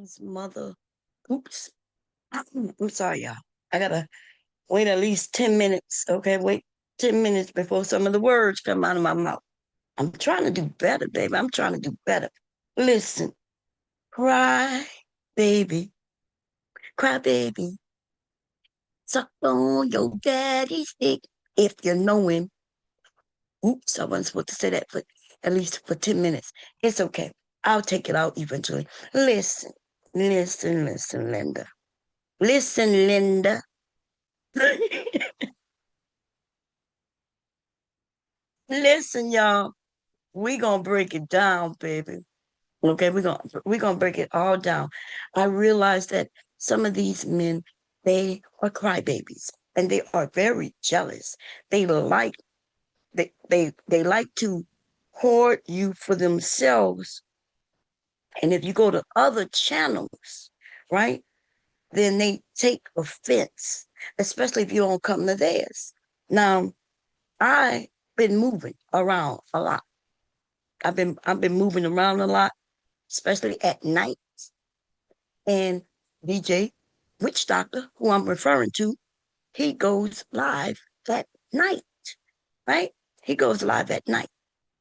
His mother. Oops. I'm sorry, y'all. I gotta wait at least 10 minutes. Okay, wait 10 minutes before some of the words come out of my mouth. I'm trying to do better, baby. I'm trying to do better. Listen, cry, baby, cry, baby. Suck on your daddy's dick if you know him. Oops, I wasn't supposed to say that, but at least for 10 minutes. It's okay. I'll take it out eventually. Listen, listen, Linda. Listen, Linda. Listen, y'all. We gonna break it down, baby. Okay, we're gonna break it all down. I realize that some of these men, they are crybabies and they are very jealous. They like they like to hoard you for themselves. And if you go to other channels, right, then they take offense, especially if you don't come to theirs. Now, I've been moving around a lot. I've been moving around a lot, especially at night. And DJ Witch Doctor, who I'm referring to, he goes live at night, right? He goes live at night.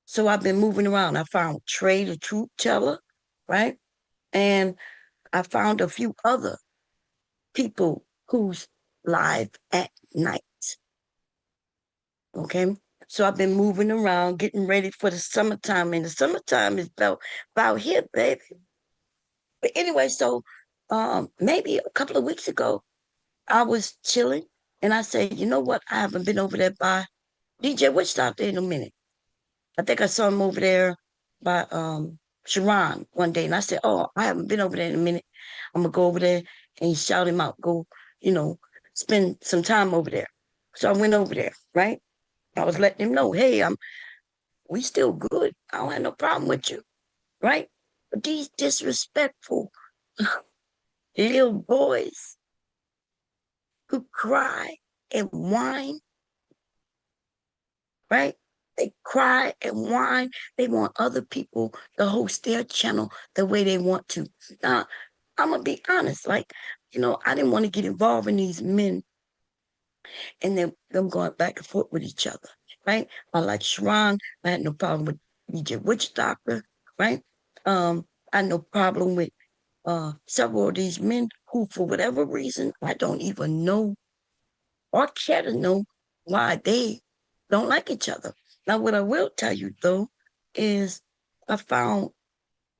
So I've been moving around. I found Trey the Truth Teller, right? And I found a few other people who's live at night. Okay. So I've been moving around, getting ready for the summertime, and the summertime is about here, baby. But anyway, so maybe a couple of weeks ago, I was chilling and I said, you know what? I haven't been over there by DJ Witch Doctor in a minute. I think I saw him over there by Sharon one day, and I said, "Oh, I haven't been over there in a minute. I'm gonna go over there and shout him out. Go, you know, spend some time over there." So I went over there, right? I was letting him know, "Hey, we still good. I don't have no problem with you, right?" But these disrespectful little boys who cry and whine, right? They cry and whine. They want other people to host their channel the way they want to. Now, I'm gonna be honest. Like, I didn't want to get involved in these men and them going back and forth with each other, right? I like Sharon. I had no problem with DJ Witch Doctor, right? I had no problem with several of these men who, for whatever reason, I don't even know or care to know why they don't like each other. Now, what I will tell you though is I found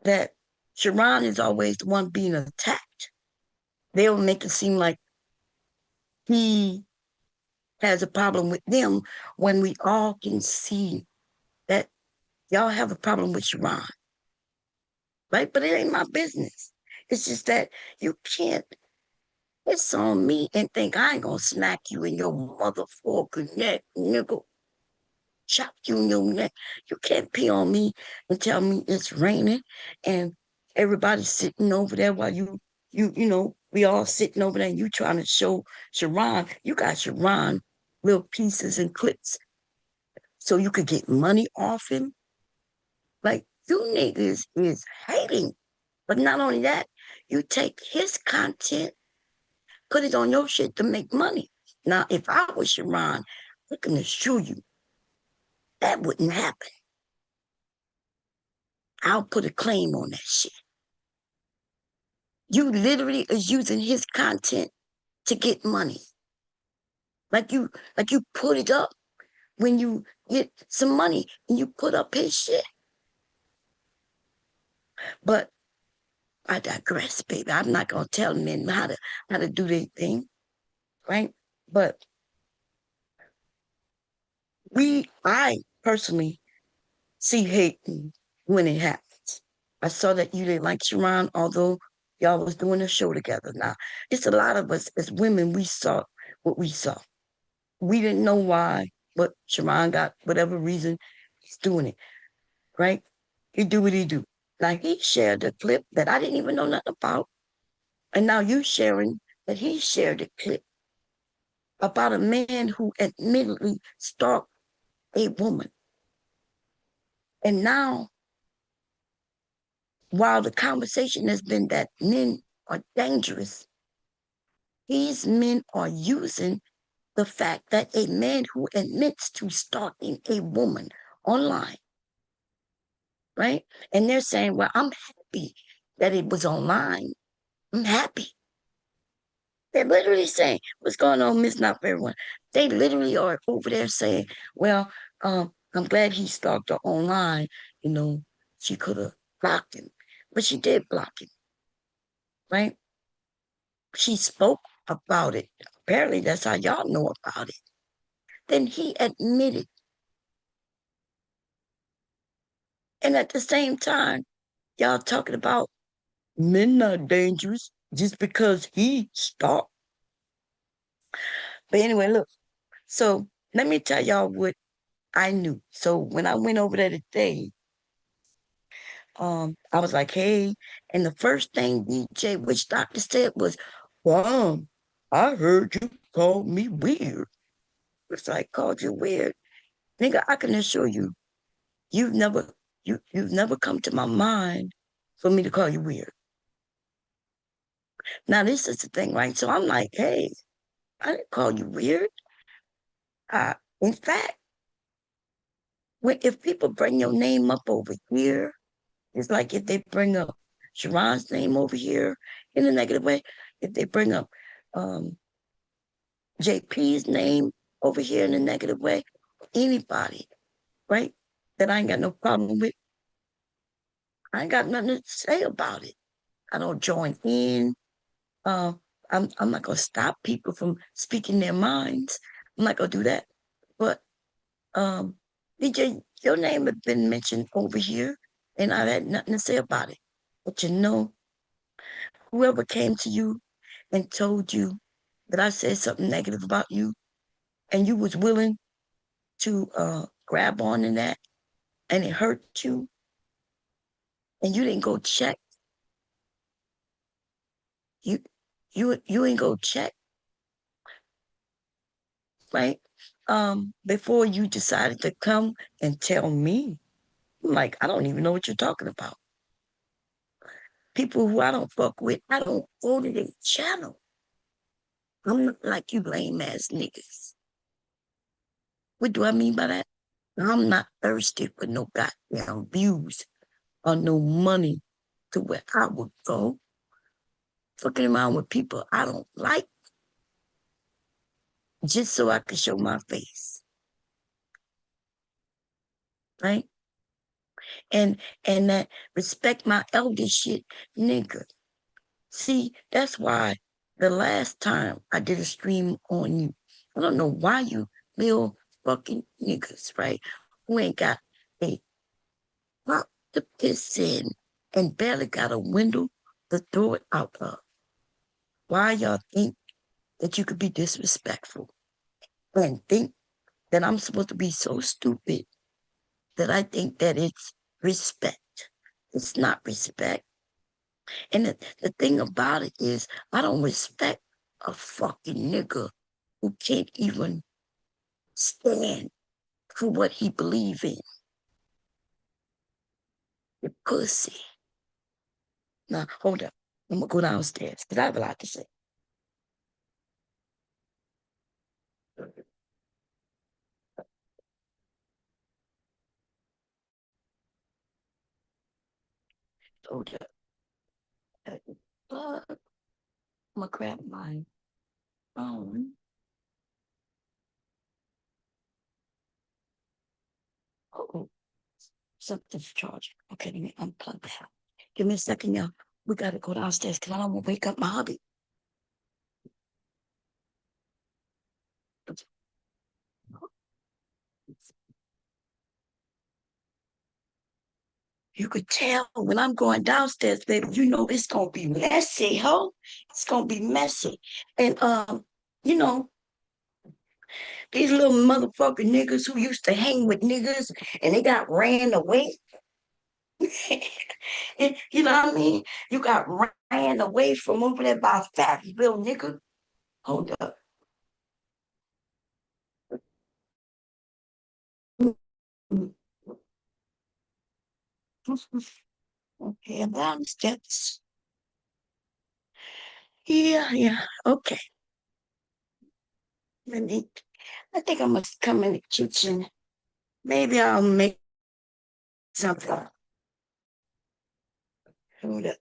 that Sharon is always the one being attacked. They'll make it seem like he has a problem with them when we all can see that y'all have a problem with Sharon, right? But it ain't my business. It's just that you can't piss on me and think I ain't gonna smack you in your motherfucking neck, nigga. Chop you in your neck. You can't pee on me and tell me it's raining and everybody's sitting over there while we all sitting over there and you trying to show Sharon, you got Sharon little pieces and clips so you could get money off him. Like you niggas is hating. But not only that, you take his content, put it on your shit to make money. Now, if I was Sharon, I can assure you that wouldn't happen. I'll put a claim on that shit. You literally is using his content to get money. Like you put it up when you get some money and you put up his shit. But I digress, baby. I'm not gonna tell men how to do their thing, right? But I personally see hate when it happens. I saw that you didn't like Sharon, although y'all was doing a show together. Now, it's a lot of us as women, we saw what we saw. We didn't know why, but Sharon got whatever reason he's doing it, right? He do what he do. Like he shared a clip that I didn't even know nothing about. And now you sharing that he shared a clip about a man who admittedly stalked a woman. And now while the conversation has been that men are dangerous, these men are using the fact that a man who admits to stalking a woman online, right? And they're saying, well, I'm happy that it was online. I'm happy. They're literally saying, what's going on, Miss Not For Everyone? They literally are over there saying, well, I'm glad he stalked her online. You know, she could have blocked him, but she did block him, right? She spoke about it. Apparently, that's how y'all know about it. Then he admitted. And at the same time, y'all talking about men not dangerous just because he stalked. But anyway, look. So let me tell y'all what I knew. So when I went over there today, I was like, hey, and the first thing DjWhichDoctor said was, well, I heard you called me weird. It's like, called you weird. Nigga, I can assure you, you've never you've never come to my mind for me to call you weird. Now this is the thing, right? So I'm like, hey, I didn't call you weird. In fact, if people bring your name up over here, it's like if they bring up Sharon's name over here in a negative way, if they bring up um, JP's name over here in a negative way, anybody, right? That I ain't got no problem with, I ain't got nothing to say about it. I don't join in. Uh, I'm not gonna stop people from speaking their minds. I'm not gonna do that. But DJ, your name had been mentioned over here, and I had nothing to say about it. But you know, whoever came to you and told you that I said something negative about you, and you was willing to grab on in that, and it hurt you, and you didn't go check, you you ain't go check, right? Before you decided to come and tell me, like, I don't even know what you're talking about. People who I don't fuck with, I don't go to their channel. I'm not like you lame ass niggas. What do I mean by that? I'm not thirsty for no goddamn views or no money to where I would go. Fucking around with people I don't like just so I can show my face. Right? And that respect my elder shit, nigga. See, that's why the last time I did a stream on you, I don't know why you little fucking niggas, right? Who ain't got a pop to piss in and barely got a window to throw it out of. Why y'all think that you could be disrespectful and think that I'm supposed to be so stupid that I think that it's respect? It's not respect. And the thing about it is, I don't respect a fucking nigga who can't even stand for what he believes in. The pussy. Now, hold up. I'm going to go downstairs because I have a lot to say. Hold up. I'm going to grab my phone. Oh, something's charging. Okay, let me unplug that. Give me a second, y'all. We got to go downstairs because I don't want to wake up my hubby. You could tell when I'm going downstairs, baby, you know it's gonna be messy, ho. It's gonna be messy. And you know, these little motherfucking niggas who used to hang with niggas and they got ran away. And, you know what I mean? You got ran away from over there by a fat little nigga. Hold up. Okay, about steps. Yeah, yeah. Okay. Let me. I think I must come in the kitchen. Maybe I'll make something. Hold up.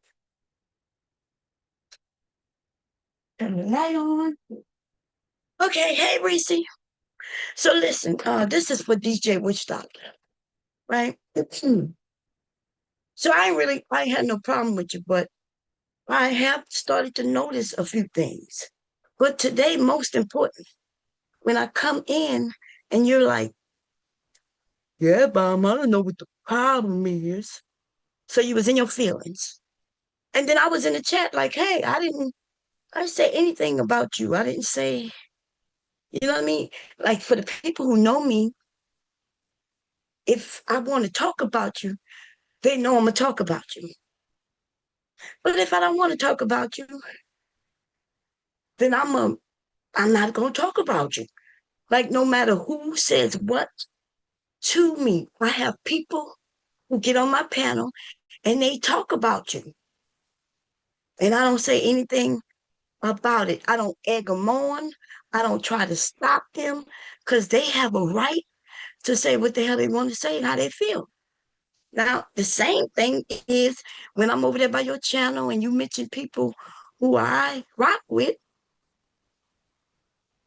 Turn the light on. Okay, hey Reese. So listen, this is for DjWhichDoctor, right? So I had no problem with you, but I have started to notice a few things. But today, most important, when I come in and you're like, yeah, Mom, I don't know what the problem is. So you was in your feelings. And then I was in the chat like, hey, I didn't say anything about you. I didn't say, you know what I mean? Like for the people who know me, if I want to talk about you, they know I'm gonna talk about you. But if I don't want to talk about you, then I'm not gonna talk about you. Like no matter who says what to me, I have people who get on my panel and they talk about you. And I don't say anything about it. I don't egg them on. I don't try to stop them because they have a right to say what the hell they want to say and how they feel. Now, the same thing is when I'm over there by your channel and you mention people who I rock with,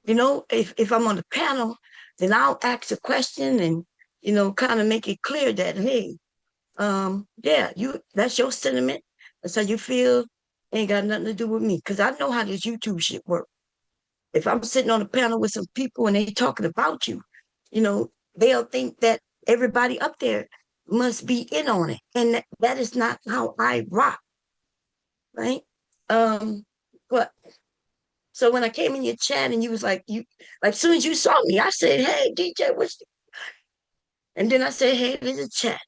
if I'm on the panel, then I'll ask a question and, kind of make it clear that, hey, yeah, that's your sentiment. That's how you feel. Ain't got nothing to do with me. Cause I know how this YouTube shit works. If I'm sitting on a panel with some people and they talking about you, they'll think that everybody up there must be in on it. And that is not how I rock, right? Um, but so when I came in your chat and you was like, as soon as you saw me, I said, hey, DJ, and then I said, hey, there's a chat.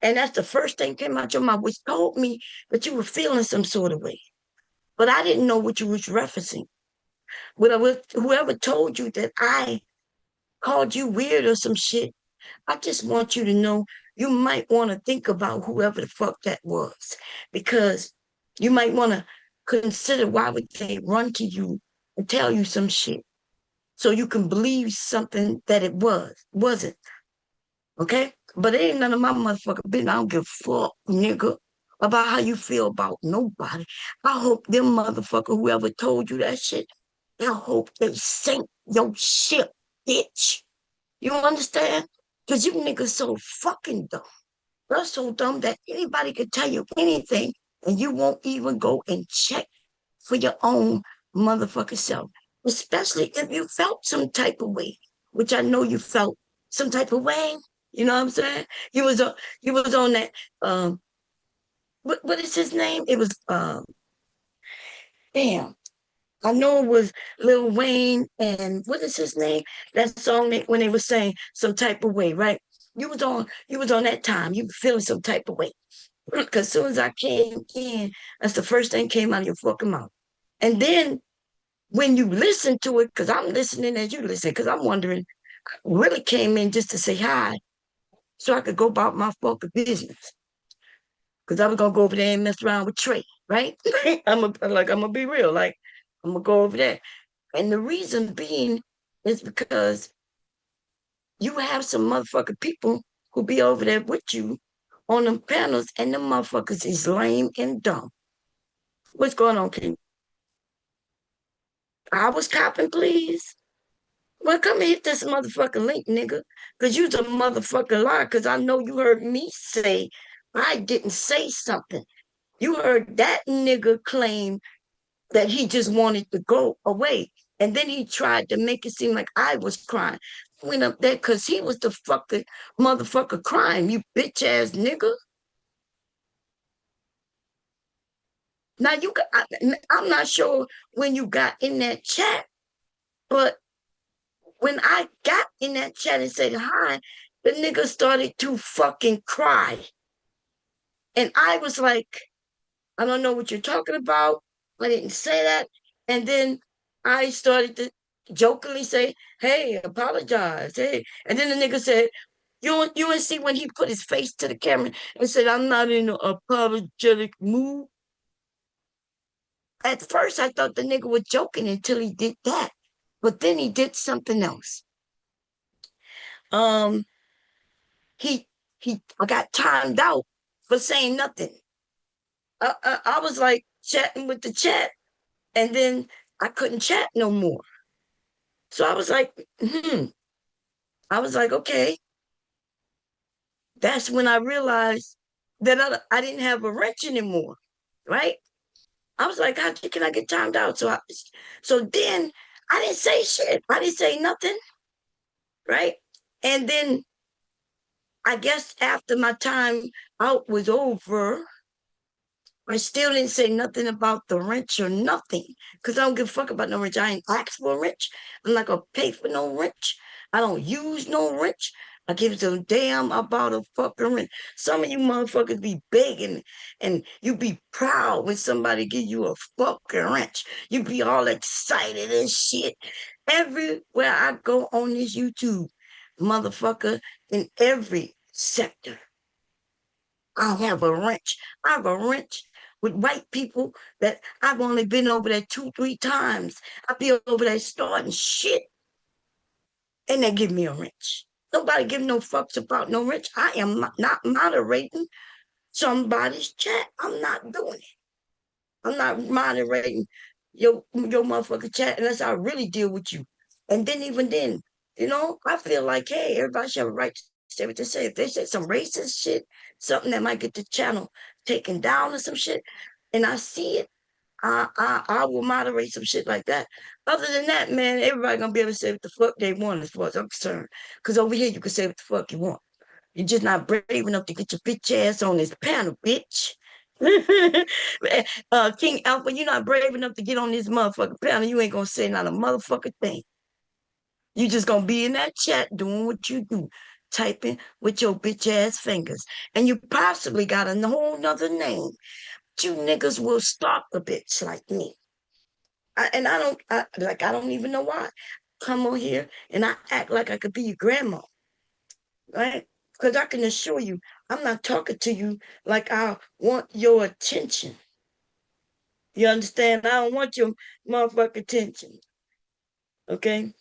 And that's the first thing came out your mouth, which told me that you were feeling some sort of way. But I didn't know what you was referencing. Whoever told you that I called you weird or some shit, I just want you to know you might want to think about whoever the fuck that was. Because you might want to consider why would they run to you and tell you some shit so you can believe something that it wasn't. Okay? But it ain't none of my motherfucking business. I don't give a fuck, nigga, about how you feel about nobody. I hope them motherfucker, whoever told you that shit, I hope they sink your ship, bitch. You understand? Because you niggas so fucking dumb. You're so dumb that anybody could tell you anything and you won't even go and check for your own motherfucking self. Especially if you felt some type of way, which I know you felt some type of way. You know what I'm saying? You was on that what is his name? It was damn. I know it was Lil Wayne and what is his name? That song when they were saying some type of way, right? You was on that time. You were feeling some type of way. Because as soon as I came in, that's the first thing came out of your fucking mouth. And then when you listen to it, because I'm listening as you listen, because I'm wondering, I really came in just to say hi so I could go about my fucking business. Because I was gonna go over there and mess around with Trey, right? I'm gonna be real, like I'm gonna go over there. And the reason being is because you have some motherfucking people who be over there with you on them panels, and them motherfuckers is lame and dumb. What's going on, King? I was copping, please. Well, come and hit this motherfucking link, nigga. Cause you's a motherfucking liar. Cause I know you heard me say I didn't say something. You heard that nigga claim that he just wanted to go away. And then he tried to make it seem like I was crying. Went up there because he was the fucking motherfucker crying, you bitch ass nigga. Now I'm not sure when you got in that chat, but when I got in that chat and said hi, the nigga started to fucking cry. And I was like, I don't know what you're talking about. I didn't say that. And then I started to jokingly say, hey, apologize. Hey. And then the nigga said, You and see when he put his face to the camera and said, "I'm not in an apologetic mood." At first, I thought the nigga was joking until he did that, but then he did something else. Um, he I got timed out for saying nothing. I was like chatting with the chat, and then I couldn't chat no more. So I was like, I was like, okay. That's when I realized that I didn't have a wrench anymore, right? I was like, how can I get timed out? So then I didn't say shit. I didn't say nothing, right? And then I guess after my time out was over, I still didn't say nothing about the wrench or nothing because I don't give a fuck about no wrench. I ain't asked for a wrench. I'm not gonna pay for no wrench. I don't use no wrench. I give a damn about a fucking wrench. Some of you motherfuckers be begging and you be proud when somebody give you a fucking wrench. You be all excited and shit. Everywhere I go on this YouTube, motherfucker, in every sector, I have a wrench. I have a wrench with white people that I've only been over there 2, 3 times. I be over there starting shit, and they give me a wrench. Nobody give no fucks about no wrench. I am not moderating somebody's chat. I'm not doing it. I'm not moderating your motherfucking chat unless I really deal with you. And then even then, I feel like, hey, everybody should have a right to say what they say. If they say some racist shit, something that might get the channel taken down or some shit, and I see it, I will moderate some shit like that. Other than that, man, everybody gonna be able to say what the fuck they want as far as I'm concerned. Cause over here you can say what the fuck you want. You're just not brave enough to get your bitch ass on this panel, bitch. King Alpha, you're not brave enough to get on this motherfucking panel. You ain't gonna say not a motherfucking thing. You just gonna be in that chat doing what you do, typing with your bitch ass fingers. And you possibly got a whole nother name. You niggas will stalk a bitch like me. I don't even know why. Come on here and I act like I could be your grandma, right? Because I can assure you, I'm not talking to you like I want your attention. You understand? I don't want your motherfucking attention. Okay?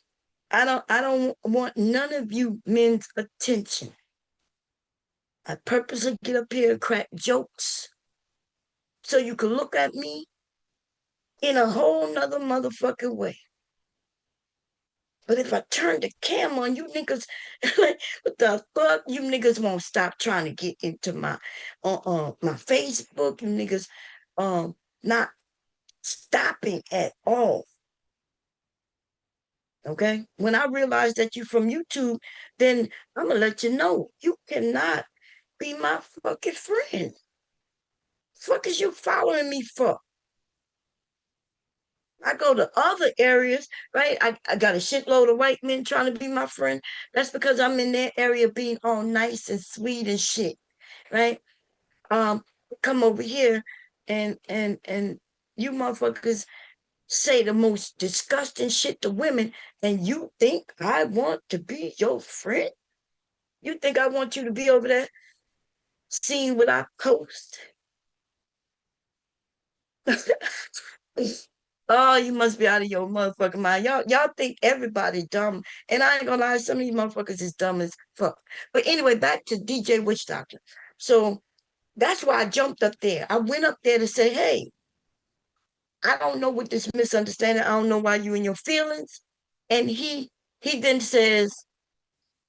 I don't want none of you men's attention. I purposely get up here and crack jokes so you can look at me in a whole nother motherfucking way. But if I turn the camera on, you niggas, like, what the fuck? You niggas won't stop trying to get into my Facebook. You niggas not stopping at all. Okay? When I realize that you from YouTube, then I'm gonna let you know you cannot be my fucking friend. Fuck is you following me for? I go to other areas, right? I got a shitload of white men trying to be my friend. That's because I'm in their area being all nice and sweet and shit, right? Um, Come over here and you motherfuckers say the most disgusting shit to women, and you think I want to be your friend? You think I want you to be over there seeing what I post? Oh, you must be out of your motherfucking mind. Y'all think everybody dumb. And I ain't gonna lie, some of these motherfuckers is dumb as fuck. But anyway, back to DjWhichDoctor. So that's why I jumped up there. I went up there to say, hey, I don't know what this misunderstanding. I don't know why you in your feelings. And he then says,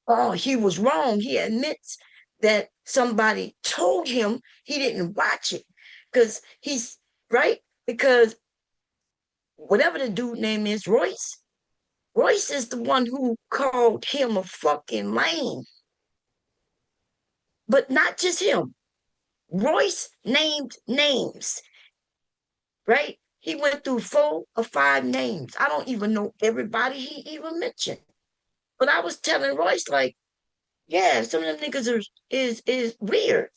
oh, he was wrong. He admits that somebody told him he didn't watch it. Because he's right. Because whatever the dude name is, Royce is the one who called him a fucking lame. But not just him. Royce named names, right? He went through 4 or 5 names. I don't even know everybody he even mentioned. But I was telling Royce, like, yeah, some of them niggas is weird.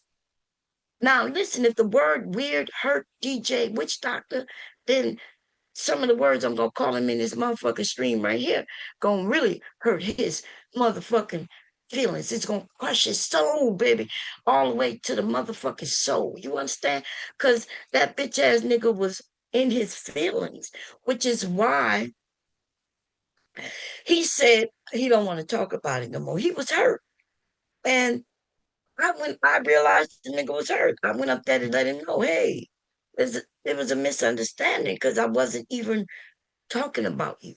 Now listen, if the word weird hurt DjWhichDoctor, then some of the words I'm gonna call him in this motherfucking stream right here gonna really hurt his motherfucking feelings. It's gonna crush his soul, baby, all the way to the motherfucking soul. You understand? Because that bitch ass nigga was in his feelings, which is why he said he don't want to talk about it no more. He was hurt. And I realized the nigga was hurt. I went up there to let him know, hey, there was a misunderstanding because I wasn't even talking about you,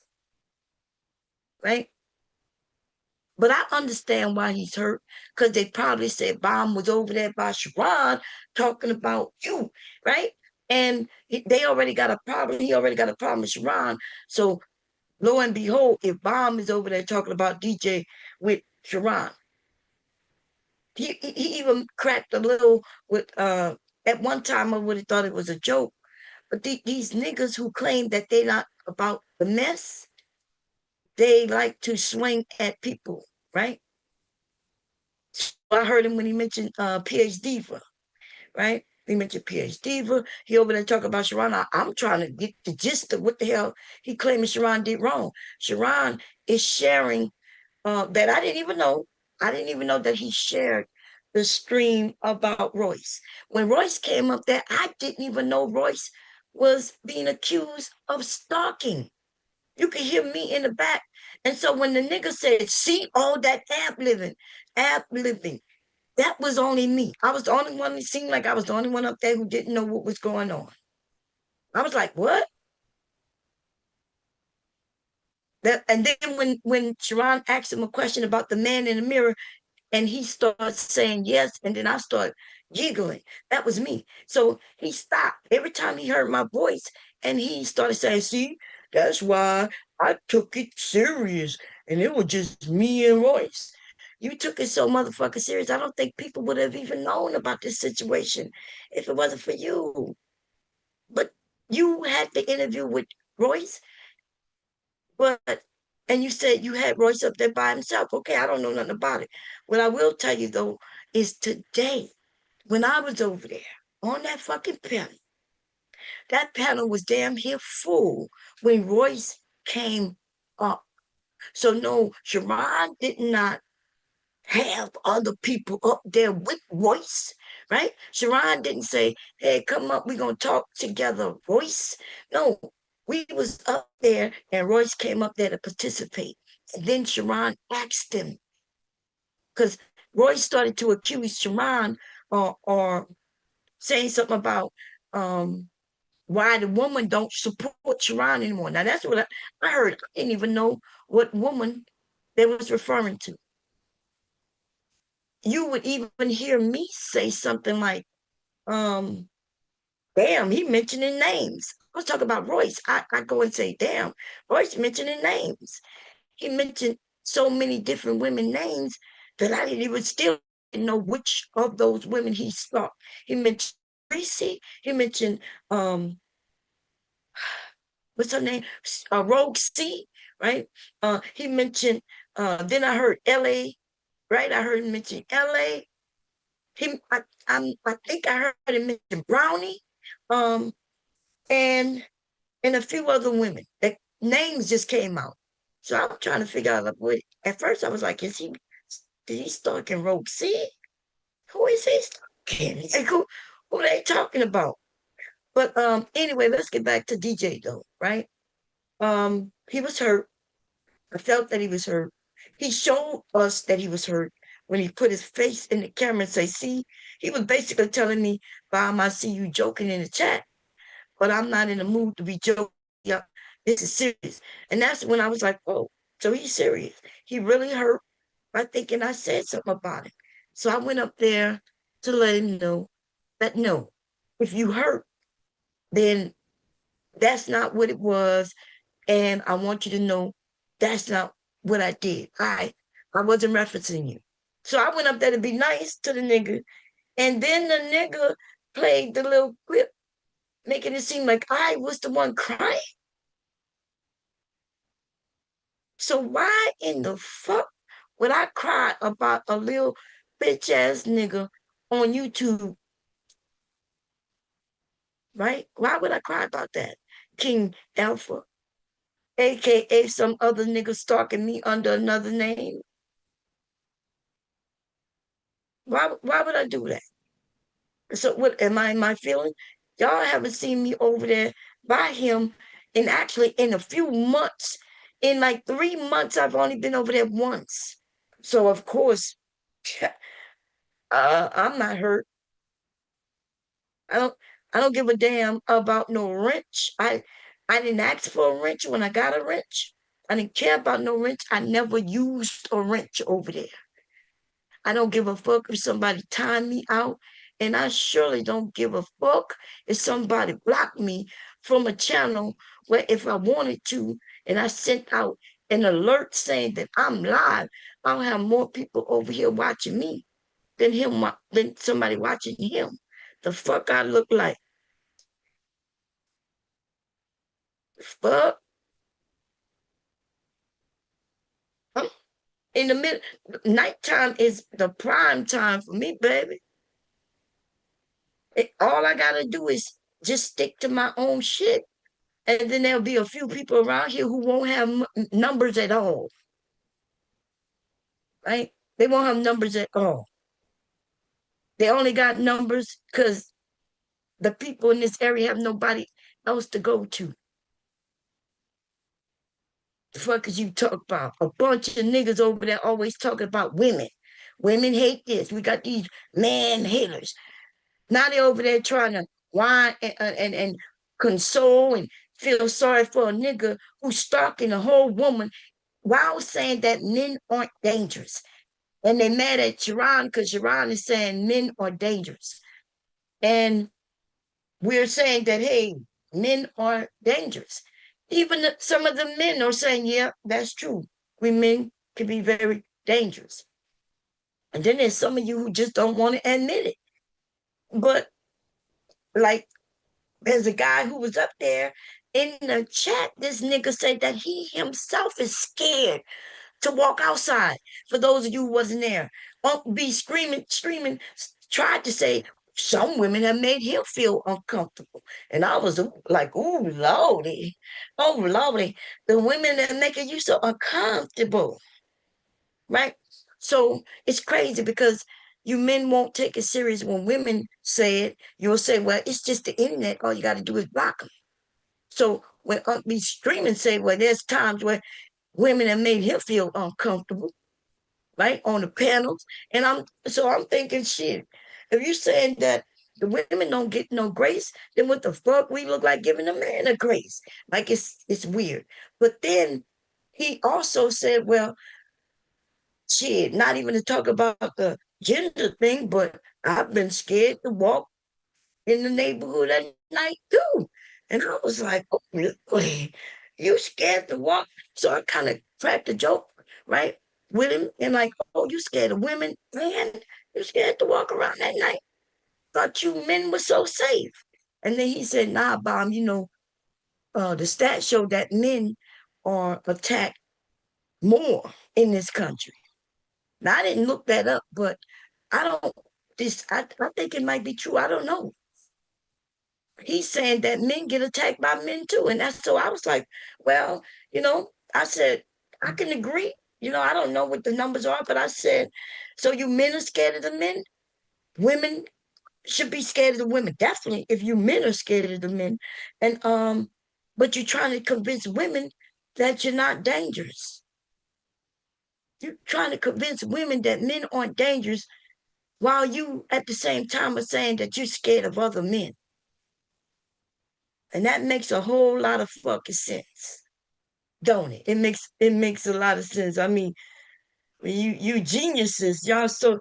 right? But I understand why he's hurt because they probably said Bomb was over there by Sharon talking about you, right? And they already got a problem. He already got a problem with Sharon. So lo and behold, if Bomb is over there talking about DJ with Sharon, he even cracked a little with at one time I would have thought it was a joke. But these niggas who claim that they not about the mess, they like to swing at people, right? I heard him when he mentioned PhD Diva, right? He mentioned PhD Diva. He over there talking about Sharon. I'm trying to get the gist of what the hell he claiming Sharon did wrong. Sharon is sharing that I didn't even know. I didn't even know that he shared the stream about Royce. When Royce came up there, I didn't even know Royce was being accused of stalking. You could hear me in the back. And so when the nigga said, see all that ab living, that was only me. I was the only one, it seemed like I was the only one up there who didn't know what was going on. I was like, what? And then when Sharon asked him a question about the man in the mirror, and he starts saying yes, and then I start giggling. That was me. So he stopped every time he heard my voice, and he started saying, see, that's why I took it serious. And it was just me and Royce. You took it so motherfucking serious. I don't think people would have even known about this situation if it wasn't for you. But you had the interview with Royce, but and you said you had Royce up there by himself. Okay, I don't know nothing about it. What I will tell you though is today, when I was over there on that panel was damn near full when Royce came up. So no, Sharon did not have other people up there with Royce, right? Sharon didn't say, hey, come up, we're gonna talk together, Royce. No, we was up there and Royce came up there to participate. And then Sharon asked him, because Royce started to accuse Sharon or saying something about why the woman don't support Sharon anymore. Now that's what I heard. I didn't even know what woman they was referring to. You would even hear me say something like, damn, he mentioning names. I was talking about Royce. I go and say, damn, Royce mentioning names. He mentioned so many different women names that I didn't even still know which of those women he saw. He mentioned Tracy. He mentioned what's her name? Rogue C, right? He mentioned then I heard LA, right? I heard him mention LA. I think I heard him mention Brownie, um, and and a few other women. That names just came out. So I'm trying to figure out like what at first I was like, did he stalking Rogue C? Who is he stalking? Like, who are they talking about? But anyway, let's get back to DJ though, right? He was hurt. I felt that he was hurt. He showed us that he was hurt when he put his face in the camera and say, see, he was basically telling me, Bob, I see you joking in the chat, but I'm not in the mood to be joking. Yeah, this is serious. And that's when I was like, oh, so he's serious. He really hurt by thinking I said something about it. So I went up there to let him know that no, if you hurt, then that's not what it was. And I want you to know that's not what I did. I wasn't referencing you. So I went up there to be nice to the nigga. And then the nigga played the little clip, making it seem like I was the one crying. So why in the fuck would I cry about a little bitch ass nigga on YouTube, right? Why would I cry about that? King Alpha, aka some other nigga stalking me under another name. Why would I do that? So what am I in my feeling? Y'all haven't seen me over there by him in actually in a few months. In like 3 months, I've only been over there once. So of course, I'm not hurt. I don't I don't give a damn about no wrench. I didn't ask for a wrench when I got a wrench. I didn't care about no wrench. I never used a wrench over there. I don't give a fuck if somebody time me out. And I surely don't give a fuck if somebody blocked me from a channel where if I wanted to, and I sent out an alert saying that I'm live, I'll have more people over here watching me than somebody watching him. The fuck I look like. Fuck. I'm in the middle. Nighttime is the prime time for me, baby. All I gotta do is just stick to my own shit. And then there'll be a few people around here who won't have numbers at all, right? They won't have numbers at all. They only got numbers because the people in this area have nobody else to go to. The fuck is you talk about? A bunch of niggas over there always talking about women. Women hate this. We got these man haters. Now they over there trying to whine and console and feel sorry for a nigga who's stalking a whole woman while saying that men aren't dangerous. And they mad at Sharon because Sharon is saying men are dangerous. And we're saying that, hey, men are dangerous. Even some of the men are saying, yeah, that's true. We men can be very dangerous. And then there's some of you who just don't want to admit it. But like, there's a guy who was up there in the chat. This nigga said that he himself is scared to walk outside. For those of you who wasn't there, Uncle B screaming, tried to say some women have made him feel uncomfortable. And I was like, oh, lordy, oh, lordy, the women that making you so uncomfortable, right? So it's crazy because you men won't take it serious when women say it. You'll say, well, it's just the internet. All you got to do is block them. So when Uncle B screaming say, well, there's times where women have made him feel uncomfortable, right? On the panels. And I'm thinking, shit, if you saying that the women don't get no grace, then what the fuck we look like giving a man a grace? Like it's weird. But then he also said, well, shit, not even to talk about the gender thing, but I've been scared to walk in the neighborhood at night too. And I was like, oh, really? You scared to walk? So I kind of cracked a joke, right, with him. And like, oh, you scared of women? Man, you scared to walk around at night? Thought you men were so safe. And then he said, nah, Bomb, the stats show that men are attacked more in this country. Now, I didn't look that up, but I don't, I think it might be true. I don't know. He's saying that men get attacked by men too. And that's so I was like, well, I said, I can agree. I don't know what the numbers are, but I said, so you men are scared of the men? Women should be scared of the women. Definitely, if you men are scared of the men. And but you're trying to convince women that you're not dangerous. You're trying to convince women that men aren't dangerous while you at the same time are saying that you're scared of other men. And that makes a whole lot of fucking sense, don't it? It makes a lot of sense. I mean, you geniuses, y'all so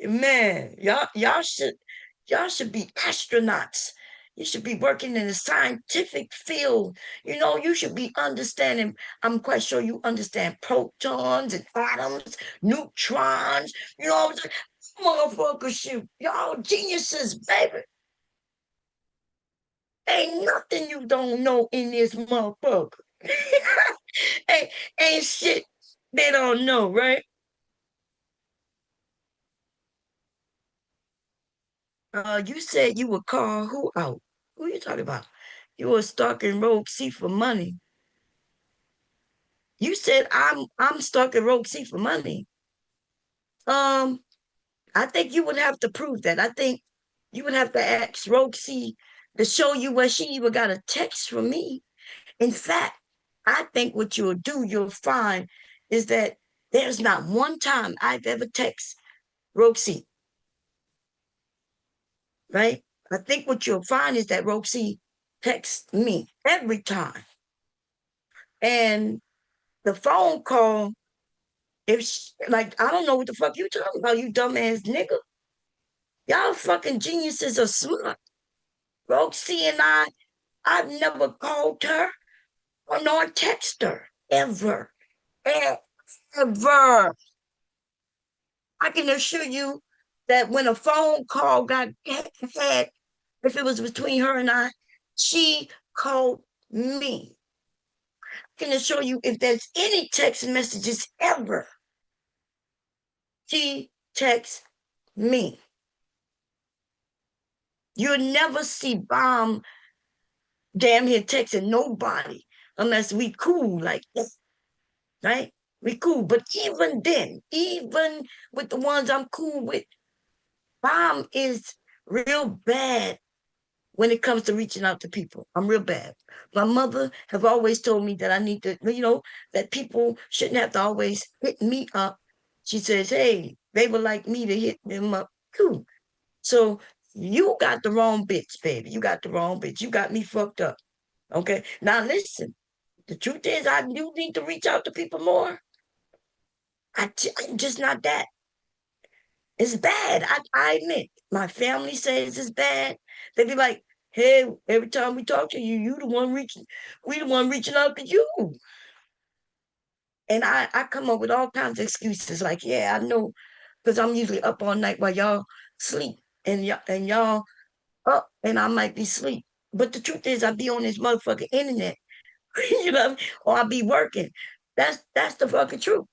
man, y'all should be astronauts. You should be working in a scientific field. You should be understanding. I'm quite sure you understand protons and atoms, neutrons. Motherfucker, shoot, y'all geniuses, baby. Ain't nothing you don't know in this motherfucker. ain't, ain't shit they don't know, right? You said you would call who out? Who you talking about? You were stalking Rogue C for money. You said I'm stalking Rogue C for money. Um, I think you would have to prove that. I think you would have to ask Roxy to show you where she even got a text from me. In fact, I think what you'll do, you'll find, is that there's not one time I've ever text Roxy, right? I think what you'll find is that Roxy texts me every time. And the phone call, if she, like, I don't know what the fuck you talking about, you dumbass nigga. Y'all fucking geniuses are smart. Roxy and I've never called her or nor text her ever, ever. I can assure you that when a phone call got had, if it was between her and I, she called me. I can assure you if there's any text messages ever, she texts me. You'll never see Bomb damn here texting nobody unless we cool like this, right? We cool. But even then, even with the ones I'm cool with, Bomb is real bad when it comes to reaching out to people. I'm real bad. My mother have always told me that I need to, that people shouldn't have to always hit me up. She says, hey, they would like me to hit them up too. So you got the wrong bitch, baby. You got the wrong bitch. You got me fucked up. Okay. Now listen, the truth is I do need to reach out to people more. I'm just not that. It's bad. I admit. My family says it's bad. They be like, hey, every time we talk to you, we the one reaching out to you. And I come up with all kinds of excuses like, yeah, I know, because I'm usually up all night while y'all sleep and y'all up and I might be asleep. But the truth is I be on this motherfucking internet, or I be working. That's the fucking truth.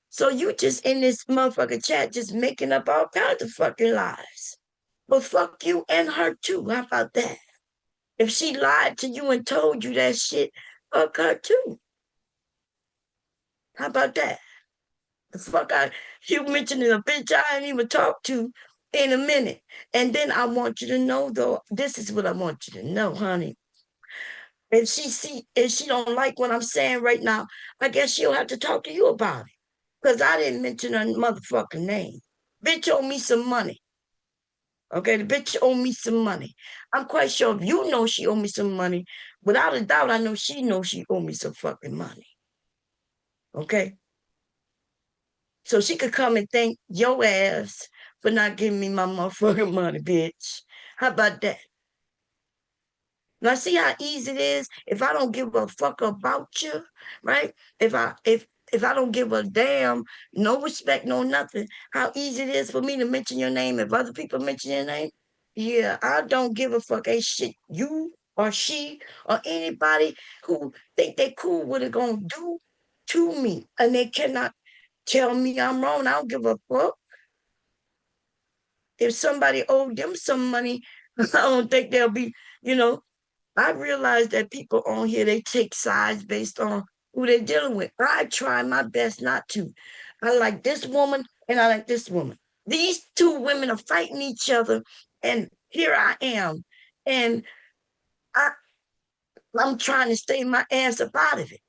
So you just in this motherfucking chat just making up all kinds of fucking lies. But fuck you and her too. How about that? If she lied to you and told you that shit, fuck her too. How about that? The fuck I you mentioning a bitch I ain't even talked to in a minute. And then I want you to know though, this is what I want you to know, honey. If she don't like what I'm saying right now, I guess she'll have to talk to you about it. Because I didn't mention her motherfucking name. Bitch owe me some money. Okay, the bitch owe me some money. I'm quite sure if you know she owe me some money, without a doubt, I know she owe me some fucking money. Okay? So she could come and thank your ass for not giving me my motherfucking money, bitch. How about that? Now see how easy it is if I don't give a fuck about you, right? If I don't give a damn, no respect, no nothing, how easy it is for me to mention your name if other people mention your name. Yeah, I don't give a fuck a shit. You or she or anybody who think they cool what it gonna do to me, and they cannot tell me I'm wrong. I don't give a fuck. If somebody owed them some money, I don't think they'll be, you know, I realize that people on here they take sides based on who they're dealing with. I try my best not to. I like this woman and I like this woman. These two women are fighting each other, and here I am, and I I'm trying to stay my ass up out of it,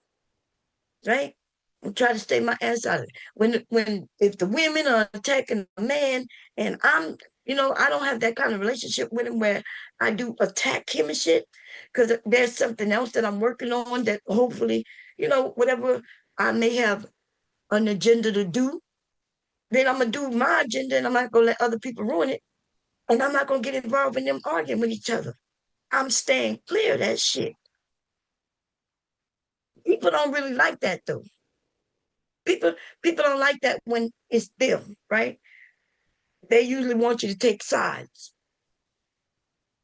right? I'm trying to stay my ass out of it. When if the women are attacking a man, and I don't have that kind of relationship with him where I do attack him and shit, because there's something else that I'm working on that hopefully, whatever I may have an agenda to do, then I'm gonna do my agenda, and I'm not gonna let other people ruin it, and I'm not gonna get involved in them arguing with each other. I'm staying clear of that shit. People don't really like that though. People people don't like that when it's them, right? They usually want you to take sides,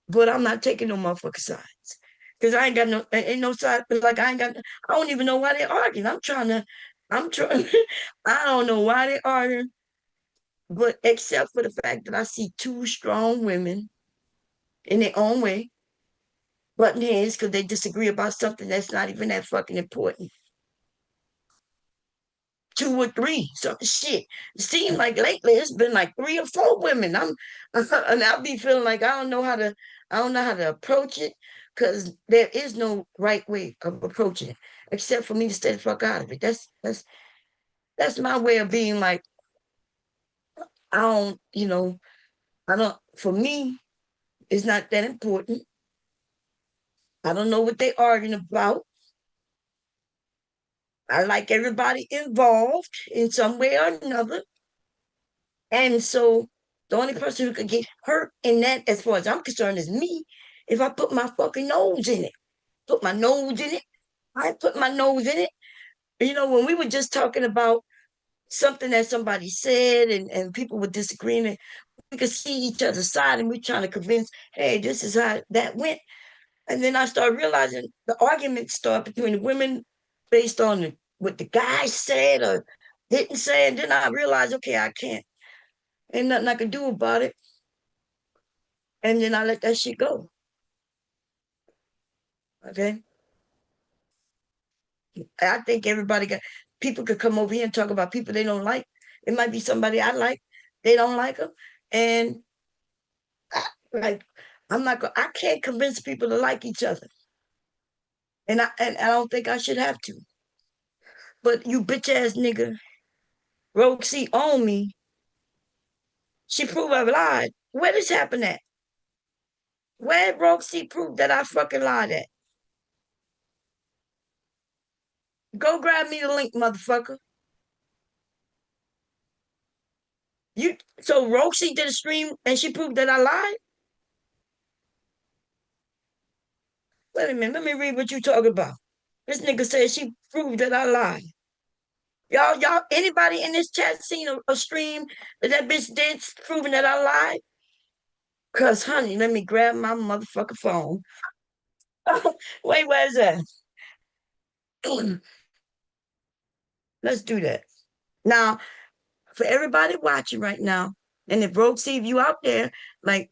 but I'm not taking no motherfucking sides because I ain't no side. Like I don't even know why they're arguing. I'm trying. I don't know why they're arguing, but except for the fact that I see two strong women in their own way butting heads because they disagree about something that's not even that fucking important. two or three. Some shit. It seems like lately it's been like three or four women. And I'll be feeling like I don't know how to approach it because there is no right way of approaching it except for me to stay the fuck out of it. That's my way of being like, I don't, I don't, for me, it's not that important. I don't know what they arguing about. I like everybody involved in some way or another. And so the only person who could get hurt in that, as far as I'm concerned, is me if I put my fucking nose in it. Put my nose in it. I put my nose in it. When we were just talking about something that somebody said and people were disagreeing, we could see each other's side and we're trying to convince, hey, this is how that went. And then I started realizing the arguments start between the women based on what the guy said or didn't say. And then I realized, okay, I can't. Ain't nothing I can do about it. And then I let that shit go. Okay. I think everybody got people could come over here and talk about people they don't like. It might be somebody I like. They don't like them. And like I'm not I can't convince people to like each other. And I don't think I should have to. But you bitch ass nigga, Roxy on me. She proved I lied. Where this happened at? Where Roxy proved that I fucking lied at? Go grab me the link, motherfucker. So Roxy did a stream and she proved that I lied? Wait a minute, let me read what you talking about. This nigga said she proved that I lied. Y'all, anybody in this chat seen a stream that bitch did proving that I lied? Cause honey, let me grab my motherfucking phone. Wait, where's that? Let's do that. Now, for everybody watching right now, and if Rogue see you out there, like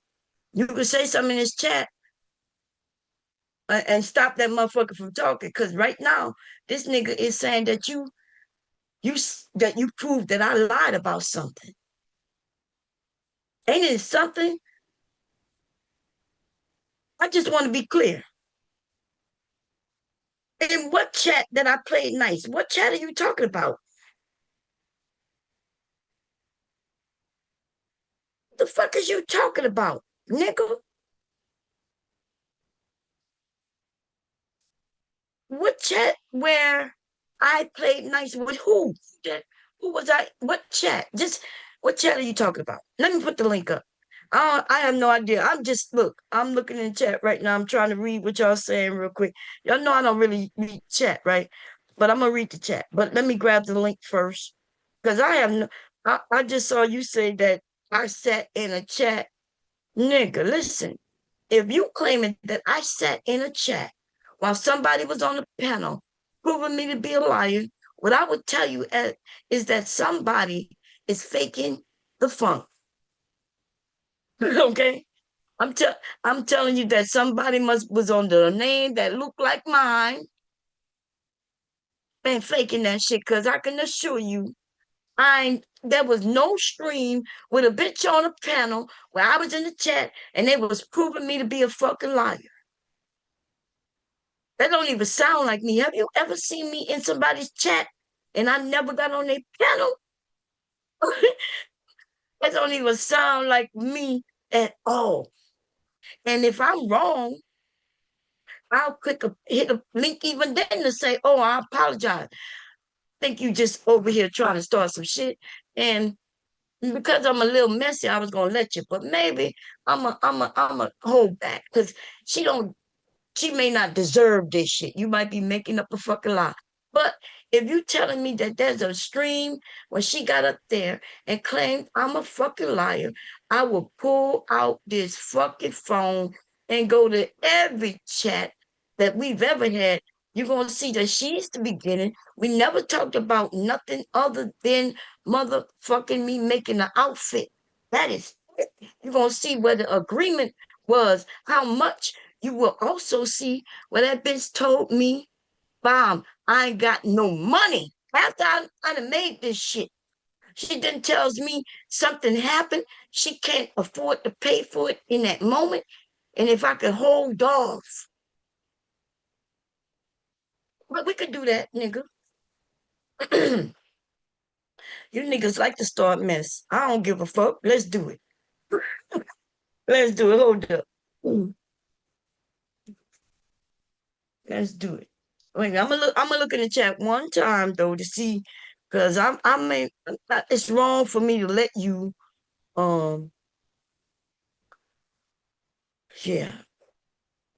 you could say something in this chat and stop that motherfucker from talking. Cause right now, this nigga is saying that you that you proved that I lied about something. Ain't it something? I just want to be clear. In what chat that I played nice? What chat are you talking about? The fuck is you talking about, nigga? What chat where I played nice with who? Who was I? What chat? Just what chat are you talking about? Let me put the link up. I have no idea. I'm looking in chat right now. I'm trying to read what y'all saying real quick. Y'all know I don't really read chat, right? But I'm gonna read the chat. But let me grab the link first. Because I have no I just saw you say that I sat in a chat. Nigga, listen. If you claiming that I sat in a chat while somebody was on the panel proving me to be a liar, what I would tell you is that somebody is faking the funk. Okay? I'm tell I'm telling you that somebody must was under a name that looked like mine and faking that shit. Cause I can assure you, there was no stream with a bitch on a panel where I was in the chat and they was proving me to be a fucking liar. That don't even sound like me. Have you ever seen me in somebody's chat and I never got on their panel? That don't even sound like me at all. And if I'm wrong, I'll hit a link even then to say, oh, I apologize. Think you just over here trying to start some shit. And because I'm a little messy, I was gonna let you, but maybe I'm a hold back because she don't she may not deserve this shit. You might be making up a fucking lie. But if you telling me that there's a stream when she got up there and claimed I'm a fucking liar, I will pull out this fucking phone and go to every chat that we've ever had. You're gonna see that she's the beginning. We never talked about nothing other than motherfucking me making an outfit. That is it. You're gonna see where the agreement was, how much. You will also see where that bitch told me, Bomb, I ain't got no money. After I done made this shit, she then tells me something happened. She can't afford to pay for it in that moment. And if I could hold off, but we could do that, nigga. You niggas like to start mess. I don't give a fuck. Let's do it. Let's do it. Hold up. Let's do it. Wait, I'm gonna look. I'm gonna look in the chat one time though to see, cause I mean it's wrong for me to let you. Yeah.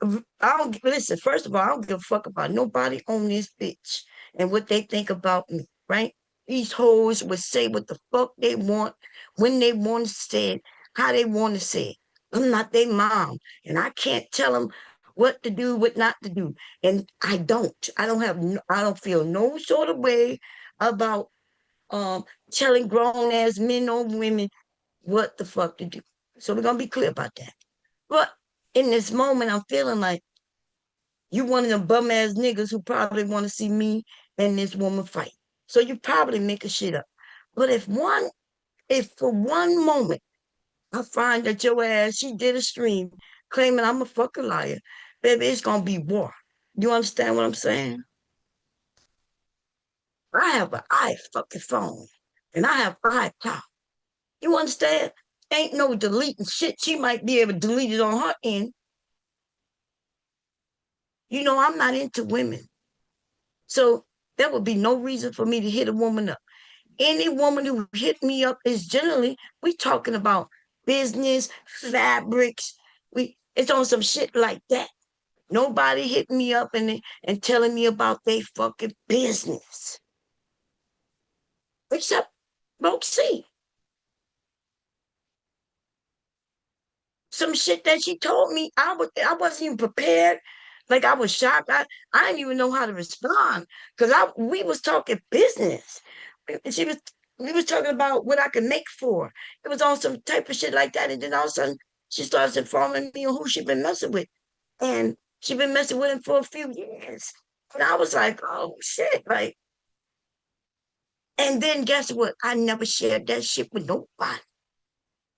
I don't listen. First of all, I don't give a fuck about nobody on this bitch and what they think about me. Right? These hoes would say what the fuck they want, when they want to say it, how they want to say it. I'm not their mom, and I can't tell them what to do, what not to do. And I don't. I don't have. I don't feel no sort of way about um telling grown ass men or women what the fuck to do. So we're gonna be clear about that. But in this moment, I'm feeling like you one of them bum ass niggas who probably want to see me and this woman fight. So you probably making shit up. But if for one moment I find that your ass, she did a stream claiming I'm a fucking liar, baby, it's gonna be war. You understand what I'm saying? I have an fucking phone and I have iCloud. You understand? Ain't no deleting shit. She might be able to delete it on her end. You know, I'm not into women. So there would be no reason for me to hit a woman up. Any woman who hit me up is generally, we talking about business, fabrics. It's on some shit like that. Nobody hit me up and telling me about their fucking business. Except folks see. Some shit that she told me, I wasn't even prepared. Like I was shocked. I didn't even know how to respond because I we was talking business. She was we was talking about what I could make for. It was on some type of shit like that, and then all of a sudden she starts informing me on who she been messing with, and she been messing with him for a few years. And I was like, oh shit, like. And then guess what? I never shared that shit with nobody.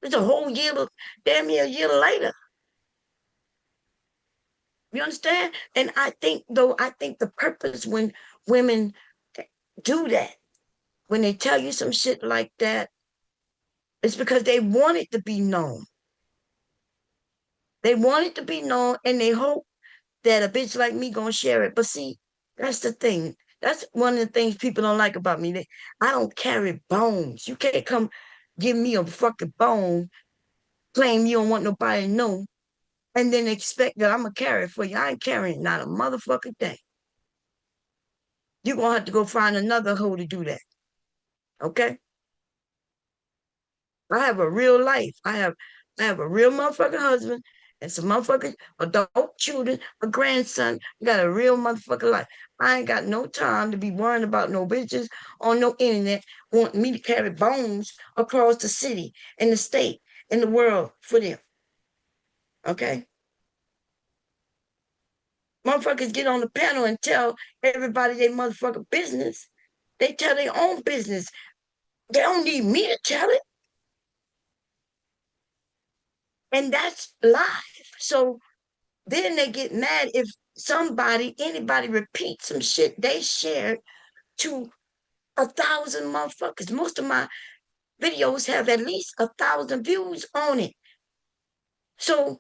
It's a whole year, damn near a year later. You understand? And I think, though, I think the purpose when women do that, when they tell you some shit like that, it's because they want it to be known. They want it to be known and they hope that a bitch like me gonna share it. But see, that's the thing. That's one of the things people don't like about me. I don't carry bones. You can't come give me a fucking bone, claim you don't want nobody to know, and then expect that I'm gonna carry it for you. I ain't carrying not a motherfucking thing. You're gonna have to go find another hoe to do that. Okay? I have a real life. I have a real motherfucking husband and some motherfucking adult children, a grandson. I got a real motherfucking life. I ain't got no time to be worrying about no bitches on no internet wanting me to carry bones across the city and the state and the world for them. Okay? Motherfuckers get on the panel and tell everybody their motherfucking business. They tell their own business. They don't need me to tell it. And that's live. So then they get mad if anybody repeats some shit they shared to 1,000 motherfuckers. Most of my videos have at least 1,000 views on it. So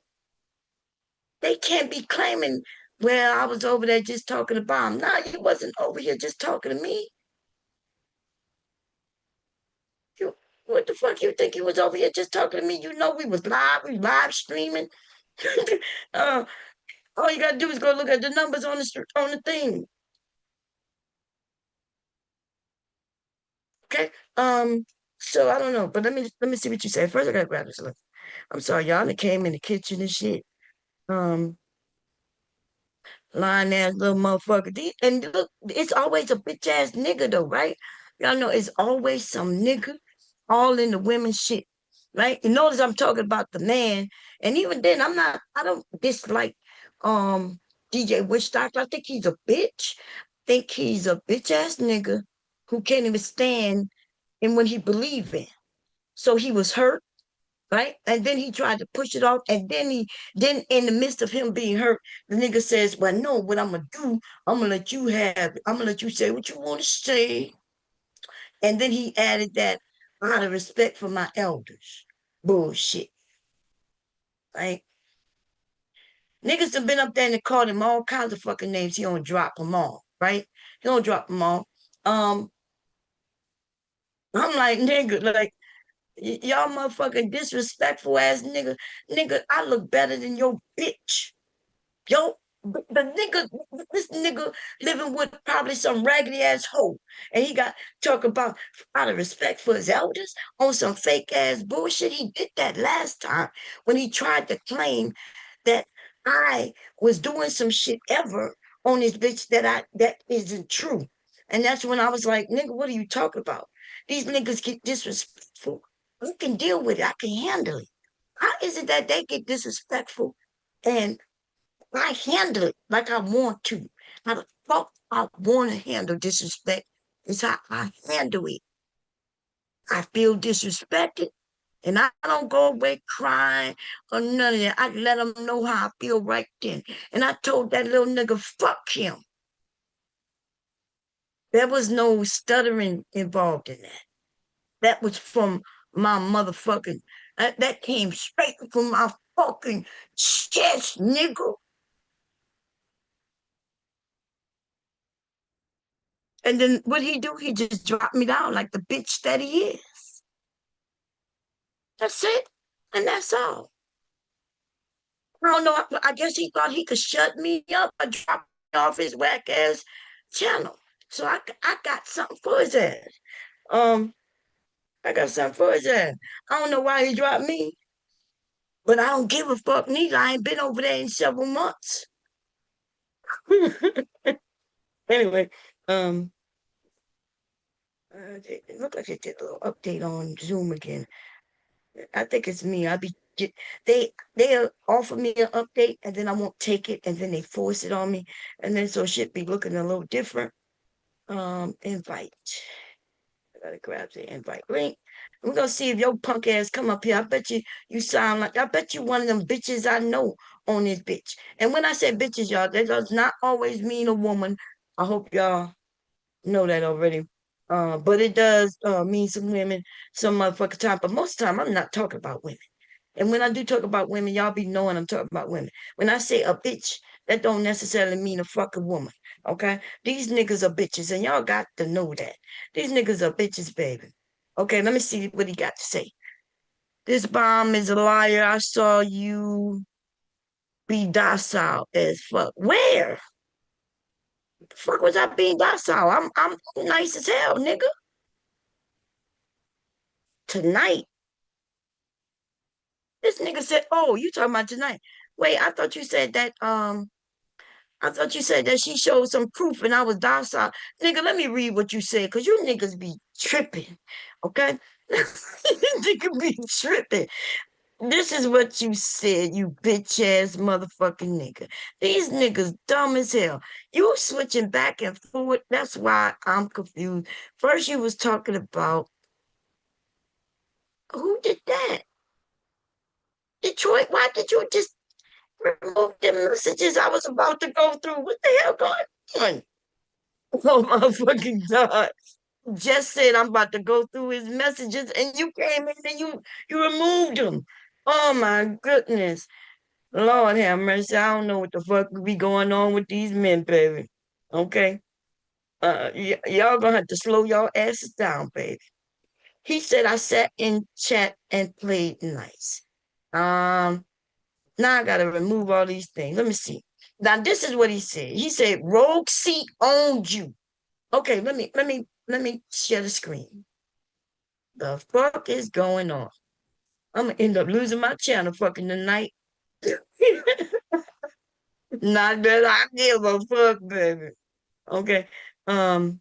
they can't be claiming, well, I was over there just talking to Bomb. Nah, you wasn't over here just talking to me. You, what the fuck you think you was over here just talking to me? You know we live streaming. uh, all you gotta do is go look at the numbers on the thing. Okay. So I don't know, but let me see what you say. First, I gotta grab this look. I'm sorry, y'all that came in the kitchen and shit. Um, lying ass little motherfucker. And look, it's always a bitch ass nigga though, right? Y'all know it's always some nigga all in the women's shit, right? You notice I'm talking about the man, and even then, I don't dislike DJ Witch Doctor. I think he's a bitch. Think he's a bitch ass nigga who can't even stand in what he believed in. So he was hurt, right? And then he tried to push it off. And then in the midst of him being hurt, the nigga says, well, no, what I'm gonna do, I'm gonna let you have it. I'm gonna let you say what you want to say. And then he added that out of respect for my elders. Bullshit, right? Niggas have been up there and called him all kinds of fucking names. He don't drop them all, right? He don't drop them all. Um, I'm like, nigga, like, y'all motherfucking disrespectful ass nigga. Nigga, I look better than your bitch. Yo, the nigga, this nigga living with probably some raggedy ass hoe. And he got talk about out of respect for his elders on some fake ass bullshit. He did that last time when he tried to claim that I was doing some shit ever on this bitch that isn't true. And that's when I was like, nigga, what are you talking about? These niggas get disrespectful. I can deal with it. I can handle it. How is it that they get disrespectful and I handle it like I want to? How the fuck I want to handle disrespect is how I handle it. I feel disrespected and I don't go away crying or none of that. I let them know how I feel right then. And I told that little nigga, fuck him. There was no stuttering involved in that. That was from my motherfucking, that came straight from my fucking chest, nigga. And then what he do? He just dropped me down like the bitch that he is. That's it. And that's all. I don't know. I guess he thought he could shut me up or drop me off his whack ass channel. So I got something for his ass. Um, I got something for his ass. I don't know why he dropped me, but I don't give a fuck neither. I ain't been over there in several months. Anyway, um, it looked like it did a little update on Zoom again. I think it's me. They offer me an update and then I won't take it and then they force it on me and then so shit be looking a little different. Invite. I gotta grab the invite link. We're gonna see if your punk ass come up here. I bet you sound like I bet you one of them bitches I know on this bitch. And when I say bitches, y'all, that does not always mean a woman. I hope y'all know that already. But it does mean some women some motherfucking time. But most of the time, I'm not talking about women. And when I do talk about women, y'all be knowing I'm talking about women. When I say a bitch, that don't necessarily mean a fucking woman. Okay? These niggas are bitches, and y'all got to know that. These niggas are bitches, baby. Okay, let me see what he got to say. This bomb is a liar. I saw you be docile as fuck. Where? The fuck was I being docile? I'm nice as hell, nigga. Tonight. This nigga said, "Oh, you talking about tonight?" Wait, I thought you said that she showed some proof and I was docile. Nigga, let me read what you said, because you niggas be tripping, okay? Nigga be tripping. This is what you said, you bitch ass motherfucking nigga. These niggas dumb as hell. You switching back and forth. That's why I'm confused. First, you was talking about who did that? Detroit, why did you just remove the messages I was about to go through? What the hell going on? Oh my fucking God. Just said I'm about to go through his messages and you came in and you removed them. Oh my goodness. Lord have mercy. I don't know what the fuck be going on with these men, baby. Okay. Y'all gonna have to slow y'all asses down, baby. He said I sat in chat and played nice. Um, Now I gotta remove all these things. Let me see. Now this is what he said. He said Rogue Seat owned you. Okay, let me share the screen. The fuck is going on? I'm gonna end up losing my channel fucking tonight. Not that I give a fuck, baby. Okay. Um,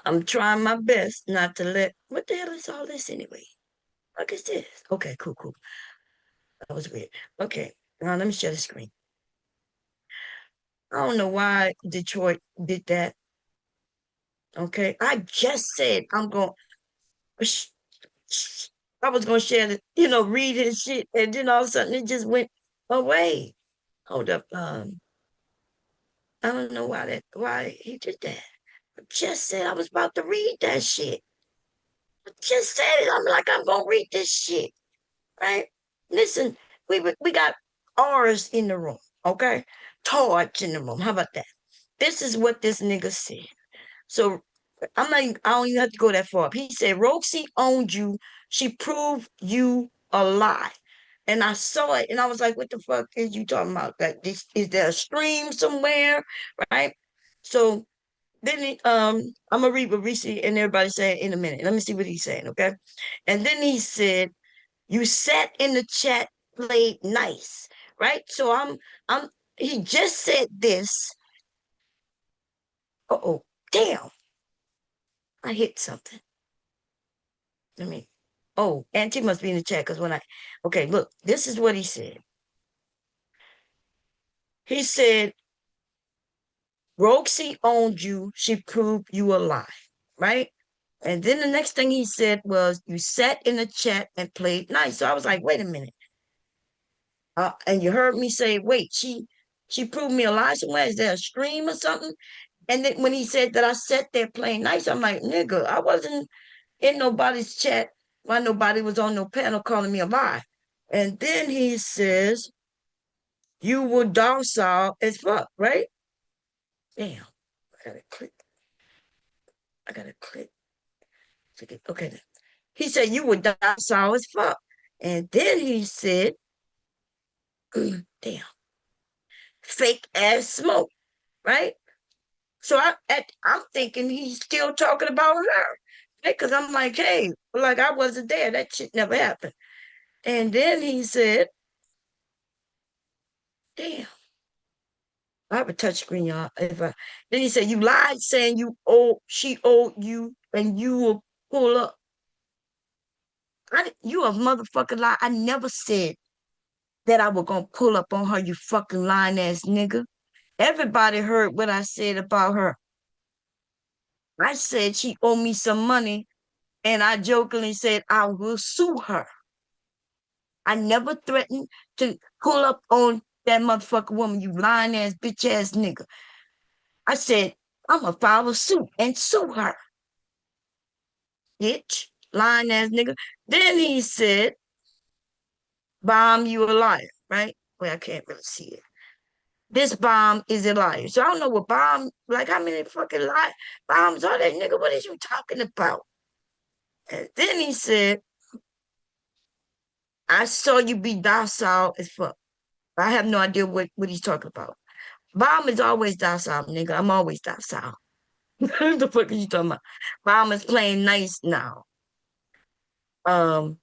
I'm trying my best not to let what the hell is all this anyway? What is this? Okay, cool, cool. That was weird. Okay, now let me share the screen. I don't know why Detroit did that. Okay, I just said I'm going. I was gonna share the, read his shit, and then all of a sudden it just went away. Hold up, I don't know why he did that. I just said I was about to read that shit. I just said it. I'm like, I'm gonna read this shit, right? Listen, we got R's in the room, okay? Torch in the room. How about that? This is what this nigga said. So I don't even have to go that far. He said Roxy owned you. She proved you a lie. And I saw it and I was like, what the fuck is you talking about? Like this, is there a stream somewhere? Right? So then I'm gonna read what Reese and everybody said in a minute. Let me see what he's saying, okay? And then he said, you sat in the chat, played nice, right? So I'm he just said this. Oh, damn, I hit something. Let me. Oh, Auntie must be in the chat because okay, look, this is what he said. He said, Roxy owned you. She proved you a lie, right? And then the next thing he said was, you sat in the chat and played nice. So I was like, wait a minute. And you heard me say, wait, she proved me a lie somewhere. Is there a stream or something? And then when he said that I sat there playing nice, I'm like, nigga, I wasn't in nobody's chat while nobody was on no panel calling me a lie. And then he says, you were docile as fuck, right? Damn, I gotta click. I gotta click. Okay. He said, you were docile as fuck. And then he said, damn, fake ass smoke, right? So I'm thinking he's still talking about her. Because I'm like, hey, like I wasn't there. That shit never happened. And then he said, damn, I have a touchscreen, y'all. Then he said, you lied saying she owed you and you will pull up. You a motherfucking lie. I never said that I was gonna pull up on her, you fucking lying ass nigga. Everybody heard what I said about her. I said she owed me some money, and I jokingly said I will sue her. I never threatened to pull up on that motherfucking woman, you lying ass bitch ass nigga. I said I'm gonna file a suit and sue her, bitch, lying ass nigga. Then he said, "Bomb, you a liar," right? Well, I can't really see it. This bomb is a liar. So I don't know what bomb, like how many fucking bombs are there, nigga? What is you talking about? And then he said, I saw you be docile as fuck. I have no idea what he's talking about. Bomb is always docile, nigga. I'm always docile. What the fuck are you talking about? Bomb is playing nice now. Um,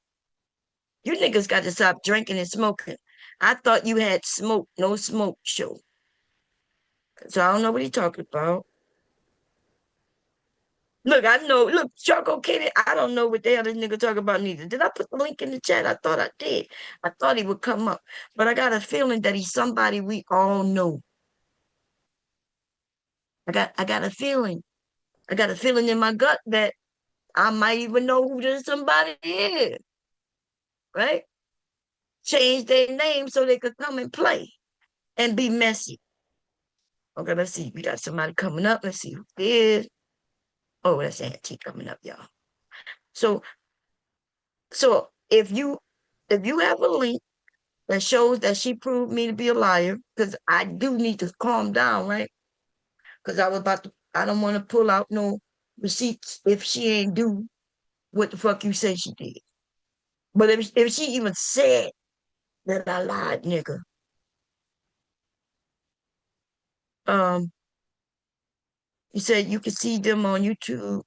you niggas got to stop drinking and smoking. I thought you had smoke, no smoke show. So I don't know what he's talking about. Look, I know. Look, Choco Kitty, I don't know what the hell this nigga talking about neither. Did I put the link in the chat? I thought I did. I thought he would come up. But I got a feeling that he's somebody we all know. I got a feeling. I got a feeling in my gut that I might even know who this somebody is. Right? Change their name so they could come and play and be messy. Okay, let's see. We got somebody coming up. Let's see who it is. Oh, that's Auntie coming up, y'all. So so if you have a link that shows that she proved me to be a liar, because I do need to calm down, right? Because I don't want to pull out no receipts if she ain't do what the fuck you say she did. But if she even said that I lied, nigga, um, you said you can see them on YouTube.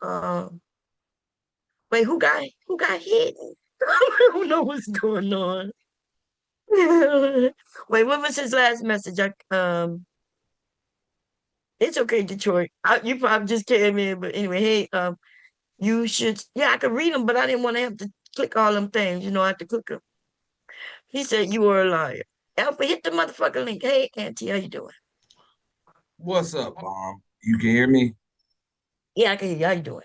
Um, wait, who got hit? I don't know what's going on. Wait, what was his last message? It's okay, Detroit. You probably just came in, but anyway, hey, you should. Yeah, I could read them, but I didn't want to have to click all them things. I have to click them. He said you were a liar. Alpha, hit the motherfucking link. Hey, Auntie, how you doing? What's up, Mom? You can hear me? Yeah, I can hear you. How you doing?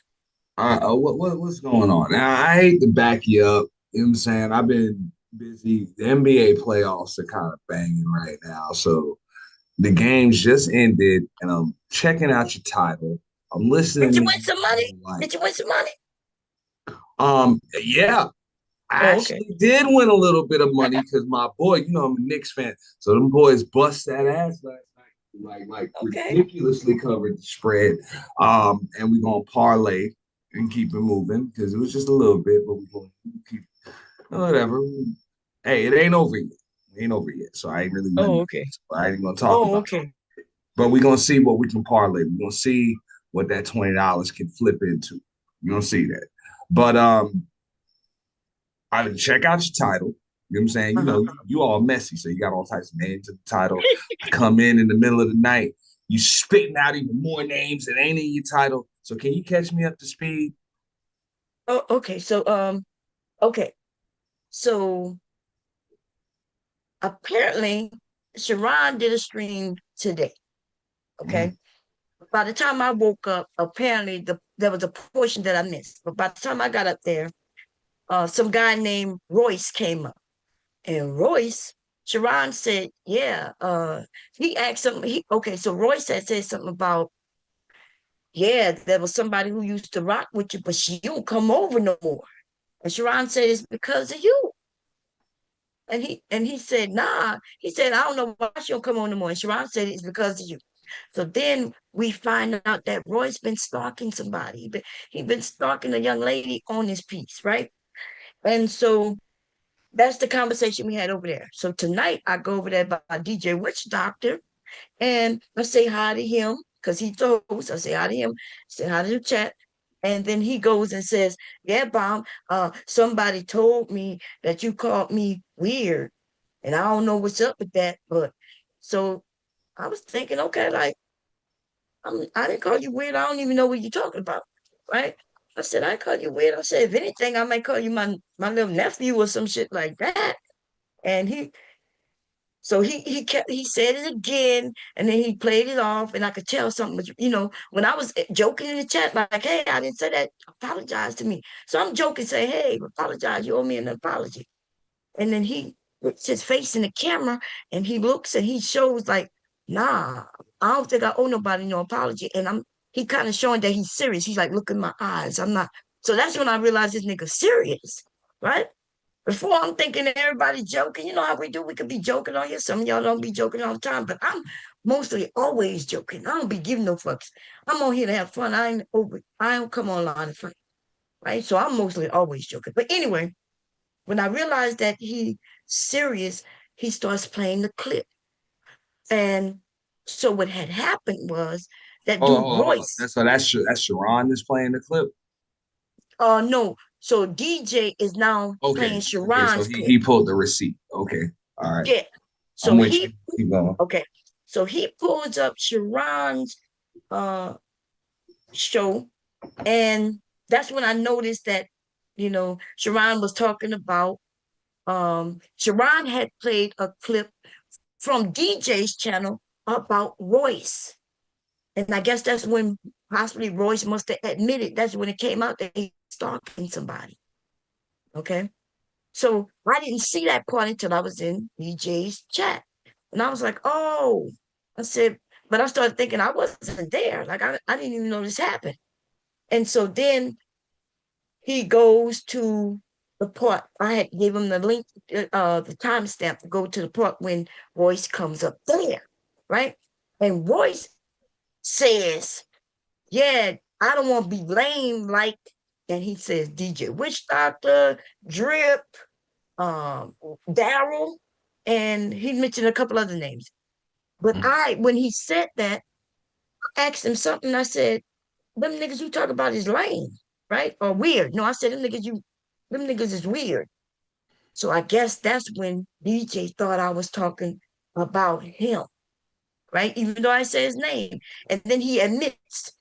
What's going on? Now, I hate to back you up. You know what I'm saying? I've been busy. The NBA playoffs are kind of banging right now. So the games just ended, and I'm checking out your title. I'm listening Did to you you. win some money? Like, Did you win some money? yeah, I Oh, okay. actually did win a little bit of money because my boy, I'm a Knicks fan. So them boys bust that ass last night. Like Okay. ridiculously covered the spread. And we're gonna parlay and keep it moving because it was just a little bit, but we're gonna keep whatever. Hey, it ain't over yet. It ain't over yet. So I ain't really win Oh, nothing. okay. So I ain't gonna talk Oh, about it. okay. But we're gonna see what we can parlay. We're gonna see what that $20 can flip into. We're gonna see that. But I check out your title. You know what I'm saying? Uh-huh. You all messy, so you got all types of names in the title. I come in the middle of the night, you spitting out even more names that ain't in your title. So can you catch me up to speed? Oh, okay. Okay. So apparently Sharon did a stream today. Mhm. Okay. By the time I woke up, apparently there was a portion that I missed. But by the time I got up there, some guy named Royce came up. And Royce, Sharon said, yeah, he asked something. Okay, so Royce had said something about, yeah, there was somebody who used to rock with you, but she don't come over no more. And Sharon said, it's because of you. And he said, nah. He said, I don't know why she don't come on no more. And Sharon said, it's because of you. So then we find out that Roy's been stalking somebody. He been stalking a young lady on his piece, right? And so that's the conversation we had over there. So tonight I go over there by DjWhichDoctor and I say hi to him because he's the host. I say hi to him, say hi to the chat. And then he goes and says, yeah, Bob, somebody told me that you called me weird. And I don't know what's up with that. But so I was thinking, okay, like, I didn't call you weird. I don't even know what you're talking about. Right? I said, I call you weird. I said, if anything, I might call you my little nephew or some shit like that. And he said it again, and then he played it off, and I could tell something was, when I was joking in the chat, like, hey, I didn't say that, apologize to me. So I'm joking, say, hey, apologize, you owe me an apology. And then he puts his face in the camera and he looks and he shows like, nah, I don't think I owe nobody no apology. And he kind of showing that he's serious. He's like, look in my eyes. I'm not. So that's when I realized this nigga serious, right? Before I'm thinking that everybody joking. You know how we do? We could be joking on here. Some of y'all don't be joking all the time, but I'm mostly always joking. I don't be giving no fucks. I'm on here to have fun. I don't come online and fight, right? So I'm mostly always joking. But anyway, when I realized that he's serious, he starts playing the clip. And so what had happened was that Hold on, dude hold on, hold on. Royce, That's Sharon that's playing the clip. no, so DJ is now Okay, playing okay. So Sharon's he clip. he pulled the receipt. Okay, all right. Yeah. I'm So with you. he Keep going. okay. So he pulls up Sharon's uh show, and that's when I noticed that, Sharon was talking about Sharon had played a clip from DJ's channel about Royce. And I guess that's when possibly Royce must have admitted that's when it came out that he was stalking somebody. Okay. So I didn't see that part until I was in DJ's chat. And I was like, oh, I said, but I started thinking I wasn't there. Like I didn't even know this happened. And so then he goes to the part. I had gave him the link, the timestamp to go to the part when Royce comes up there, right? And Royce says, yeah, I don't want to be lame like, and he says DJ Witch Doctor, Drip, um, Daryl, and he mentioned a couple other names. But Mhm. when he said that, I asked him something. I said, them niggas you talk about is lame, right? Or weird. No, I said, them niggas is weird. So I guess that's when DJ thought I was talking about him, right? Even though I say his name. And then he admits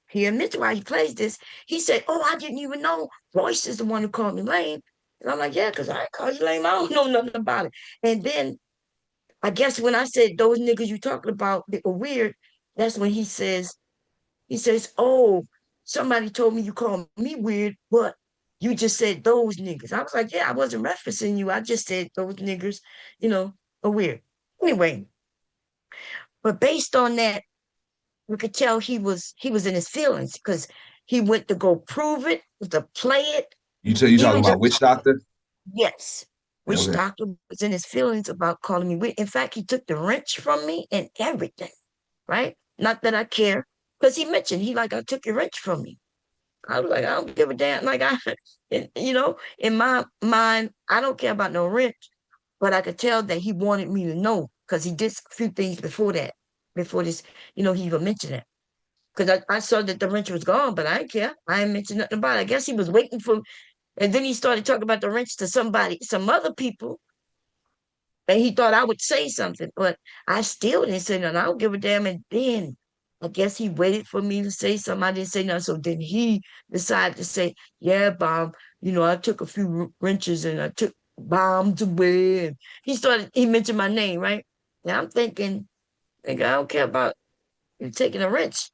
why he plays this. He said, oh, I didn't even know Royce is the one who called me lame. And I'm like, yeah, because I call you lame. I don't know nothing about it. And then I guess when I said those niggas you talking about, they were weird, that's when he He says, "Oh, somebody told me you called me weird, but you just said those niggas." I was like, "Yeah, I wasn't referencing you. I just said those niggas, you know, are weird." Anyway, but based on that, we could tell he was in his feelings because he went to go prove it, to play it. You talking Even about just Witch Doctor? yes, which Okay. doctor was in his feelings about calling me weird. In fact, he took the wrench from me and everything. Right? Not that I care, because he mentioned he like I took your wrench from me. I was like, I don't give a damn. Like in my mind, I don't care about no wrench, but I could tell that he wanted me to know because he did a few things before that, before this, he even mentioned it. Because I saw that the wrench was gone, but I didn't care. I didn't mention nothing about it. I guess he was waiting for, and then he started talking about the wrench to somebody, some other people, and he thought I would say something, but I still didn't say nothing. I don't give a damn. And then I guess he waited for me to say something. I didn't say nothing. So then he decided to say, "Yeah, Bob, I took a few wrenches and I took bombs away." And he mentioned my name, right? Now I'm thinking, I don't care about you taking a wrench.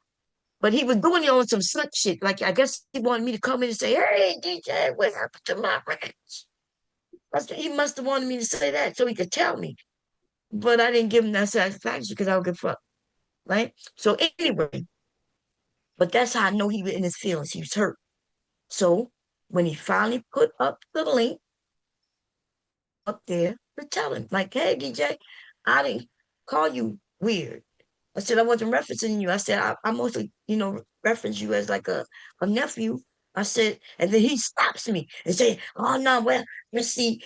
But he was doing it on some slick shit. Like, I guess he wanted me to come in and say, "Hey, DJ, what happened to my wrench?" He must have wanted me to say that so he could tell me. But I didn't give him that satisfaction because I don't give a fuck, right? So anyway, but that's how I know he was in his feelings. He was hurt. So when he finally put up the link up there to tell him, like, "Hey, DJ, I didn't call you weird. I said I wasn't referencing you. I said I mostly, reference you as like a nephew." I said, and then he stops me and say, "Oh no, well, let's see,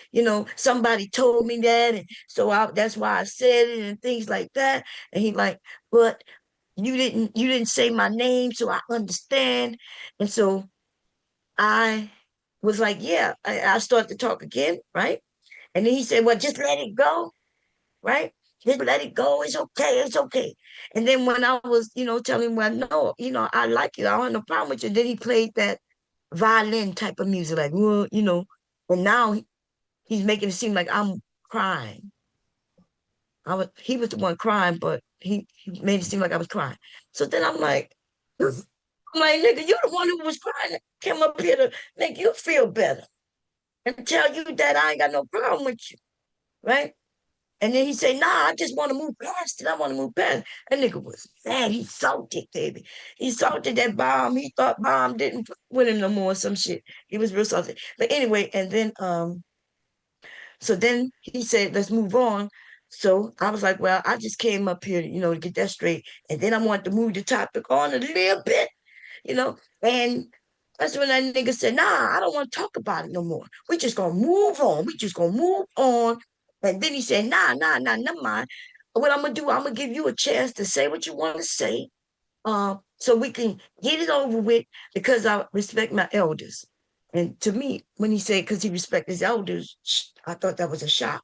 somebody told me that, and so that's why I said it and things like that." And he like, "But you didn't say my name, so I understand." And so I was like, "Yeah." I started to talk again, right? And then he said, "Well, just let it go, right? Just let it go. It's okay. It's okay." And then when I was, telling him, "Well, no, I like you. I don't have no problem with you." Then he played that violin type of music, like, well, and now he's making it seem like I'm crying. He was the one crying, but he made it seem like I was crying. So then I'm like, "Nigga, you the one who was crying. Came up here to make you feel better and tell you that I ain't got no problem with you, right?" And then he said, "Nah, I just want to move past it. I want to move past it." That nigga was mad. He salted, baby. He salted that bomb. He thought bomb didn't fuck with him no more or some shit. He was real salty. But anyway, and then so then he said, "Let's move on." So I was like, "Well, I just came up here, to get that straight." And then I wanted to move the topic on a little bit, you know, and that's when that nigga said, "Nah, I don't want to talk about it no more. We just gonna move on. We just gonna move on." And then he said, "Nah, nah, nah, never mind. What I'm gonna do, I'm gonna give you a chance to say what you want to say, so we can get it over with because I respect my elders." And to me, when he said because he respect his elders, I thought that was a shot.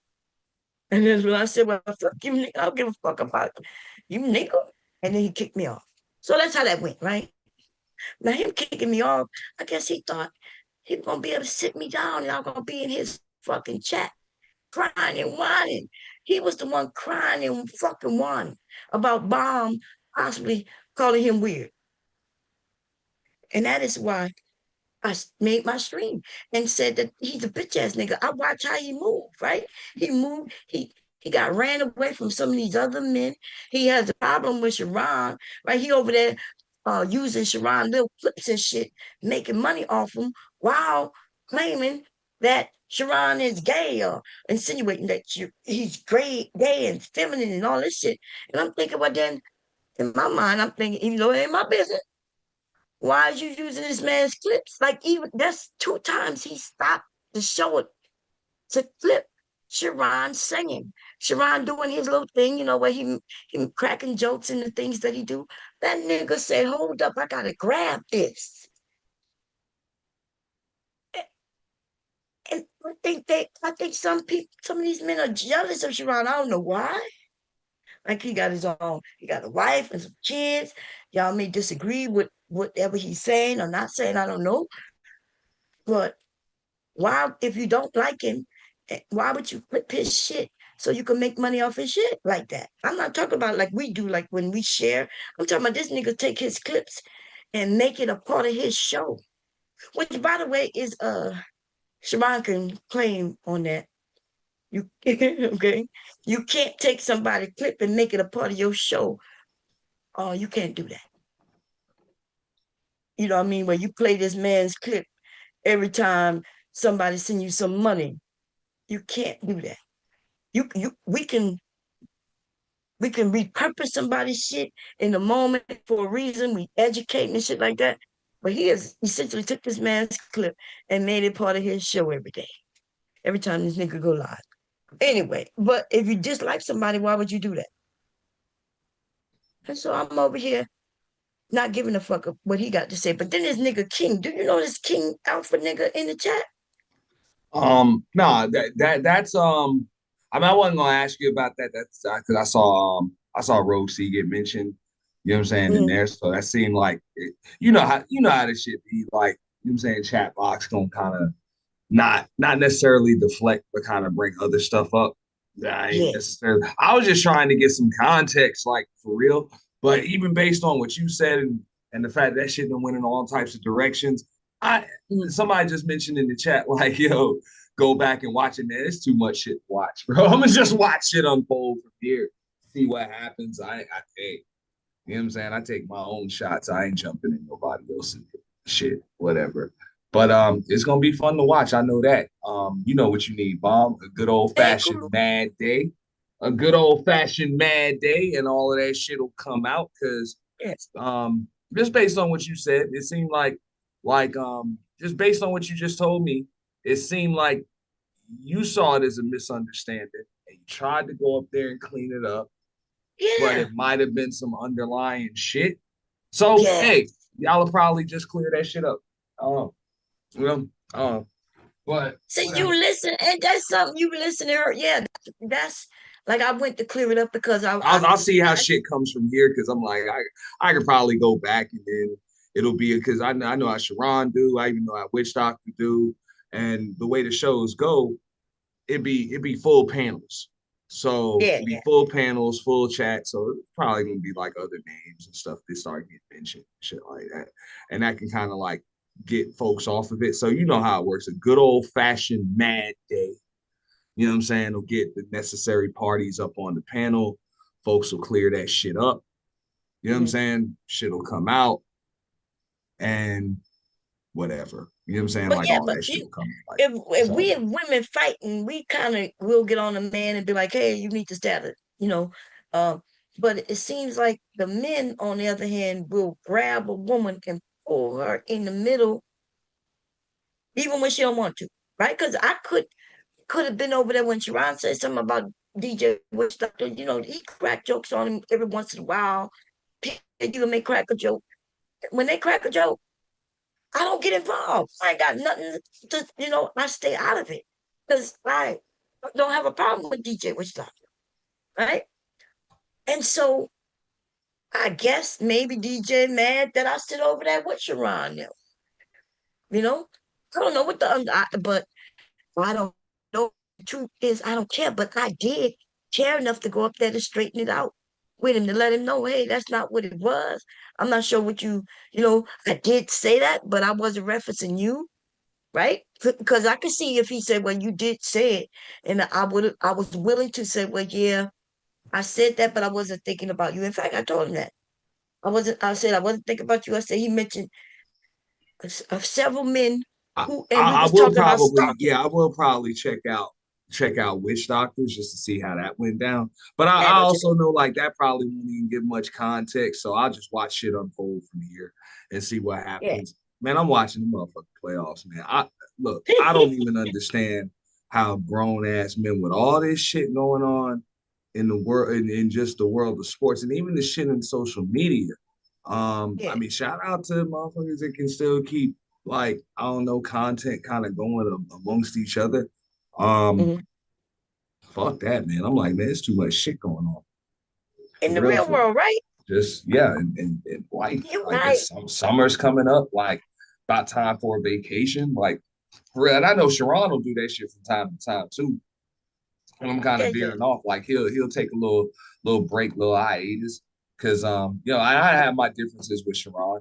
And then when I said, "Well, fuck you, nigga, I don't give a fuck about you, nigga." And then he kicked me off. So that's how that went, right? Now him kicking me off, I guess he thought he was gonna be able to sit me down and I'm gonna be in his fucking chat crying and whining. He was the one crying and fucking whining about Bomb possibly calling him weird. And that is why I made my stream and said that he's a bitch ass nigga. I watch how he moved, right? He moved, he got ran away from some of these other men. He has a problem with Sharon, right? He over there using Sharon little clips and shit, making money off him while claiming that Sharon is gay or insinuating that he's gay and feminine and all this shit. And I'm thinking, well, then in my mind, I'm thinking, even though it ain't my business, why is you using this man's clips? Like even that's two times he stopped to show it to clip Sharon singing. Sharon doing his little thing, where he cracking jokes and the things that he do. That nigga said, "Hold up, I gotta grab this." And I think some of these men are jealous of Sharon. I don't know why. Like he got a wife and some kids. Y'all may disagree with whatever he's saying or not saying. I don't know, but why, if you don't like him, why would you clip his shit so you can make money off his shit like that. I'm not talking about like we do, like when we share. I'm talking about this nigga take his clips and make it a part of his show. Which, by the way, is Sharon can claim on that. You okay? You can't take somebody's clip and make it a part of your show. Oh, you can't do that. You know what I mean? Where you play this man's clip every time somebody send you some money. You can't do that. You we can repurpose somebody's shit in the moment for a reason. We educate and shit like that. But he has essentially took this man's clip and made it part of his show every day. Every time this nigga go live. Anyway, but if you dislike somebody, why would you do that? And so I'm over here not giving a fuck of what he got to say. But then this nigga King, do you know this King Alpha nigga in the chat? No, that's I mean, I wasn't gonna ask you about that. That's because I saw Royce get mentioned. You know what I'm saying in Mm, there, so that seemed like you know how this shit be like. You know what I'm saying chat box gonna kind of not necessarily deflect, but kind of bring other stuff up. I ain't yeah, necessarily. I was just trying to get some context, like for real. But even based on what you said and the fact that shit done went in all types of directions, I mm, somebody just mentioned in the chat like, yo, go back and watch it, man. It's too much shit to watch, bro. I'm gonna just watch shit unfold from here, see what happens. Hey, you know what I'm saying? I take my own shots. I ain't jumping in nobody else's shit, whatever. But it's gonna be fun to watch. I know that. You know what you need, Bob. A good old thank fashioned you. mad day. A good old fashioned mad day, and all of that shit will come out because Yes, just based on what you said, it seemed like just based on what you just told me, it seemed like you saw it as a misunderstanding and you tried to go up there and clean it up, but yeah, it might have been some underlying shit. So, yeah. hey, y'all will probably just clear that shit up. Um, well, but So you whatever. listen, and that's something you listen to her. Yeah, that's like I went to clear it up because I'll see how I shit comes from here because I'm like I could probably go back and then it'll be because I know how Sharon do. I even know how Witch Doctor do, and the way the shows go, it'd be full panels. So yeah, it'd be yeah. full panels, full chat. So it's probably gonna be like other names and stuff that start getting mentioned, shit like that. And that can kind of like get folks off of it. So you know how it works. A good old fashioned mad day. You know what I'm saying? Will get the necessary parties up on the panel. Folks will clear that shit up. You know what I'm Mhm. saying? Shit will come out and whatever. You know what I'm saying? But Like yeah, all but that shit you, will come out. Like if so. we as women fighting, we kind of will get on a man and be like, "Hey, you need to stab it," you know. Um, but it seems like the men, on the other hand, will grab a woman and pull her in the middle, even when she don't want to, right? Because I could have been over there when Sharon said something about DJ Witch Doctor. You know, he crack jokes on him every once in a while. You may crack a joke. When they crack a joke, I don't get involved. I ain't got nothing to, I stay out of it because I don't have a problem with DJ Witch Doctor, right? And so I guess maybe DJ mad that I sit over there with Sharon now, you know? I don't know what but I don't know. The truth is, I don't care, but I did care enough to go up there to straighten it out with him to let him know, hey, that's not what it was. I'm not sure what I did say that, but I wasn't referencing you, right? Because I could see if he said, well, you did say it, and I was willing to say, well, yeah, I said that, but I wasn't thinking about you. In fact, I told him that. I said I wasn't thinking about you. I said he mentioned of several men and we I was will talking about probably, stalking. yeah, I will probably check out Witch Doctors just to see how that went down. But I Yeah, go check also know like that probably won't even give much context, so I'll just watch shit unfold from here and see what it. happens. Man, I'm watching the motherfucking playoffs, man. I don't even understand how grown ass men with all this shit going on in the world in just the world of sports and even the shit in social media. I Yeah. mean, shout out to motherfuckers that can still keep like I don't know content kind of going amongst each other. Um, Mhm. fuck that, man. I'm like, man, it's too much shit going on In for the real. real For world, right? just yeah, and life You're like right. it's summer's coming up, like about time for a vacation, like for real. And I know Sharon will do that shit from time to time too. and I'm kind Yeah, of yeah, veering off. Like he'll take a little break, little hiatus, because I have my differences with Sharon,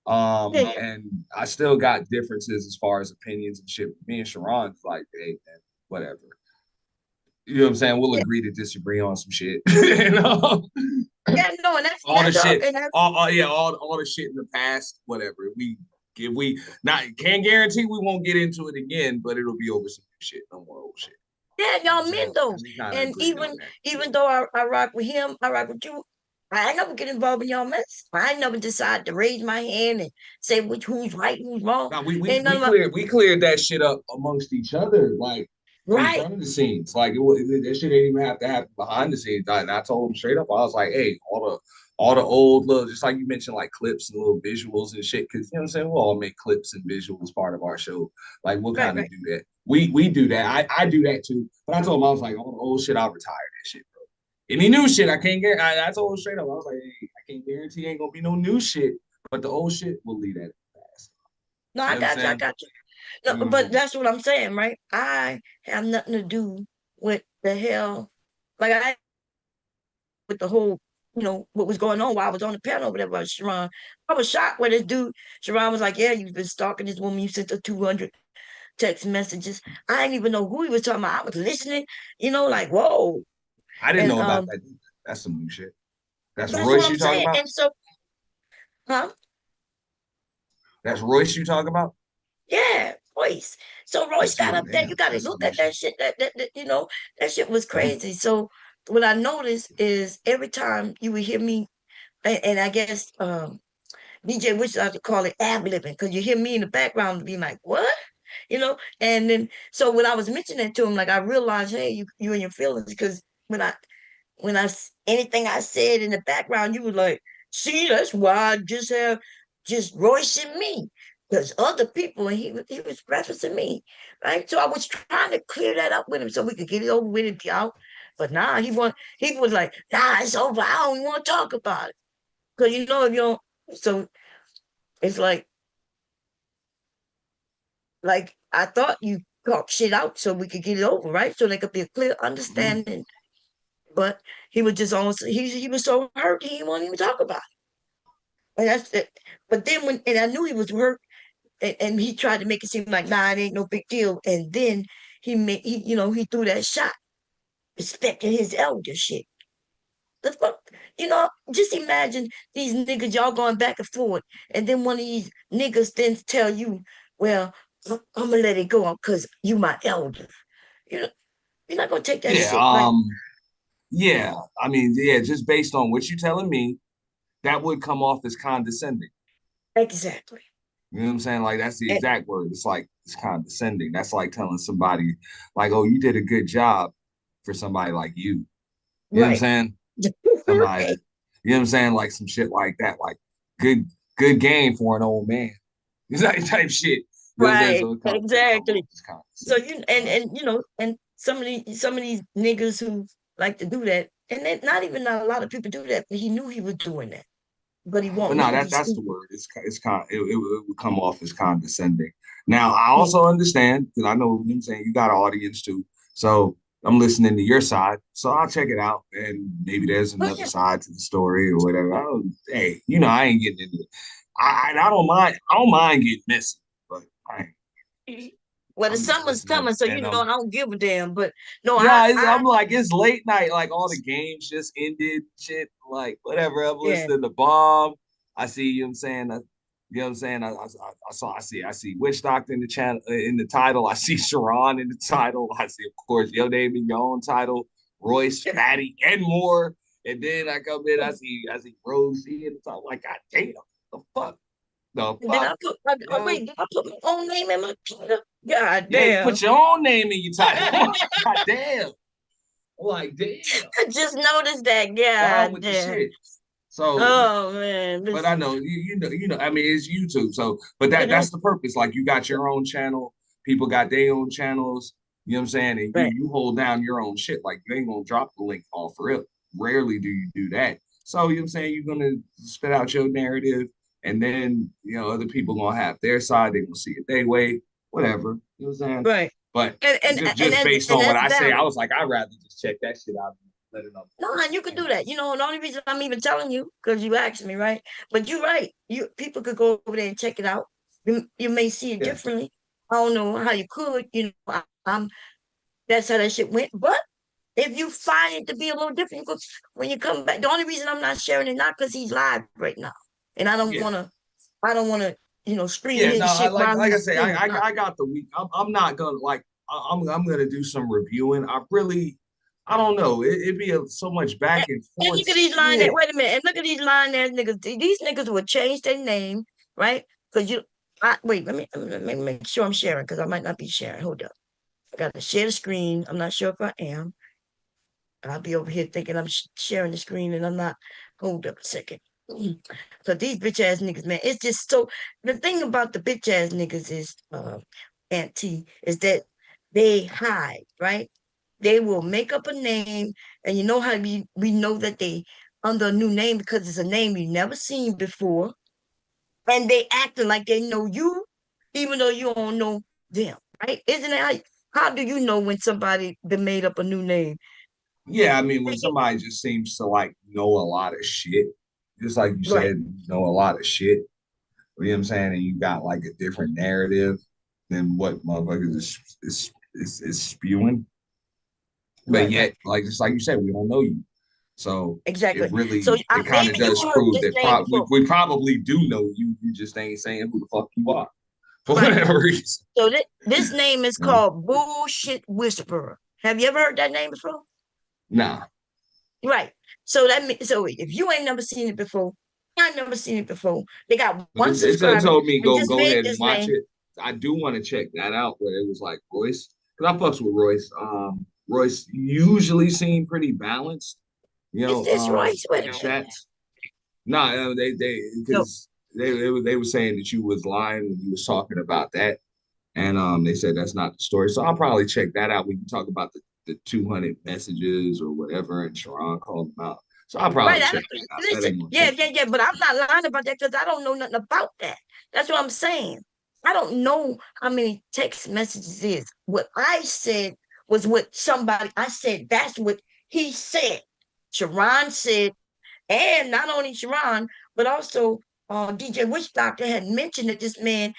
yeah, yeah. and I still got differences as far as opinions and shit. Me and Sharon's like, hey man, whatever. You know what I'm saying? We'll Yeah, agree to disagree on some shit. You know, yeah, no, and all the shit, and that's all the shit in the past, whatever. If we not can't guarantee we won't get into it again, but it'll be over some new shit, no more old shit. yeah, You know what y'all I'm saying? men though. And we kind of And agreed on that. even though I rock with him, I rock with you. I ain't never get involved in y'all mess. I ain't never decide to raise my hand and say who's right, who's wrong. Now we Ain't none we of my cleared that shit up amongst each other, like in right, front of the scenes. Like that shit didn't even have to happen behind the scenes. And I told him straight up, I was like, hey, all the old little, just like you mentioned, like clips and little visuals and shit. Because you know what I'm saying, we'll all make clips and visuals part of our show. Like we'll right, kind of right. do that. We do that. I do that too. But I told him I was like, all the old shit, I'll retire that shit, bro. Any new shit, I can't get. I told him straight up, I was like, hey, I can't guarantee ain't gonna be no new shit, but the old shit, we'll leave that in the past. No, You I know what I'm got you, I saying? got you. No, but Mhm. that's what I'm saying, right? I have nothing to do with the hell. Like I with the whole, what was going on while I was on the panel, whatever, Sharon. I was shocked when this dude, Sharon was like, yeah, you've been stalking this woman. You sent her 200 text messages. I didn't even know who he was talking about. I was listening, like, whoa. I didn't And know about that either. That's some new shit. That's that's what Royce I'm you talking saying. about? And so, huh? That's Royce you talking about? Yeah, Royce. So I Royce got see. up there. You Damn, got to that's some look new at shit. that shit. That shit was crazy. So what I noticed is every time you would hear me, and I guess DjWhichDoctor call it ad-libbing because you hear me in the background being like, what? And then so when I was mentioning to him, like I realized, hey, you and your feelings because when I anything I said in the background, you were like, see, that's why I just have just Royce and me. Because other people, and he was referencing me, right? So I was trying to clear that up with him so we could get it over with and be out. But nah, he was like, nah, it's over. I don't even want to talk about it. Because if you don't, so it's like I thought you talk shit out so we could get it over, right? So there could be a clear Mhm. understanding. But he was just almost he was so hurt he didn't want to even talk about it. And that's it. But then and I knew he was hurt and he tried to make it seem like nah, it ain't no big deal. And then he threw that shot, respecting his elder shit. The fuck, just imagine these niggas, y'all going back and forth, and then one of these niggas then tell you, well, I'm gonna let it go because you my elder. You know, you're not gonna take that Yeah, shit like yeah. I mean, yeah, just based on what you're telling me, that would come off as condescending. exactly. You know what I'm saying? Like that's the And exact word. It's like it's condescending. That's like telling somebody, like, oh, you did a good job for somebody like you. You know what I'm right. saying? Somebody Right. that, you know what I'm saying? Like some shit like that. Like good game for an old man. That type shit. You know what I'm saying? Right. So it come Exactly. off as So condescending. you and some of these niggas who like to do that, and then not even a lot of people do that, but he knew he was doing that. But he But won't no, know that he's that's the stupid. word. It's it would come off as condescending. Now I Yeah. also understand because I know, you know what I'm saying, you got an audience too. So I'm listening to your side. So I'll check it out and maybe there's Oh another yeah. side to the story or whatever. Hey, I ain't getting into it. I don't mind getting messy, but Well, the I'm just summer's listening coming, so and I don't give a damn. But no, I'm like, it's late night, like all the games just ended, shit, like whatever. I'm yeah, listening to Bomb. I see, you know what I'm saying? You know what I'm saying? I see Witch Doctor in the channel in the title. I see Sharon in the title. I see, of course, your name in your own title, Royce, Fatty, and more. And then I come in, I see Rosie in the title. Like, God damn, the fuck, the and then fuck, you know? did I put my own name in my title? God Yeah, you damn. put your own name in your title. God damn. I'm like, damn. I just noticed that. Wild God with the damn. shit. So, Oh man, but I this know I mean, it's YouTube. So, but it that's is the purpose. Like, you got your own channel. People got their own channels. You know what I'm saying? And you right, you hold down your own shit. Like, you ain't gonna drop the link off for real. Rarely do you do that. So, you know what I'm saying? You're gonna spit out your narrative, and then other people gonna have their side. They gonna see it their way. Whatever. You know what I'm saying? right. But and and and just based and on what that's I say, I valid. was like, I'd rather just check that shit out and let it know. No, and you could do that. You know, the only reason I'm even telling you because you asked me, right? But you're right. You people could go over there and check it out. You may see it Yeah, differently. I don't know how you could. You know, I'm that's how that shit went. But if you find it to be a little different, because when you come back, the only reason I'm not sharing it not because he's live right now, and yeah. I don't want to, stream Yeah, no, his shit while like I he's say, streaming. Nah, I got the week. I'm not gonna like. I'm gonna do some reviewing. I don't know. It'd be so much and, back and and forth look at these line that. shit. Wait a minute, and look at these line ass niggas. These niggas would change their name, right? Because wait. Let me make sure I'm sharing because I might not be sharing. Hold up, I got to share the screen. I'm not sure if I am. I'll be over here thinking I'm sharing the screen and I'm not. Hold up a second. So these bitch ass niggas, man, it's just so. The thing about the bitch ass niggas is, Auntie, is that they hide, right? They will make up a name, and you know how we know that they under a new name because it's a name you never seen before, and they acting like they know you, even though you don't know them, right? Isn't it? How do you know when somebody been made up a new name? Yeah, I mean, when somebody just seems to like know a lot of shit, just like you Right, said, know a lot of shit. You know what I'm saying? And you got like a different narrative than what motherfuckers is spewing. But right. yet, like just like you said, we don't know you. So Exactly. So it kind of maybe you does heard prove this that name before. we probably do know you. You just ain't saying who the fuck you are for Right. whatever reason. So this name is You know? called Bullshit Whisperer. Have you ever heard that name before? Nah, Right. So that means so if you ain't never seen it before, I've never seen it before. They got but one it subscriber told me and just go made ahead and this watch name. it. I do want to check that out. Where it was like Royce, because I fucks with Royce. Royce usually seemed pretty balanced, Is this Royce? Wait in a his minute. chats. Nah, they No, because they were saying that you was lying when you was talking about that. And they said that's not the story. So I'll probably check that out. We can talk about the 200 messages or whatever, and Sharon called them out. So I'll right. probably check that out. That Listen, ain't gonna yeah, take yeah, long. yeah. But I'm not lying about that because I don't know nothing about that. That's what I'm saying. I don't know how many text messages is. What I said was what somebody I said. That's what he said. Sharon said, and not only Sharon, but also DjWhichDoctor had mentioned that this man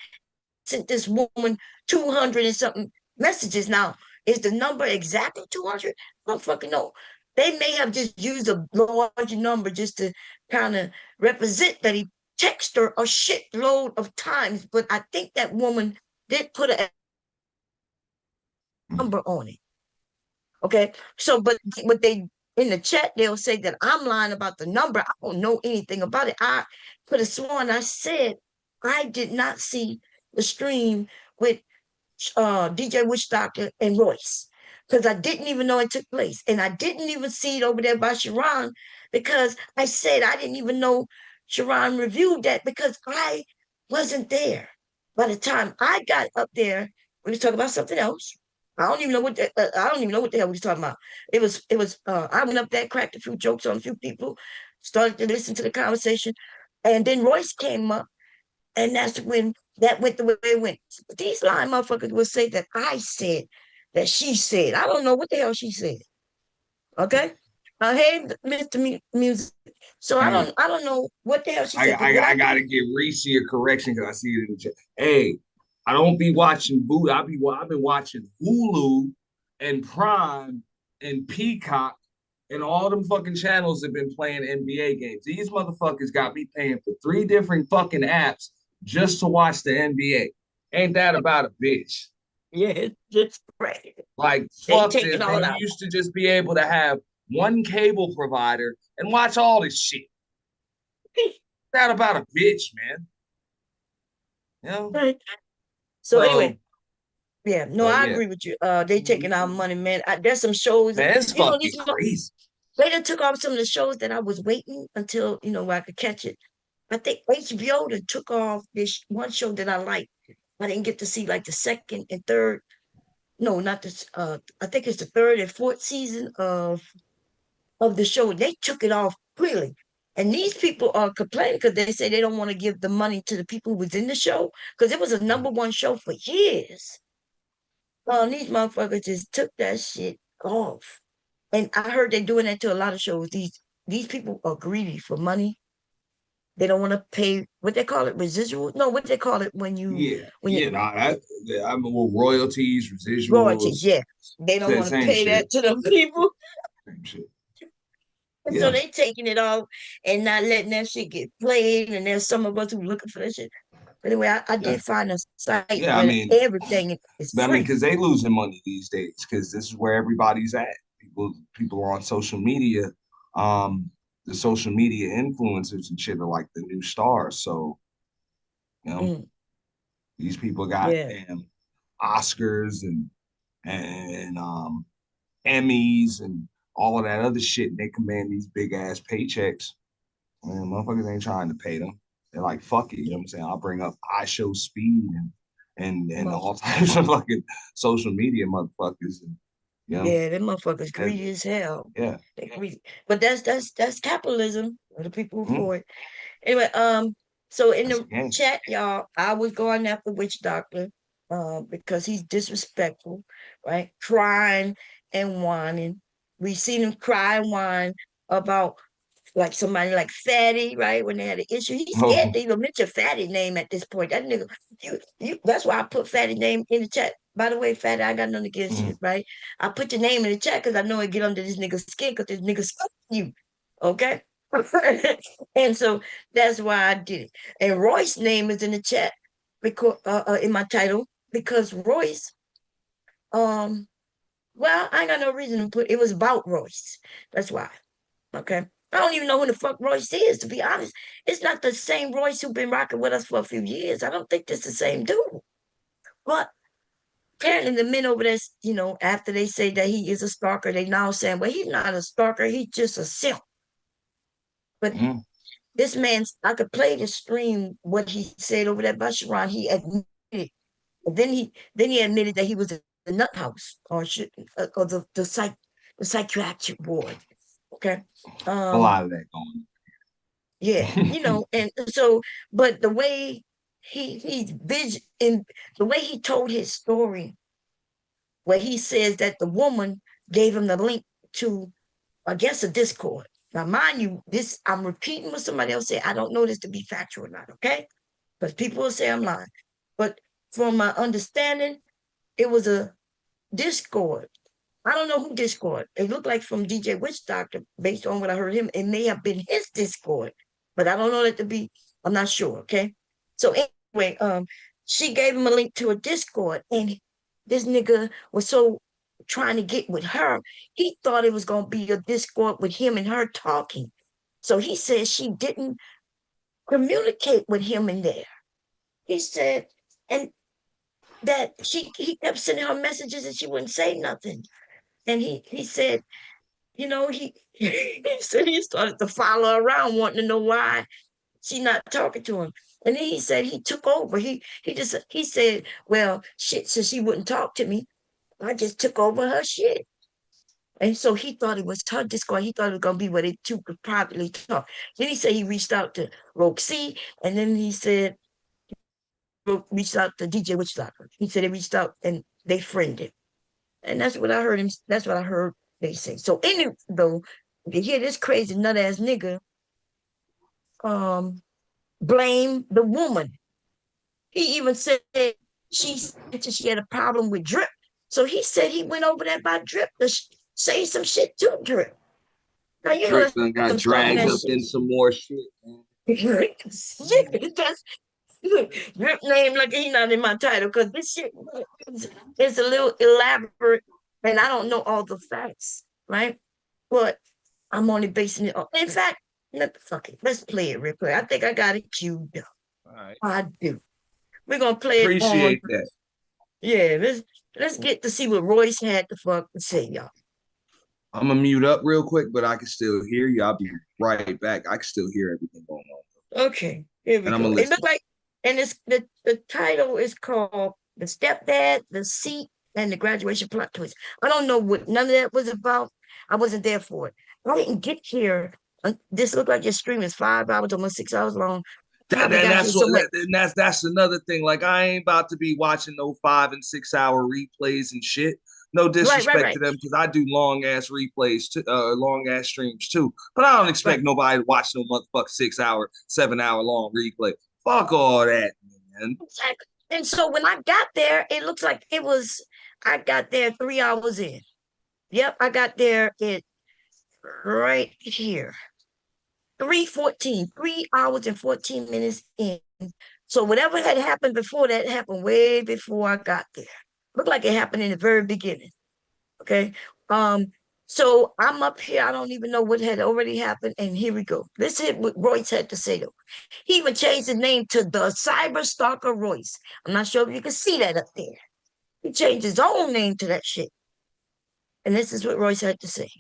sent this woman 200 and something messages. Now, is the number exactly 200? I don't fucking know. They may have just used a larger number just to kind of represent that he texted her a shitload of times. But I think that woman did put a number on it. Okay. So, but what they in the chat, they'll say that I'm lying about the number. I don't know anything about it. I could have sworn I said I did not see the stream with DjWhichDoctor and Royce because I didn't even know it took place. And I didn't even see it over there by Sharon because I said I didn't even know Sharon reviewed that because I wasn't there. By the time I got up there, we was talking about something else. I don't even know what the hell we was talking about. I went up there, cracked a few jokes on a few people, started to listen to the conversation, and then Royce came up and that's when that went the way it went. These lying motherfuckers will say that I said that she said. I don't know what the hell she said. Okay. Hey, Mr. Music. So Hey, I don't know what the hell she said. Because what I I gotta do, give Reese a correction because I see it in the chat. Hey, I don't be watching Voodoo. I've been watching Hulu and Prime and Peacock and all them fucking channels have been playing NBA games. These motherfuckers got me paying for three different fucking apps just to watch the NBA. Ain't that about a bitch? yeah, it's just crazy. Like, They fuck take it this, man. all You out. used to just be able to have one cable provider and watch all this shit. That about a bitch, man. You know? Right. So So, anyway, yeah, no, but I yeah, agree with you. They taking our money, man. There's some shows, man, it's fucking these crazy. they done took off some of the shows that I was waiting until where I could catch it. I think HBO done took off this one show that I liked. I didn't get to see like the second and third. No, not this. I think it's the third and fourth season of the show. They took it off really, and these people are complaining because they say they don't want to give the money to the people who was in the show because it was a number one show for years. These motherfuckers just took that shit off. And I heard they're doing that to a lot of shows. These people are greedy for money. They don't want to pay what they call it, residual. No, what they call it Yeah, when you yeah, nah, I mean, well, royalties, royalties, residuals, yeah. They don't want to same pay shit, that to them people. same shit. And so Yeah, they taking it off and not letting that shit get played. And there's some of us who looking for that shit. But anyway, I yeah, did find a site yeah. I where mean, everything is but I mean, free. because they losing money these days, because this is where everybody's at. People are on social media. Um, the social media influencers and shit are like the new stars. So, you know, Mm, these people got yeah, damn Oscars and Emmys and all of that other shit. And they command these big ass paychecks. Man, motherfuckers ain't trying to pay them. They're like, fuck it, you know yeah. what I'm saying? I'll bring up I show speed and Motherf- all types of fucking social media motherfuckers. And, you know, Yeah, them motherfuckers and, greedy as hell. yeah. They greedy. But that's capitalism. The people who Mm, for it. Anyway, so in that's the the game. chat, y'all, I was going after Witch Doctor, because he's disrespectful, right? Crying and whining. We seen him cry and whine about like somebody like Fatty, right? When they had an issue, he's scared Oh, to even mention Fatty name at this point. That nigga, you. That's why I put Fatty name in the chat. By the way, Fatty, I got nothing against you, mm, right? I put your name in the chat because I know it get under this nigga's skin because this nigga's you, okay? And so that's why I did it. And Royce's name is in the chat because in my title because Royce, um, well, I ain't got no reason to put it was about Royce. That's why. Okay. I don't even know who the fuck Royce is, to be honest. It's not the same Royce who been rocking with us for a few years. I don't think it's the same dude. But apparently the men over there, after they say that he is a stalker, they now saying, well, he's not a stalker, he's just a simp. But mm. this man's, I could play the stream, what he said over there about Sharon. He admitted, then he admitted that he was in the nut house or the psychiatric ward. Okay. A Um, lot of that going Yeah, on. and so, but the way he's busy in the way he told his story, where he says that the woman gave him the link to, I guess, a Discord. Now, mind you, this I'm repeating what somebody else said. I don't know this to be factual or not, okay? Because people will say I'm lying. But from my understanding, it was a Discord. I don't know who Discord. It looked like from DjWhichDoctor, based on what I heard him. It may have been his Discord, but I don't know that to be. I'm not sure. Okay. So anyway, she gave him a link to a Discord, and this nigga was so trying to get with her. He thought it was gonna be a Discord with him and her talking. So he said she didn't communicate with him in there. He said, and that he kept sending her messages and she wouldn't say nothing. And he said, he said he started to follow her around, wanting to know why she not talking to him. And then he said he took over. He said, well, shit, since she wouldn't talk to me, I just took over her shit. And so he thought it was her Discord. He thought it was gonna be where they two could privately talk. Then he said he reached out to Roxy, and then he said reached out to DjWhichDoctor. He said he reached out and they friended. And that's what I heard him. That's what I heard they say. So anyway, though, you hear this crazy nut ass nigga um blame the woman. He even said she said she had a problem with Drip. So he said he went over there by Drip to say some shit to Drip. Now you know Drake that's done got some stalking dragged that up shit. in some more shit, man. That's Drip name like he not in my title because this shit is a little elaborate and I don't know all the facts, right? But I'm only basing it on. In fact, fuck it. Let's play it real quick. I think I got it queued up. All right. I do. We're gonna play it on. Appreciate that. Yeah, let's get to see what Royce had to fuck to say, y'all. I'm gonna mute up real quick, but I can still hear you. I'll be right back. I can still hear everything going on, Okay, here we and I'm go. gonna It looked listen. like, and it's the title is called "The Stepdad, the Seat, and the Graduation Plot Twist." I don't know what none of that was about. I wasn't there for it. I didn't get here. This looked like your stream is 5 hours, almost 6 hours long. Probably got here somewhere. That's another thing. Like I ain't about to be watching no 5 and 6 hour replays and shit. No disrespect Right, to them because I do long ass replays, long ass streams too. But I don't expect right. nobody to watch no motherfucker 6 hour, 7 hour long replay. Fuck all that, man. Exactly. And so when I got there, it looks like I got there 3 hours in. Yep, I got there at right here. 3:14, 3 hours and 14 minutes in. So whatever had happened before that happened way before I got there. Looked like it happened in the very beginning. Okay. Um, so I'm up here. I don't even know what had already happened. And here we go. Let's hit what Royce had to say though. He even changed his name to the Cyber Stalker Royce. I'm not sure if you can see that up there. He changed his own name to that shit. And this is what Royce had to say.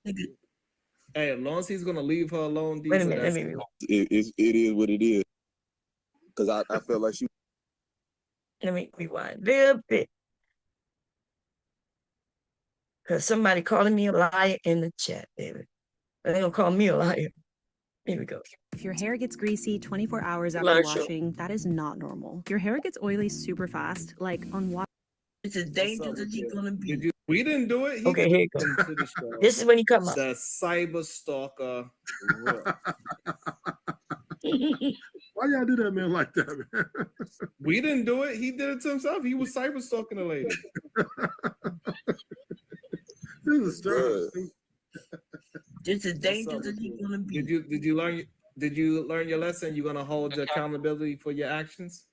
Hey, as long as he's gonna leave her alone, Wait a Deja, minute, let me rewind. It is what it is. Because I felt like she. Let me rewind a little bit. Because somebody calling me a liar in the chat, baby. They don't call me a liar. Here we go. If your hair gets greasy 24 hours after washing, that is not normal. Your hair gets oily super fast, like on water. It's as dangerous as you're gonna be. We didn't do it. Okay, here it comes. goes. This is when he come up. The Cyber Stalker. Why y'all do that, man, like that, man? We didn't do it. He did it to himself. He was cyber stalking the lady. This is strange. It's as dangerous as you're gonna be. Did you learn your lesson? You're gonna hold your accountability for your actions?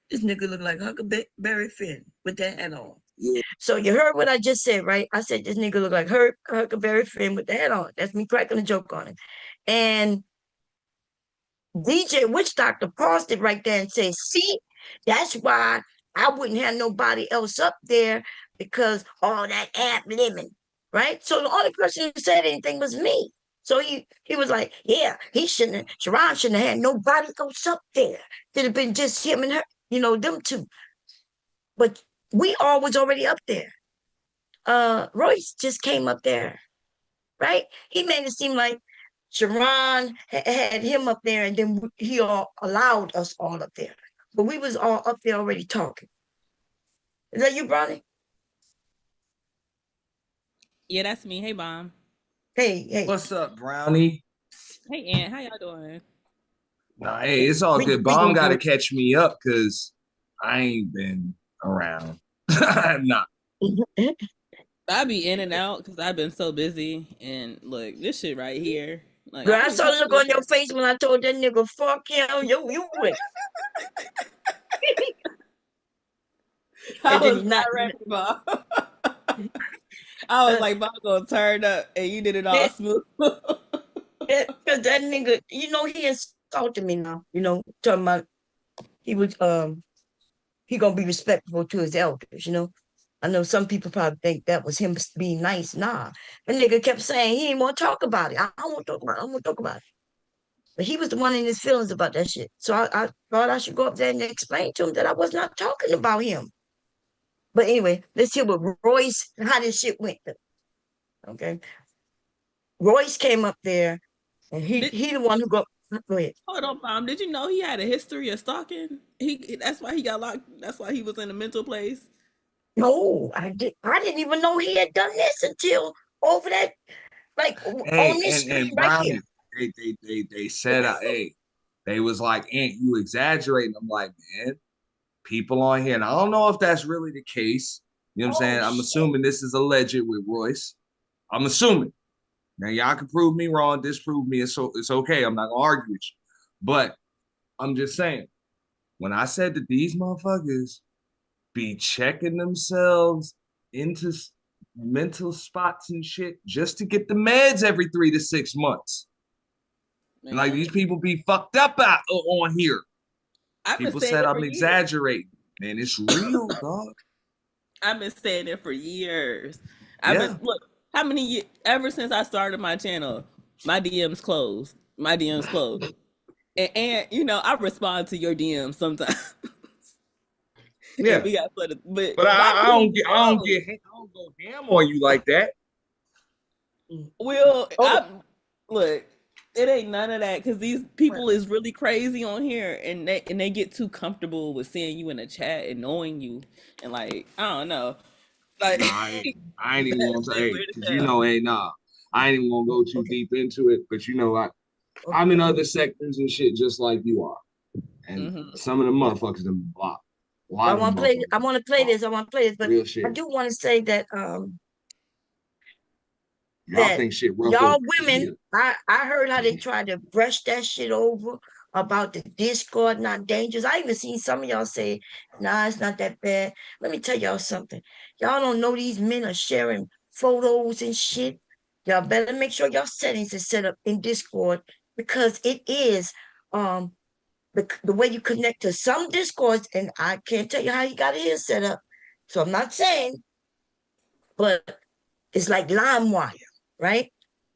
This nigga look like Huckleberry Finn with that hat on. Yeah. So you heard what I just said, right? I said this nigga look like Huckleberry Finn with the hat on. That's me cracking a joke on him. And DjWhichDoctor paused it right there and said, see, that's why I wouldn't have nobody else up there because all that ad libbing, right? So the only person who said anything was me. So he was like, yeah, Sharon shouldn't have had nobody else up there. It'd have been just him and her, them two. But we all was already up there. Royce just came up there, right? He made it seem like Sharon had him up there, and then he allowed us all up there. But we was all up there already talking. Is that you, Brownie? Yeah, that's me. Hey, Mom. Hey. What's up, Brownie? Hey, Aunt. How y'all doing? Nah, hey, it's all good. Bomb got to catch me up because I ain't been around. I'm not. I be in and out because I've been so busy. And look, this shit right here. Like, Girl, I saw the look on your face when I told that nigga, fuck him, you went. I was not ready, Bob. I was like, Bob gonna turn up, and you did it all smooth. Because that nigga, he insulted me now. Talking about he was he gonna be respectful to his elders. I know some people probably think that was him being nice. Nah, the nigga kept saying he didn't want to talk about it. I don't want to talk about it. I don't want to talk about it. But he was the one in his feelings about that shit. So I thought I should go up there and explain to him that I was not talking about him. But anyway, let's hear what Royce, how this shit went. Okay. Royce came up there, and he the one who go ahead. Hold on, Mom. Did you know he had a history of stalking? That's why he got locked. That's why he was in a mental place. No, I didn't even know he had done this until over that, like on this screen right here. They said, hey, they was like, Aunt, you exaggerating. I'm like, man, people on here, and I don't know if that's really the case. You know what I'm saying? I'm assuming this is alleged with Royce. I'm assuming. Now y'all can prove me wrong, disprove me. It's okay. I'm not gonna argue with you. But I'm just saying, when I said that these motherfuckers be checking themselves into mental spots and shit just to get the meds every 3 to 6 months. Man. Like these people be fucked up out on here. People said I'm exaggerating. Man, it's real, dog. I've been saying it for years. Look, how many years, ever since I started my channel, my DMs closed. And I respond to your DMs sometimes. Yeah, we got flooded, but I don't go ham on you like that. Well, look, It ain't none of that because these people is really crazy on here, and they get too comfortable with seeing you in a chat and knowing you, and like I don't know, like Nah, I ain't even that gonna shit say, weird because as hell. nah, I ain't even gonna go too Okay. deep into it. But I'm in other sectors and shit just like you are, and some of the motherfuckers them block. A lot I of them want to play. motherfuckers I want to play block. this. I want to play this, but Real I shit. do want to say that Y'all that think shit rough y'all over women, here. I heard how they tried to brush that shit over about the Discord not dangerous. I even seen some of y'all say, nah, it's not that bad. Let me tell y'all something. Y'all don't know these men are sharing photos and shit. Y'all better make sure your settings is set up in Discord because it is the way you connect to some Discords, and I can't tell you how you got it here set up. So I'm not saying, but it's like LimeWire, right?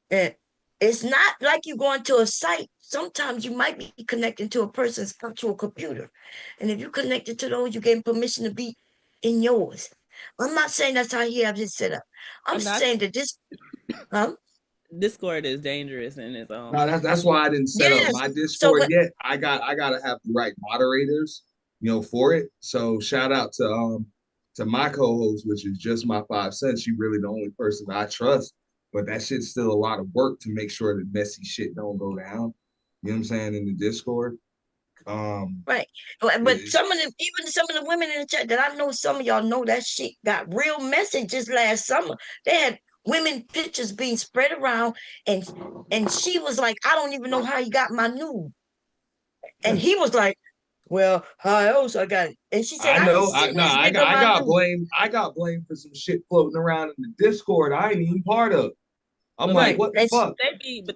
And it's not like you going to a site. Sometimes you might be connecting to a person's actual computer. And if you connected to those, you gave permission to be in yours. I'm not saying that's how he have his set up. I'm I'm not. saying that this, huh? Discord is dangerous in its own. No, that's why I didn't set up Yes. my So Discord yet. I gotta have the right moderators, for it. So shout out to my co-host, which is just my 5 cents. She really the only person I trust. But that shit's still a lot of work to make sure that messy shit don't go down. You know what I'm saying in the Discord. right. But It's, even some of the women in the chat that I know, some of y'all know that shit got real messages last summer. They had women pictures being spread around, and she was like, I don't even know how you got my nude. And he was like, well, how else I got it? And she said, I I didn't know. send this nigga I my got nude. blamed. I got blamed for some shit floating around in the Discord I ain't even part of. I'm But like, Right. what the fuck?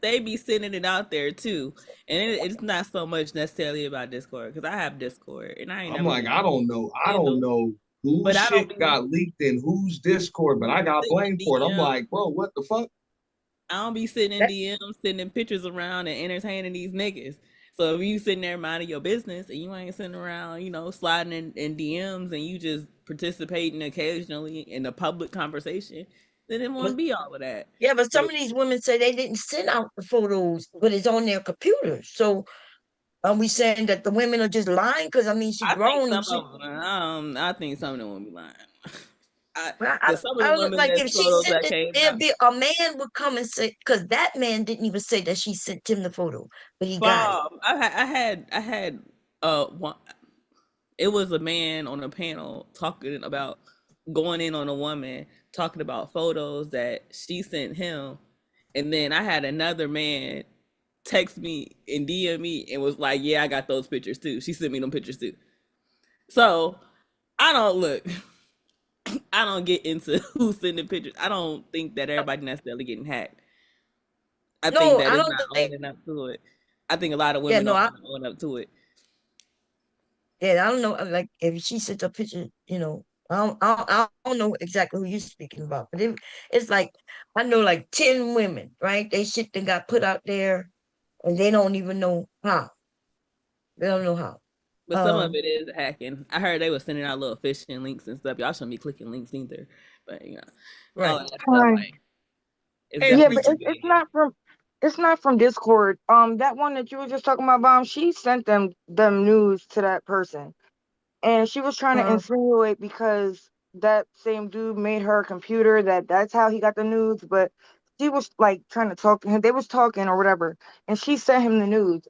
they be sending it out there too, and it's not so much necessarily about Discord because I have Discord and I ain't I'm never like, been I don't know. I don't handled, know whose but I don't shit be got leaked in whose Discord, but I got sitting in blamed for it. I'm DM. like, bro, what the fuck? I don't be sitting in That, DMs, sending pictures around and entertaining these niggas. So if you sitting there minding your business and you ain't sitting around, sliding in DMs and you just participating occasionally in the public conversation, then it but won't be all of that. yeah, but some But of these women say they didn't send out the photos, but it's on their computer. So are we saying that the women are just lying? Because I mean, she I think grown and some she. of them, I think some of them will be lying. Well, Because some of the I look women like that if she photos sent that it, came there'd out, be a man would come and say, because that man didn't even say that she sent him the photo, but he got it. I had one. It was a man on a panel talking about going in on a woman, talking about photos that she sent him, and then I had another man text me and DM me and was like, "Yeah, I got those pictures too. She sent me them pictures too." So I don't look. I don't get into who's sending pictures. I don't think that everybody necessarily getting hacked. I think No, that I it's don't not think. owning up to it. I think a lot of Yeah, women no, don't want to own up to it. I don't know. Like if she sent a picture, I don't know exactly who you're speaking about, but it's like I know like 10 women, right? They shit that got put out there, and they don't even know how. They don't know how. But some of Um, it is hacking. I heard they were sending out little phishing links and stuff. Y'all shouldn't be clicking links either. But all right. of that stuff Hi. like it's Hey, Yeah, definitely but preacher. it's not from Discord. That one that you were just talking about, Bomb, she sent them news to that person. And she was trying to Um, insinuate because that same dude made her a computer that's how he got the nudes, but she was like trying to talk to him. They was talking or whatever, and she sent him the nudes.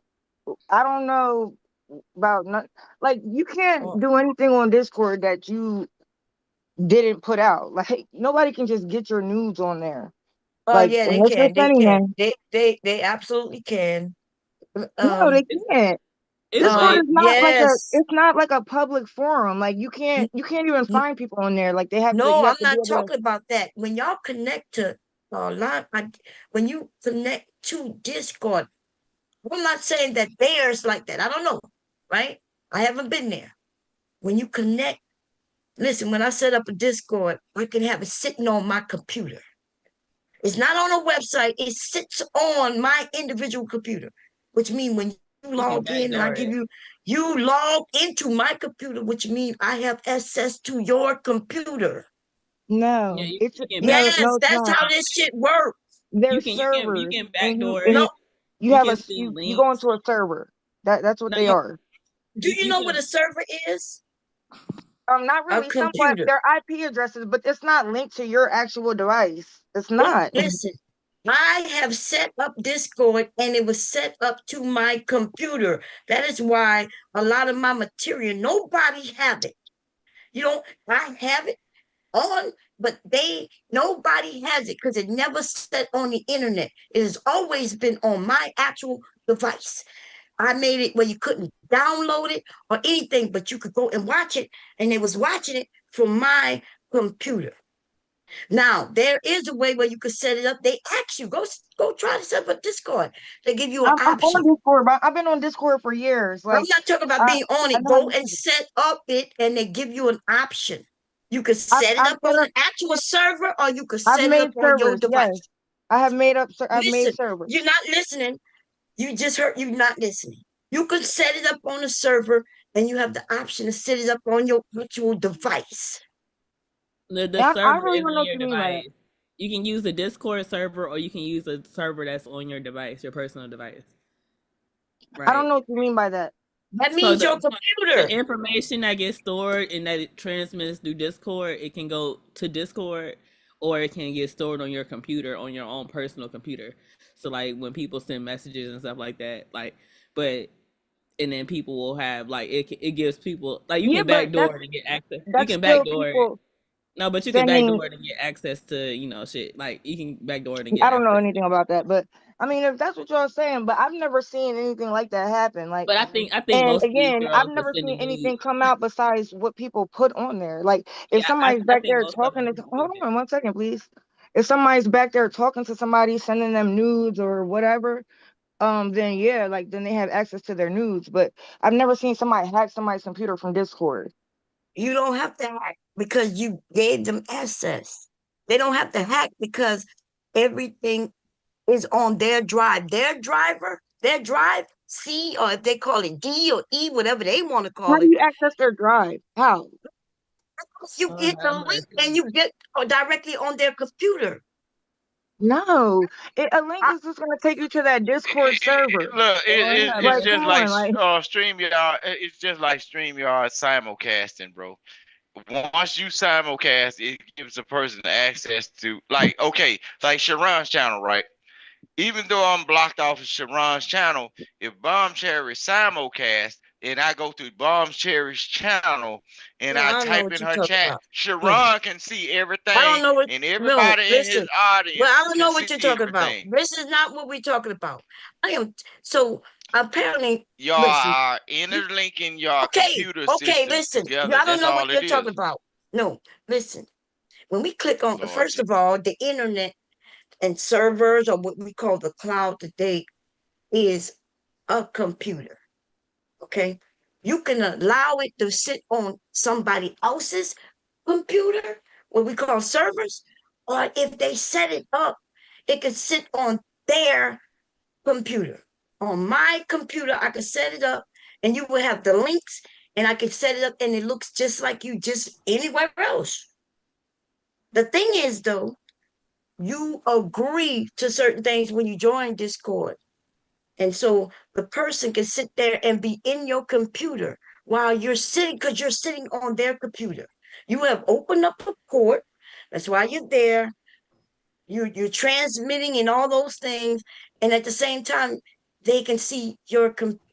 I don't know about not like you can't oh, do anything on Discord that you didn't put out. Like nobody can just get your nudes on there. oh Like yeah, they unless you're can. They sending can. them. They absolutely can. No, they it's can't. it's Discord ways is to not get like it. Yes. it's not like a public forum. Like N- you can't even n- find people on there. Like you No, I'm have to be not able to. talking about that. When y'all connect to line, when you connect to Discord, I'm not saying that theirs like that. I don't know, right? I haven't been there. When you connect, listen, when I set up a Discord, I can have it sitting on my computer. It's not on a website, it sits on my individual computer, which means when you You can log in and I backdoor give it. you log into my computer, which means I have access to your computer. Yeah, No, it's you can back no, Yes, it's that's not. how this shit works. you There's can servers, and you backdoor and it. No, you You You have can see you go links. into a server. That's what No, they are. Do you you know what can. a server is? Not A really. Somewhat. computer. They're IP addresses, but it's not linked to your actual device. It's It, not. listen, I have set up Discord and it was set up to my computer. That is why a lot of my material, nobody have it. You know, I have it on, but nobody has it because it never set on the internet. It has always been on my actual device. I made it where you couldn't download it or anything, but you could go and watch it, and they was watching it from my computer. Now there is a way where you could set it up. They ask you go try to set up a Discord. They give you an I'm option. on Discord, but I've been on Discord for years. I'm Like not talking about I, being on I it. know how to Go use and it. set up it, and they give you an option. You could I've, set it I've up set on up. an actual server, or you could I've set it up made on your servers. Yes, device. I have made up. I've made Listen, servers. you're not listening. You just heard you not listening. You could set it up on a server, and you have the option to set it up on your virtual device. The I server really is don't know on what your you mean by that. device. You can use the Discord server, or you can use a server that's on your device, your personal device. I don't Right. know what you mean by that. That So means your the computer. information that gets stored and that it transmits through Discord, it can go to Discord, or it can get stored on your computer, on your own personal computer. So like when people send messages and stuff like that, like, but and then people will have like it gives people like you Yeah, can but backdoor to get access. You that's can still backdoor it. people No, but you can sending. backdoor to get access to, shit. Like you can backdoor to get I don't know access. anything about that, but I mean, if that's what y'all saying, but I've never seen anything like that happen. Like, But I think and most of these again, I've girls are never seen sending anything nudes. come out besides what people put on there. Like, if Yeah, somebody's I back think there most of them talking are to, hold stupid. on 1 second, please. If somebody's back there talking to somebody, sending them nudes or whatever, then yeah, like then they have access to their nudes. But I've never seen somebody hack somebody's computer from Discord. You don't have to hack because you gave them access. They don't have to hack because everything is on their drive. Their drive, C, or if they call it D or E, whatever they want to How call do it, you access their drive? How? you Lord hit the have link mercy. and you get directly on their computer. No, a link is just gonna take you to that Discord server. Look, Lord have it's Like, mercy. come just like on, like. StreamYard. It's just like StreamYard simulcasting, bro. Once you simulcast, it gives a person access to, like, okay, like Sharon's channel, right? Even though I'm blocked off of Sharon's channel, if Bomb Cherry simulcast and I go to Bomb Cherry's channel and No, I I don't know type what in you're her talking chat, about. No, Sharon can see I don't everything, know what. and No, everybody in his listen. But I audience don't can know what see you're talking about. everything. This is not what we're talking about. I am so apparently. Y'all Listen. are interlinking your Okay, computer okay, systems listen. together. Y'all don't That's know all what it you're is. talking about. No, listen. When we click on, Lord first of Jesus. all, the internet and servers, or what we call the cloud today, is a computer. Okay, you can allow it to sit on somebody else's computer, what we call servers, or if they set it up, it can sit on their computer. On my computer, I can set it up and you will have the links and I can set it up and it looks just like you just anywhere else. The thing is though, you agree to certain things when you join Discord. And so the person can sit there and be in your computer while you're sitting, because you're sitting on their computer. You have opened up a port. That's why you're there. You're transmitting and all those things, and at the same time, they can see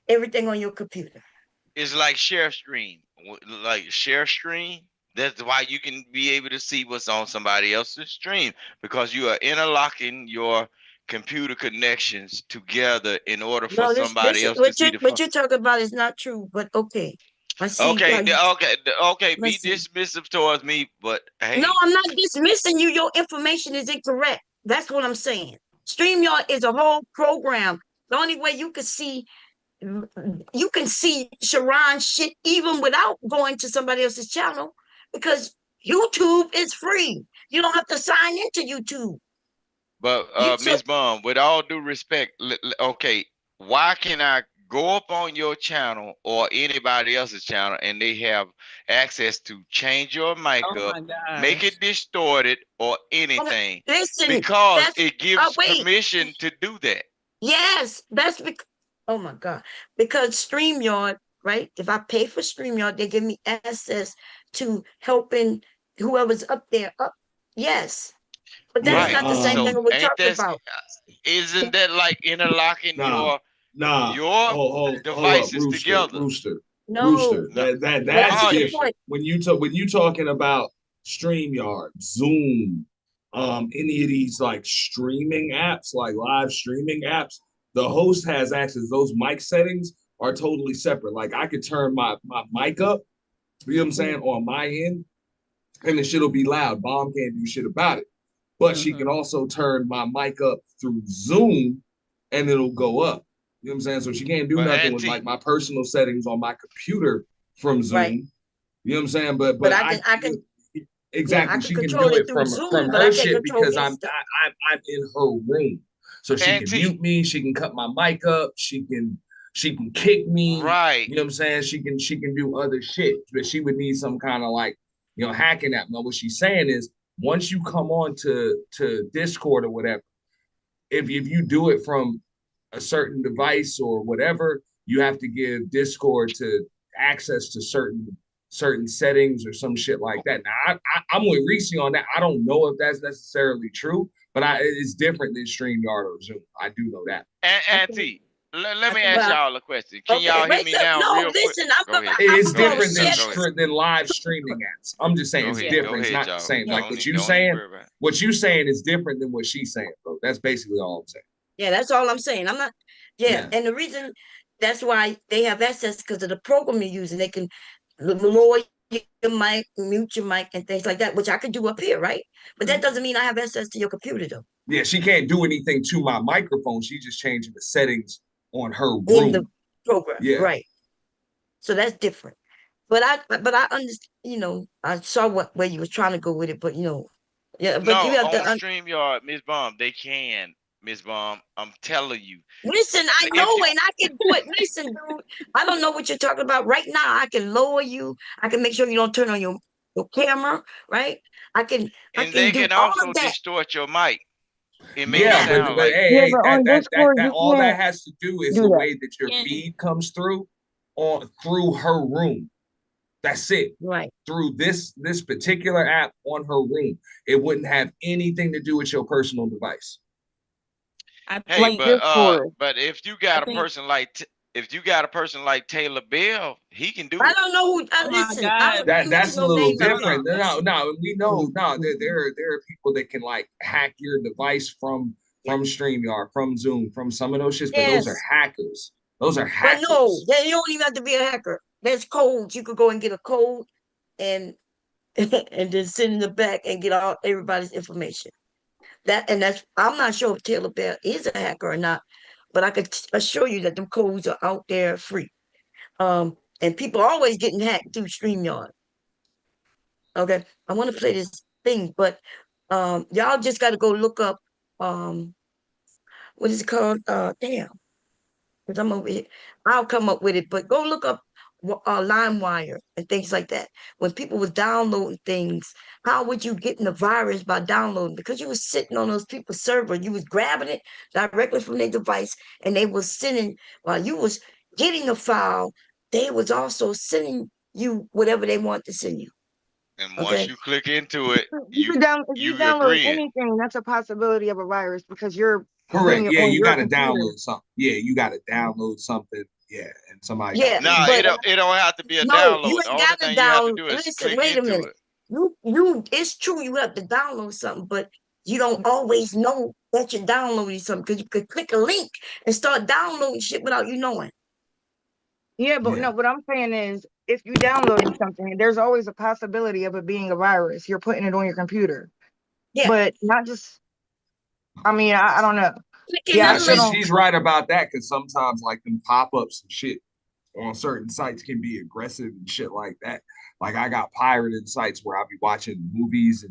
everything on your computer. It's like share stream. Like share stream. That's why you can be able to see what's on somebody else's stream, because you are interlocking your computer connections together in order for No, this somebody is else to see the what phone. you're talking about is not true, but okay. I see Okay, how you okay, okay. Be listen. dismissive towards me, but No, hey, I'm not dismissing you. Your information is incorrect. That's what I'm saying. StreamYard is a whole program. The only way you can see Sharon shit even without going to somebody else's channel, because YouTube is free. You don't have to sign into YouTube. but You so Miss Bum, with all due respect, okay, why can I go up on your channel or anybody else's channel and they have access to change your mic Oh up, my make gosh. it distorted or okay, anything, listen. because That's it gives wait. permission to do that. Yes, that's because, oh my God, because StreamYard, right? If I pay for StreamYard, they give me access to helping whoever's up there up. Yes, but that's Yeah. Right. not the same So thing we're ain't talking that about. isn't that like interlocking Nah, nah. your Hold up, devices together? No, Rooster. No. but I That's get Oh, your you different. point. When you talking about StreamYard, Zoom, any of these like streaming apps, like live streaming apps, the host has access. Those mic settings are totally separate. Like I could turn my mic up, you know what I'm saying, on my end, and the shit'll be loud. Bomb can't do shit about it. But she can also turn my mic up through Zoom and it'll go up. You know what I'm saying? So she can't do but nothing with like Auntie, my personal settings on my computer from Right, Zoom. You know what I'm saying? But but but I can, yeah, I exactly, can she can control do it it through from Zoom, but I her can't shit control because his stuff. I'm in her room. So she can Auntie, mute me, she can cut my mic up, she can kick me, right. you know what I'm saying? She can do other shit, but she would need some kind of like, hacking app. Now what she's saying is once you come on to Discord or whatever, if you do it from a certain device or whatever, you have to give Discord to access to certain settings or some shit like that. Now I'm with Reese on that. I don't know if that's necessarily true, but it's different than StreamYard or Zoom. I do know that. I think, Auntie, let I me think, ask well, y'all a question. Can okay, y'all hear wait me up. now No, real quick? listen, Go ahead. It's Go I'm gonna ahead. different Go share ahead. Go ahead. this. than live streaming apps. I'm just saying Go it's ahead. Yeah, Go different. It's ahead, not the y'all. same. yeah, Like Don't even worry about it. what you saying is different than what she's saying, bro. That's basically all I'm saying. yeah. That's all I'm saying. I'm not. Yeah, Yeah. and the reason that's why they have access because of the program you're using. They can lower your mic, mute your mic, and things like that, which I could do up here, right? But that doesn't mean I have access to your computer though. Yeah, she can't do anything to my microphone. She's just changing the settings on her In the room. program, Yeah. right? So that's different. But I understand. I saw where you was trying to go with it, but yeah. But you No, have on to StreamYard, Miss Bomb, they can. Miss Bomb, I'm telling you. listen. I If know, you and I can do it. Listen, dude. I don't know what you're talking about right now. I can lower you. I can make sure you don't turn on your camera, right? I can I and can they do can all also of that. distort your mic and make it Yeah, Yeah, sound like hey, Yeah, hey, but on Discord that you all that can't has to do is do the that. way that your Yeah. feed comes through on through her room. That's it. right. Through this particular app on her room. It wouldn't have anything to do with your personal device. I hey, Like think Discord. but if you I got a think person like if you got a person like Taylor Bell, he can do I it. don't know who. oh my Listen, I god. don't mention That's a no little name out Hold here. on. different. No, we know no, there are people that can like hack your device Yeah. from StreamYard, from Zoom, from some of those shits, but those are Yes, hackers. Those are but no, hackers. you don't even have to be a hacker. There's codes. You could go and get a code and and then send in the back and get all everybody's information. That's I'm not sure if Taylor Bear is a hacker or not, but I could assure you that them codes are out there free. And people are always getting hacked through StreamYard. Okay, I want to play this thing, but y'all just got to go look up um, what is it called? Damn, because I'm over here. I'll come up with it, but go look up LimeWire and things like that. When people was downloading things, how would you get in the virus by downloading? Because you was sitting on those people's server, you was grabbing it directly from their device, and they was sending while you was getting a file. They was also sending you whatever they want to send you. And once Okay. you click into it, You could down if you you download agreeing. anything, that's a possibility of a virus because you're doing Correct. it Yeah, on you your gotta computer. download something. Yeah, you gotta download something. Yeah, and somebody gotta Yeah, do Nah, that. but it don't have to be a no, you download. The ain't only gotta thing you have to down. do is Listen, click wait a into minute. it. It's true you have to download something, but you don't always know that you're downloading something because you could click a link and start downloading shit without you knowing. Yeah, but Yeah. no, what I'm saying is if you downloading something, there's always a possibility of it being a virus. You're putting it on your computer. Yeah, But not just I don't know. clicking Yeah, I Nah, the still link. don't she's right about that because sometimes like them pop-ups and shit on certain sites can be aggressive and shit like that. Like I got pirated sites where I'll be watching movies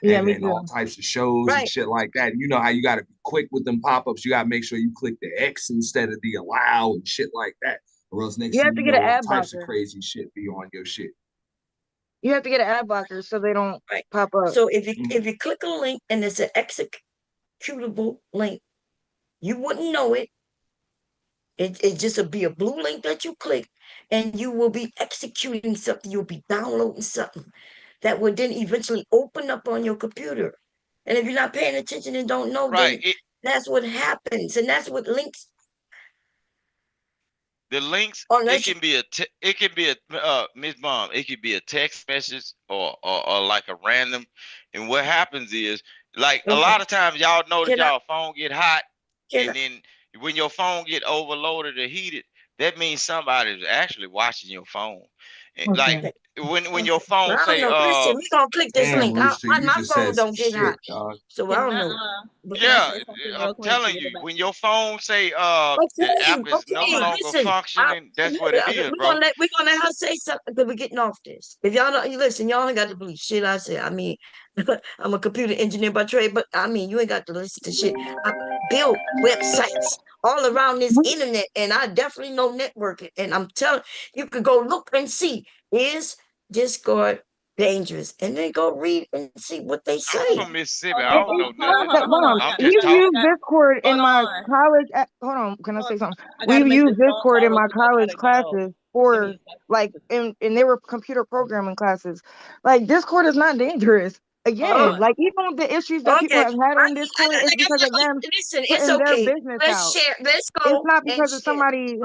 yeah, me and all too. types of shows and Right. shit like that. And you know how you got to be quick with them pop-ups. You got to make sure you click the X instead of the allow and shit like that. Or else next You thing have to you get know, an all ad types of blocker. crazy shit be on your shit. You have to get an ad blocker so they don't Right. pop up. So if you Mhm. if you click a link and it's an executable link, You wouldn't know it. It just will be a blue link that you click, and you will be executing something. You'll be downloading something that will then eventually open up on your computer. And if you're not paying attention and don't know, Right. then that's what happens. And that's what links, The links, it unless you, can be Miss Mom, it could be a text message or like a random. And what happens is, like a okay, lot of times y'all notice can I, y'all phone get hot, can I, and then when your phone get overloaded or heated, that means somebody's actually watching your phone. Like Okay. okay, when your okay. Well, phone I don't say know. Listen, we gonna click this Damn, link. Rooster, you My just phone said some don't get hot, shit, dog. so I don't know. Can I yeah, say something I'm real quick to telling get it you, back? when your phone say the Okay, app is no okay. longer Listen, functioning, that's what it is, bro. we're gonna let her say something because we're getting off this. If y'all don't, you listen, y'all ain't got to believe shit I say. I mean, I'm a computer engineer by trade, but I mean, you ain't got to listen to shit. I build websites all around this internet, and I definitely know networking. And I'm telling you, could go look and see, is Discord dangerous? And then go read and see what they I'm say. from Mississippi. Hold I on, don't know hold on, nothing. hold on, hold on. I'm just We've used talking. Discord in Hold my on. college. Hold on, can I say something? I gotta We've make this used phone Discord call in real my quick. I college gotta go. classes Give me for a like, and they were computer programming classes. Like Discord is not dangerous. Hold Again, on. like even with the issues that people Okay, have had on Discord, it's like I'm because not, of them listen, it's putting their okay. business Let's out. share, let's It's go not and because of share. somebody.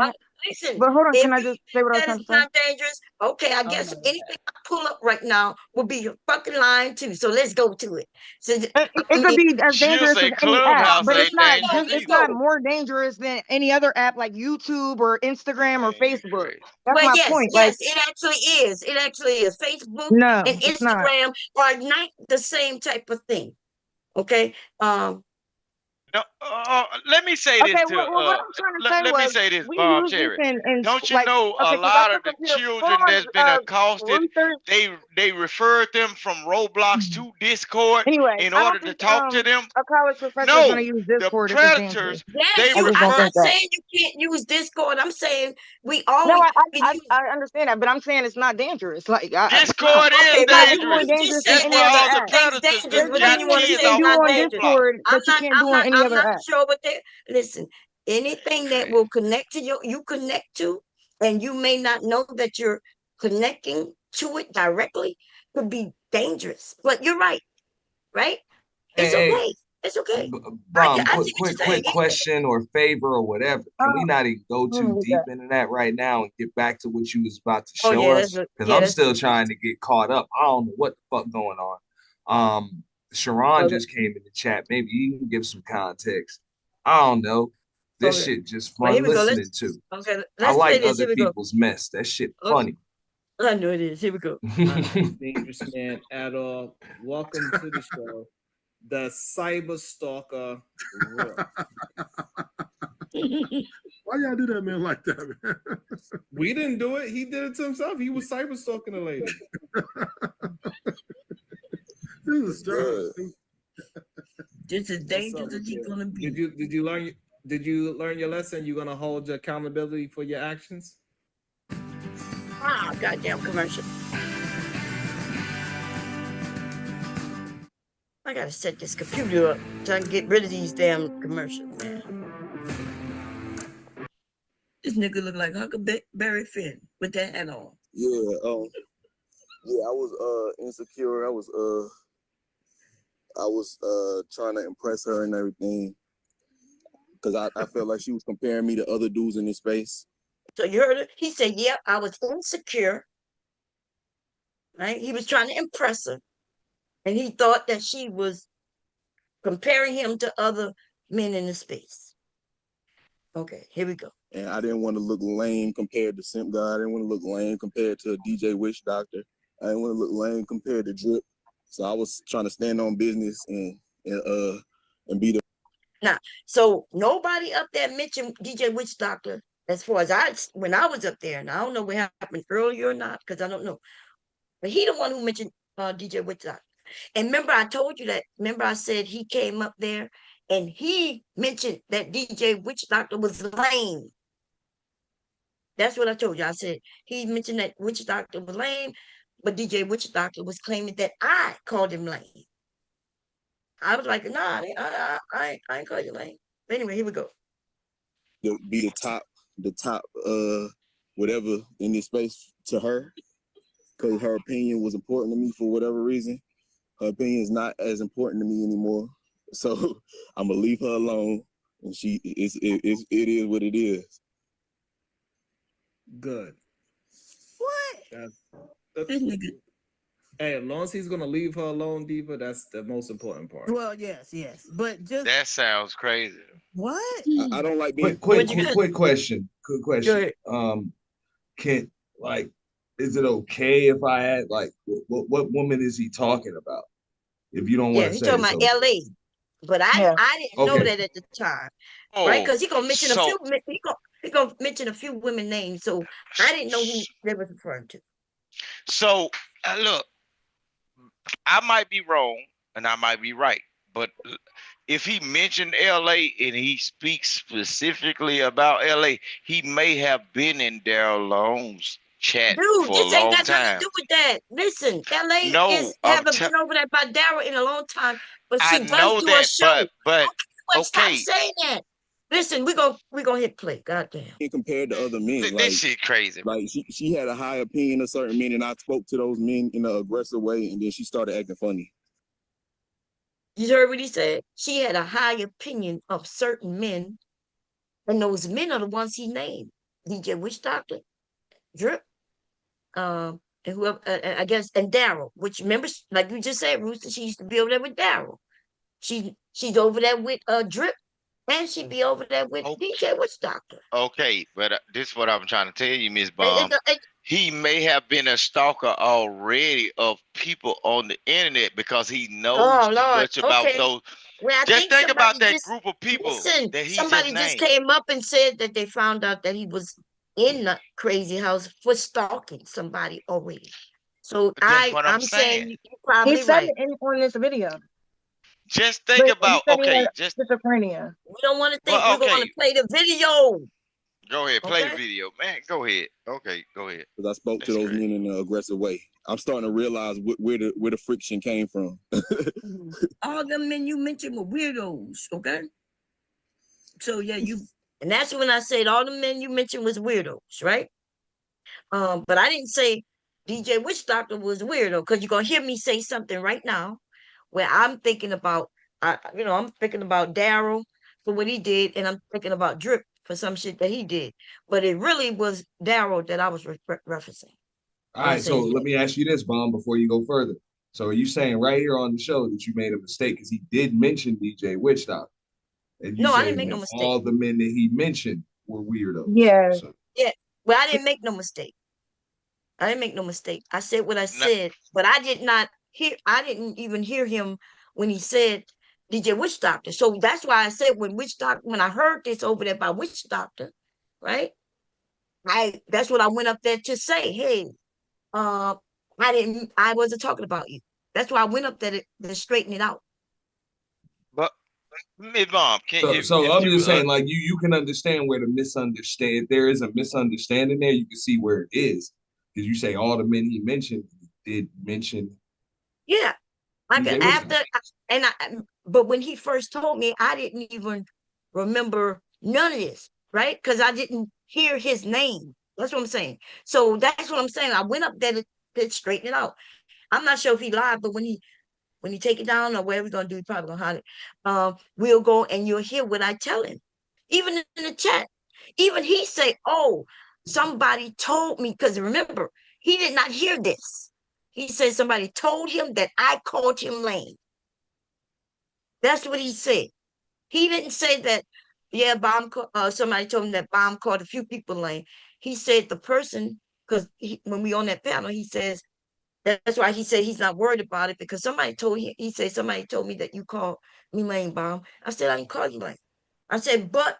Listen, But hold on, if can I you just say what I was that trying is to say? not dangerous, okay, I Oh guess my god. anything I pull up right now will be your fucking line too. So let's go to it. So I It could mean, be as She'll dangerous say as any app, Clubhouse but it's ain't not dangerous let's it's either. not go. more dangerous than any other app like YouTube or Instagram or Man, you Facebook. crazy. That's Well, my yes, point. Like, yes, it actually is. It actually is. Facebook and no, it's not. Instagram are not the same type of thing. Okay. No, let me say this Okay, to what I'm trying to say let me was say this, we Bob use this Cherry. in Don't you like, know a okay, because I lot took of the computer. Hold children on, that's been accosted, Ruther. they referred them from Roblox to Discord Anyway, in I order don't to think talk to them? a college professor is going to No, use the Discord if it's dangerous. predators, they Yes, I just I'm don't refer not think that. saying you can't use Discord. I'm saying we No, always can use. I understand that, but I'm saying it's not dangerous. Like, it's not. Discord is Okay, It's not but any more dangerous. you just dangerous than said It's any where there's other all the app. things predators, the dangerous, There's but things then you want to you say Japanese it's can do are not on dangerous. Roblox. Discord that you can't do on any I'm other not app. sure what they listen. Man, Anything that crazy. will connect to you connect to, and you may not know that you're connecting to it directly, could be dangerous. But you're right, right? Hey, It's hey, okay. It's okay. Bomb, I see what you're saying. quick question or favor or whatever. Can we not even go I don't too get deep that. into that right now and get back to what you was about to Oh show yeah, us? Because yeah, I'm that's still too deep. trying to get caught up. I don't know what the fuck going on. Sharon Okay, just came in the chat. Maybe you can give some context. I don't know. This okay. shit just Well, here fun we go. listening to. I Let's play like this. other Here we go. people's mess. That shit Okay, funny. I know it is. Here we go. Not a dangerous man at all. Welcome to the show, the Cyber Stalker Royce. Why y'all do that, man, like that, man? We didn't do it. He did it to himself. He was cyber stalking the lady. This is terrible. Just as What's up dangerous with as he's you? gonna be. Did you learn your lesson? You're gonna hold your accountability for your actions? Ah, goddamn commercial. I gotta set this computer up so I can get rid of these damn commercials, man. This nigga look like Huckleberry Finn with that hat on. Yeah, I was insecure. I was trying to impress her and everything because I felt like she was comparing me to other dudes in this space. So you heard it? He said, "Yeah, I was insecure." Right? He was trying to impress her, and he thought that she was comparing him to other men in the space. Okay, here we go. And I didn't want to look lame compared to Simp God. I didn't want to look lame compared to DjWhichDoctor. I didn't want to look lame compared to Drip. So I was trying to stand on business and be the. Now, so nobody up there mentioned DjWhichDoctor as far as when I was up there, and I don't know what happened earlier or not because I don't know. But he the one who mentioned DjWhichDoctor. And remember, I told you that. Remember, I said he came up there and he mentioned that DjWhichDoctor was lame. That's what I told you. I said he mentioned that WhichDoctor was lame, but DjWhichDoctor was claiming that I called him lame. I was like, nah, I ain't call you lame. Anyway, here we go. Be the top whatever in this space to her, because her opinion was important to me for whatever reason. Her opinion is not as important to me anymore. So I'm gonna leave her alone, and it is what it is. Good. What? This nigga. Hey, as long as he's gonna leave her alone, Diva, that's the most important part. Well, yes, but just That sounds crazy. what? I don't like being quick question. Quick question. Can is it okay if I add what woman is he talking about? If you don't want to he's say talking it's about okay. LA. But I didn't know that at the time. Right? Because he's gonna mention a few he gonna mention a few women names. So I didn't know who they was referring to. So look, I might be wrong and I might be right, but if he mentioned LA and he speaks specifically about LA, he may have been in Daryl Lone's chat Dude, for a this ain't long got nothing to time. do with that. Listen, LA No, haven't been over there by Daryl in a long time, but I she does know do a that, show. but Stop okay. saying that. Listen, we gonna hit play. Goddamn. Compared to other men, This shit crazy. Like she had a high opinion of certain men, and I spoke to those men in an aggressive way, and then she started acting funny. You heard what he said? She had a high opinion of certain men, and those men are the ones he named. DjWhichDoctor, Drip, and whoever, I guess, and Daryl, which remember, like you just said, Rooster, she used to be over there with Daryl. She's over there with Drip, and she'd be over there with DjWhichDoctor. Okay, but this is what I'm trying to tell you, Miss Bomb. He may have been a stalker already of people on the internet because he knows too much about those. Well, just think about that group of people that he somebody just came up and said that they found out that he was in the crazy house for stalking somebody already. So I'm saying you're probably he said right. it on this video. Just think about just schizophrenia. We don't want to think we're going to play the video. Go ahead, play the video, man. Go ahead. Okay, go ahead. Because I spoke to those men in an aggressive way. I'm starting to realize where the friction came from. All them men you mentioned were weirdos, okay? So yeah, and that's when I said all the men you mentioned was weirdos, right? But I didn't say DjWhichDoctor was weirdo, because you're gonna hear me say something right now where I'm thinking about, I'm thinking about Daryl for what he did, and I'm thinking about Drip for some shit that he did. But it really was Daryl that I was referencing. All right, so let me ask you this, Bomb, before you go further. So are you saying right here on the show that you made a mistake because he did mention DjWhichDoctor? And you I didn't make no mistake. All the men that he mentioned were weirdos. Yeah. So. Yeah. Well, I didn't make no mistake. I said what I said, but I didn't even hear him when he said DjWhichDoctor. So that's why I said when I heard this over there by WhichDoctor, right? That's what I went up there to say. Hey, I wasn't talking about you. That's why I went up there to straighten it out. But Miss Bomb, so I'm just saying, like you can understand where there is a misunderstanding there. You can see where it is. Because you say all the men he mentioned did mention. Yeah. But when he first told me, I didn't even remember none of this, right? Because I didn't hear his name. That's what I'm saying. So that's what I'm saying. I went up there to straighten it out. I'm not sure if he lied, but when he take it down or whatever he's gonna do, he's probably gonna holler. We'll go and you'll hear what I tell him. Even in the chat, even he say, "Oh, somebody told me," because remember, he did not hear this. He said somebody told him that I called him lame. That's what he said. He didn't say that, yeah, somebody told him that Bomb called a few people lame. He said the person, because when we on that panel, he says, that's why he said he's not worried about it, because somebody told him, he said, somebody told me that you called me lame, Bomb. I said, I didn't call you lame. I said, but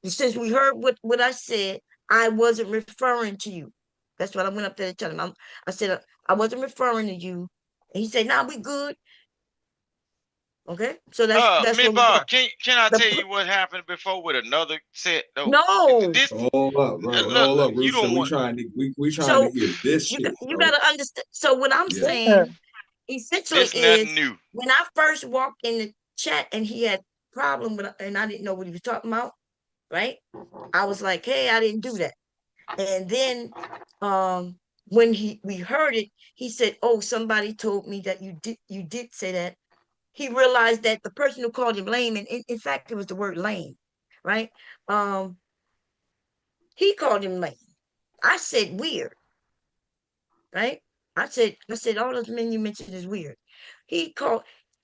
since we heard what I said, I wasn't referring to you. That's what I went up there to tell him. I said, I wasn't referring to you. And he said, nah, we good. Okay, so that's Miss what Bob, can I tell you what happened before with another set? Though? No. Hold up, bro. Hold up, you don't we trying So to hear this shit. You gotta understand. So what I'm saying essentially this nothing new. when I first walked in the chat and he had problem with, and I didn't know what he was talking about, right? I was like, hey, I didn't do that. And then when we heard it, he said, oh, somebody told me that you did say that. He realized that the person who called him lame, and in fact, it was the word lame, right? He called him lame. I said weird, right? I said all those men you mentioned is weird. He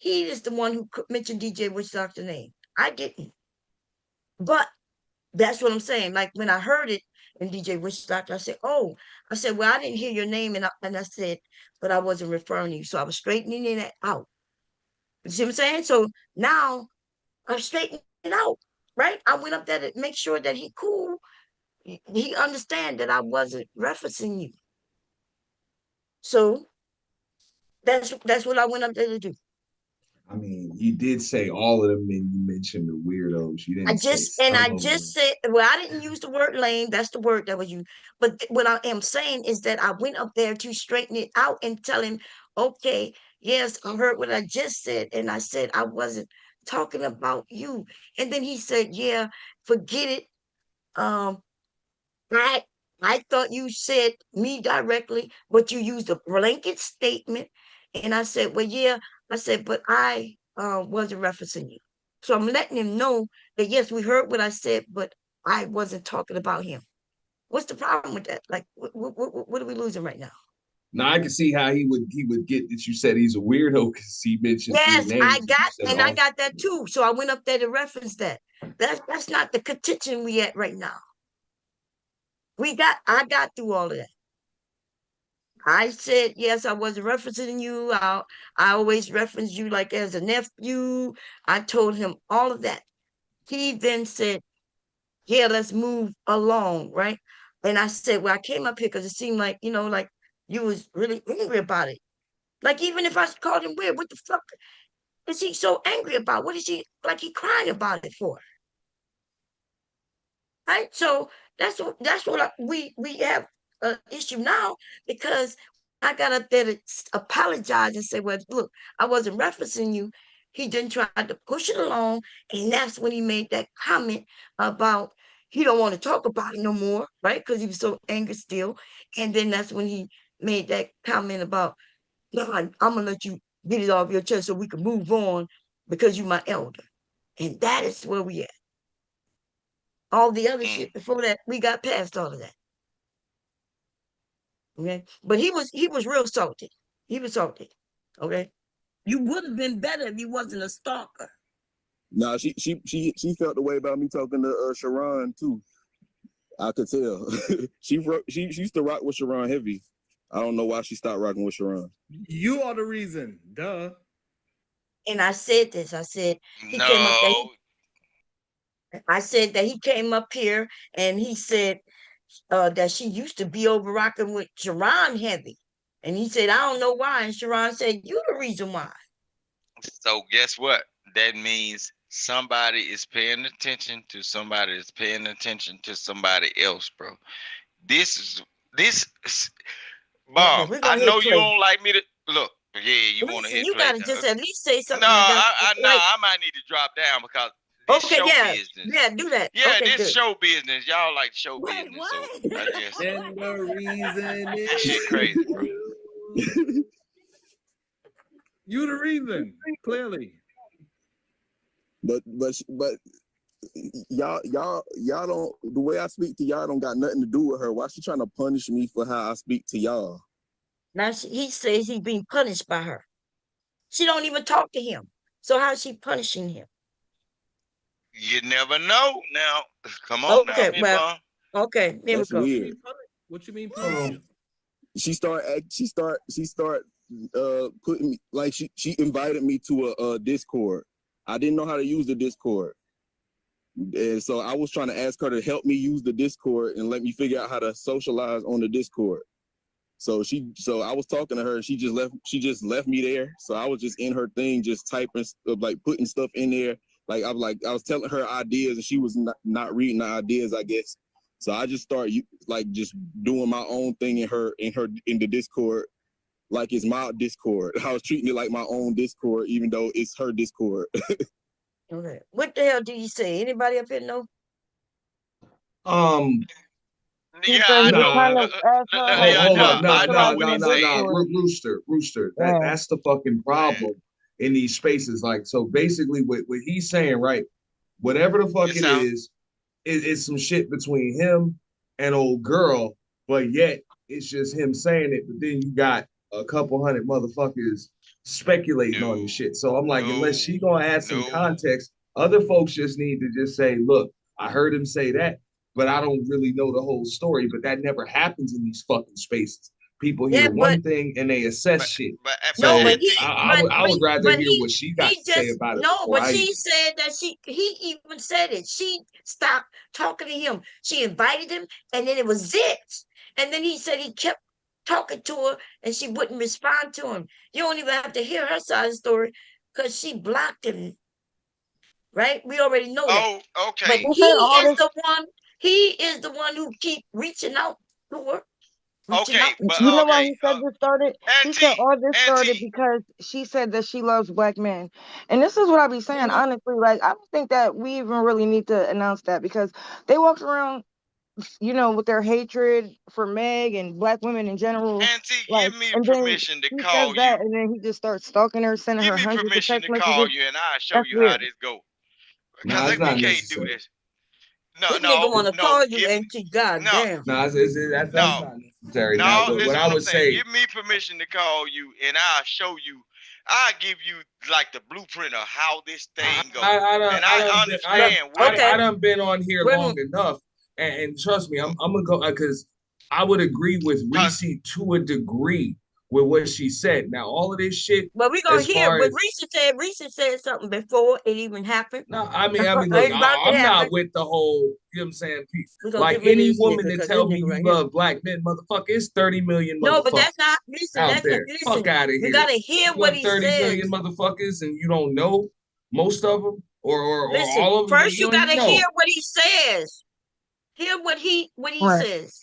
is the one who mentioned DjWhichDoctor name. I didn't. But that's what I'm saying. Like when I heard it in DjWhichDoctor, I said, oh, I said, well, I didn't hear your name. And I said, but I wasn't referring to you. So I was straightening it out. You see what I'm saying? So now I'm straightening it out, right? I went up there to make sure that he cool. He understand that I wasn't referencing you. So that's what I went up there to do. I mean, you did say all of them, and you mentioned the weirdos. You didn't say some I of them. just said, well, I didn't use the word lame. That's the word that was used. But what I am saying is that I went up there to straighten it out and tell him, okay, yes, I heard what I just said. And I said, I wasn't talking about you. And then he said, yeah, forget it. Um, I I thought you said me directly, but you used a blanket statement. And I said, well, yeah. I said, but I wasn't referencing you. So I'm letting him know that yes, we heard what I said, but I wasn't talking about him. What's the problem with that? Like, what are we losing right now? Now I can see how he would get that you said he's a weirdo because he mentioned three Yes, names and you said I all. got that too. So I went up there to reference that. That's not the contention we at right now. I got through all of that. I said, yes, I wasn't referencing you. I always reference you like as a nephew. I told him all of that. He then said, yeah, let's move along, right? And I said, well, I came up here because it seemed like, like you was really angry about it. Like, even if I called him weird, what the fuck is he so angry about? What is he, like he crying about it for? Right? So we have an issue now because I got up there to apologize and say, well, look, I wasn't referencing you. He didn't try to push it along, and that's when he made that comment about he don't want to talk about it no more, right? Because he was so angry still. And then that's when he made that comment about, no, I'm gonna let you get it off your chest so we can move on because you're my elder. And that is where we at. All the other Mm. shit before that, we got past all of that. Okay. But he was real salty. He was salty. Okay. You would have been better if you wasn't a stalker. Nah, she felt the way about me talking to Sharon too. I could tell. she used to rock with Sharon heavy. I don't know why she stopped rocking with Sharon. You are the reason. Duh. And I said this. I said he came up there. No, I said that he came up here and he said that she used to be over rocking with Sharon heavy. And he said, I don't know why. And Sharon said, you the reason why. so guess what? That means somebody is paying attention to somebody is paying attention to somebody else, bro. This Okay, Bomb. we're I gonna hit know you play. don't like me to look. Yeah, you want to Listen, hit you play. gotta just at least say No, something that's like, I might need to drop down because this okay, show yeah. business. Yeah, do that. Yeah, Okay, this good. show business. Y'all like show Wait, business, so what? I guess And the reason this is shit crazy, bro. you the reason, clearly. But y'all don't, the way I speak to y'all don't got nothing to do with her. Why she trying to punish me for how I speak to y'all? Now he says he's being punished by her. She don't even talk to him. So how's she punishing him? You never know. Now, come on now, Okay, Miss well, Bomb. okay, there we That's go. weird. What you mean punish? She start putting me, like she invited me to a Discord. I didn't know how to use the Discord. And so I was trying to ask her to help me use the Discord and let me figure out how to socialize on the Discord. So I was talking to her and she just left me there. So I was just in her thing, just typing, like putting stuff in there. I was telling her ideas and she was not reading the ideas, I guess. So I just started just doing my own thing in the Discord, like it's my Discord. I was treating it like my own Discord, even though it's her Discord. Okay. What the hell did he say? Anybody up here know? He Yeah, said I he was know. trying No. to ask her Oh, Yeah, and hold then nah, up. she No, I feel know no, like what no, he went no, back said. no. to it. Rooster. Yeah. That's the fucking Man, problem in these spaces. Like, so basically what he's saying, right? Whatever the fuck it it sound is, it's some shit between him and old girl, but yet it's just him saying it. But then you got a couple hundred motherfuckers speculating on no, this shit. So I'm like, unless no, she gonna add some no. context, other folks just need to just say, look, I heard him say that, but I don't really know the whole story. But that never happens in these fucking spaces. People Yeah, hear but one thing and they assess But shit. but no, So but Auntie, I would rather hear what she got he to say just about it no, before but I she even. said that he even said it. She stopped talking to him. She invited him, and then it was it. And then he said he kept talking to her, and she wouldn't respond to him. You don't even have to hear her side of the story because she blocked him. Right? We already know that. oh, But okay, He said all this. he is the one who keep reaching out to her, reaching okay, out. but You know why okay, he said this started? He said Auntie, all this started Auntie, because she said that she loves black men. And this is what I be saying, Mhm. honestly. Like, I don't think that we even really need to announce that because they walk around, with their hatred for Meg and black women in general. Auntie, Like, give me and then permission to he says call that, you. and then he just starts stalking her, sending Give her me hundreds of permission text to call messages. you, and I'll show That's you how weird. this go. Nah, Because it's we not can't do necessary. this. No, This nigga no, want to no. call you, Give me ain't he? God no, damn. No, that's no, not necessary. Now, no. what Listen, I what I'm would saying. say, Give me permission to call you, and I'll show you. I'll give you like the blueprint of how this thing go. And I But understand where okay, I done been on here when long enough, and trust me, I'm gonna go because I would agree with cause Reese to a degree with what she said. Now, all of this shit, but we gonna as hear far what as Reese said. Reese said something before it even happened. no, look, It's about to I'm happen. not with the whole, you know what I'm saying? We gonna Like get rid of any this nigga woman that because this tell me nigga you right here. love black men, motherfucker, it's 30 million No, but that's motherfuckers not. Listen, out that's not. there. Fuck Listen, out of we here. gotta hear You what love he 30 says. million motherfuckers and you don't know most of them or Listen, all of them, first you you don't even gotta hear know. what he says. Hear what he Right. says.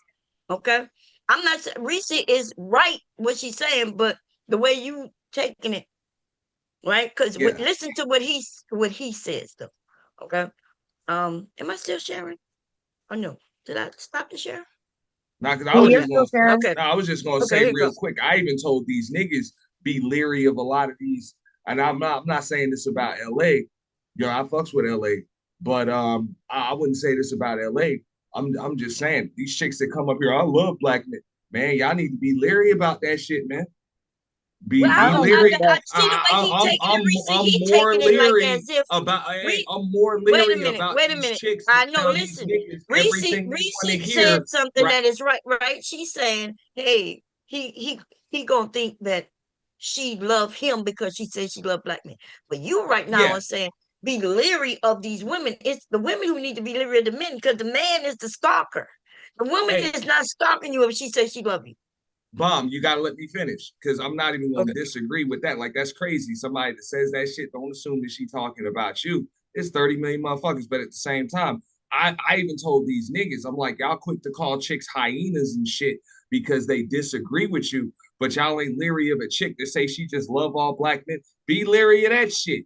Okay, I'm not saying Reese is right what she's saying, but the way you taking it, right? Because Yeah. listen to what he says though. Okay. Am I still sharing? Oh no, did I stop the share? Now, because Yeah, you're still sharing. I was just gonna Okay, say here it real goes. quick. I even told these niggas be leery of a lot of these, and I'm not saying this about LA. I fucks with LA, but I wouldn't say this about LA. I'm just saying these chicks that come up here, I love black men. Man, y'all need to be leery about that shit, man. Well, I I Be don't. don't believe leery. I that. see the way he taking it, Reese. I'm He more taking it like leery as if about. Reese. I'm more Wait a leery minute. about Wait a these minute. chicks that I know. tell these Listen, niggas Reese. everything they Reese want to said hear. something Right? that is right. Right. She's saying, "Hey, he gonna think that she love him because she said she love black men." But you right now Yeah. are saying be leery of these women. It's the women who need to be leery of the men because the man is the stalker. The woman Hey, is not stalking you if she says she love you. Bomb, you gotta let me finish because I'm not even gonna Okay. disagree with that. Like that's crazy. Somebody that says that shit, don't assume that she talking about you. It's 30 million motherfuckers, but at the same time, I even told these niggas, I'm like, y'all quick to call chicks hyenas and shit because they disagree with you, but y'all ain't leery of a chick that say she just love all black men. Be leery of that shit.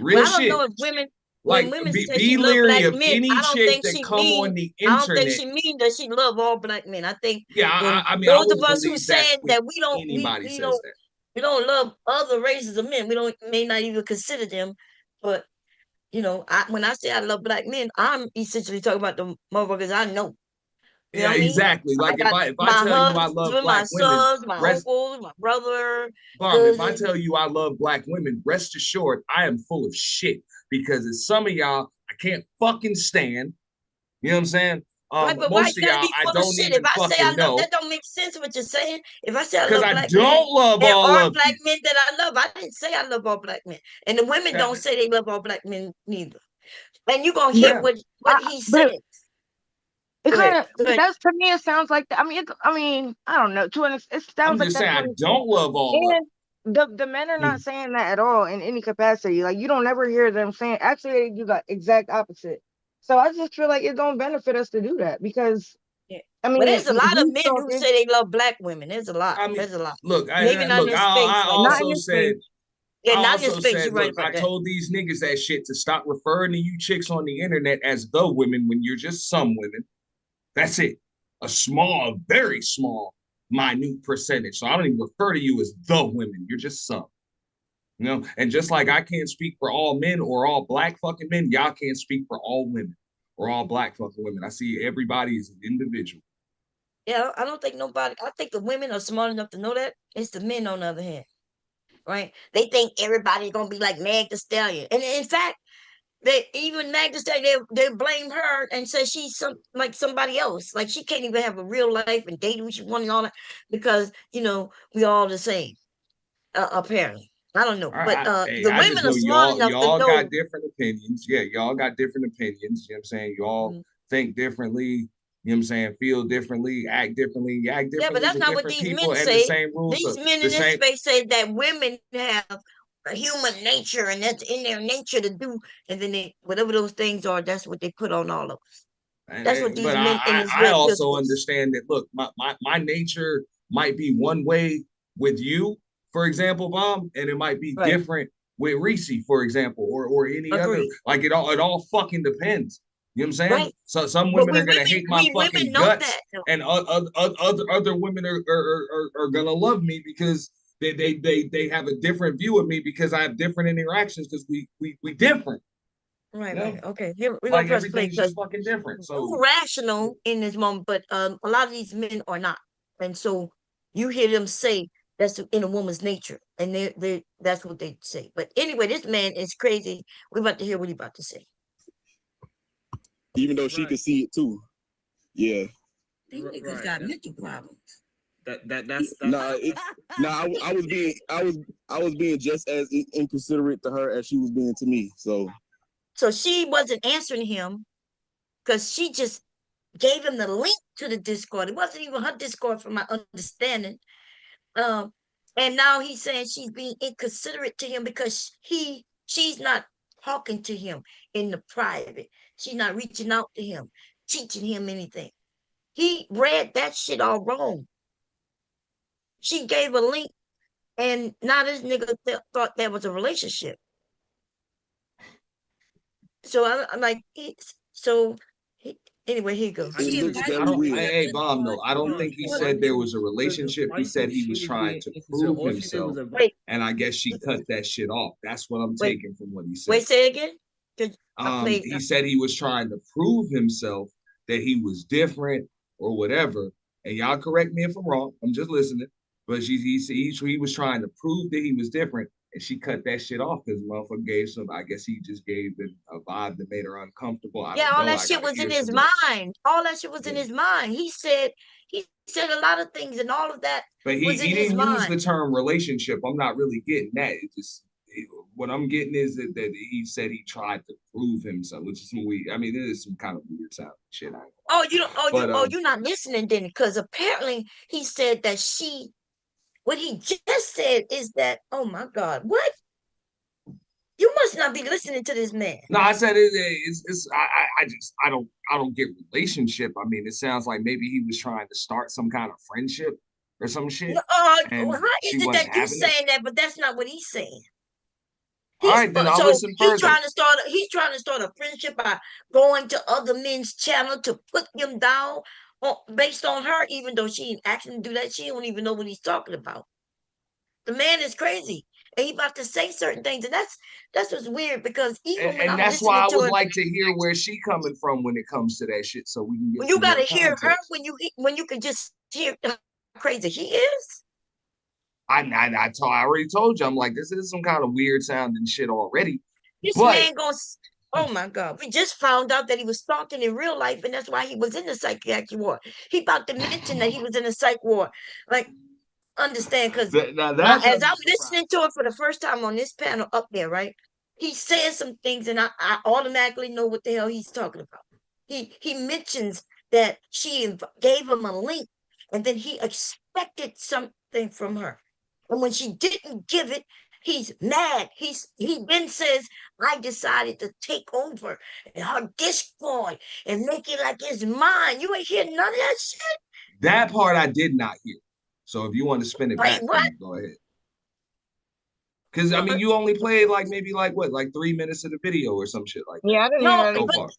Real Well, I don't shit. know if women when Like women say be she love leery black of men, any chick that come on the I don't think internet. she mean that she love all black men. I think Yeah, when I mean I those of would us who believe that said when that we don't anybody says that. we don't love other races of men, we don't may not even consider them, but when I say I love black men, I'm essentially talking about the motherfuckers I know. You know Yeah, what I mean? exactly. I Like got if I my tell you I love husband, my black women, sons, my rest uncles, my brother, bomb. If I cousins. tell you I love black women, rest assured I am full of shit because it's some of y'all I can't fucking stand. You know what I'm saying? Right, but why you Most of gotta y'all be I full of don't shit? If even I say I fucking love, know that don't make sense what you're saying. If I say I because love I black men, don't love there all are of black you. men that I love. I didn't say I love all black men, and the women That, don't say they love all black men neither. And you're gonna hear But, yeah, what he but says. it Go ahead, kind of go ahead. that's to me. It sounds like that. I mean, I don't know. It sounds I'm like just that saying to I an extent. don't love all of And the men are not them. saying that at all in any capacity. Like you don't ever hear them saying. Actually, they do the exact opposite. So I just feel like it don't benefit us to do that because Yeah. I But mean, there's a lot of he's men who talking say they love black women. There's a lot. I mean, There's a lot. look, Maybe not in this I space like not that. also in this said space. Yeah, I not your also space. said, You're right look, about I that. told these niggas that shit to stop referring to you chicks on the internet as the women when you're just some women. That's it. A small, very small, minute percentage. So I don't even refer to you as the women. You're just some. You know, and just like I can't speak for all men or all black fucking men, y'all can't speak for all women or all black fucking women. I see everybody as an individual. Yeah, I don't think nobody. I think the women are smart enough to know that. It's the men, on the other hand, right? They think everybody's gonna be like Meg the Stallion, and in fact, they even Meg the Stallion they blame her and say she's some like somebody else. Like she can't even have a real life and date who she want and all that because we all the same. Apparently, I don't know, All but right, hey, the I just women are know smart enough to y'all know. got different opinions. Yeah, y'all got different opinions. You know what I'm saying? Y'all Mhm. think differently. You know what I'm saying? Feel differently, act differently. You act Yeah, but differently that's to not what different these people, men and the say. same rules. These So men the in this same. space say that women have a human nature, and that's in their nature to do. And then they, whatever those things are, that's what they put on all of us. That's what But these men in this I red pill also space. understand that. Look, my nature might be one way with you, for example, Bomb, and it might be Right. different with Reese, for example, or any other. Agree. Like it all fucking depends. You know what I'm saying? Right. So some But women are gonna hate my we women fucking know guts, that. Though. and other women are gonna love me because they have a different view of me because I have different interactions because we different. Right, You know, right. Okay. Here we're gonna like press play everything's because just fucking different. we're So. rational in this moment, but a lot of these men are not. And so you hear them say that's in a woman's nature, and they that's what they say. But anyway, this man is crazy. We're about to hear what he about to say. Even though she Right. could see it too. Yeah. These niggas Right. got mental problems. That's I was being just as inconsiderate to her as she was being to me. So she wasn't answering him because she just gave him the link to the Discord. It wasn't even her Discord, from my understanding. Um, and now he's saying she's being inconsiderate to him because she's not talking to him in the private. She's not reaching out to him, teaching him anything. He read that shit all wrong. She gave a link, and now this nigga thought that was a relationship. So I'm like, anyway, here you go. it She looks invited I very me don't. to weird. her Hey, Bomb. Discord No, I don't for think he for said there was a But relationship. why He you said think he she was was trying being to inconsiderate? prove All she did was himself, invite. Wait, and I guess she cut that shit off. That's what I'm wait, taking from what he said. wait. Say it again. 'Cause I played. He said he was trying to prove himself that he was different or whatever. And y'all correct me if I'm wrong. I'm just listening. But he was trying to prove that he was different, and she cut that shit off because motherfucker gave some. I guess he just gave a vibe that made her uncomfortable. I Yeah, don't all know. that I shit gotta was in hear his some more. mind. All that shit was in Yeah. his mind. He said a lot of things, and all of that But was in he his didn't use mind. the term relationship. I'm not really getting that. What I'm getting is that he said he tried to prove himself, which is some weird. I mean, it is some kind of weird sounding shit. I ain't gonna lie. Oh, you don't. But You're not listening then, because apparently he said that she. What he just said is that. Oh my God, what? You must not be listening to this man. no, I said it's I don't get relationship. I mean, it sounds like maybe he was trying to start some kind of friendship or some No, shit, how and is she it wasn't that you having it. saying that, but that's not what he's saying? All right, then I'll So listen he's further. trying to start. He's trying to start a friendship by going to other men's channel to put them down based on her, even though she ain't actually do that. She don't even know what he's talking about. The man is crazy, and he about to say certain things, and that's what's weird because even when And I'm that's why listening I to would him, like to hear where she coming from when it comes to that shit, so we can get when you some got more to hear her, context. when you can just hear how crazy he is. I already told you, I'm like, this is some kind of weird sounding shit already. This But man goes, oh my God. We just found out that he was stalking in real life, and that's why he was in the psychiatric ward. He about to mention that he was in a psych ward. Like, understand, because now that as doesn't I'm surprise listening to it for the first time on this panel up there, right? He says some things, and I automatically know what the hell he's talking about. He mentions that she gave him a link, and then he expected something from her. And when she didn't give it, he's mad. He then says, I decided to take over her Discord and make it like it's mine. You ain't hear none of that shit. that part I did not hear. So if you want to spin it Like back for what? me, go ahead. Because I mean, you only played like maybe like what, like 3 minutes of the video or some shit like that Yeah, I didn't hear No, that so either. but far.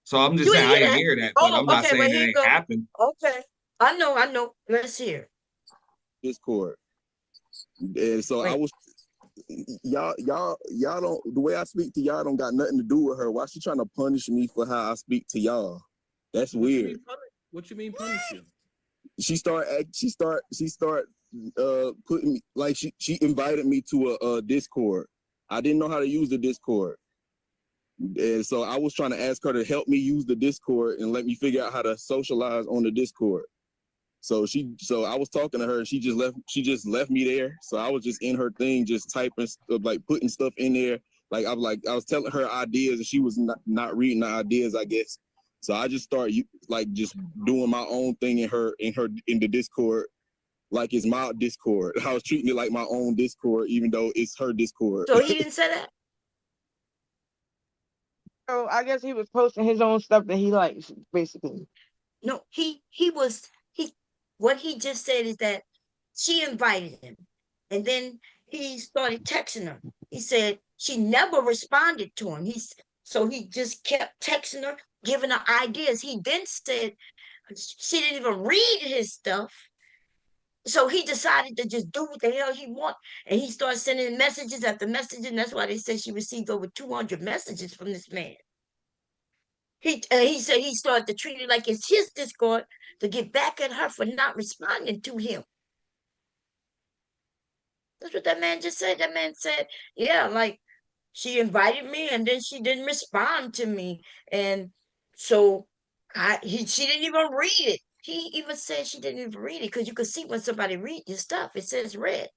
So I'm just you saying ain't I hear didn't that? hear that, but Oh, I'm not okay, well saying it here you ain't go. happened. Okay. I know. Let's hear. Discord. And so I Wait. was y'all don't, the way I speak to y'all don't got nothing to do with her. Why she trying to punish me for how I speak to y'all? That's weird. What you mean punish you? She start putting me, like she invited me to a Discord. I didn't know how to use the Discord. And so I was trying to ask her to help me use the Discord and let me figure out how to socialize on the Discord. So I was talking to her and she just left me there. So I was just in her thing, just typing, like putting stuff in there. I was telling her ideas and she was not reading the ideas, I guess. So I just started like just doing my own thing in the Discord, like it's my Discord. I was treating it like my own Discord, even though it's her Discord. So he didn't say that? So I guess he was posting his own stuff that he likes, basically. No, he what he just said is that she invited him. And then he started texting her. He said she never responded to him. So he just kept texting her, giving her ideas. He then said she didn't even read his stuff. So he decided to just do what the hell he want. And he started sending messages after messages. And that's why they said she received over 200 messages from this man. He said he started to treat it like it's his Discord to get back at her for not responding to him. That's what that man just said. That man said, yeah, like she invited me and then she didn't respond to me. And so she didn't even read it. He even said she didn't even read it because you could see when somebody read your stuff, it says read.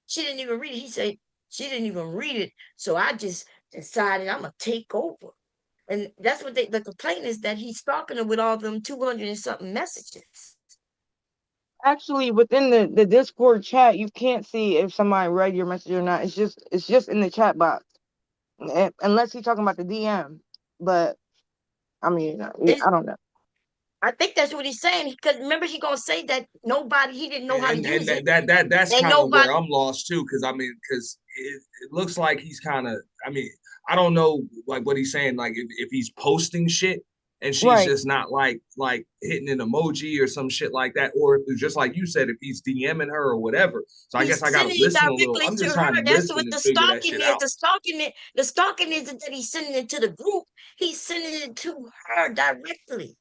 She didn't even read it. He said she didn't even read it. So I just decided I'm going to take over. And that's what the complaint is, that he's stalking her with all them 200 and something messages. Actually, within the Discord chat, you can't see if somebody read your message or not. It's just in the chat box, unless he's talking about the DM. But I mean, I don't know. I think that's what he's saying. Because remember, he gonna say that he didn't know how to use it. That's And kind of nobody. where I'm lost too, because I mean, because it looks like he's kind of. I mean, I don't know like what he's saying. Like if he's posting shit and she's Right. just not like hitting an emoji or some shit like that, or if it's just like you said, if he's DMing her or whatever. So I guess I gotta Sending it listen a little. directly I'm to just her. trying to That's listen what and the figure that stalking shit is. out. The stalking isn't that he's sending it to the group. He's sending it to her directly.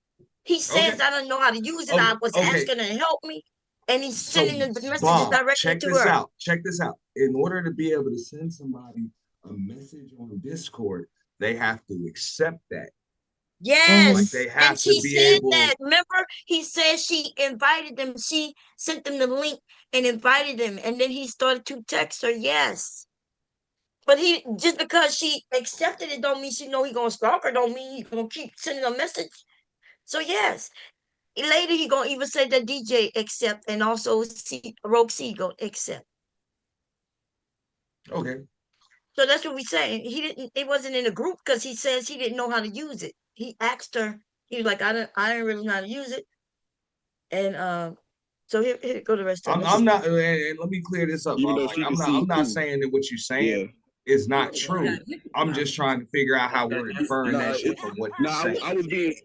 He Okay. says, I don't know how to use it. Okay. I was Okay. asking her to help me. And he's So, sending the messages Bob, directly check to this her. out. Check this out. In order to be able to send somebody a message on Discord, they have to accept that. Yes. Like they And have to she be said able. that. Remember, he said she invited them. She sent them the link and invited them. And then he started to text her, yes. But he just because she accepted it don't mean she know he gonna stalk her, don't mean he gonna keep sending a message. So yes. Later he gonna even say that DJ accept and also Rogue C go accept. Okay. So that's what we saying. It wasn't in a group because he says he didn't know how to use it. He asked her, he was like, I didn't really know how to use it. And so here go the rest of it. I'm not, and let me clear this up, Even Bob. though Like she didn't see I'm it not too. saying that what you're saying Yeah. is not true. I'm just trying to figure out how we're inferring Nah, that shit from what you're saying.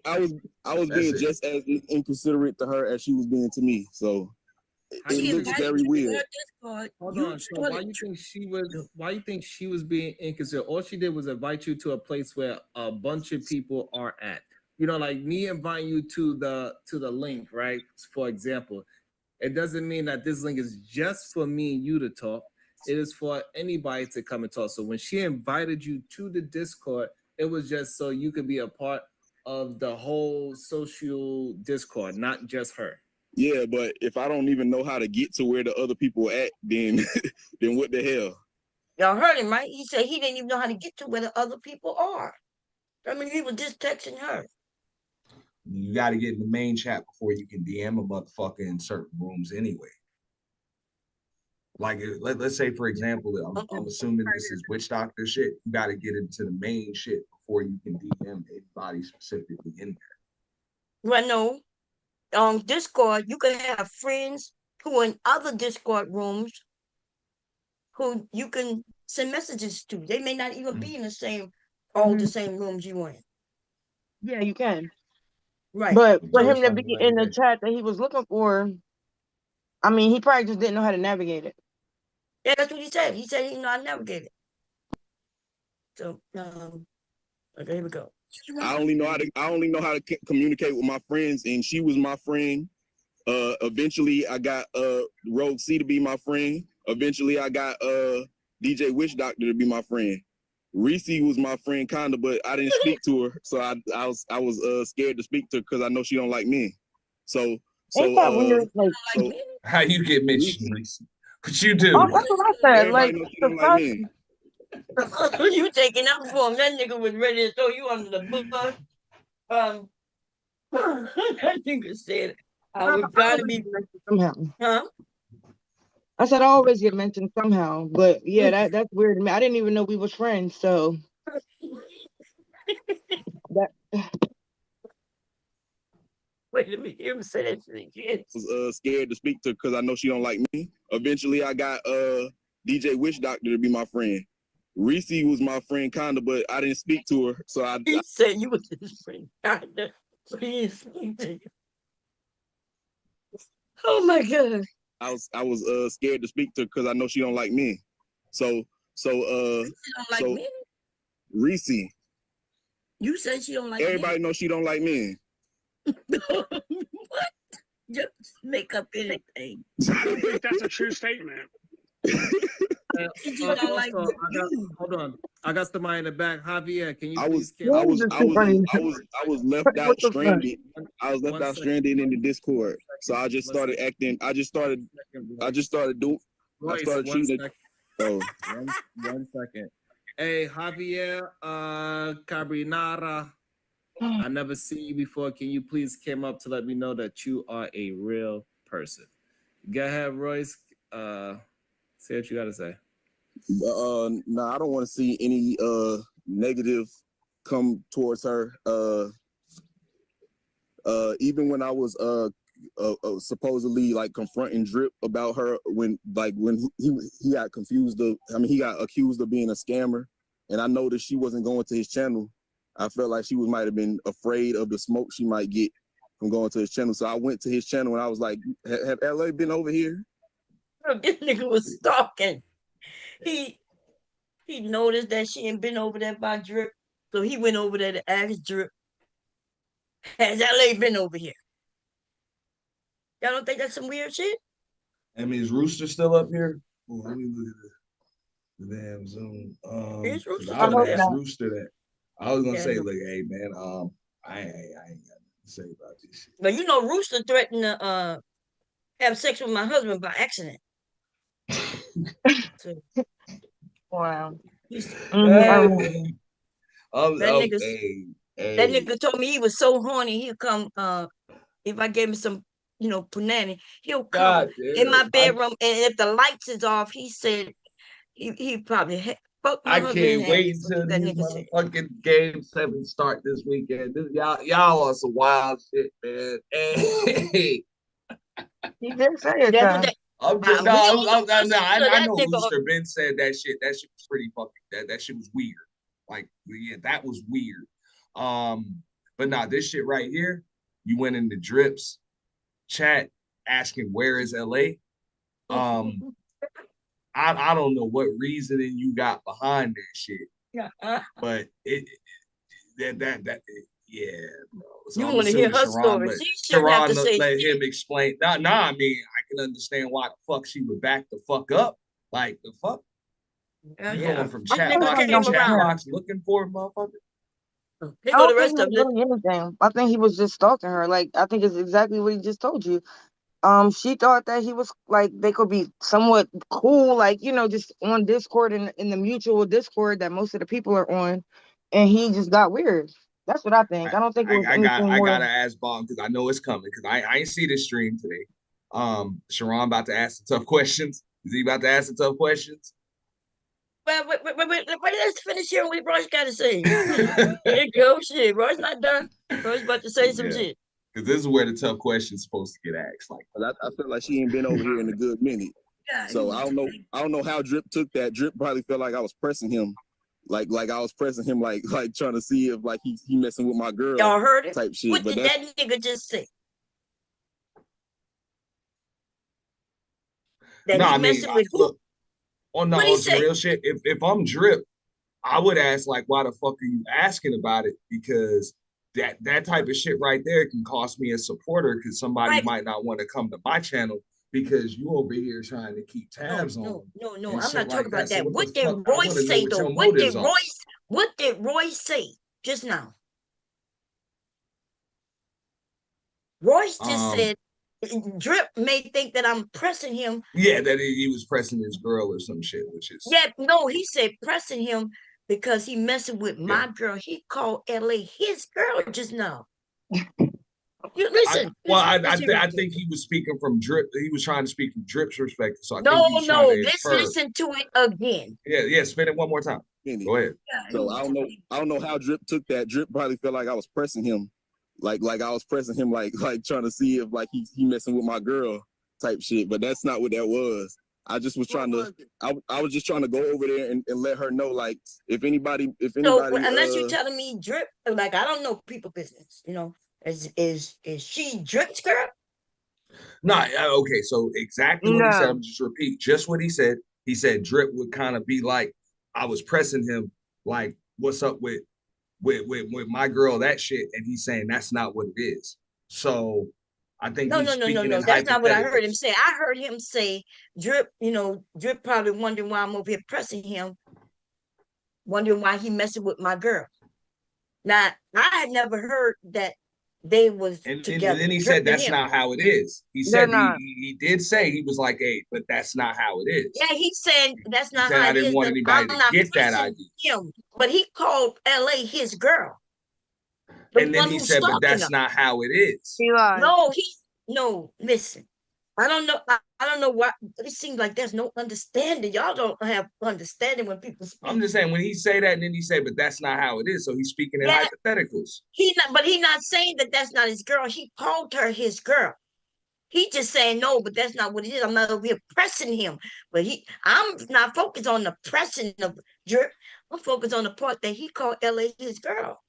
I was That's being it. just as inconsiderate to her as she was being to me. So it looks very weird. Hold on. So why you think she was being inconsiderate? All she did was invite you to a place where a bunch of people are at. You know, like me inviting you to the link, right? For example, it doesn't mean that this link is just for me and you to talk. It is for anybody to come and talk. So when she invited you to the Discord, it was just so you could be a part of the whole social Discord, not just her. Yeah, but if I don't even know how to get to where the other people are at, then then what the hell? Y'all heard him, right? He said he didn't even know how to get to where the other people are. I mean, he was just texting her. You got to get in the main chat before you can DM a motherfucker in certain rooms anyway. Like, let's say, for example, I'm assuming this is witch doctor shit. You got to get into the main shit before you can DM anybody specifically in there. Well, no. On Discord, you can have friends who are in other Discord rooms who you can send messages to. They may not even be in the same all the same rooms you in. Yeah, you can. Right. But for So him to fucking be like in the that. chat that he was looking for, I mean, he probably just didn't know how to navigate it. Yeah, that's what he said. He said he didn't know how to navigate it. So, okay, here we go. I only know how to communicate with my friends, and she was my friend. Eventually, I got Rogue C to be my friend. Eventually, I got DjWhichDoctor to be my friend. Reese was my friend, kinda, but I didn't speak to her, so I was scared to speak to her because I know she don't like men. Ain't that weird? Like, How you get mentioned, Reese? What you oh, do? that's what I said. Like, everybody knows she the don't like fuck? men. You taking up for him? That nigga was ready to throw you under the bus. That nigga said, "I was trying to be somehow." huh." I said I always get mentioned somehow, but yeah, that's weird to me. I didn't even know we was friends, so that. Wait, let me hear him say that shit again. I was scared to speak to her because I know she don't like me. Eventually, I got DjWhichDoctor to be my friend. Reese was my friend, kinda, but I didn't speak to her, so He said you was his friend, kinda, but he didn't speak to you. Oh my god. I was scared to speak to her because I know she don't like me. So She don't like men? Reese. You said she don't like Everybody knows she don't like men. What? Just make up anything. I don't think that's a true statement. Hold on. I got somebody in the back. Javier, can you I was left out stranded. I was left out stranded in the Discord. So I just started acting. I just started doing. I started cheating. Oh, one second. Hey, Javier Cabrinara. I never seen you before. Can you please come up to let me know that you are a real person? Go ahead, Royce. Say what you gotta say. No, I don't want to see any negative come towards her. Even when I was supposedly like confronting Drip about her when he got confused he got accused of being a scammer, and I know that she wasn't going to his channel. I felt like she might have been afraid of the smoke she might get from going to his channel. So I went to his channel and I was like, have LA been over here? This nigga was stalking. He noticed that she ain't been over there by Drip, so he went over there to ask Drip, has LA been over here? Y'all don't think that's some weird shit? I mean, is Rooster still up here? Well, let me look at the damn Zoom. Is Rooster I was still gonna there? ask Rooster that. I was gonna Yeah, say, no. like, hey man, I ain't got nothing to say about this shit. But you know, Rooster threatened to have sex with my husband by accident. So, Wow. That Hey. nigga told me he was so horny he'll come if I gave him some, punani, he'll come in my bedroom and if the lights is off, he said he probably fuck my I husband. can't wait until these motherfucking Game 7 start this weekend. Y'all are some wild shit, man. Hey. He did say it. I know Rooster Ben said that shit. That shit was pretty fucking. That shit was weird. Like, yeah, that was weird. But nah, this shit right here. You went in the Drips chat asking where is LA. I don't know what reasoning you got behind that shit. Yeah. But yeah, bro. So you I'm want to hear her Sharon story? She shouldn't have to say let shit. him explain. I mean, I can understand why the fuck she would back the fuck up. Like the fuck. You going from chat box to chat box looking for a motherfucker? I don't think he was doing anything. I think he was just stalking her. Like, I think it's exactly what he just told you. She thought that he was like they could be somewhat cool, like just on Discord in the mutual Discord that most of the people are on, and he just got weird. That's what I think. I don't think it was anything more. I gotta ask Bomb because I know it's coming because I ain't see this stream today. Sharon about to ask the tough questions. Is he about to ask the tough questions? Well, wait, let's finish hearing what Royce got to say. Here go shit. Royce not done. Royce about to say some shit. Because this is where the tough questions supposed to get asked. Like, I feel like she ain't been over here in a good minute. So I don't know how Drip took that. Drip probably felt like I was pressing him, like I was pressing him, like trying to see if like he messing with my girl. Y'all heard it? Type shit. What but did that nigga just say? That No, he I mean, messing with who? look, on What'd he some say? real shit. If I'm Drip, I would ask like, why the fuck are you asking about it? Because that type of shit right there can cost me a supporter because somebody Right. might not want to come to my channel because you over here trying to keep tabs on them. No. and I'm shit not talking like about So that. what What the did fuck? I want Royce to know say what though? your motives are. What did Royce say just now? Royce just said Drip may think that I'm pressing him. Yeah, that he was pressing his girl or some shit, which is Yeah, no, he said pressing him because he messing with my girl. He called LA his girl just now. You listen. I think he was speaking from Drip. He was trying to speak from Drip's perspective. So I think No, he was trying to let's infer. listen to it again. Yeah, spin it one more time. Go ahead. So I don't know how Drip took that. Drip probably felt like I was pressing him, like I was pressing him, like trying to see if like he messing with my girl type shit. But that's not what that was. I just was trying to. I was just trying to go over there and let her know, like, if anybody. So unless you're telling me Drip, like I don't know people business, you know, is she Drip's girl? No, okay. So exactly what he said. I'm just repeat just what he said. He said Drip would kind of be like, I was pressing him, like, what's up with my girl, that shit, and he's saying that's not what it is. So I think No. he's speaking in That's not what I heard him hypotheticals. say. I heard him say Drip, Drip probably wondering why I'm over here pressing him, wondering why he messing with my girl. Now, I had never heard that they was And together, then he Drip said and that's him. not how it is. He They're said not. he did say he was like, hey, but that's not how it is. Yeah, he said that's He not said how I it didn't is. want That anybody I'm to not get that pressing idea. him, but he called LA his girl, the And then one he who's said, but stalking her. that's not how it is. He lied. No, listen. I don't know. I don't know why. It seems like there's no understanding. Y'all don't have understanding when people speak. I'm just saying when he say that, and then he say, but that's not how it is. So he's speaking in Yeah, hypotheticals. but he not saying that that's not his girl. He called her his girl. He just saying no, but that's not what it is. I'm not over here pressing him. But I'm not focused on the pressing of Drip. I'm focused on the part that he called LA his girl.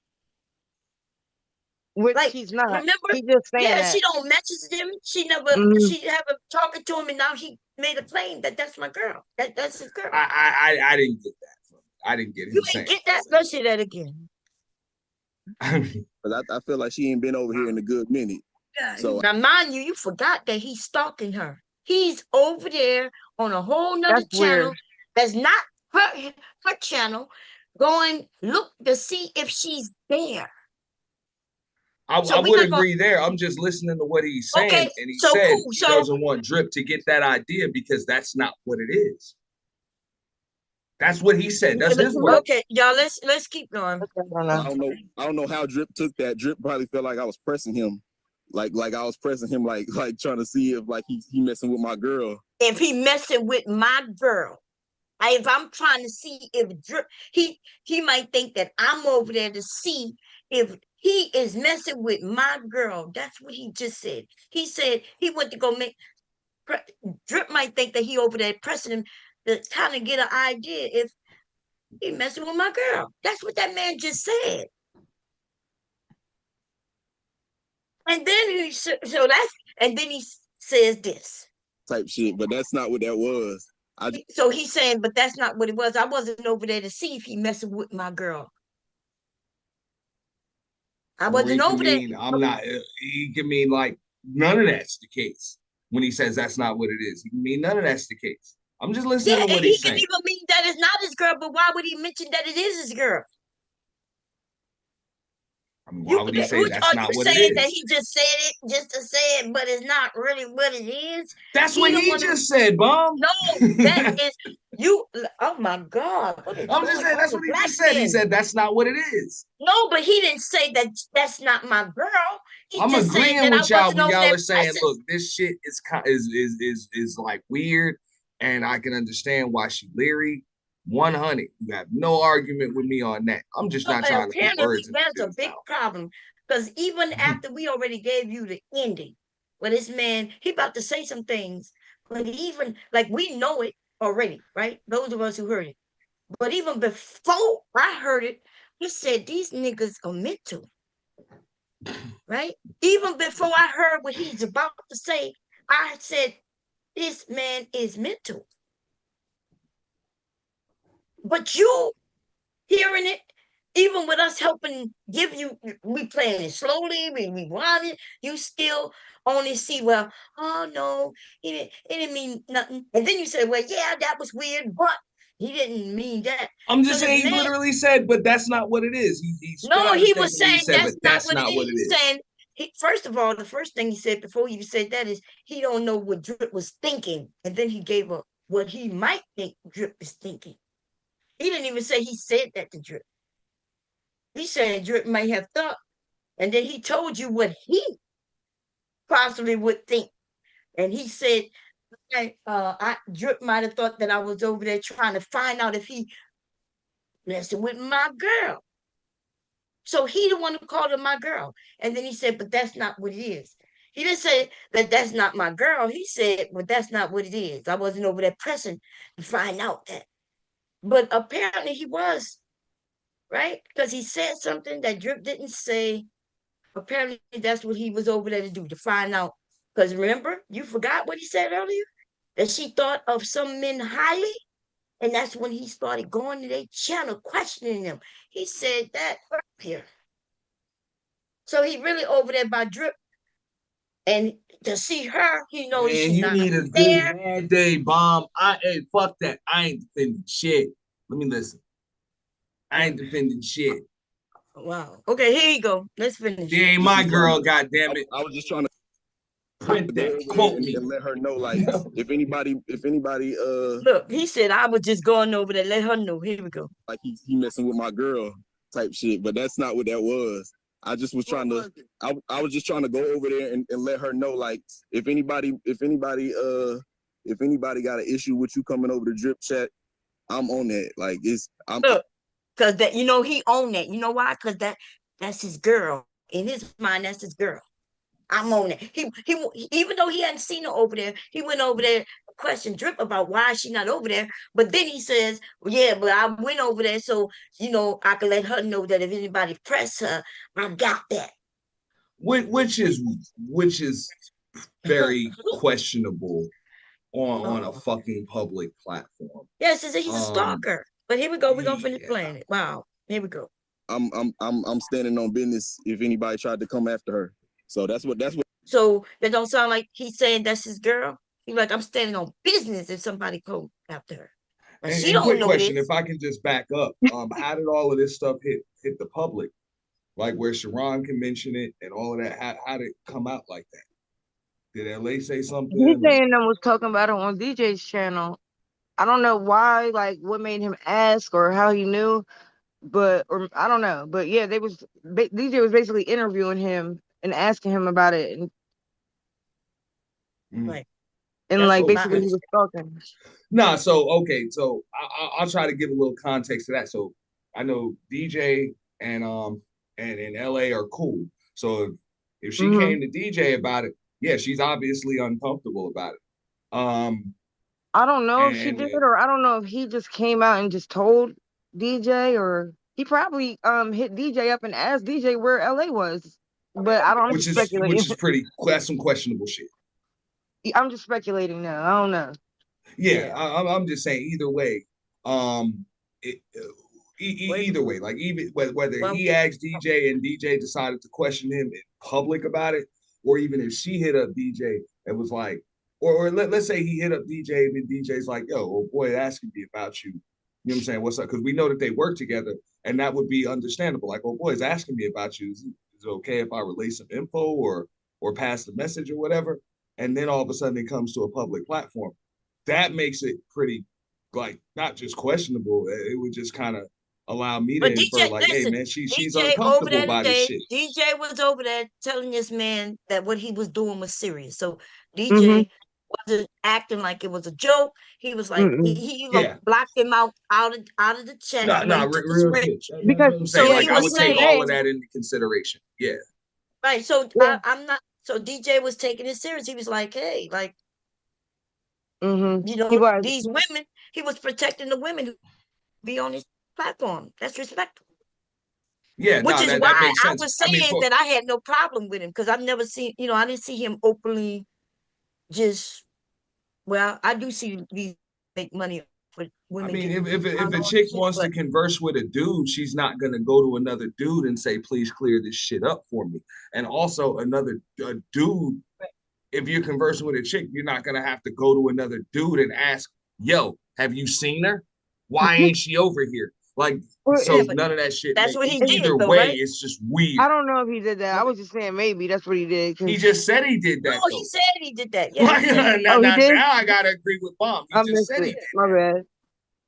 Which Like, he's not. remember? He's just saying Yeah, that. she don't message him. She never talking to him, and now he made a claim that that's my girl. That's his girl. I didn't get that from him. I didn't get him You saying ain't get that? Let's say that again. But I feel like she ain't been over here in a good minute. So Now, mind you, you forgot that he's stalking her. He's over there on a whole nother That's channel weird. that's not her channel, going look to see if she's there. I would agree there. I'm just listening to what he's saying. Okay, And he so said cool. he So doesn't want Drip to get that idea because that's not what it is. That's what he said. That's his words. okay, y'all, let's keep going. I don't know how Drip took that. Drip probably felt like I was pressing him, like I was pressing him, like trying to see if like he messing with my girl. If he messing with my girl, if I'm trying to see if Drip, he might think that I'm over there to see if he is messing with my girl. That's what he just said. He said he went to go make Drip might think that he over there pressing him to kind of get an idea if he messing with my girl. That's what that man just said. And then he says this type shit, but that's not what that was. So he's saying, but that's not what it was. I wasn't over there to see if he messing with my girl. I wasn't over there. I'm not. He can mean like none of that's the case when he says that's not what it is. He can mean none of that's the case. I'm just listening to what he's saying. He can even mean that it's not his girl, but why would he mention that it is his girl? I mean, why would he say that's not what it is? is? That he just said it just to say it, but it's not really what it is. That's what he just said, Bum. No, that is you. Oh my God! I'm just saying that's what he just said. He said that's not what it is. No, but he didn't say that that's not my girl. I'm agreeing with y'all when y'all are saying, look, this shit is like weird, and I can understand why she leery. 100. You have no argument with me on that. I'm just not trying to put words in That's a big problem because even after we already gave you the ending, but this man he about to say some things, But even like we know it already, right? Those of us who heard it. But even before I heard it, he said these niggas are mental, right? Even before I heard what he's about to say, I said this man is mental. But you hearing it, even with us helping give you, we playing it slowly, we want it, you still only see, well, oh no, it didn't mean nothing. And then you say, well, yeah, that was weird, but he didn't mean that. I'm So just this saying he man, literally said, but that's not what it is. He straight no, out of he was statement he saying said, but that's not that's what it not what is. it He's is. saying, first of all, the first thing he said before he even said that is he don't know what Drip was thinking. And then he gave up what he might think Drip is thinking. He didn't even say he said that to Drip. He said Drip might have thought, and then he told you what he possibly would think. And he said, Drip might have thought that I was over there trying to find out if he messing with my girl. So he the one who called her my girl. And then he said, but that's not what it is. He didn't say that that's not my girl. He said, but that's not what it is. I wasn't over there pressing to find out that. But apparently he was, right? Because he said something that Drip didn't say. Apparently that's what he was over there to do, to find out. Because remember, you forgot what he said earlier? That she thought of some men highly. And that's when he started going to their channel, questioning them. He said that earlier. So he really over there by Drip. And to see her, he noticed Man, she's you not need a good there. bad day, bomb. Hey, fuck that. I ain't defending shit. Let me listen. I ain't defending shit. Wow. Okay, here you go. Let's finish. She ain't my girl, goddamn it. I was just trying to Print go that. over there Quote me. and let her know, like, if anybody Look, he said I was just going over there, let her know. Here we go. like he messing with my girl type shit, but that's not what that was. I just was trying to I was just trying to go over there and let her know, like, if anybody got an issue with you coming over to Drip Chat, I'm on that. Like, Look, because that, he owned that. You know why? Because that's his girl. In his mind, that's his girl. I'm on it. He even though he hadn't seen her over there, he went over there questioned Drip about why she not over there. But then he says, well, yeah, but I went over there so I could let her know that if anybody press her, I got that. Which is very questionable on a fucking public platform. Yes, he's a stalker. But here we go. We're gonna finish playing it. Wow. Here we go. I'm standing on business if anybody tried to come after her. So that's what So that don't sound like he's saying that's his girl. He's like, I'm standing on business if somebody come after her. And she don't quick know question, this. if I can just back up, how did all of this stuff hit the public? Like where Sharon can mention it and all of that, how did it come out like that? Did LA say something? He's saying them was talking about it on DJ's channel. I don't know why, like what made him ask or how he knew, or I don't know. But yeah, DJ was basically interviewing him and asking him about it, Right. and like basically he was talking. Nah, so okay, so I'll try to give a little context to that. So I know DJ and LA are cool. So if she came to DJ about it, yeah, she's obviously uncomfortable about it. I don't know if she did, or I don't know if he just came out and just told DJ, or he probably hit DJ up and asked DJ where LA was. But I'm just speculating. Which is that's some questionable shit. I'm just speculating now. I don't know. Yeah, I'm just saying either way. Either way, like even whether he asked DJ and DJ decided to question him in public about it, or even if she hit up DJ and was like, or let's say he hit up DJ and then DJ's like, yo, oh boy, asking me about you. You know what I'm saying? What's up? Because we know that they work together, and that would be understandable. Like, oh boy, is asking me about you. Is it okay if I relay some info or pass the message or whatever? And then all of a sudden it comes to a public platform. That makes it pretty, like, not just questionable. It would just kind of allow me to infer, like, hey man, she's uncomfortable by this shit. DJ was over there telling this man that what he was doing was serious. So DJ wasn't acting like it was a joke. He was like he blocked him out of the chat. Real shit. Because so like I would take all of that into consideration. Yeah. Right. So I'm not. So DJ was taking it serious. He was like, hey, like, Mm-hmm. You know, He was. these women, he was protecting the women who be on his platform. That's respectful. Yeah, Which no, is that why makes I sense. was I mean, saying that I had no problem with him, because I've never seen, I didn't see him openly just, well, I do see these make money for I women mean, getting if beat down if a on chick shit, wants to but converse with a dude, she's not gonna go to another dude and say, "Please clear this shit up for me." And also, a dude, if you're conversing with a chick, you're not gonna have to go to another dude and ask, "Yo, have you seen her? Why ain't she over here?" Like, Well, yeah, so but none of that shit that's make what he did either though, way. right? It's just weird. I don't know if he did that. I was just saying maybe that's what he did. He Cause just said he did that No, he though. said he did that. Yeah, he Like, said he did. oh, he did. now I gotta agree with Bomb. He I just missed said he it. did. My bad.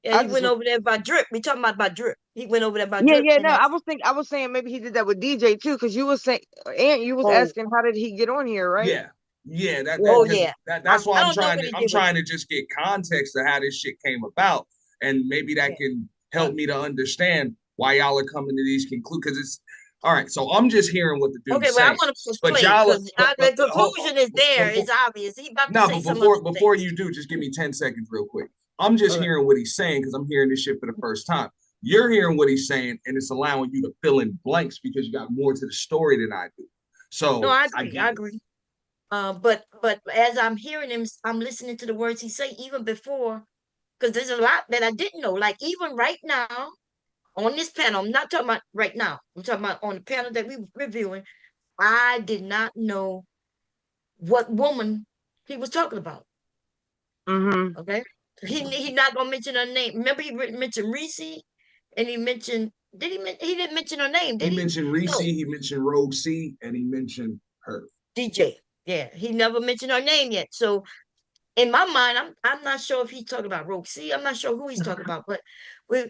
Yeah, I he just went over there by Drip. We talking about by Drip. He went over there by yeah, Drip, yeah. and No, that's I was saying maybe he did that with DJ too. Cause you was saying, and you was oh asking how did he get on here, right? Yeah, yeah. Yeah. Because yeah. that's why I don't know what he I'm did with trying to just get context of how this shit came about, and maybe that yeah. can help me to understand why y'all are coming to these conclusions. Because it's all right. So I'm just hearing what the Okay, dude's well, I saying, want to but explain y'all, because the conclusion is there. before It's obvious. He about to no, say but some other before things. you do, just give me 10 seconds real quick. I'm just Okay. hearing what he's saying because I'm hearing this shit for the first time. You're hearing what he's saying, and it's allowing you to fill in blanks because you got more to the story than I do. No, So I I agree. get I it. agree. But as I'm hearing him, I'm listening to the words he say even before, because there's a lot that I didn't know. Like even right now on this panel, I'm not talking about right now. I'm talking about on the panel that we were reviewing. I did not know what woman he was talking about. Mm-hmm. Okay, he not gonna mention her name. Remember, he mentioned Reese, and he mentioned he didn't mention her name, He did he? mentioned Reese, No, he mentioned Rogue C, and he mentioned her. DJ. Yeah, he never mentioned her name yet. So in my mind, I'm not sure if he's talking about Roxy. I'm not sure who he's talking about, but we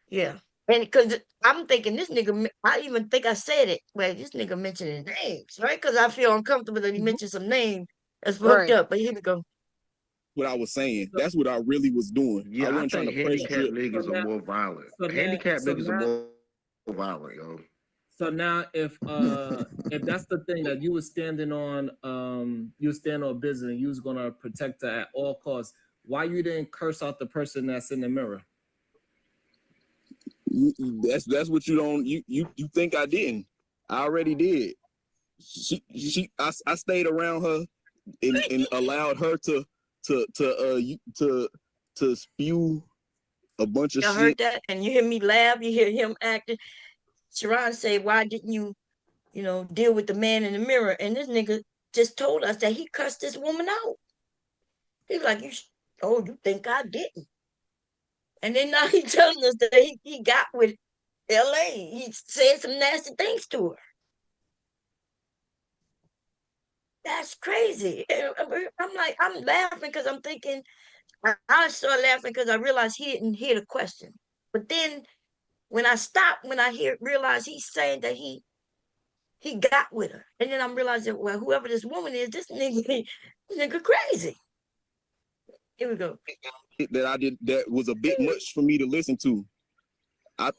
yeah. And because I'm thinking this nigga, I even think I said it. Well, this nigga mentioned his names, right? Because I feel uncomfortable that he mentioned some name that's fucked Right. up. But here we go. What I was saying. That's what I really was doing. I Yeah, I wasn't trying think to press handicapped drip. niggas are more violent. Handicapped So niggas are now, more violent, yo. so now, if that's the thing that you were standing on, you were standing on business and you was gonna protect her at all costs, why you didn't curse out the person that's in the mirror? That's what you don't you think I didn't. I already did. I stayed around her and allowed her to spew a bunch of Y'all heard shit. that? And you hear me laugh. You hear him acting. Sharon say, "Why didn't you, deal with the man in the mirror?" And this nigga just told us that he cussed this woman out. He's like, "Oh, you think I didn't?" And then now he telling us that he got with LA. He said some nasty things to her. That's crazy. And I'm like, I'm laughing because I'm thinking, I started laughing because I realized he didn't hear the question. But then when I stopped, when I realized he's saying that he got with her. And then I'm realizing, well, whoever this woman is, this nigga crazy. Here we go. That I did that was a bit much for me to listen to. I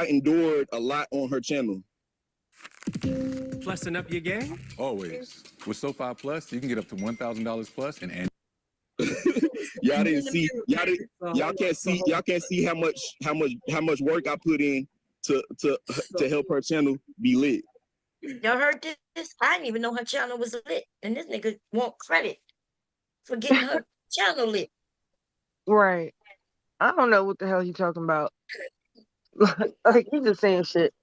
endured a lot on her channel. Plussing up your game? Always. With SoFi Plus, you can get up to $1,000 plus in annual. Y'all didn't see y'all can't see how much work I put in to help her channel be lit. Y'all heard this? I didn't even know her channel was lit. And this nigga want credit for getting her channel lit. Right. I don't know what the hell you talking about. Like he's just saying shit.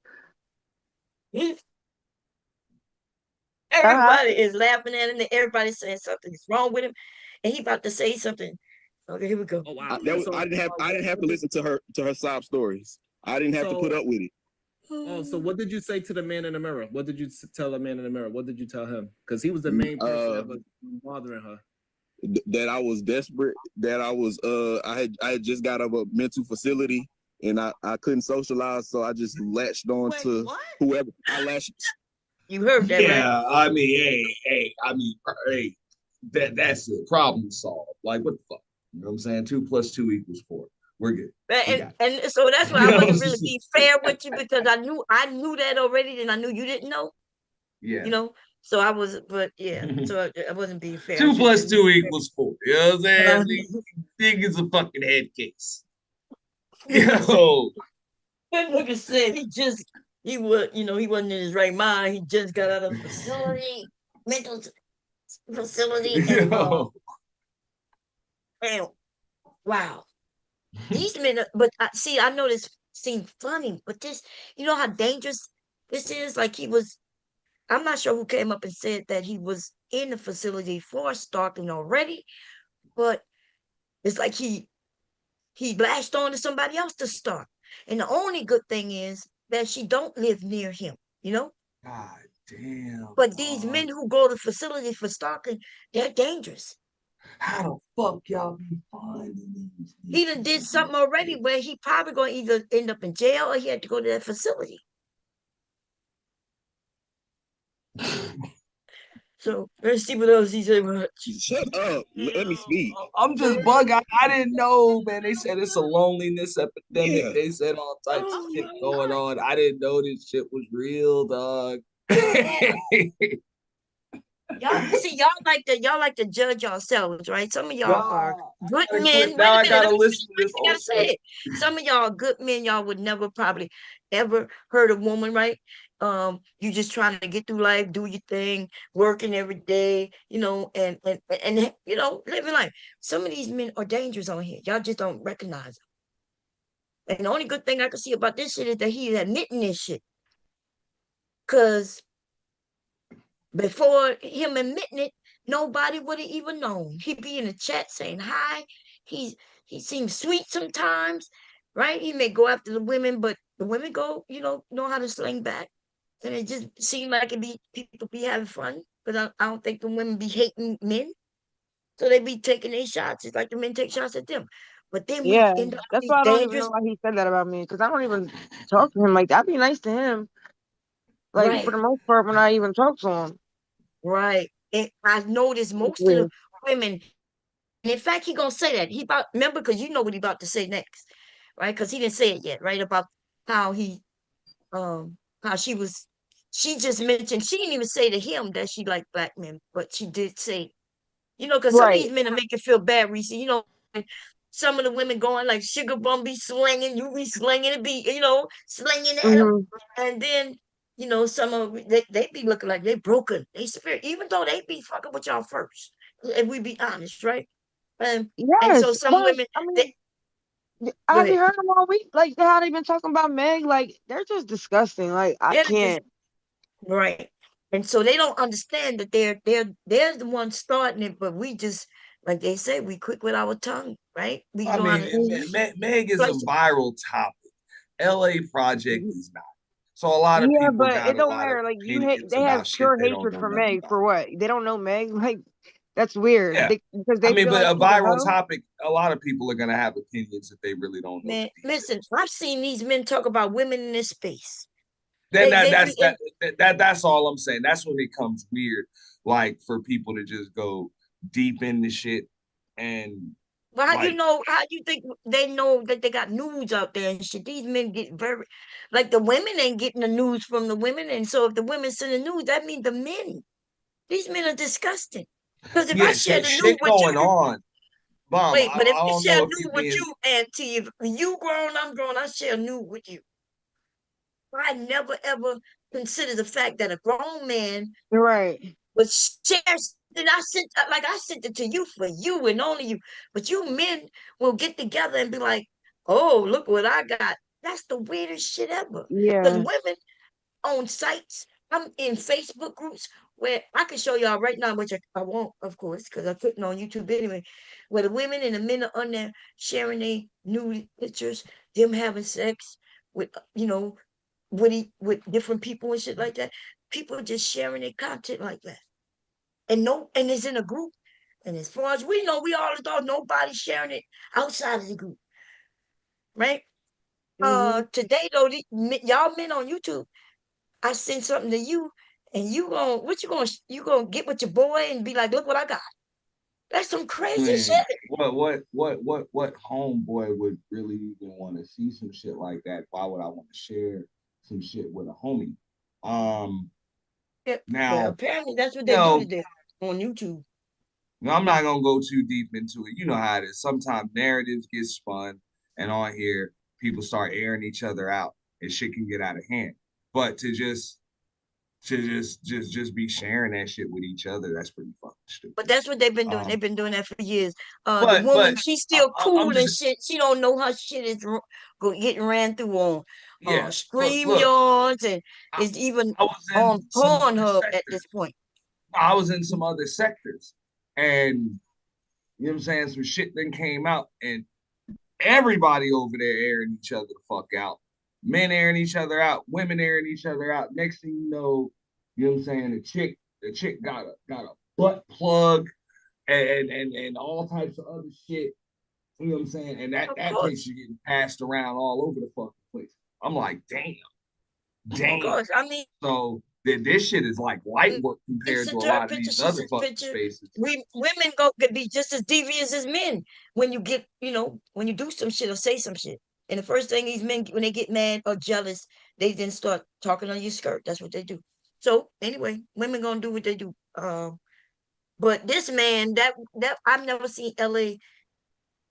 Everybody is laughing at him and everybody's saying something's wrong with him. And he about to say something. Okay, here we go. Oh wow! I didn't have to listen to her sob stories. I didn't have to put up with it. Oh, so what did you say to the man in the mirror? What did you tell the man in the mirror? What did you tell him? Because he was the main person that was bothering her. That I was desperate. That I was I had just got out of a mental facility and I couldn't socialize, so I just latched on to whoever I latched. You heard that, right? Yeah, I mean, hey, that's it. Problem solved. Like, what the fuck? You know what I'm saying? 2 + 2 = 4. We're good. And so that's why I wasn't really be fair with you because I knew that already, and I knew you didn't know. Yeah. You know, So I was, but yeah, so I wasn't being fair. 2 plus 2 equals 4. You know what I'm saying? Nigga's a fucking head case. Yo. That nigga said he was, he wasn't in his right mind. He just got out of facility, mental facility, and wow, these men. But I know this seemed funny, but this, you know how dangerous this is. Like I'm not sure who came up and said that he was in the facility for stalking already, but it's like he latched on to somebody else to stalk. And the only good thing is that she don't live near him, God damn. But these men who go to facilities for stalking, they're dangerous. How the fuck y'all be finding these? He done did something already where he probably gonna either end up in jail or he had to go to that facility. So let's see what else he said. Shut up. Let me speak. I'm just bugging. I didn't know, man. They said it's a loneliness epidemic. Yeah. They said all types of shit going on. I didn't know this shit was real, dog. Y'all like to judge yourselves, right? Some of y'all are good men. Now I Wait a minute, gotta listen to this. I gotta say it. Some of y'all are good men. Y'all would never probably ever hurt a woman, right? You just trying to get through life, do your thing, working every day, and living life. Some of these men are dangerous on here. Y'all just don't recognize them. And the only good thing I can see about this shit is that he's admitting this shit. Cause before him admitting it, nobody would have even known. He'd be in the chat saying hi. He seems sweet sometimes, right? He may go after the women, but the women know how to sling back. And it just seemed like people be having fun. But I don't think the women be hating men. So they be taking their shots. It's like the men take shots at them. But then we Yeah, end up that's these why I don't even dangerous. know why he said that about me, because I don't even talk to him like that. I'd be nice to him, like for Right, the most part, when I even talk to him. right. And I noticed It's most of the weird. women. And in fact, he gonna say that. Remember, because you know what he about to say next, right? Because he didn't say it yet, right? About how how she just mentioned, she didn't even say to him that she liked black men, but she did say, because some of Right. these men will make you feel bad, Reese. Some of the women going like Sugar Bum be slinging, you be slinging it, be, slinging at them. Hmm. And then, some of they be looking like they broken, they spirit, even though they be fucking with y'all first. If we be honest, right? And so Yes, some but women, I they mean, go have you ahead. heard them all week? Like how they been talking about Meg? Like they're just disgusting. Like I They're just can't. right. And so they don't understand that they're the ones starting it, but we just, like they say, we quick with our tongue, right? We I know how mean, to Mhm. Meg is a slice it. viral topic. LA Project is not. So a lot of Yeah, people but got it a don't lot of matter. Like you hate, opinions they have about shit pure they don't hatred know for nothing Meg about. for what? They don't know Meg. Like that's weird. Yeah. Because I they mean, feel but like a she's a viral hoe. topic, a lot of people are gonna have opinions if they really don't know Man, the listen, details. I've seen these men talk about women in this space. Then They that they that's be in, that's all I'm saying. That's when it comes weird, like for people to just go deep into shit and but like how you think they know that they got news out there and shit? These men get very, like the women ain't getting the news from the women, and so if the women send the news, that means the men. These men are disgusting. Because if I yeah, share the news shit with going you, on. Mom, wait, but if I you don't share know if news you with being you, Auntie, if you grown, I'm grown, I share news with you. I never ever consider the fact that a grown man Right. would share. And I sent it to you for you and only you. But you men will get together and be like, "Oh, look what I got." That's the weirdest shit ever. Because Yeah. women on sites, I'm in Facebook groups where I can show y'all right now, which I won't, of course, because I couldn't on YouTube anyway, where the women and the men are on there sharing their nude pictures, them having sex with, with different people and shit like that. People just sharing their content like that. And it's in a group. And as far as we know, we all thought nobody sharing it outside of the group, right? Hmm. Today though, y'all men on YouTube, I send something to you, and you gonna get with your boy and be like, look what I got. That's some crazy man, shit. what homeboy would really even want to see some shit like that? Why would I want to share some shit with a homie? Um, Yeah, well, Now, apparently that's what you they do know, today on YouTube. now I'm not gonna go too deep into it. You know how it is. Sometimes narratives get spun, and on here, people start airing each other out, and shit can get out of hand. But to just be sharing that shit with each other, that's pretty fucking But stupid. that's what they've been doing. They've Um, been doing that for years. The but woman, she's I, still I'm cool and just shit. She don't know her shit is getting ran through on yeah. stream Look, yards and I, is even I was in on some other Pornhub at this sectors. point. I was in some other sectors, and you know what I'm saying? Some shit then came out, and everybody over there airing each other the fuck out. Men airing each other out, women airing each other out. Next thing you know what I'm saying? The chick got a butt plug and all types of other shit. You know what I'm saying? And that Of that course, picture getting passed around all over the fucking place. I'm like, damn, of damn. course. I mean, So this shit is like light work he compared to sent a her a lot of picture. these She other sent a fucking picture. spaces. Women go could be just as devious as men when you get, when you do some shit or say some shit. And the first thing these men, when they get mad or jealous, they then start talking on your skirt. That's what they do. So anyway, women gonna do what they do. But this man, that I've never seen LA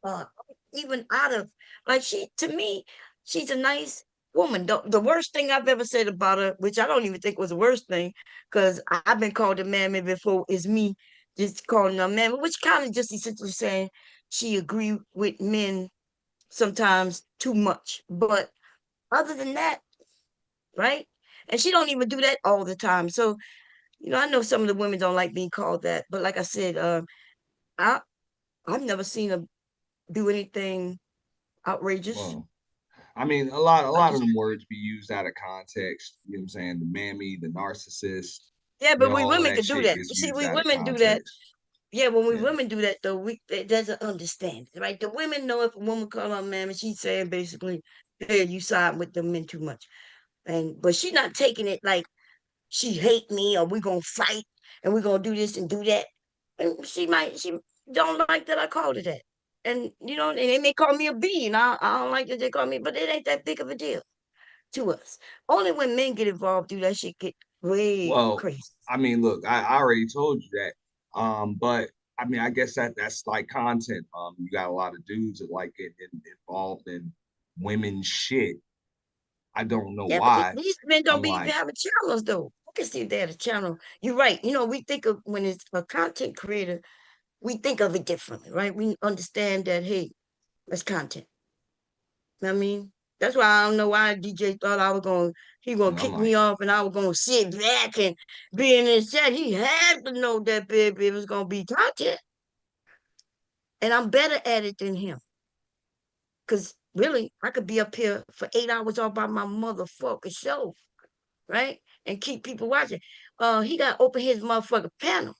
uh even out of, like, she, to me, she's a nice woman. The worst thing I've ever said about her, which I don't even think was the worst thing, because I've been called a mammy before, is me just calling her a mammy, which kind of just essentially saying she agree with men sometimes too much. But other than that, right? And she don't even do that all the time. So, I know some of the women don't like being called that, but like I said, I I've never seen her do anything outrageous. Well, I mean, a lot of Just them words be used out of context. You know what I'm saying? The mammy, the narcissist, Yeah, you but know, we all of women that can do shit that. gets See, used we out of women do that. context. Yeah, when we Yeah. women do that, though, there's an understanding, right? The women know if a woman call her man, and she's saying basically, "Hey, you side with the men too much," but she not taking it like she hate me or we gonna fight and we gonna do this and do that. And she don't like that I called her that, and they may call me a B, and I don't like that they call me, but it ain't that big of a deal to us. Only when men get involved do that shit get way Well, crazy. I mean, look, I already told you that. But I mean, I guess that's like content. You got a lot of dudes that like get involved in women's shit. I don't know Yeah, but why. these men don't I'm be like, having channels though. I can see if they had a channel. You're right. We think of when it's a content creator, we think of it differently, right? We understand that, hey, that's content. I mean, that's why I don't know why DJ thought he gonna I'm kick me like, off and I was gonna sit back and be in his chat. He had to know that baby it was gonna be content. And I'm better at it than him. Cause really, I could be up here for 8 hours all by my motherfucking self, right? And keep people watching. He got to open his motherfucking panel.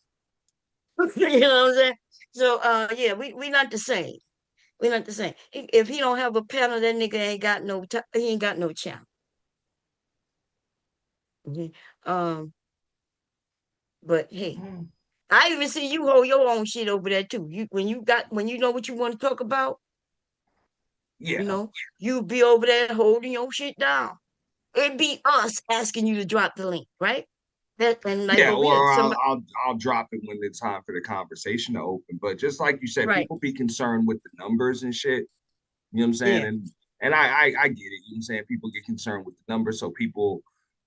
You know what I'm saying? So, yeah, we not the same. We not the same. If he don't have a panel, that nigga ain't got he ain't got no channel. Mhm. Um, but hey, mm, I even see you hold your own shit over there too. When you know what you want to talk about, you yeah, know, you be over there holding your shit down. It'd be us asking you to drop the link, right? And like yeah. over here, Or I'll somebody, I'll I'll drop it when it's time for the conversation to open. But just like you said, right? people be concerned with the numbers and shit. You know what I'm saying? Yeah, And I get it. You know what I'm saying? People get concerned with the numbers, so people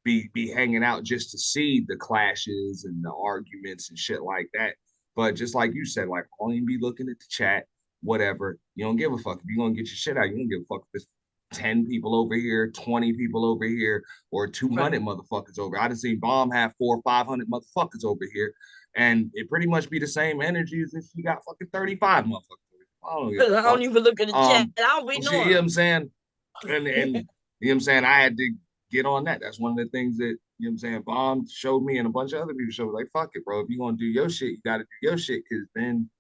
be hanging out just to see the clashes and the arguments and shit like that. But just like you said, like only be looking at the chat, whatever. You don't give a fuck. If you're gonna get your shit out, you don't give a fuck if it's 10 people over here, 20 people over here, or right. 200 motherfuckers over. I done seen Bomb have 400 or 500 motherfuckers over here. And it pretty much be the same energy as if she got fucking 35 motherfuckers. I don't give I a don't fuck. even look at the chat. I don't read You know no what I'm saying? And you know what I'm saying? I had to get on that. That's one of the things that, you know what I'm saying, Bomb showed me and a bunch of other people showed me, like, fuck it, bro. If you're gonna do your shit, you gotta do your shit, because then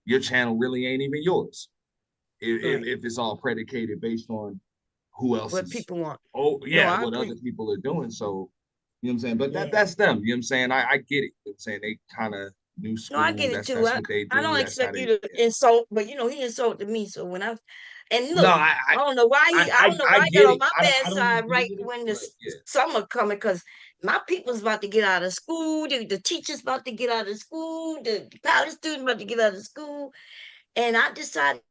your channel really ain't even yours. right. If it's all predicated based on who else What is, people want. oh No, yeah, I what agree. other people are doing. So, you know what I'm saying? But Yeah. that's them, you know what I'm saying? I get it. You know what I'm saying? They kind of new No, I school. get it That's too. that's I, what they I do. don't That's how expect you they, to yeah. insult, but he insulted me. So And No, look, I don't know why I don't know I why he get got on it. my bad I don't side agree right with it, when but the yeah. summer coming, because my people's about to get out of school, the teachers about to get out of school, the college students about to get out of school. And I decided,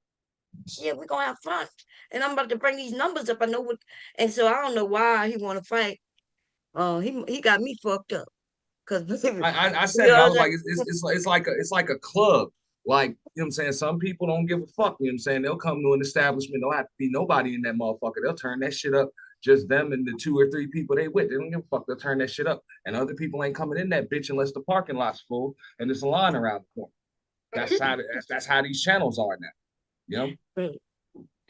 yeah, we're gonna have fun. And I'm about to bring these numbers up. I know what, and so I don't know why he wanna fight. He got me fucked up. Cause I you said it. I know was what like, it's like a club. Like, you know what I'm saying? Some people don't give a fuck. You know what I'm saying? They'll come to an establishment. Don't have to be nobody in that motherfucker. They'll turn that shit up. Just them and the 2 or 3 people they with. They don't give a fuck. They'll turn that shit up. And other people ain't coming in that bitch unless the parking lot's full and there's a line around the corner. That's how these channels are now. You know? I'm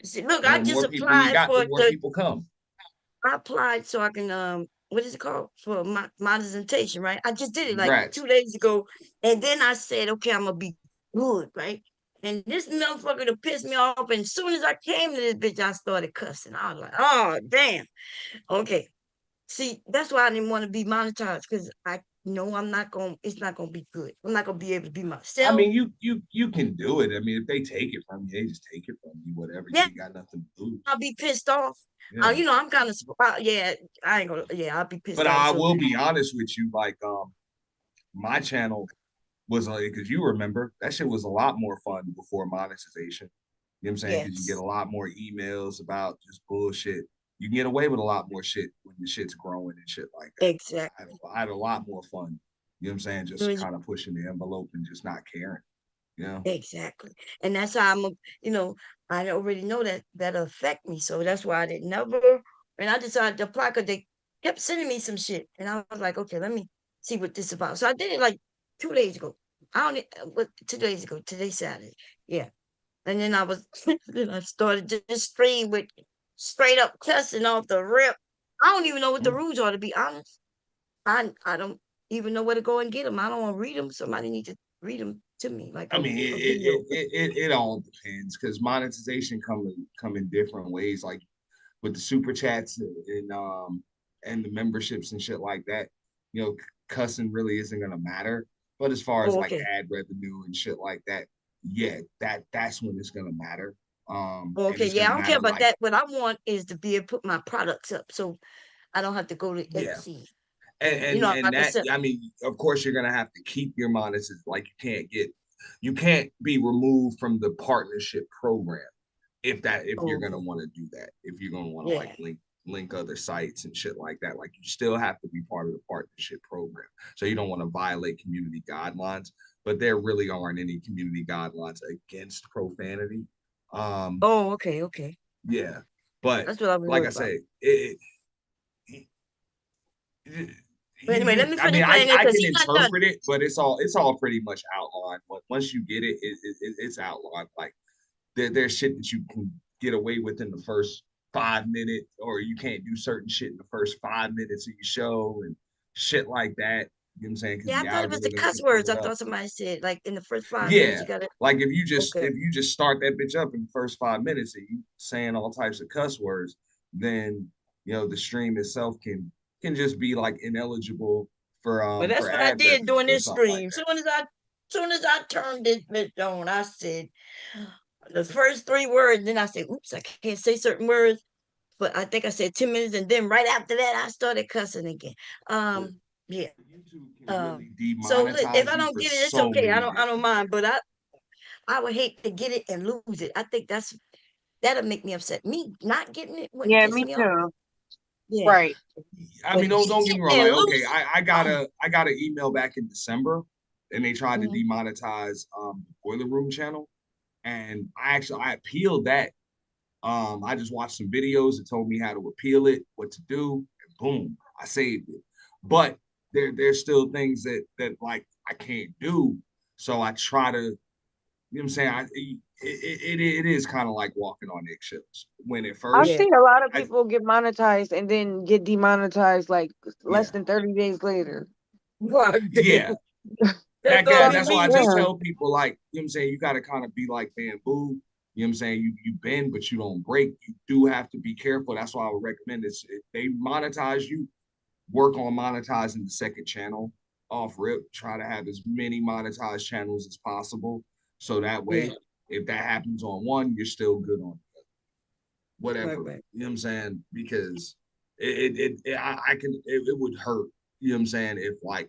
see, look, And I the just more people you applied got, the for more the people come. I applied so I can what is it called, for monetization, right? I just did it like Right. 2 days ago, and then I said, okay, I'm gonna be good, right? And this motherfucker to piss me off. And as soon as I came to this bitch, I started cussing. I was like, oh damn. Okay. See, that's why I didn't want to be monetized, because I know I'm not gonna. It's not gonna be good. I'm not gonna be able to be I myself. mean, you can do it. I mean, if they take it from you, they just take it from you. Whatever. You Yeah, ain't got nothing to lose. I'll be pissed off. Yeah. I'm kind of yeah. I ain't gonna. Yeah, I'll be pissed But off. I So will be honest with you, like my channel was like, because you remember that shit was a lot more fun before monetization. You know what I'm saying? Because you get a yes, lot more emails about just bullshit. You can get away with a lot more shit when the shit's growing and shit like that. exactly. I had a lot more fun. You know what I'm saying? Just kind of pushing the envelope and just not caring. You know? Exactly. And that's how you know, I already know that that'll affect me. So that's why I didn't never, and I decided to apply because they kept sending me some shit. And I was like, okay, let me see what this is about. So I did it like 2 days ago. I don't, what, 2 days ago, today's Saturday. Yeah. And then then I started just stream with straight up cussing off the rip. I don't even know what the rules are, to be honest. I don't even know where to go and get them. I don't want to read them. Somebody needs to read them to me, like I mean, a video. it all depends because monetization come in different ways. Like with the super chats and the memberships and shit like that, you know, cussing really isn't gonna matter. But as far as Oh, like okay. ad revenue and shit like that, yeah, that's when it's gonna matter. Oh, And okay. it's Yeah, I gonna don't care matter about like, that. What I want is to be able to put my products up, so I don't have to go to yeah. Etsy. And You know, I can that, sell. I mean, of course you're gonna have to keep your monetization. Like you can't be removed from the partnership program if Oh, you're gonna okay. want to do that, if you're gonna want to like Yeah. link other sites and shit like that, like you still have to be part of the partnership program. So you don't want to violate community guidelines, but there really aren't any community guidelines against profanity. Um, Oh, okay, okay. yeah, but That's what I was like I worried about. say, it But anyway, let me I mean, finish playing it I because can he's not done. interpret it, but it's all pretty much outlined. But once you get it, it's outlined. Like there's shit that you can get away with in the first 5 minutes, or you can't do certain shit in the first 5 minutes of your show and shit like that. You know what I'm saying? Because Yeah, I the thought it was the algorithm cuss can pull words. it I up. thought somebody said like in the first 5 minutes Yeah. you gotta. Like Okay. if you just start that bitch up in the first 5 minutes and you saying all types of cuss words, then you know the stream itself can just be like ineligible But that's for what I ad did revenue during or this something like stream. that. Soon as I turned this bitch on, I said the first 3 words. Then I said, "Oops, I can't say certain words." But I think I said 2 minutes, and then right after that, I started cussing again. But Yeah. YouTube can really Um. So if demonetize I you don't for get it, it's so okay. many I don't different mind. But ways. I would hate to get it and lose it. I think that'll make me upset. Me not getting it wouldn't Yeah, piss me me off. too. Yeah. Right. I But mean, don't get getting me it wrong. and Like, okay, losing. I got an email back in December, and they tried to Mhm. demonetize the Boiler Room channel, and I appealed that. I just watched some videos that told me how to appeal it, what to do, and boom, I saved it. But there's still things that like I can't do, so I try to. You know what I'm saying? It is kind of like walking on eggshells. When at I've first, Yeah. seen a lot of I people get monetized and then get demonetized like less yeah than 30 days later. God yeah damn. That's So all I'm be that's like, why I me. just damn. tell people like, you know what I'm saying, you got to kind of be like bamboo. You know what I'm saying? You bend, but you don't break. You do have to be careful. That's why I would recommend this. If they monetize you, work on monetizing the second channel off rip. Try to have as many monetized channels as possible. So that Yeah. way, if that happens on one, you're still good on it. whatever. Right. You know what I'm saying? Because it would hurt. You know what I'm saying? If like,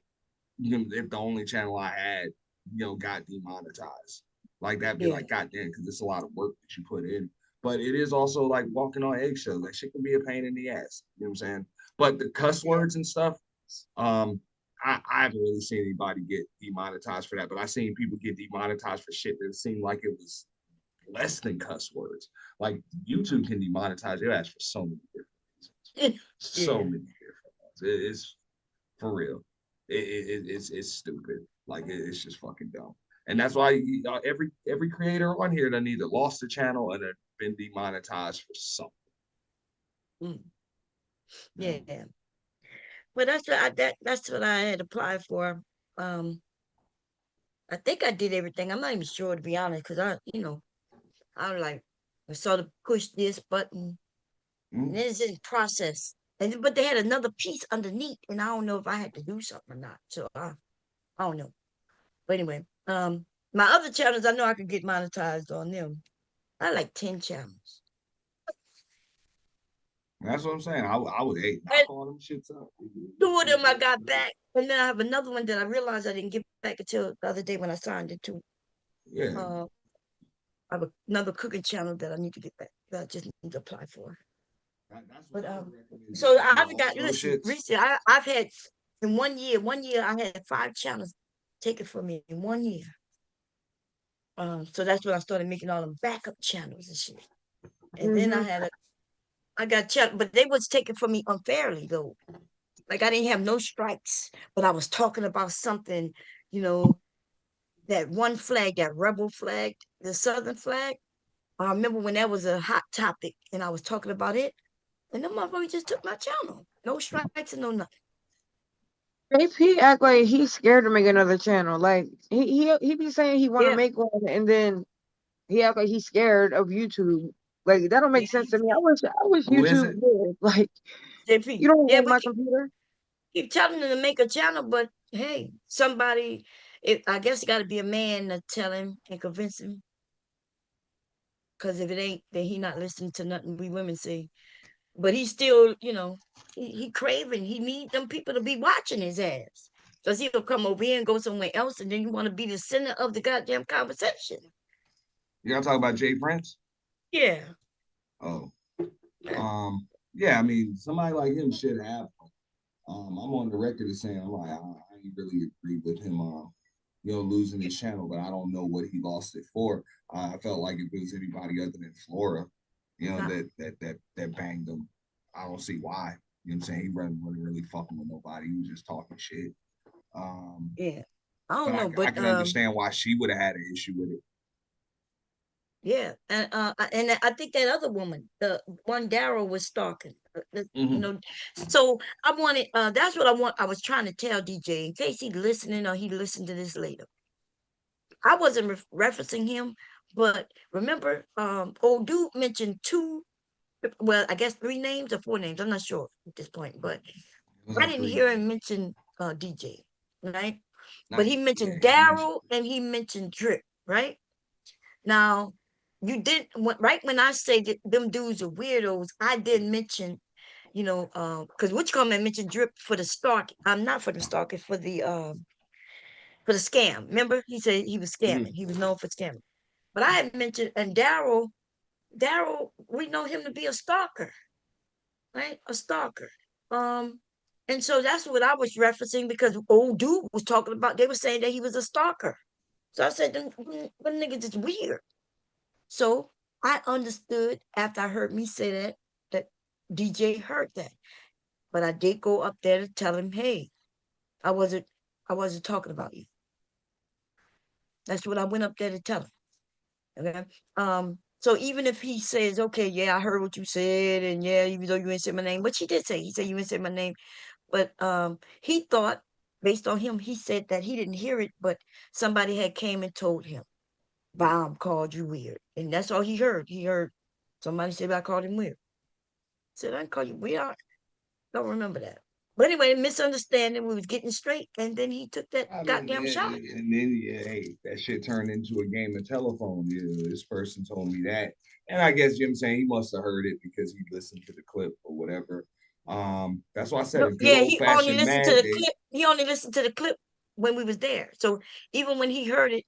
if the only channel I had, got demonetized, like that'd be Yeah. like, goddamn, because it's a lot of work that you put in. But it is also like walking on eggshells. Like shit can be a pain in the ass. You know what I'm saying? But the cuss words and stuff, I haven't really seen anybody get demonetized for that. But I seen people get demonetized for shit that seemed like it was less than cuss words. Like YouTube can demonetize your ass for so many different reasons. So Yeah. many different ones. It's for real. It's stupid. Like it's just fucking dumb. And that's why every creator on here that either lost the channel or they've been demonetized for something. Mm. You know? Yeah. Well, that's what I had applied for. Um, I think I did everything. I'm not even sure to be honest, because I was like, I saw to push this button, and it's in process. But they had another piece underneath, and I don't know if I had to do something or not. So I don't know. But anyway, my other channels, I know I could get monetized on them. I had like 10 channels. That's what I'm saying. I would knock And all them shits up. 2 of them I got back, and then I have another one that I realized I didn't get back until the other day when I signed it to. Yeah. I have another cooking channel that I need to get back. That I just need to apply for. That's what But I would recommend. so I've All got, of those listen, shits. recently I've had in 1 year I had 5 channels taken from me in 1 year. So that's when I started making all them backup channels and shit. And then I got channel, but they was taken from me unfairly though. Like I didn't have no strikes, but I was talking about something, you know, that one flag, that rebel flag, the Southern flag. I remember when that was a hot topic and I was talking about it, and the motherfucker just took my channel. No strikes and no nothing. He act like he's scared to make another channel. Like he be saying he want to Yeah, make one, and then he act like he's scared of YouTube. Like that don't yeah, make sense to me. I wish Who is YouTube it? did. Like you JP. don't Yeah, like we my computer. keep telling them to make a channel, but hey, somebody, I guess you got to be a man to tell him and convince him. Because if it ain't, then he not listening to nothing we women say. But he still, he craving. He need them people to be watching his ass. Because he'll come over here and go somewhere else, and then you want to be the center of the goddamn conversation. You gotta talk about Jay Prince? Yeah. Oh. Yeah, I mean, somebody like him should have. I'm on the record as saying I'm like, I ain't really agree with him losing his channel, but I don't know what he lost it for. I felt like if it was anybody other than Flora, Nah. that banged him, I don't see why. You know what I'm saying? He wasn't really fucking with nobody. He was just talking shit. Yeah. I But don't know, I but can understand why she would have had an issue with it. yeah, and I think that other woman, the one Daryl was stalking, So I wanted, that's what I was trying to tell DJ in case he's listening or he listened to this later. I wasn't referencing him, but remember, old dude mentioned well, I guess 3 names or 4 names. I'm not sure at this point, but It was I like didn't three hear him names. mention DJ, right? But Not he yeah, mentioned he mentioned Daryl and he mentioned Drip, right? Now, you did right when I say that them dudes are weirdos, I did mention, because which comment mentioned Drip for the stalk. I'm not for the stalking, for the scam. Remember, he said he was mm-hmm. scamming. He was known for scamming. But I had mentioned, and Daryl, we know him to be a stalker, right? A stalker. Um, and so that's what I was referencing because old dude was talking about. They were saying that he was a stalker. So I said, them niggas is weird. So I understood after I heard me say that DJ heard that. But I did go up there to tell him, hey, I wasn't talking about you. That's what I went up there to tell him. Okay. So even if he says, okay, yeah, I heard what you said, and yeah, even though you didn't say my name, but he said you didn't say my name. But he thought, based on him, he said that he didn't hear it, but somebody had came and told him, Bomb called you weird. And that's all he heard. He heard somebody say I called him weird. I said, I didn't call you weird. I don't remember that. But anyway, misunderstanding. We was getting straight, and then he took that I mean, goddamn shot. and then hey, that shit turned into a game of telephone. This person told me that, and I guess Jim saying he must have heard it because he listened to the clip or whatever. That's why I said No, a good yeah, old he only fashioned listened to mad the day. clip. He only listened to the clip when we was there. So even when he heard it,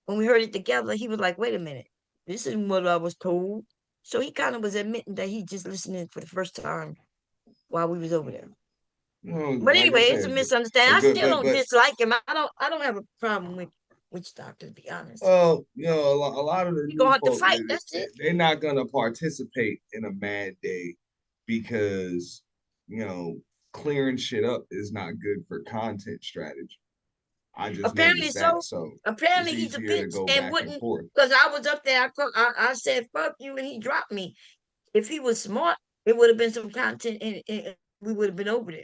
when we heard it together, he was like, "Wait a minute, this isn't what I was told." So he kind of was admitting that he just listening for the first time while we was over there. But Like I anyway, it's a said, misunderstanding. a I good, still don't dislike him. I don't have a problem with Witch Doctor, to be honest. well, a lot of the You're new gonna have to folk, fight. That's it. they're not gonna participate in a mad day because clearing shit up is not good for content strategy. I just Apparently noticed that, so. so it's Apparently he's a easier to bitch go and back and wouldn't, forth. because I was up there. I said fuck you, and he dropped me. If he was smart, it would have been some content, and we would have been over there.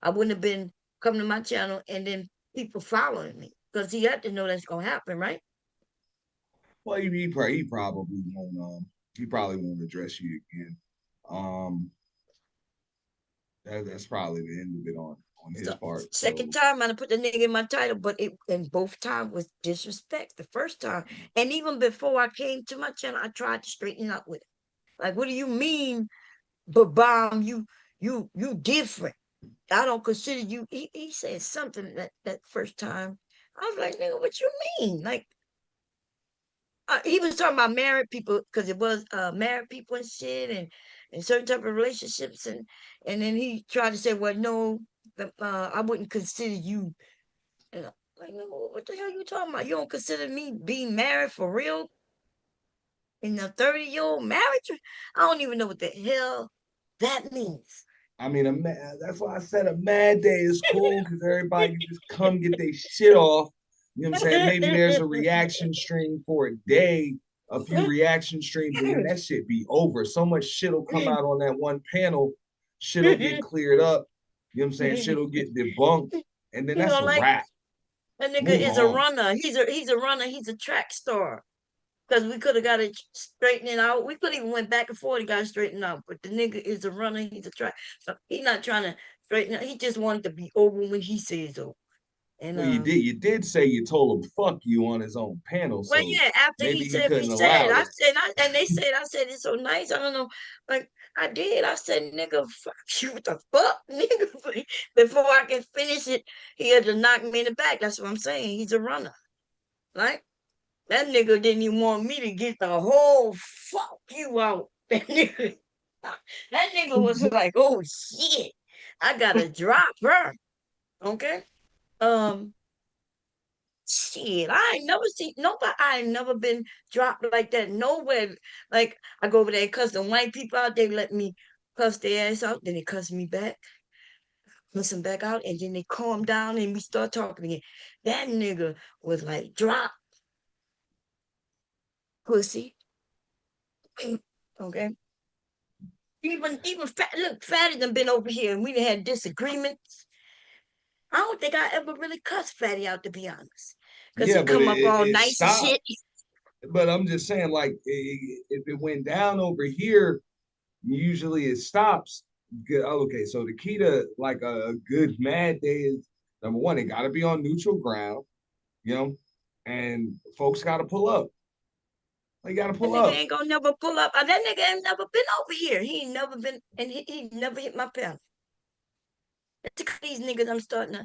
I wouldn't have been coming to my channel and then people following me because he had to know that's gonna happen, right? Well, he probably won't. He probably won't address you again. Um, that's probably the end of it on his So part. second So time I put the nigga in my title, but it and both times was disrespect. The first time, and even before I came to my channel, I tried to straighten up with it. Like, what do you mean, Babam? You different. I don't consider you. He said something that first time. I was like, nigga, what you mean? Like, he was talking about married people because it was married people and shit and certain type of relationships and then he tried to say, well, no, I wouldn't consider you. And I'm like, no, what the hell you talking about? You don't consider me being married for real in a 30-year-old marriage? I don't even know what the hell that means. I mean, that's why I said a mad day is cool because everybody can just come get their shit off. You know what I'm saying? Maybe there's a reaction stream for a day, a few reaction streams, and then that shit be over. So much shit will come out on that one panel, shit'll get cleared up. You know what I'm saying? Shit'll get debunked, and then You that's know, a like wrap. that nigga Move is a on. runner. He's a runner. He's a track star. Because we could have got it straightened out. We could have even went back and forth and got it straightened out. But the nigga is a runner. He's a track. So he's not trying to straighten out. He just wanted to be over when he says over. And Well, you did say you told him fuck you on his own panel, well, so yeah. After he maybe he said what he couldn't said, allow I that. said, and they said, I said it's so nice. I don't know, like I did. I said, nigga, fuck you. What the fuck, nigga? Before I can finish it, he had to knock me in the back. That's what I'm saying. He's a runner, right? That nigga didn't even want me to get the whole fuck you out. That nigga was like, oh shit, I gotta drop her. Okay. Um, shit, I ain't never seen nobody. I ain't never been dropped like that nowhere. Like I go over there and cuss the white people out. They let me cuss their ass out. Then they cuss me back, cuss them back out, and then they calm down and we start talking again. That nigga was like, drop pussy. Okay. Even fat, look, Fatty done been over here and we done had disagreements. I don't think I ever really cussed Fatty out, to be honest. Because Yeah, he but come up all it nice and stopped. shit. But I'm just saying, like, if it went down over here, usually it stops. Okay, so the key to like a good mad day is number one, it got to be on neutral ground, you know, and folks got to pull up. They got to That pull nigga up. ain't gonna never pull up. That nigga ain't never been over here. He ain't never been, and he never hit my panel. These niggas, I'm starting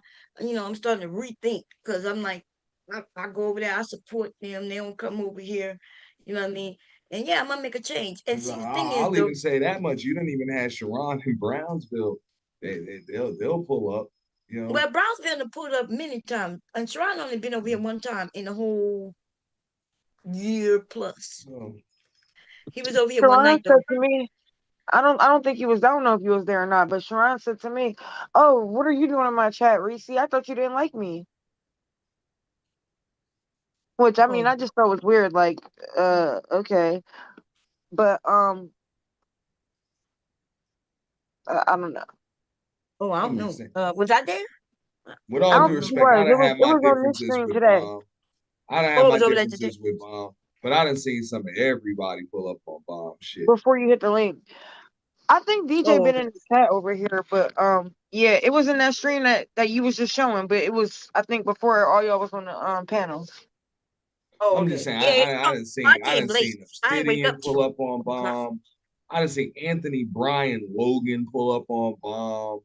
to rethink because I'm like, I go over there, I support them. They don't come over here. You know what I mean? And yeah, I'm gonna make a change. And see, the thing is, I'll though, even say that much. You didn't even have Sharon in Brownsville. They'll pull up, you know. well, Brownsville done pulled up many times, and Sharon only been over here one time in the whole year plus. So, He was over here one Sharon night though. said to me, I don't think he was, I don't know if he was there or not, but Sharon said to me, "Oh, what are you doing in my chat, Reese? I thought you didn't like me." Which I mean, Oh, I just thought was weird. Like, okay, but I don't know. oh, I don't I'm just know. saying. Was I there? With I I all don't due don't think know. he respect, was. I It done was had it my was on this differences screen with today. I done had Oh, it my was over there today. differences with but I done seen some of everybody pull up on Bomb shit. Before you hit the link, I think DJ Oh, been okay. in the chat over here, but Yeah, it was in that stream that you was just showing, but it was, I think, before all y'all was on the panels. Oh, I'm just okay. saying, Yeah, I didn't I came see late. I didn't wake up Obsidian pull till up on 2 o'clock. Bomb. I didn't see Anthony Bryan Logan pull up on Bomb.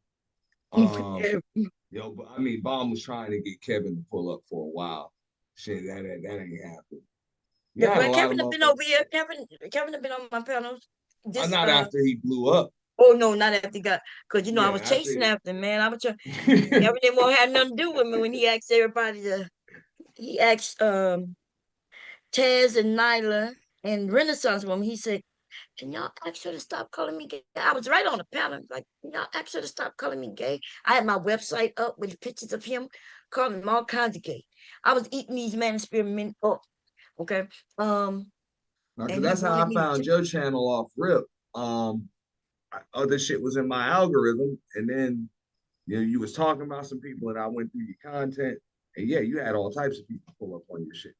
Yeah. But I mean, Bomb was trying to get Kevin to pull up for a while. Shit, that ain't happened. You had a But lot of Kevin have been over motherfuckers. here. Kevin have been on my panels. This Not after he blew up. Oh no, not after he got, because I Yeah, was after chasing after him, man. I was trying. he... Kevin didn't want to have nothing to do with me when he asked everybody to. He asked Tez and Nyla and Renaissance woman. He said, "Can y'all ask her to stop calling me gay?" I was right on the panel. Like, can y'all ask her to stop calling me gay? I had my website up with pictures of him calling him all kinds of gay. I was eating these manosphere men up. Okay. Because And he that's how wanted I me found to. your channel off rip. Other shit was in my algorithm, and then you was talking about some people, and I went through your content, and yeah, you had all types of people pull up on your shit,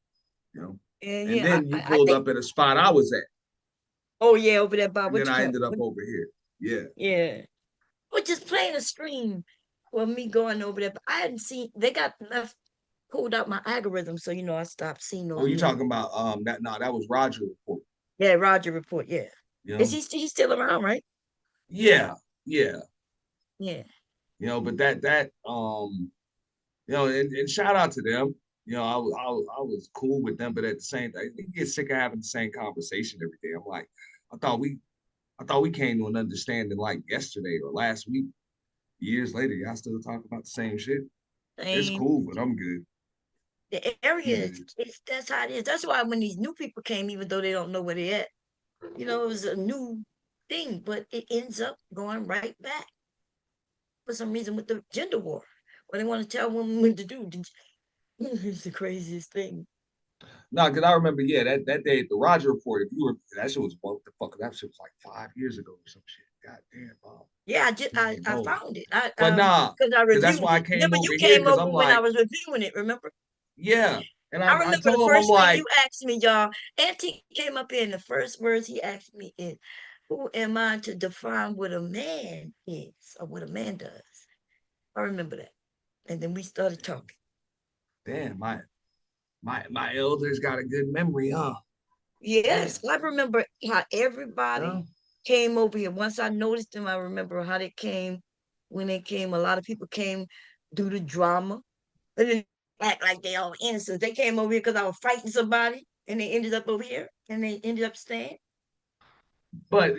And and yeah, then you I pulled think. up at a spot I was at, Oh yeah, over there by and what then you I call ended up it? over here. Yeah. Yeah. We're just playing a stream for me going over there. But I hadn't seen they got left pulled out my algorithm, so I stopped seeing Oh, those you new. talking about that? No, that was Roger Report. Yeah, Roger Report. Yeah, You is know? he's still around, right? Yeah, yeah. Yeah. But and shout out to them. I was cool with them, but at the same time, you get sick of having the same conversation every day. I'm like, I thought we came to an understanding like yesterday or last week. Years later, y'all still talking about the same shit. It's Same. cool, but I'm good. The I'm area good. that's how it is. That's why when these new people came, even though they don't know where they at, it was a new thing, but it ends up going right back for some reason with the gender war. What they want to tell women what to do. It's the craziest thing. No, because I remember, yeah, that day at the Roger Report, if you were that shit was what the fuck that shit was like 5 years ago or some shit. God damn, Bob. Yeah, I No. found it. But nah, Because I because that's reviewed why I it. came Remember, over you here came because over I'm when I like, was reviewing it. Remember? yeah. And I I remember the told him, I'm first thing you like, asked me, y'all. Auntie came up here, and the first words he asked me is, "Who am I to define what a man is or what a man does?" I remember that, and then we started talking. damn, my elders got a good memory, huh? Yes, Damn. I remember how everybody Yeah. came over here. Once I noticed them, I remember how they came. When they came, a lot of people came due to drama. They didn't act like they all innocent. They came over here because I was fighting somebody, and they ended up over here, and they ended up staying. But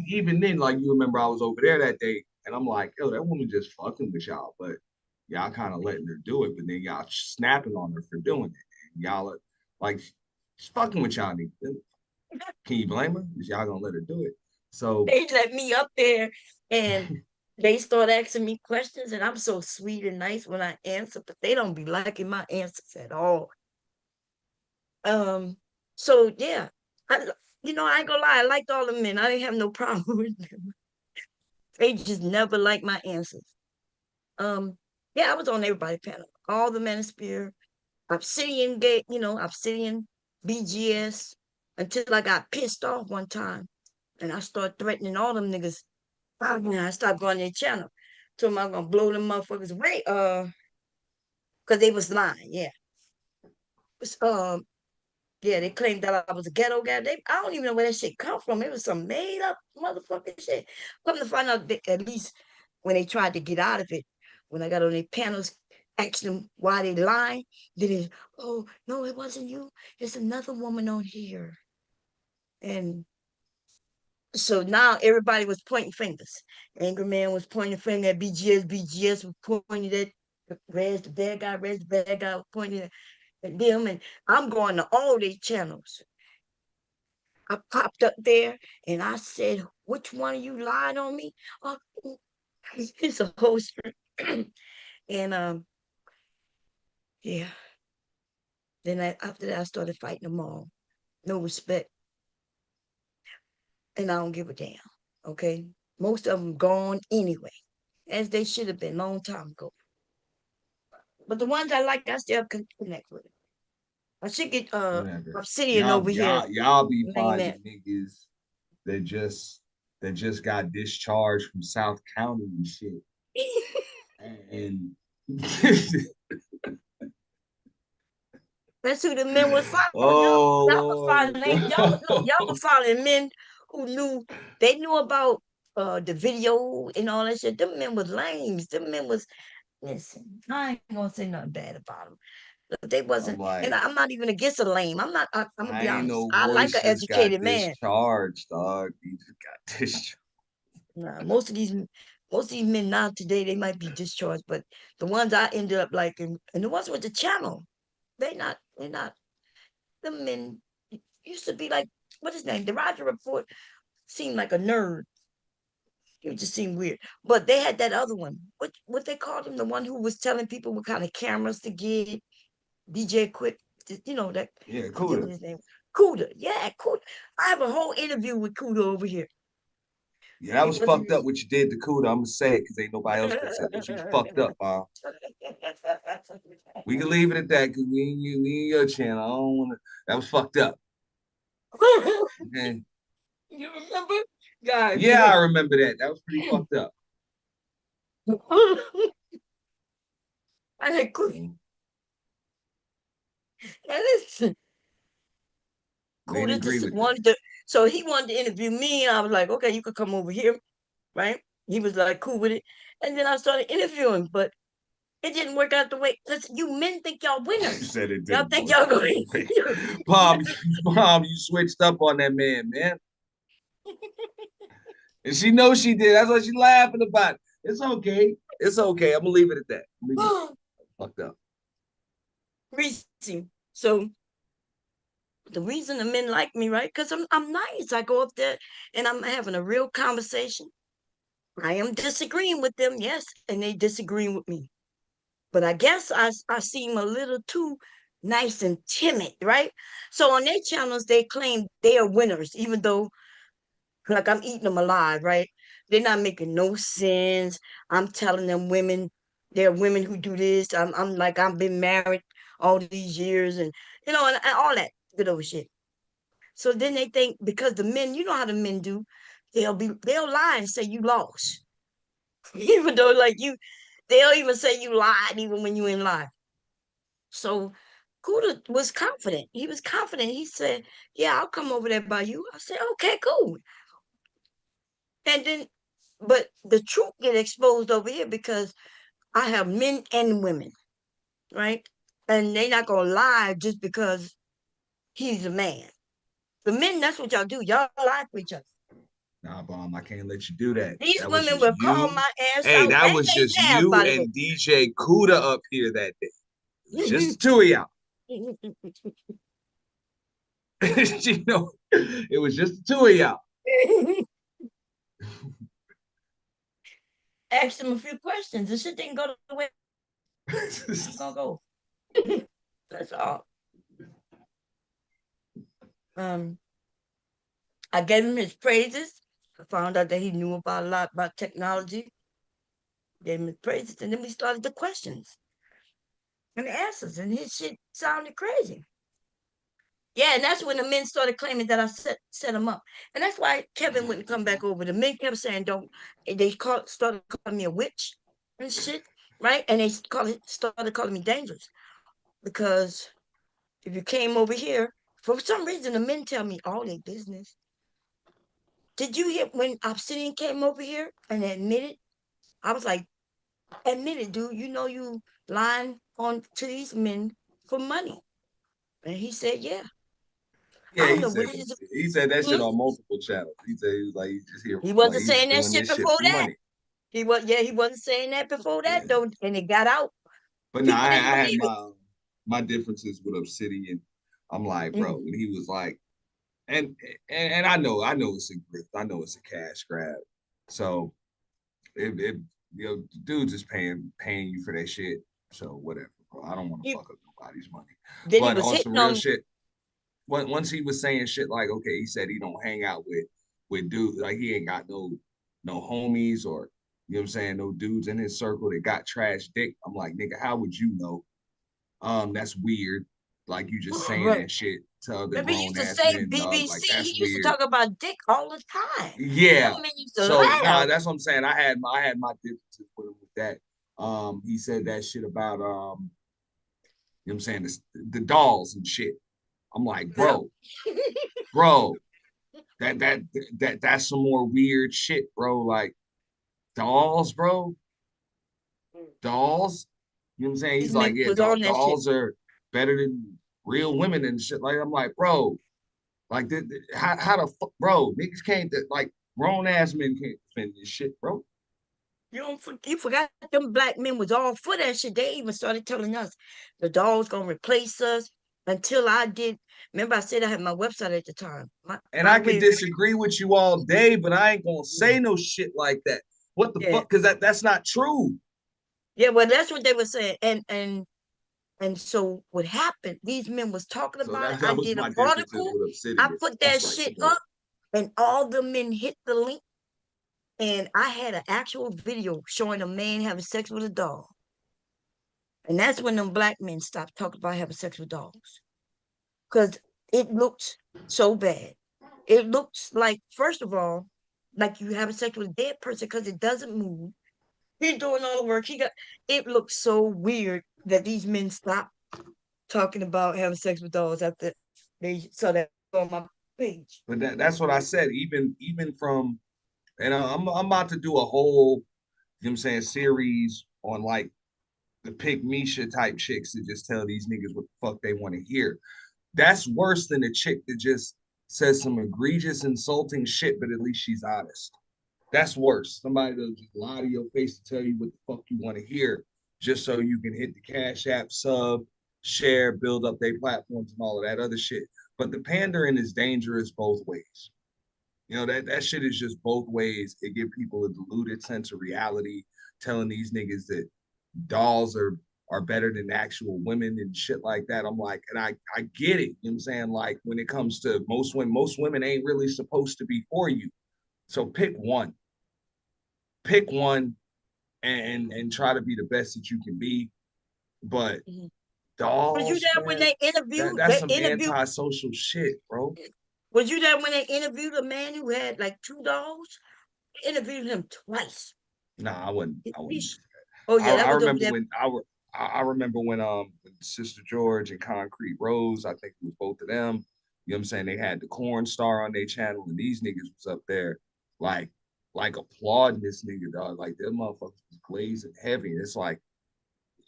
even then, like you remember, I was over there that day, and I'm like, yo, that woman just fucking with y'all, but y'all kind of letting her do it, but then y'all snapping on her for doing it, and y'all are like, she's fucking with y'all. Can you blame her? Is y'all gonna let her do it? So They let me up there, and they start asking me questions, and I'm so sweet and nice when I answer, but they don't be liking my answers at all. So yeah, I, I ain't gonna lie, I liked all the men. I didn't have no problem with them. They just never liked my answers. Yeah, I was on everybody's panel. All the Manosphere, Obsidian Gate, Obsidian, BGS, until I got pissed off one time, and I started threatening all them niggas. I stopped going to their channel. Told them I'm gonna blow them motherfuckers away. Because they was lying. Yeah. Yeah, they claimed that I was a ghetto guy. I don't even know where that shit come from. It was some made up motherfucking shit. Come to find out, at least when they tried to get out of it, when I got on their panels, asking them why they lying, then it, oh no, it wasn't you. It's another woman on here. And so now everybody was pointing fingers. Angry Man was pointing a finger at BGS. BGS was pointing at Rez the bad guy. Rez the bad guy was pointing at them. And I'm going to all these channels. I popped up there and I said, which one of you lied on me? Oh, it's a whole street. And yeah. Then after that, I started fighting them all. No respect. And I don't give a damn. Okay. Most of them gone anyway, as they should have been long time ago. But the ones I like, I still connect with. I should get whatever. Obsidian over here. Y'all be Name that. finding niggas that just got discharged from South County and shit. And That's who the men was following. oh Y'all was following. Y'all was following men who knew about the video and all that shit. Them men was lames. Them men was listen. I ain't gonna say nothing bad about them. They wasn't, and I'm not even against a lame. I'm not. I'm gonna be I ain't honest. know I like Royce an just got educated man. discharged, dog. He just got discharged. Nah, most of these men now today they might be discharged, but the ones I ended up liking and the ones with the channel, they're not. The men used to be like what his name? The Roger Report seemed like a nerd. He just seemed weird. But they had that other one. What they called him? The one who was telling people what kind of cameras to get. DJ Quick, that. Yeah, I forget what Cuda. his name. Cuda. Yeah, Cuda. I have a whole interview with Cuda over here. Yeah, that was fucked up what you did to Cuda. I'm gonna say it because ain't nobody else gonna say it. She was fucked up, Bob. We can leave it at that because we and your channel. I don't wanna. That was fucked up. Okay. You remember? God, Yeah, I remember that. That was pretty fucked up. I had Cuda. And listen, They didn't Cuda agree just with that. wanted to. So he wanted to interview me, and I was like, okay, you could come over here, right? He was like cool with it, and then I started interviewing, but it didn't work out the way. Listen, you men think y'all winners. Said it Y'all didn't think work y'all out going. that way. Mom, you switched up on that man. And she knows she did. That's why she's laughing about it. It's okay. It's okay. I'm gonna leave it at that. Fucked up. Reese. So the reason the men like me, right? Because I'm nice. I go up there and I'm having a real conversation. I am disagreeing with them, yes, and they disagreeing with me. But I guess I seem a little too nice and timid, right? So on their channels, they claim they are winners, even though like I'm eating them alive, right? They're not making no sense. I'm telling them there are women who do this. I'm like I've been married all these years, and and all that good old shit. So then they think because the men, you know how the men do, they'll lie and say you lost, even though they'll even say you lied even when you ain't lie. So Kuda was confident. He was confident. He said, "Yeah, I'll come over there by you." I said, "Okay, cool." And then, but the truth get exposed over here because I have men and women, right? And they not gonna lie just because he's a man. The men, that's what y'all do. Y'all lie to each other. Nah, Bomb, I can't let you do that. These That was women just will call you. my ass Hey, out. that And was they just have, you by the way. and DJ Cuda up here that day. It was just the two of y'all. It was just the two of y'all. Asked him a few questions. The shit didn't go the way it's gonna go. That's all. I gave him his praises. I found out that he knew about a lot about technology. Gave him his praises, and then we started the questions and the answers, and his shit sounded crazy. Yeah, and that's when the men started claiming that I set him up, and that's why Kevin wouldn't come back over. The men kept saying, "Don't." They started calling me a witch and shit, right? And they started calling me dangerous because if you came over here, for some reason, the men tell me all their business. Did you hear when Obsidian came over here and admitted? I was like, admit it, dude. You know you lying on to these men for money. And he said, yeah. Yeah, I don't know what it is. he said that shit on multiple channels. He said he was like he's just here He like wasn't he's just saying that doing shit this shit before for that. money. He wasn't saying that before that Yeah. though, and it got out. But no, People I didn't had believe it. my differences with Obsidian. I'm like, bro, when he was like, and I know it's a grip. I know it's a cash grab. So if the dude's just paying you for that shit. So whatever, bro. I don't want to fuck up nobody's money. Then he But was on hitting some real on. shit, once he was saying shit like, okay, he said he don't hang out with dudes, like he ain't got no homies or you know what I'm saying, no dudes in his circle that got trash dick. I'm like, nigga, how would you know? That's weird. Like you just saying Right. that shit to other Remember he grown used to ass say men, dog. BBC. Like that's He used to weird. talk about dick all the time. Yeah. Some men used to So laugh. that's what I'm saying. I had my differences with him with that. He said that shit about you know what I'm saying, the dolls and shit. I'm like, bro, that's some more weird shit, bro. Like dolls, bro. Dolls. You know what I'm saying? These He's like, men yeah, was on that shit. dolls are better than real women and shit. Like, I'm like, bro, like, how the fuck, bro? Niggas can't, like, grown ass men can't defend this shit, bro. You forgot them black men was all for that shit. They even started telling us the doll's gonna replace us until I did. Remember, I said I had my website at the time. And My I could way, disagree with you all day, but I ain't gonna say no shit like that. What the yeah, fuck? Because that's not true. yeah. Well, that's what they were saying, and so what happened? These men was talking So about it. that I was did an my differences article. with I obsidian. put that That's like the shit point. up, and all the men hit the link. And I had an actual video showing a man having sex with a dog. And that's when them black men stopped talking about having sex with dogs. Because it looks so bad. It looks like, first of all, like you having sex with a dead person because it doesn't move. He's doing all the work. It looks so weird that these men stopped talking about having sex with dogs after they saw that on my page. But that's what I said. Even from, and I'm about to do a whole, you know what I'm saying, series on like the pick Misha type chicks that just tell these niggas what the fuck they want to hear. That's worse than a chick that just says some egregious, insulting shit, but at least she's honest. That's worse. Somebody that'll just lie to your face to tell you what the fuck you want to hear, just so you can hit the Cash App, sub, share, build up their platforms and all of that other shit. But the pandering is dangerous both ways. You know, that shit is just both ways. It give people a diluted sense of reality, telling these niggas that dolls are better than actual women and shit like that. I'm like, and I get it. You know what I'm saying? Like when it comes to most women ain't really supposed to be for you. So pick one. Pick one and try to be the best that you can be. But Mhm. Was you dolls, there when man, they interviewed? that's They some interviewed. antisocial shit, bro. Was you there when they interviewed a man who had like two dogs? They interviewed him twice. Nah, I wouldn't. Oh yeah, that I was over remember there. when I remember when Sister George and Concrete Rose, I think it was both of them. You know what I'm saying? They had the Corn Star on their channel, and these niggas was up there like applauding this nigga, dog. Like them motherfuckers was glazing heavy. It's like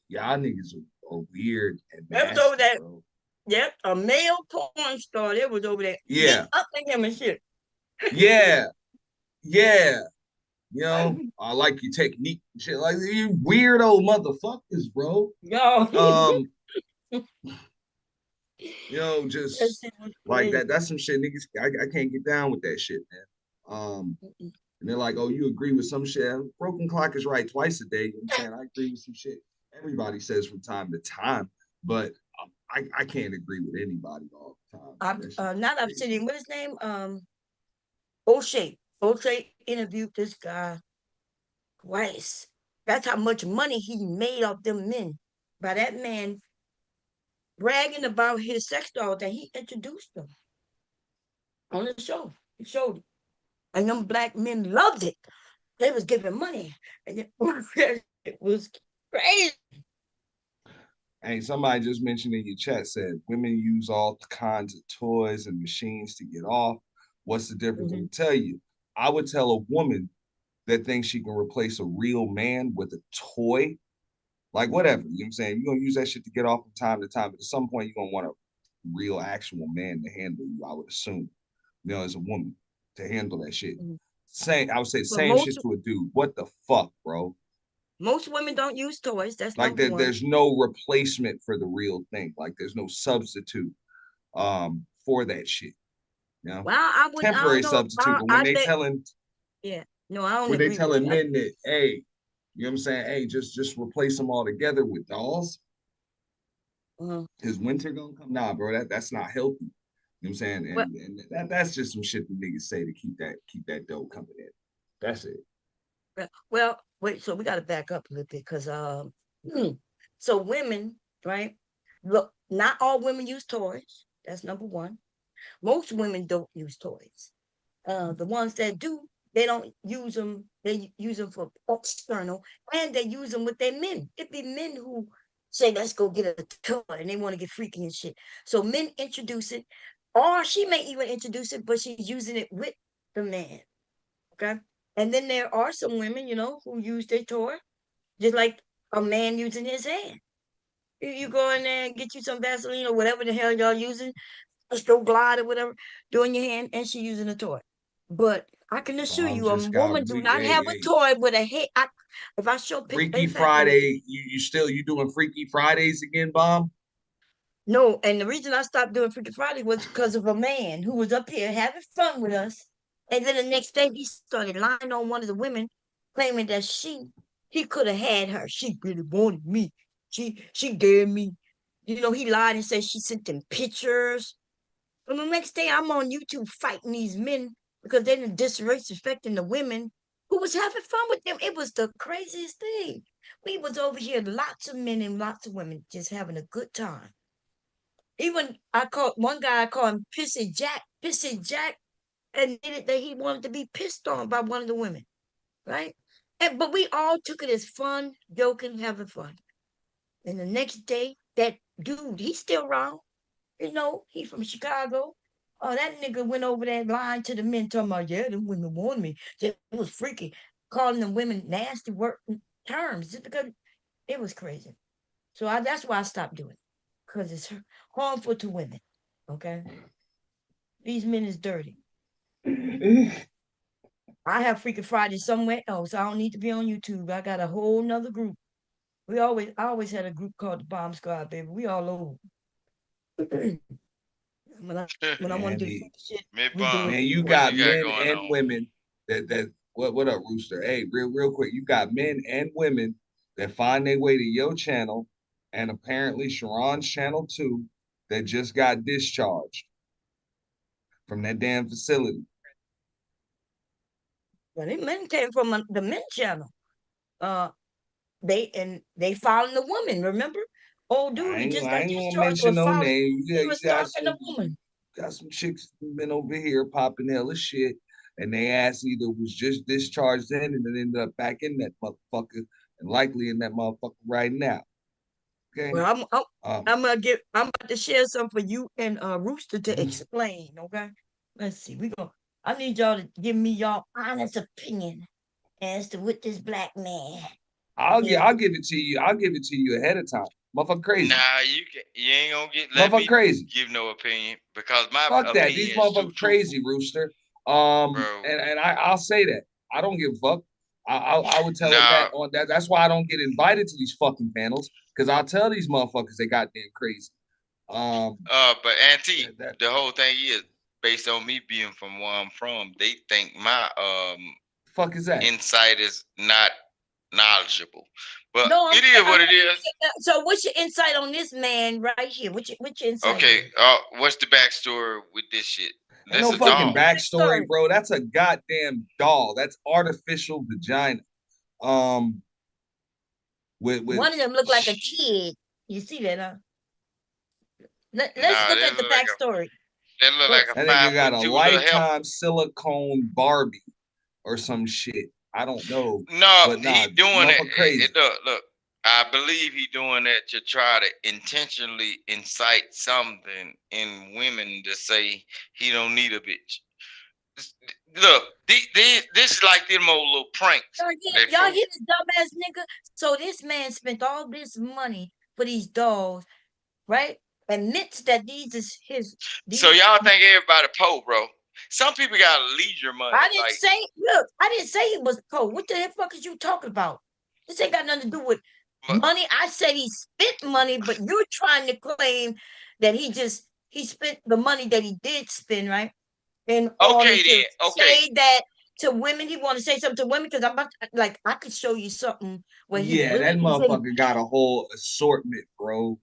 y'all niggas are weird and That was over nasty, there. bro. Yep, a male porn star. That was over there getting Yeah, up to him and shit. yeah, yeah. You know, I like your technique and shit. Like you weirdo motherfuckers, bro. Yo, Um, you know, that just shit was like crazy. that. That's some shit, niggas. I can't get down with that shit, man. Mm-mm. And they're like, oh, you agree with some shit? Broken clock is right twice a day. You know what I'm saying? I agree with some shit. Everybody says from time to time, but I can't agree with anybody all the time. That shit is Not crazy. Obsidian. What his name? O'Shea. O'Shea interviewed this guy twice. That's how much money he made off them men. By that man bragging about his sex doll that he introduced them on the show. He showed it. And them black men loved it. They was giving money. And it was crazy. And somebody just mentioned in your chat said women use all kinds of toys and machines to get off. What's the difference? I'm Mhm. gonna tell you. I would tell a woman that thinks she can replace a real man with a toy, like whatever. You know what I'm saying? You're gonna use that shit to get off from time to time, but at some point you're gonna want a real actual man to handle you, I would assume, you know, as a woman to handle that shit. Mhm. Same, I would say But same most shit to a dude. What the fuck, bro? most women don't use toys. That's Like number one. there's no replacement for the real thing. Like there's no substitute for that shit. You know, Well, I don't temporary know. substitute. But when I they think, telling yeah. No, I don't when they agree with telling you. men that, hey, you know what I'm saying? Hey, just replace them all together with dolls. Uh, Is winter gonna come? Nah, bro, that's not healthy. You know what I'm saying? well, And that's just some shit the niggas say to keep that dough coming in. That's it. well, wait. So we got to back up a little bit because so women, right? Look, not all women use toys. That's number one. Most women don't use toys. The ones that do They don't use them. They use them for external, and they use them with their men. It be men who say, "Let's go get a toy," and they want to get freaky and shit. So men introduce it, or she may even introduce it, but she's using it with the man. Okay, and then there are some women, who use their toy just like a man using his hand. You go in there and get you some Vaseline or whatever the hell y'all using, Astro Glide or whatever, doing your hand, and she using a toy. But I can assure Bomb you, a just got woman do not have a hey, toy with a head. If I show picture, Freaky in fact, let me get. Friday. You doing Freaky Fridays again, Bomb? No, and the reason I stopped doing Freaky Friday was because of a man who was up here having fun with us, and then the next day he started lying on one of the women, claiming that he could have had her. She really wanted me. She gave me. He lied and said she sent him pictures. And the next day I'm on YouTube fighting these men because they didn't disrespecting the women who was having fun with them. It was the craziest thing. We was over here, lots of men and lots of women just having a good time. Even I called one guy, I called him Pissy Jack. Pissy Jack admitted that he wanted to be pissed on by one of the women, right? But we all took it as fun, joking, having fun. And the next day, that dude, he's still around. He's from Chicago. Oh, that nigga went over there lying to the men, talking about, yeah, them women warned me. It was freaky, calling them women nasty word terms just because it was crazy. So that's why I stopped doing it, because it's harmful to women. Okay, these men is dirty. I have Freaky Friday somewhere else. I don't need to be on YouTube. I got a whole nother group. I always had a group called the Bomb Squad, baby. We all over. when I when I want Man, to do shit, Mid we do Bomb, it. man, you what got you got men going and on? women that what up, Rooster? Hey, real quick, you got men and women that find their way to your channel and apparently Sharon's channel too that just got discharged from that damn facility. When they men came from the men channel, uh, they following the woman. Remember, old dude that just I got ain't gonna discharged mention was no following. name. He You was got stalking the woman. chicks been over here popping hella shit, and they ass either was just discharged in and then ended up back in that motherfucker, and likely in that motherfucker right now. Okay. Well, Um, I'm about to share some for you and Rooster to explain. Okay, let's see. I need y'all to give me y'all honest opinion as to what this black man. Okay, I'll give it to you. I'll give it to you ahead of time. Motherfucker crazy. Nah, you ain't gonna let Motherfucker me crazy. give no opinion because my Fuck that. These opinion is too motherfuckers truthful, crazy, Rooster. bro. And I'll say that. I don't give a fuck. I would tell them that Nah, on that. That's why I don't get invited to these fucking panels because I'll tell these motherfuckers they goddamn crazy. but Auntie, That the whole thing is based on me being from where I'm from. They think my fuck is that? insight is not knowledgeable, but no, it is what it is. so what's your insight on this man right here? What's your insight Okay, is? what's the backstory with this shit? Ain't That's no a fucking dog. backstory, Backstory. bro. That's a goddamn doll. That's artificial vagina. Um, with One of them look like a Shit. kid. You see that, huh? Let's Nah, look at the backstory. that look like Let's a that five nigga got foot a two little help. lifetime silicone Barbie or some shit. I don't know, No, but he nah, doing it. motherfucker crazy. Look. I believe he doing that to try to intentionally incite something in women to say he don't need a bitch. Look, this is like them old little pranks. y'all hear this dumbass nigga? So this man spent all this money for these dolls, right? Admits that these is his. So These. y'all think everybody poor, bro? Some people got leisure money. I didn't Like, say. Look, I didn't say he was poor. What the hell fuck is you talking about? This ain't got nothing to do with but money. I said he spent money, but you're trying to claim that he spent the money that he did spend, right? In order okay to then, okay. say that to women. He want to say something to women because I'm about to, like I could show you something where he Yeah, that really he say, motherfucker got a whole assortment, bro.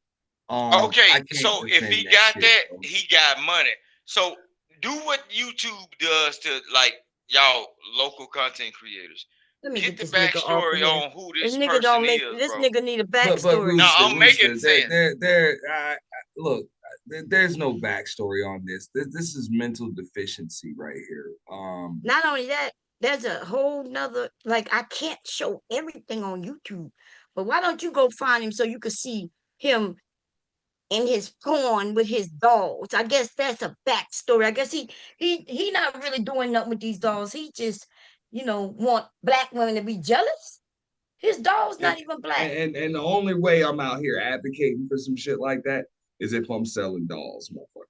Okay, I can't so if defend he that got shit, that, bro. he got money. So do what YouTube does to like y'all local content creators. let me Get get the this nigga off of backstory here. on who This this nigga person don't make is, this bro. nigga need a But backstory. Now Rooster, I'm making Rooster, sense. look, there's no backstory on this. This is mental deficiency right here. Not only that, there's a whole nother, like, I can't show everything on YouTube, but why don't you go find him so you can see him in his porn with his dolls? I guess that's a backstory. I guess he not really doing nothing with these dolls. He just, want black women to be jealous. His doll's And, not even black. and the only way I'm out here advocating for some shit like that is if I'm selling dolls, motherfucker.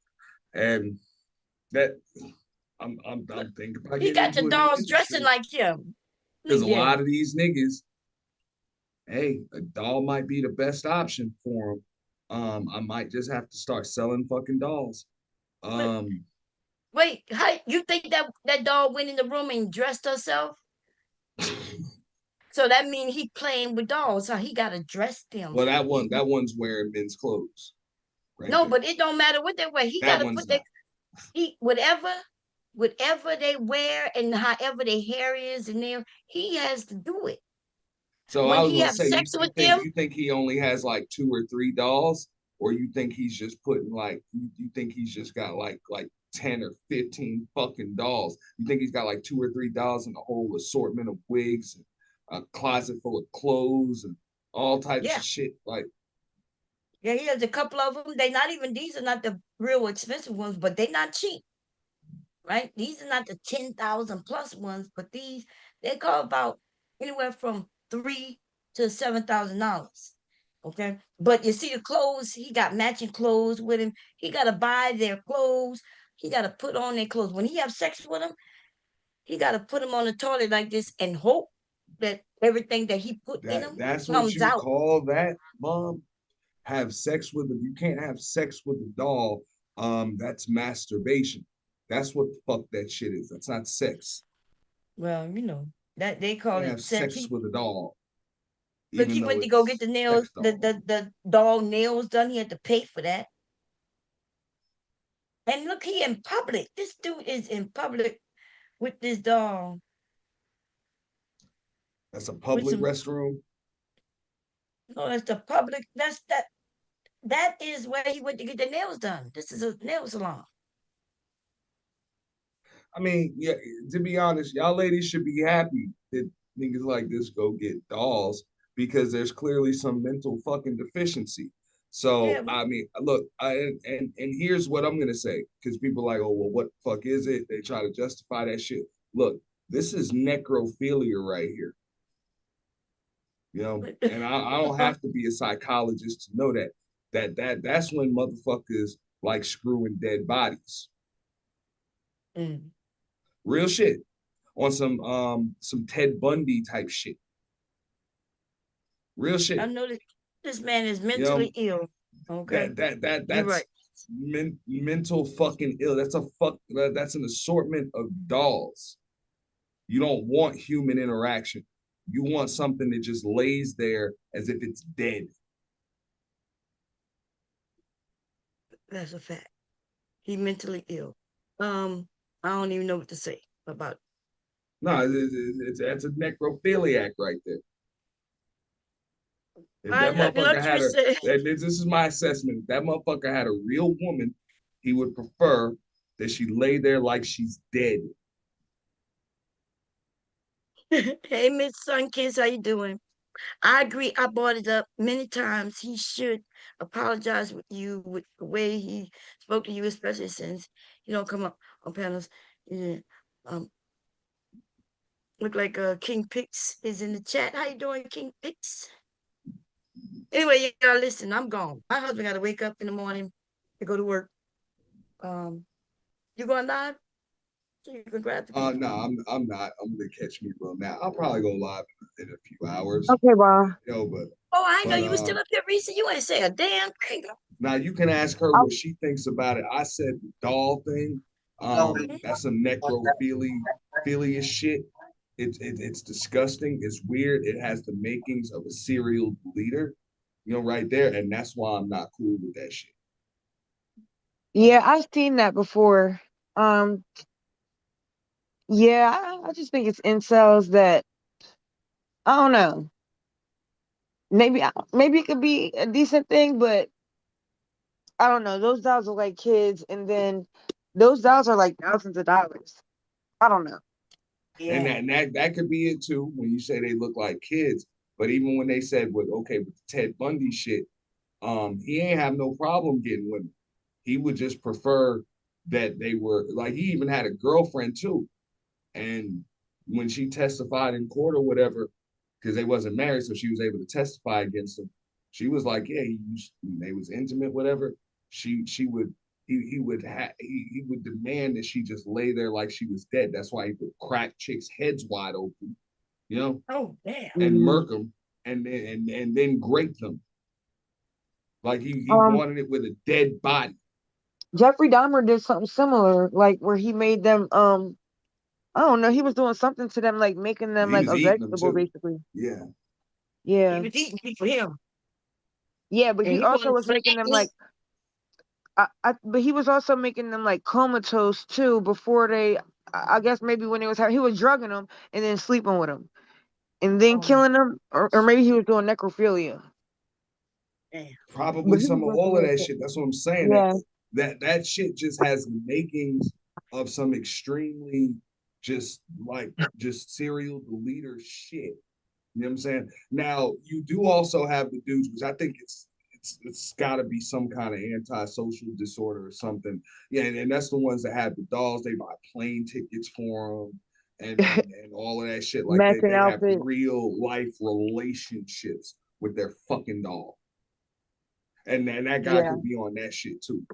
And that I'm thinking about He getting got the into a new dolls dressing industry like him. because a Yeah. lot of these niggas, hey, a doll might be the best option for them. I might just have to start selling fucking dolls. Wait, how you think that doll went in the room and dressed herself? So that means he playing with dolls. So he gotta dress them. Well, that one's wearing men's clothes. Right no, there. but it don't matter what they wear. He That gotta one's put that. not. He whatever they wear and however their hair is and there, he has to do it. So When I was he gonna have say, sex with them, you think he only has like 2 or 3 dolls, or you think he's just putting like you think he's just got like 10 or 15 fucking dolls? You think he's got like 2 or 3 dolls and a whole assortment of wigs and a closet full of clothes and all types yeah, of shit? Like, yeah, he has a couple of them. They not even these are not the real expensive ones, but they not cheap, right? These are not the 10,000 plus ones, but they cost about anywhere from $3,000 to $7,000. Okay, but you see the clothes, he got matching clothes with him. He got to buy their clothes. He got to put on their clothes. When he have sex with them, he got to put them on the toilet like this and hope that everything that he put in them that's what comes you out. call that, mom? Have sex with them. You can't have sex with a doll. That's masturbation. That's what the fuck that shit is. That's not sex. Well, that they You call can't it have sex. sex with a doll, Look, even he though went to go get it's the nails, sex doll. the doll nails done. He had to pay for that. And look, he in public. This dude is in public with this doll. That's a With public some, restroom. no, that's the public. That is where he went to get the nails done. This is a nail salon. I mean, yeah, to be honest, y'all ladies should be happy that niggas like this go get dolls because there's clearly some mental fucking deficiency. So Yeah, I mean, look, and here's what I'm gonna say because people are like, oh well, what the fuck is it? They try to justify that shit. Look, this is necrophilia right here, and I don't have to be a psychologist to know that that's when motherfuckers like screwing dead bodies. mm. Real shit on some Ted Bundy type shit. Real I shit. know that this man is You know mentally ill. Okay, you're that's right. mental fucking ill. That's an assortment of dolls. You don't want human interaction. You want something that just lays there as if it's dead. That's a fact. He mentally ill. I don't even know what to say about it. No, it's a necrophiliac right there. If that I motherfucker luxury had a, said. this is my assessment. If that motherfucker had a real woman, he would prefer that she lay there like she's dead. Hey, Miss Sunkiss, how you doing? I agree. I brought it up many times. He should apologize with you with the way he spoke to you, especially since you don't come up on panels. Yeah. Um, look like King Pix is in the chat. How you doing, King Pix? Anyway, y'all listen. I'm gone. My husband got to wake up in the morning to go to work. You going live? So you can grab the people. No, I'm not. I'm gonna catch me real now. I'll probably go live in a few hours. Okay, well, But Oh, I know but you were still up here, Reese. You ain't say a damn thing. now you can ask her I'll, what she thinks about it. I said the doll thing. That's some necrophilia shit. It's disgusting. It's weird. It has the makings of a serial leader, right there, and that's why I'm not cool with that shit. yeah, I've seen that before. Um, yeah, I just think it's incels that I don't know. Maybe it could be a decent thing, but I don't know. Those dolls are like kids, and then those dolls are like thousands of dollars. I don't know. And Yeah. that could be it too when you say they look like kids. But even when they said with the Ted Bundy shit, he ain't have no problem getting women. He would just prefer that they were like he even had a girlfriend too. And when she testified in court or whatever, because they wasn't married, so she was able to testify against him. She was like, yeah, they was intimate, whatever. She would he would demand that she just lay there like she was dead. That's why he would crack chicks' heads wide open, you know, Oh, damn. and murk them and then grape them. Like he Um, wanted it with a dead body. Jeffrey Dahmer did something similar, like where he made them I don't know, he was doing something to them, like making them He like was a eating them vegetable, too. basically. Yeah. He Yeah. was eating people him. Yeah, but And he he also wanted was fat making them meat. like but he was also making them like comatose too before they I guess maybe when he was drugging them and then sleeping with them and then Oh, killing them or maybe he was doing necrophilia. damn. Probably But he some was of doing some all of weird that shit. shit. That's what I'm saying. Yeah, That shit just has the makings of some extremely just serial deleter shit. You know what I'm saying? Now you do also have the dudes, which I think it's got to be some kind of antisocial disorder or something. Yeah, and that's the ones that have the dolls. They buy plane tickets for them and all of that shit. Like they matching they have outfit. real life relationships with their fucking doll. And that guy Yeah, could be on that shit too.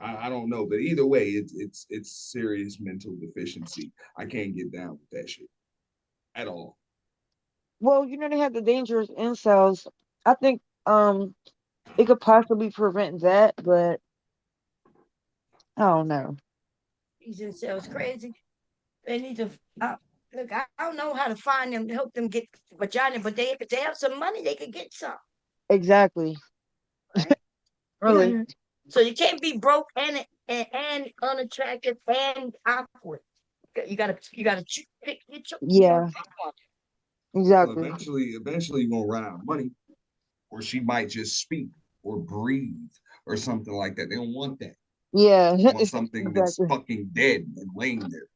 I don't know, but either way, it's serious mental deficiency. I can't get down with that shit at all. well, they have the dangerous incels. I think it could possibly prevent that, but I don't know. These themselves crazy. They need to look. I don't know how to find them to help them get vagina, but if they have some money, they could get some. Exactly. Right? Really. So you can't be broke and unattractive and awkward. You gotta pick Yeah, Well, exactly. eventually you're gonna run out of money, or she might just speak or breathe or something like that. They don't want that. Yeah, They want something that's exactly. fucking dead and laying there.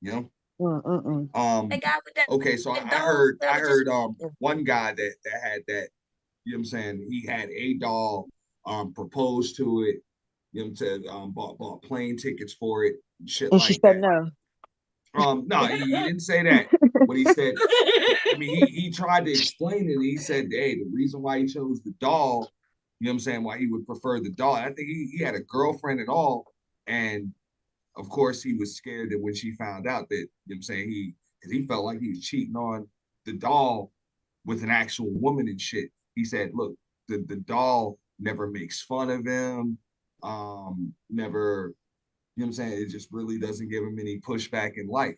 You know? Mm-mm. a guy with that, Okay, so that I dog heard that I was just heard one guy that had that, you know what I'm saying? He had a doll, proposed to it, you know what I'm saying, bought plane tickets for it, and shit And she like said that. no. No, he didn't say that. But he said, I mean, he tried to explain it. He said, hey, the reason why he chose the doll, you know what I'm saying, why he would prefer the doll. I think he had a girlfriend and all. And of course, he was scared that when she found out that, you know what I'm saying, because he felt like he was cheating on the doll with an actual woman and shit. He said, look, the doll never makes fun of him, never, you know what I'm saying? It just really doesn't give him any pushback in life.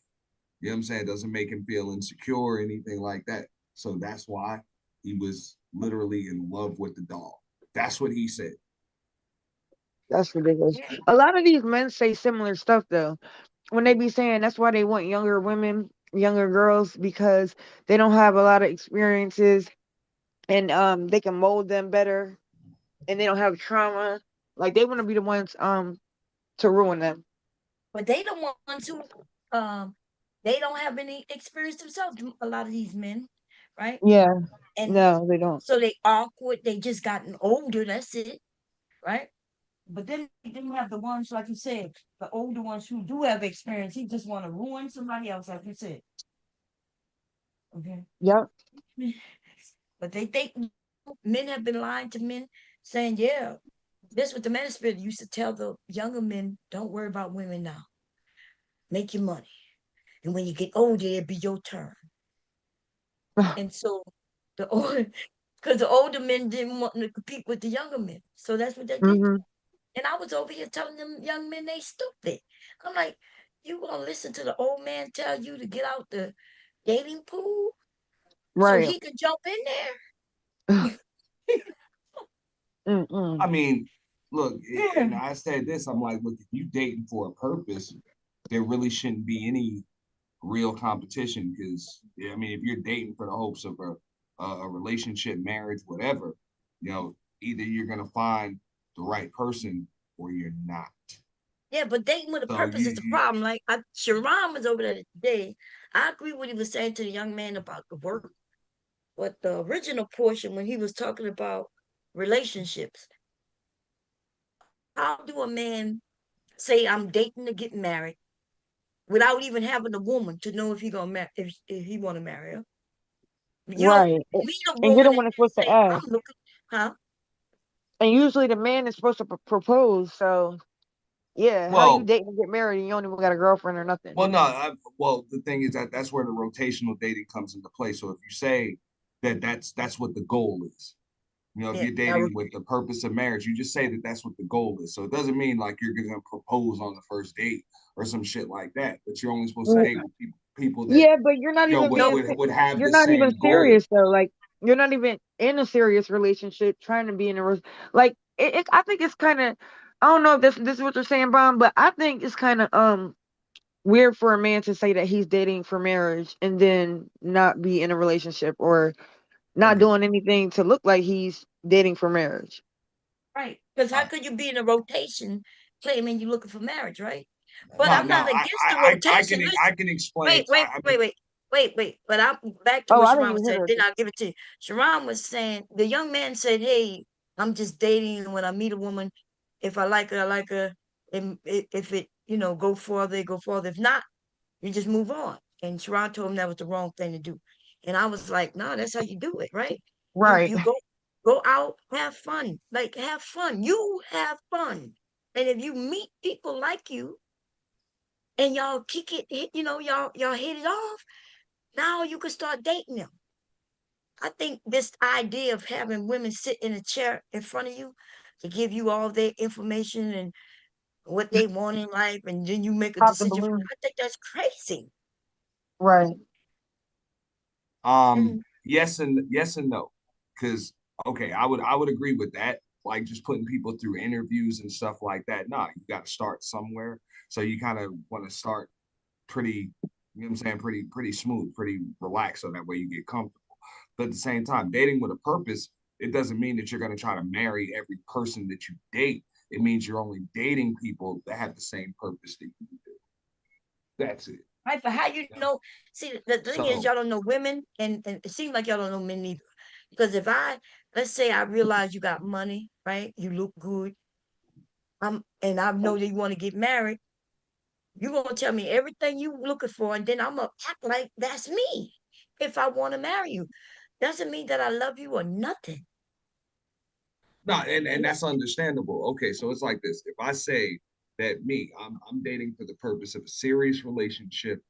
You know what I'm saying? It doesn't make him feel insecure or anything like that. So that's why he was literally in love with the doll. That's what he said. That's ridiculous. A lot of these men say similar stuff though. When they be saying that's why they want younger women, younger girls, because they don't have a lot of experiences and they can mold them better and they don't have trauma. Like they want to be the ones to ruin them. but they the ones who they don't have any experience themselves. A lot of these men, right? Yeah. And No, they don't. so they awkward. They just gotten older. That's it, right? But then you have the ones, like you said, the older ones who do have experience. He just want to ruin somebody else, like you said. Okay. Yep. But they think men have been lying to men, saying, yeah, this what the minister used to tell the younger men, don't worry about women now. Make your money. And when you get older, it'll be your turn. And so the older, because the older men didn't want to compete with the younger men. So that's what they did. Hmm. And I was over here telling them young men they stupid. I'm like, you gonna listen to the old man tell you to get out the dating pool so Right. he could jump in there? I Mm-mm. mean, look, Yeah. and I said this, I'm like, look, if you dating for a purpose, there really shouldn't be any real competition because I mean, if you're dating for the hopes of a relationship, marriage, whatever, either you're gonna find the right person or you're not. Yeah, but dating with a So purpose is the problem. Like Sharon was over there today. I agree with what he was saying to the young man about the work, but the original portion when he was talking about relationships, how do a man say I'm dating to get married without even having a woman to know if he gonna if he want to marry her? You don't Right. meet a And you're the woman one and that's supposed to say I'm ask. looking, huh? And usually the man is supposed to propose. So yeah, how you well, dating to get married and you don't even got a girlfriend or nothing? well, no, well, the thing is that that's where the rotational dating comes into play. So if you say that that's what the goal is, if Yeah, you're dating with the purpose of marriage, you just say that that's what the goal is. So it doesn't mean like you're going to propose on the first date or some shit like that. But you're only supposed to Right. date with people that Yeah, but you're not even would, no, would have you're the not even same goal. serious though. Like you're not even in a serious relationship, trying to be in a like I think it's kind of, I don't know if this is what you're saying, Brian, but I think it's kind of weird for a man to say that he's dating for marriage and then not be in a relationship or not Okay. doing anything to look like he's dating for marriage. right. Because Uh, how could you be in a rotation claiming you're looking for marriage, right? But no, I'm no, not against the rotation. I Listen, can explain. wait. But I'm back to Oh, what I didn't Sharon even was hear saying. that. Then I'll give it to you. Sharon was saying the young man said, "Hey, I'm just dating, and when I meet a woman, if I like her, I like her. And if it, go further, go further. If not, you just move on." And Sharon told him that was the wrong thing to do. And I was like, "No, that's how you do it, right? You Right. you go out, have fun, like have fun. You have fun, and if you meet people like you." And y'all kick it, y'all hit it off. Now you can start dating them. I think this idea of having women sit in a chair in front of you to give you all their information and what they want in life, and then you make a Pop the decision. balloon. I think that's crazy. Right. Mhm. Yes and no, because okay, I would agree with that. Like just putting people through interviews and stuff like that. Nah, you got to start somewhere. So you kind of want to start pretty, you know what I'm saying, pretty smooth, pretty relaxed, so that way you get comfortable. But at the same time, dating with a purpose, it doesn't mean that you're going to try to marry every person that you date. It means you're only dating people that have the same purpose that you do. That's it. Right, but how you Yeah. know? See, the thing is, So y'all don't know women, and it seems like y'all don't know men either. Because if let's say I realize you got money, right? You look good, and I know that you want to get married. You gonna tell me everything you looking for, and then I'm gonna act like that's me if I want to marry you. Doesn't mean that I love you or nothing. no, and And that's understandable. Okay, so it's like this. If I say that I'm dating for the purpose of a serious relationship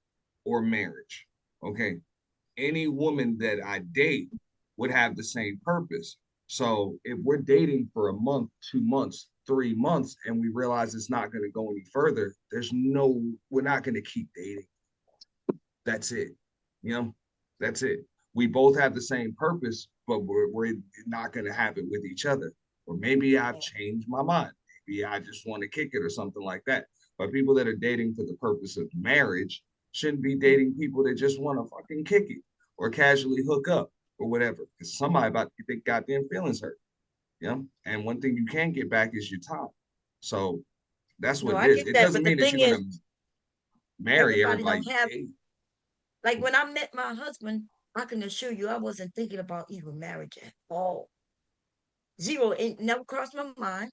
or marriage, okay, any woman that I date would have the same purpose. So if we're dating for a month, 2 months, 3 months, and we realize it's not going to go any further, we're not going to keep dating. That's it. You know, that's it. We both have the same purpose, but we're not going to have it with each other. Or maybe I've changed my mind. Maybe I just want to kick it or something like that. But people that are dating for the purpose of marriage shouldn't be dating people that just want to fucking kick it or casually hook up or whatever. Because somebody about to get their goddamn feelings hurt. You know? And one thing you can't get back is your time. So that's no, what it I is. get It that, doesn't but the mean that thing you're is, gonna marry everybody everybody don't you have. date. Like when I met my husband, I can assure you, I wasn't thinking about even marriage at all. Zero. It never crossed my mind.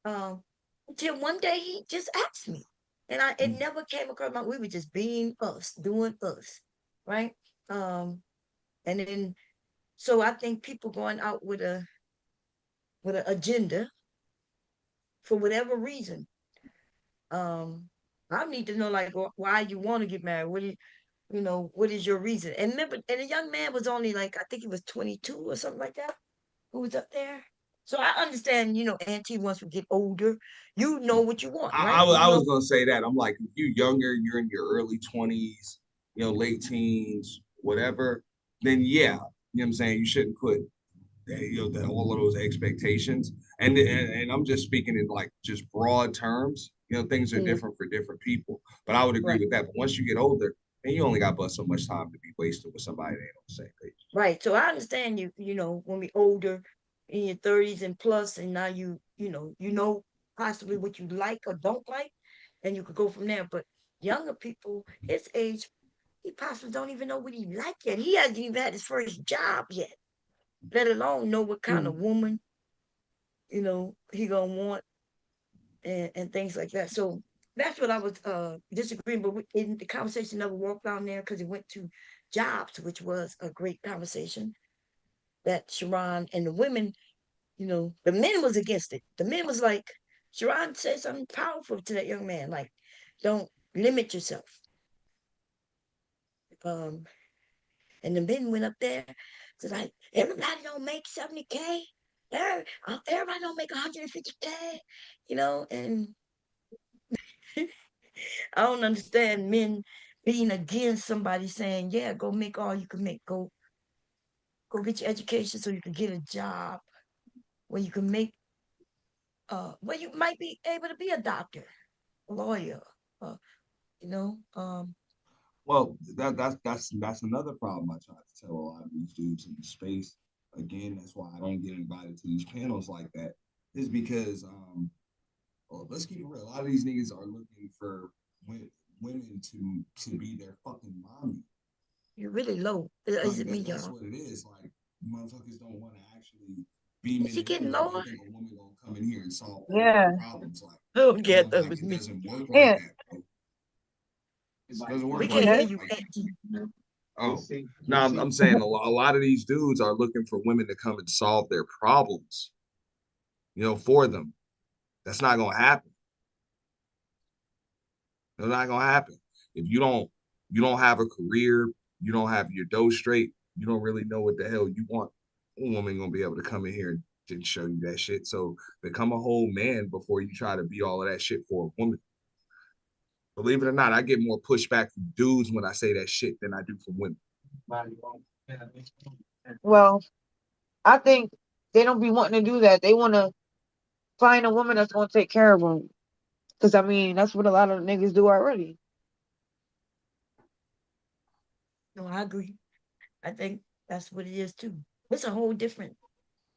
Um, until one day he just asked me, and it never came across my. We were just being us, doing us, right? Um, and then so I think people going out with an agenda for whatever reason. Um, I need to know like why you want to get married. What is your reason? And remember, and the young man was only like I think he was 22 or something like that. Who was up there? So I understand, Auntie, once we get older, you know what you want, right? I was gonna say that. I'm like, if you younger, you're in your early 20s, late teens, whatever, then yeah, you know what I'm saying? You shouldn't put all of those expectations. And I'm just speaking in like just broad terms. Things are Mhm. different for different people. But I would agree Right. with that. But once you get older, then you only got but so much time to be wasted with somebody that ain't on the same page. Right. So I understand when we older in your 30s and plus, and now you know possibly what you like or don't like. and you could go from there. But younger people, his age, he possibly don't even know what he like yet. He hasn't even had his first job yet, let alone know what kind of woman, he gonna want and things like that. So that's what I was disagreeing. But in the conversation never walked down there because it went to jobs, which was a great conversation. That Sharon and the women, the men was against it. The men was like, Sharon said something powerful to that young man, like, don't limit yourself. Um, and the men went up there, so like, everybody don't make 70K. Everybody don't make 150K, and I don't understand men being against somebody saying, yeah, go make all you can make. Go get your education so you can get a job where you can make where you might be able to be a doctor, a lawyer, uh, you know. Well, that's another problem I try to tell a lot of these dudes in the space. Again, that's why I don't get invited to these panels like that. Is because well, let's keep it real. A lot of these niggas are looking for women to be their fucking mommy. You're really low. Is it me, That's y'all? what it is. Like motherfuckers don't want to actually be Is men he and getting women. They lower? think a woman gonna come in here and solve all Yeah. their problems. Like, Oh, yeah, that was it me. doesn't work like Yeah. that, bro. It doesn't work We like can't hear that. you, Like, Auntie. oh, no, I'm saying a lot of these dudes are looking for women to come and solve their problems, for them. That's not gonna happen. It's not gonna happen. If you don't have a career, you don't have your dough straight, you don't really know what the hell you want. A woman gonna be able to come in here and show you that shit. So become a whole man before you try to be all of that shit for a woman. Believe it or not, I get more pushback from dudes when I say that shit than I do from women. Well, I think they don't be wanting to do that. They want to find a woman that's going to take care of them. Because, I mean, that's what a lot of niggas do already. No, I agree. I think that's what it is too. It's a whole different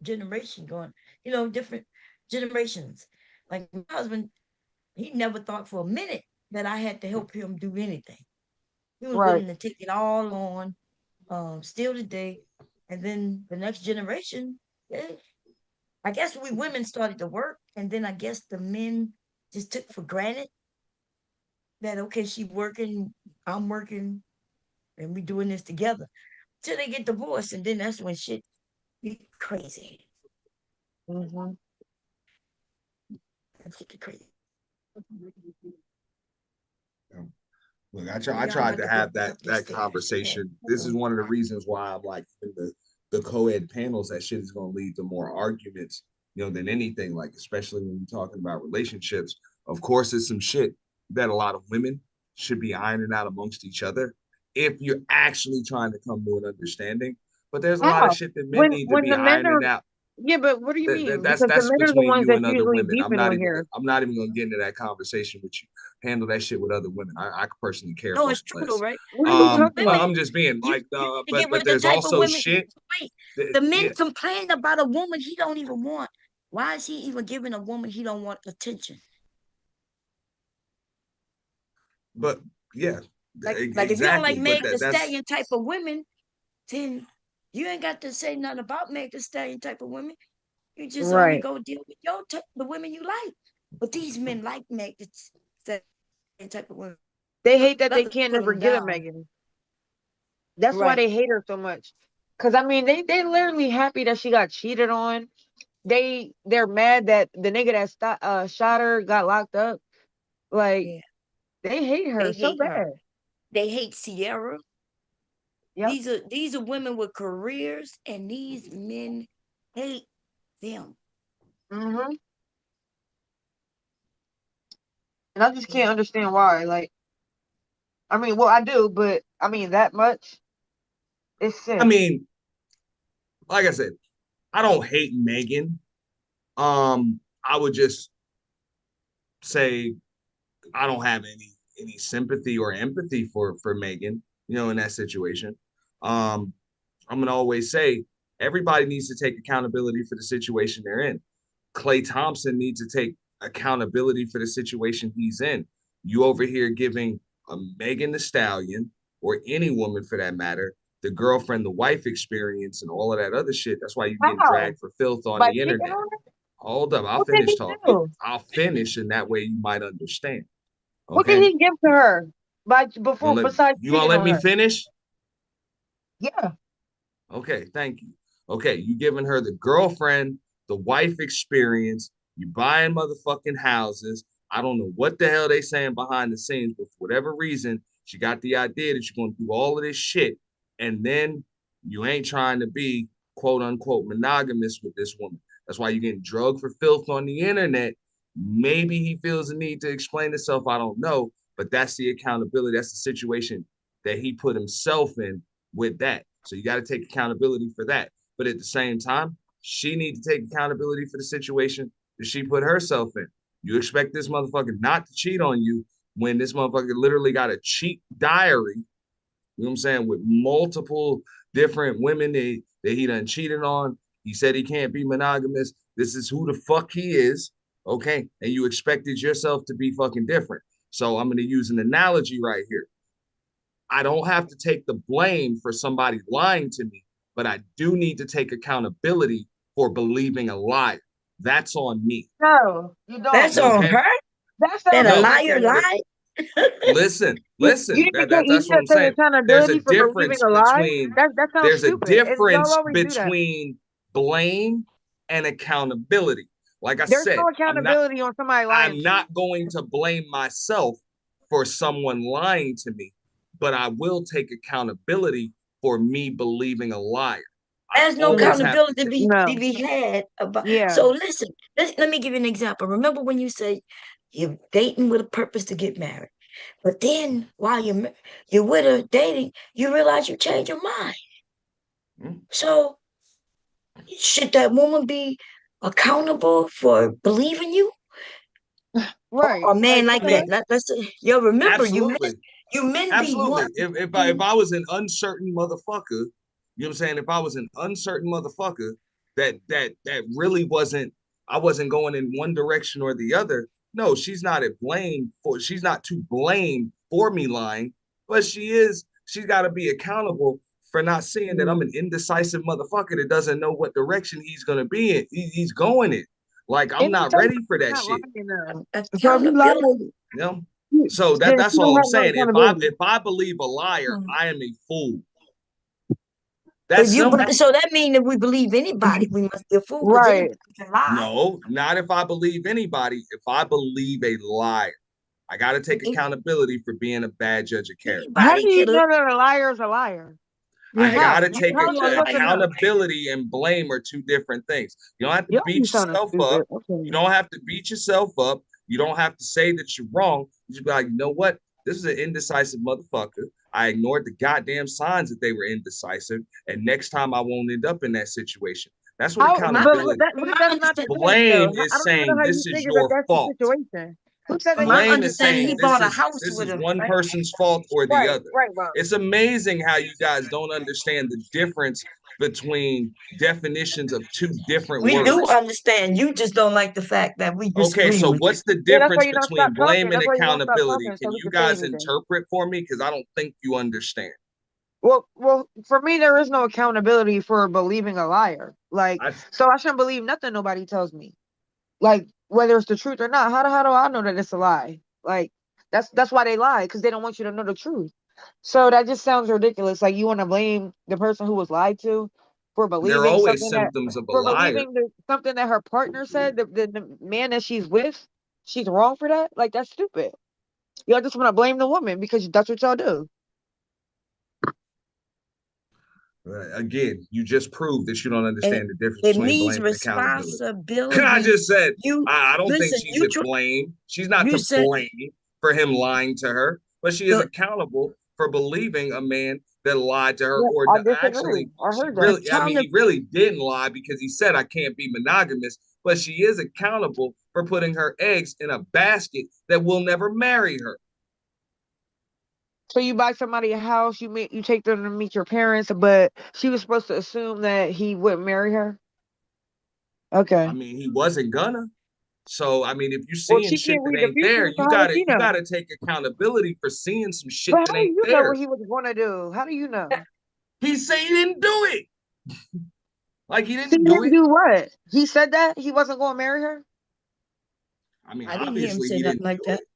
generation going, different generations. Like my husband, he never thought for a minute that I had to help him do anything. He was Right. willing to take it all on, still today. And then the next generation, I guess we women started to work, and then I guess the men just took for granted that okay, she working, I'm working, and we doing this together. Till they get divorced, and then that's when shit get crazy. Mm-hmm. That shit get crazy. Look, Well, I y'all, I'm tried about to to go have back that up the that stairs. Okay. conversation. This is one of the reasons why I'm like in the co-ed panels, that shit is gonna lead to more arguments, than anything, like especially when you're talking about relationships. Of course, it's some shit that a lot of women should be ironing out amongst each other if you're actually trying to come to an understanding. But there's a lot of How? shit that men When need to when be the men ironing are, out. yeah, but what do you mean? That's Because the that's men are the between ones you that's and other usually women. I'm beefing not on even here. I'm not even gonna get into that conversation with you. Handle that shit with other women. I personally care No, fucking it's true though, less. right? What are you talking Well, about? I'm just being You like, you can but get with the there's type of also women. shit. Wait, the men Yeah, complain about a woman he don't even want. Why is he even giving a woman he don't want attention? but yeah, Like if you don't like exactly. But Meg the that's Stallion type of women, then you ain't got to say nothing about Meg the Stallion type of women. You just only Right. go deal with the women you like. But these men like Meg the Stallion type of women. They hate that they Brothers can't put never them get a down. Megan. That's why Right. they hate her so much. Cause I mean, they literally happy that she got cheated on. They're mad that the nigga that shot her got locked up. Like Yeah. they hate her They so hate her. bad. They hate Sierra. Yep. These are women with careers, and these men hate them. Hmm. And I just Yeah. can't understand why. Like, I mean, well, I do, but I mean that much. It's I sick. mean, like I said, I don't hate Megan. I would just say I don't have any sympathy or empathy for Megan, in that situation. Um, I'm gonna always say everybody needs to take accountability for the situation they're in. Klay Thompson needs to take accountability for the situation he's in. You over here giving a Megan Thee Stallion, or any woman for that matter, the girlfriend, the wife experience, and all of that other shit. That's why you getting How? dragged for filth on By the cheating internet. on her? Hold up, I'll What did finish he talking. do? I'll finish, and that way you might understand. What did Okay, he give to her besides you gonna cheating let on me her? finish? Yeah. Okay, thank you. Okay, you giving her the girlfriend, the wife experience. You buying motherfucking houses. I don't know what the hell they saying behind the scenes, but for whatever reason, she got the idea that you're gonna do all of this shit, and then you ain't trying to be quote unquote monogamous with this woman. That's why you're getting drugged for filth on the internet. Maybe he feels the need to explain himself. I don't know, but that's the accountability. That's the situation that he put himself in with that. So you got to take accountability for that. But at the same time, she needs to take accountability for the situation that she put herself in. You expect this motherfucker not to cheat on you when this motherfucker literally got a cheat diary, you know what I'm saying, with multiple different women that he done cheated on. He said he can't be monogamous. This is who the fuck he is. Okay. And you expected yourself to be fucking different. So I'm going to use an analogy right here. I don't have to take the blame for somebody lying to me, but I do need to take accountability for believing a lie. That's on me. No, you don't. That's on Okay? her? That That sounds a No. liar ridiculous. lied? Listen, You listen. need to take you That's need what to I'm take saying. There's a accountability for believing difference a lie. between That sounds there's a stupid, and y'all difference always do that. between blame and accountability. Like I There's said, no accountability on somebody lying I'm to you. not going to blame myself for someone lying to me, but I will take accountability for me believing a liar. I There's no always No, have to accountability take. to no, be had about. yeah, So listen, let me give you an example. Remember when you say you're dating with a purpose to get married, but then while you're with her dating, you realize you change your mind. Hmm? So should that woman be accountable for believing you, right. or a man Like like what? that? Let's say, yo, remember Absolutely. you men be Absolutely. one. If I was an uncertain motherfucker, you know what I'm saying? If I was an uncertain motherfucker that really wasn't, I wasn't going in one direction or the other. No, she's not to blame for me lying, but she's got to be accountable for not seeing that I'm an indecisive motherfucker that doesn't know what direction he's gonna be in. He's going in. Like I'm And not sometimes ready for that not shit. lying though. So if you lie, Accountability. You know? So then that's she all don't I'm have no saying. accountability. If I believe a liar, Hmm. I am a fool. If That's you simple. so that means if we believe anybody, we must be a fool because Right. anybody can lie. No, not if I believe anybody. If I believe a liar, I got to take accountability for being a bad judge of character. How Anybody do you could have. know that a liar is a liar? I Right. got How? to take How are You you a supposed to know? accountability and blame are two different things. You don't have to Y'all be beat sounding yourself stupid. up. You Okay. don't have to beat yourself up. You don't have to say that you're wrong. You just be like, you know what? This is an indecisive motherfucker. I ignored the goddamn signs that they were indecisive, and next time I won't end up in that situation. That's what How? my accountability. What if my that's not the understanding. case though? Blame I is don't even know saying how you this is figure that your that's the fault. situation. Who said that My you Blame figured is that understanding. saying He out? bought a this house with is him, one right? person's fault or the Right, other. right, Ron. It's amazing how you guys don't understand the difference between definitions of two different We do words. understand. You just don't like the fact that we Okay, disagree so with you. what's the Yeah, that's why difference you don't between stop talking. blame and That's why you won't stop accountability? talking Can so we you can say guys anything. interpret for me? Because I don't think you understand. Well, for me, there is no accountability for believing a liar. Like, I so I shouldn't believe nothing nobody tells me. Like, whether it's the truth or not. How do I know that it's a lie? Like, that's why they lie because they don't want you to know the truth. So that just sounds ridiculous. Like you want to blame the person who was lied to for There are believing always something that symptoms of a liar. something that her partner said. The man that she's with, she's wrong for that. Like that's stupid. Y'all just want to blame the woman because that's what y'all do. Again, you just proved that you don't And understand the difference it between means blame and accountability. I responsibility. just said You I don't think listen. she's to blame. She's not You to said blame for him lying to her, but she is the accountable for believing a man that lied to her. Yeah, Or I disagree. actually, I she heard that. really, I mean, accountability. he really didn't lie because he said I can't be monogamous, but she is accountable for putting her eggs in a basket that will never marry her. So you buy somebody a house, you take them to meet your parents, but she was supposed to assume that he wouldn't marry her. I Okay. mean, he wasn't gonna. So I mean, if you Well, seeing she shit can't that read the ain't there, future, so you how does gotta she you know? gotta take accountability for seeing some shit But how that do ain't you know there. what he was going to do? How do you know? He say he didn't do it. Like he See didn't do him it. do what? He said that he wasn't going to marry her. I mean, I didn't hear him obviously say he nothing didn't like do that. it.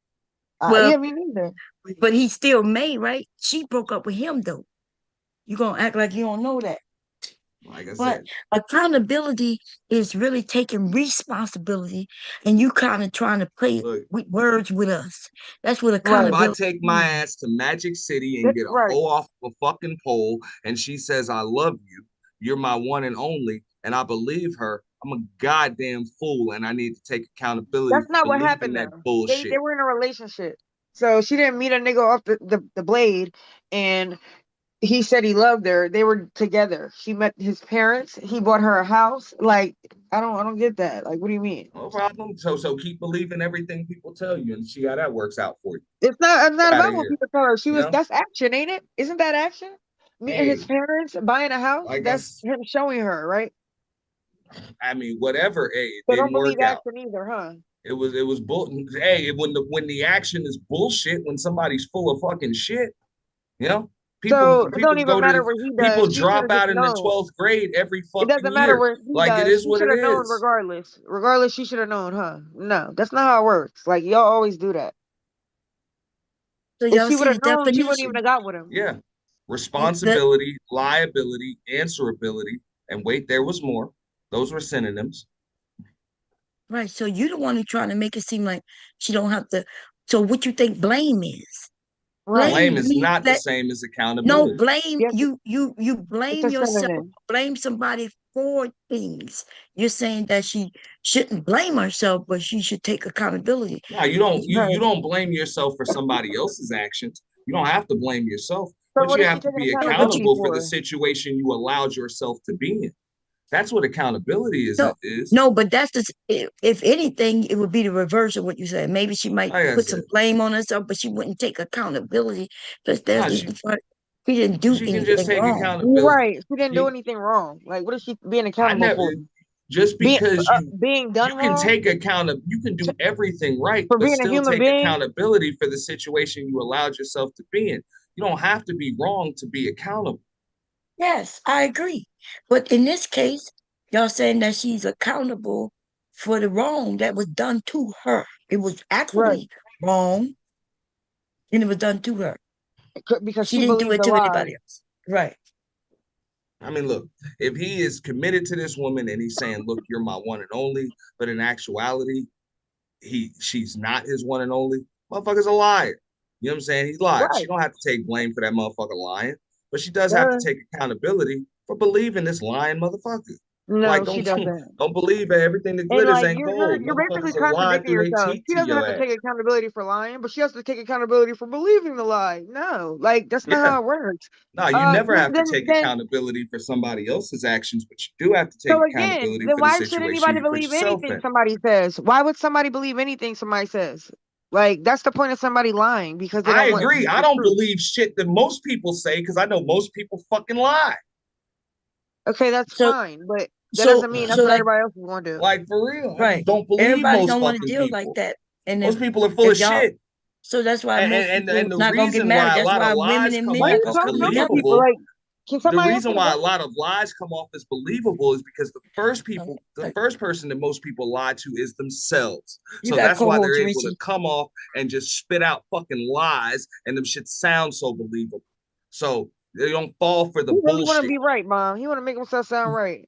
Well, Yeah, me neither. but he still may, right? She broke up with him though. You gonna act like you don't know that. Like I But said, accountability is really taking responsibility and you kind of trying to play look, with words with us. That's what if Right. I accountability take my is. ass to Magic City and get a Right. hoe off of a fucking pole and she says, I love you, you're my one and only, and I believe her, I'm a goddamn fool and I need to take accountability That's not for what believing happened that though. They bullshit. were in a relationship. So she didn't meet a nigga off the blade and he said he loved her. They were together. She met his parents. He bought her a house. Like, I don't get that. Like, what do you mean? No problem. So keep believing everything people tell you and see how that works out for you. It's not Get out about of what here. people tell her. You know? That's action, ain't it? Isn't that action? Meeting his Hey, parents, buying a house, like that's him showing her, right? I mean, whatever. Hey, it So don't didn't believe work out. action either, huh? It was bull. Hey, when the action is bullshit, when somebody's full of fucking shit, you know, So it don't people even go to matter what he does. people She should drop have just out in the known. 12th grade every It fucking doesn't matter year. what he Like it does. is She what should it have known is. regardless. Regardless, she should have known, huh? No, that's not how it works. Like y'all always do that. So If y'all she would see have the known, she wouldn't even definition. have got with him. Yeah. The Responsibility, liability, answerability, and wait, there was more. Those were synonyms. right. So you the one who trying to make it seem like she don't have to. So what you think blame is? Right. Blame Blame is means not the that same as no accountability. blame Yes, you it's blame a yourself, synonym. blame somebody for things. You're saying that she shouldn't blame herself, but she should take accountability. No, you don't blame yourself for somebody else's actions. You don't have to blame yourself, So but what you is she have to taking be No, but you accountability accountable for the for? situation you allowed yourself to be in. That's what accountability no is. no, but that's the if anything, it would be the reverse of what you said. Maybe she might Like I put some said, blame on herself, but she wouldn't take accountability because no, there's this part. He didn't do she can just anything take wrong. accountability. Right. She didn't do She anything wrong. Like, what is she being I accountable never for? just Being because being done you can wrong take you can do everything right, for but being a still human take being. accountability for the situation you allowed yourself to be in. You don't have to be wrong to be accountable. Yes, I agree. But in this case, y'all saying that she's accountable for the wrong that was done to her. It was Right. actually wrong and it was done to her. Because She she didn't do believed it the to lie. anybody else. Right. I mean, look, if he is committed to this woman and he's saying, "Look, you're my one and only," but in actuality, she's not his one and only, motherfucker's a liar. You know what I'm saying? He lied. She Right. don't have to take blame for that motherfucker lying, but she does have to Uh, take accountability for believing this lying motherfucker. Like, no, she doesn't. don't believe everything that And glitters like ain't you're gold. you're basically Motherfuckers will lie contradicting through their yourself. teeth She to doesn't your have to ass. take accountability for lying, but she has to take accountability for believing the lie. No, like that's not Yeah. how it works. No, you never have to take Then accountability for somebody else's actions, but you do have to take so again, accountability then for the why should situation anybody you put believe yourself anything in. somebody says? Why would somebody believe anything somebody says? Like that's the point of somebody lying because they I don't want agree. I the don't truth. believe shit that most people say because I know most people fucking lie. Okay, that's So fine, but that so doesn't mean that's so what like everybody else is going to do. Like for real. I just right. don't believe Everybody most don't want to fucking deal like people. that. And Most people are full if of y'all shit. so that's why most people And the not gonna get reason married. why a That's lot of why women lies and come men Why not you off gonna as come talking over together. people? believable, Like, can the somebody answer reason the why a question? lot of lies come off as believable is because the Like, first person that most people lie to is themselves. you So got that's why they're co-host able to Richie. come off and just spit out fucking lies and them shit sound so believable. So they don't fall for the He really want to bullshit. be right, mom. He want to make himself sound right.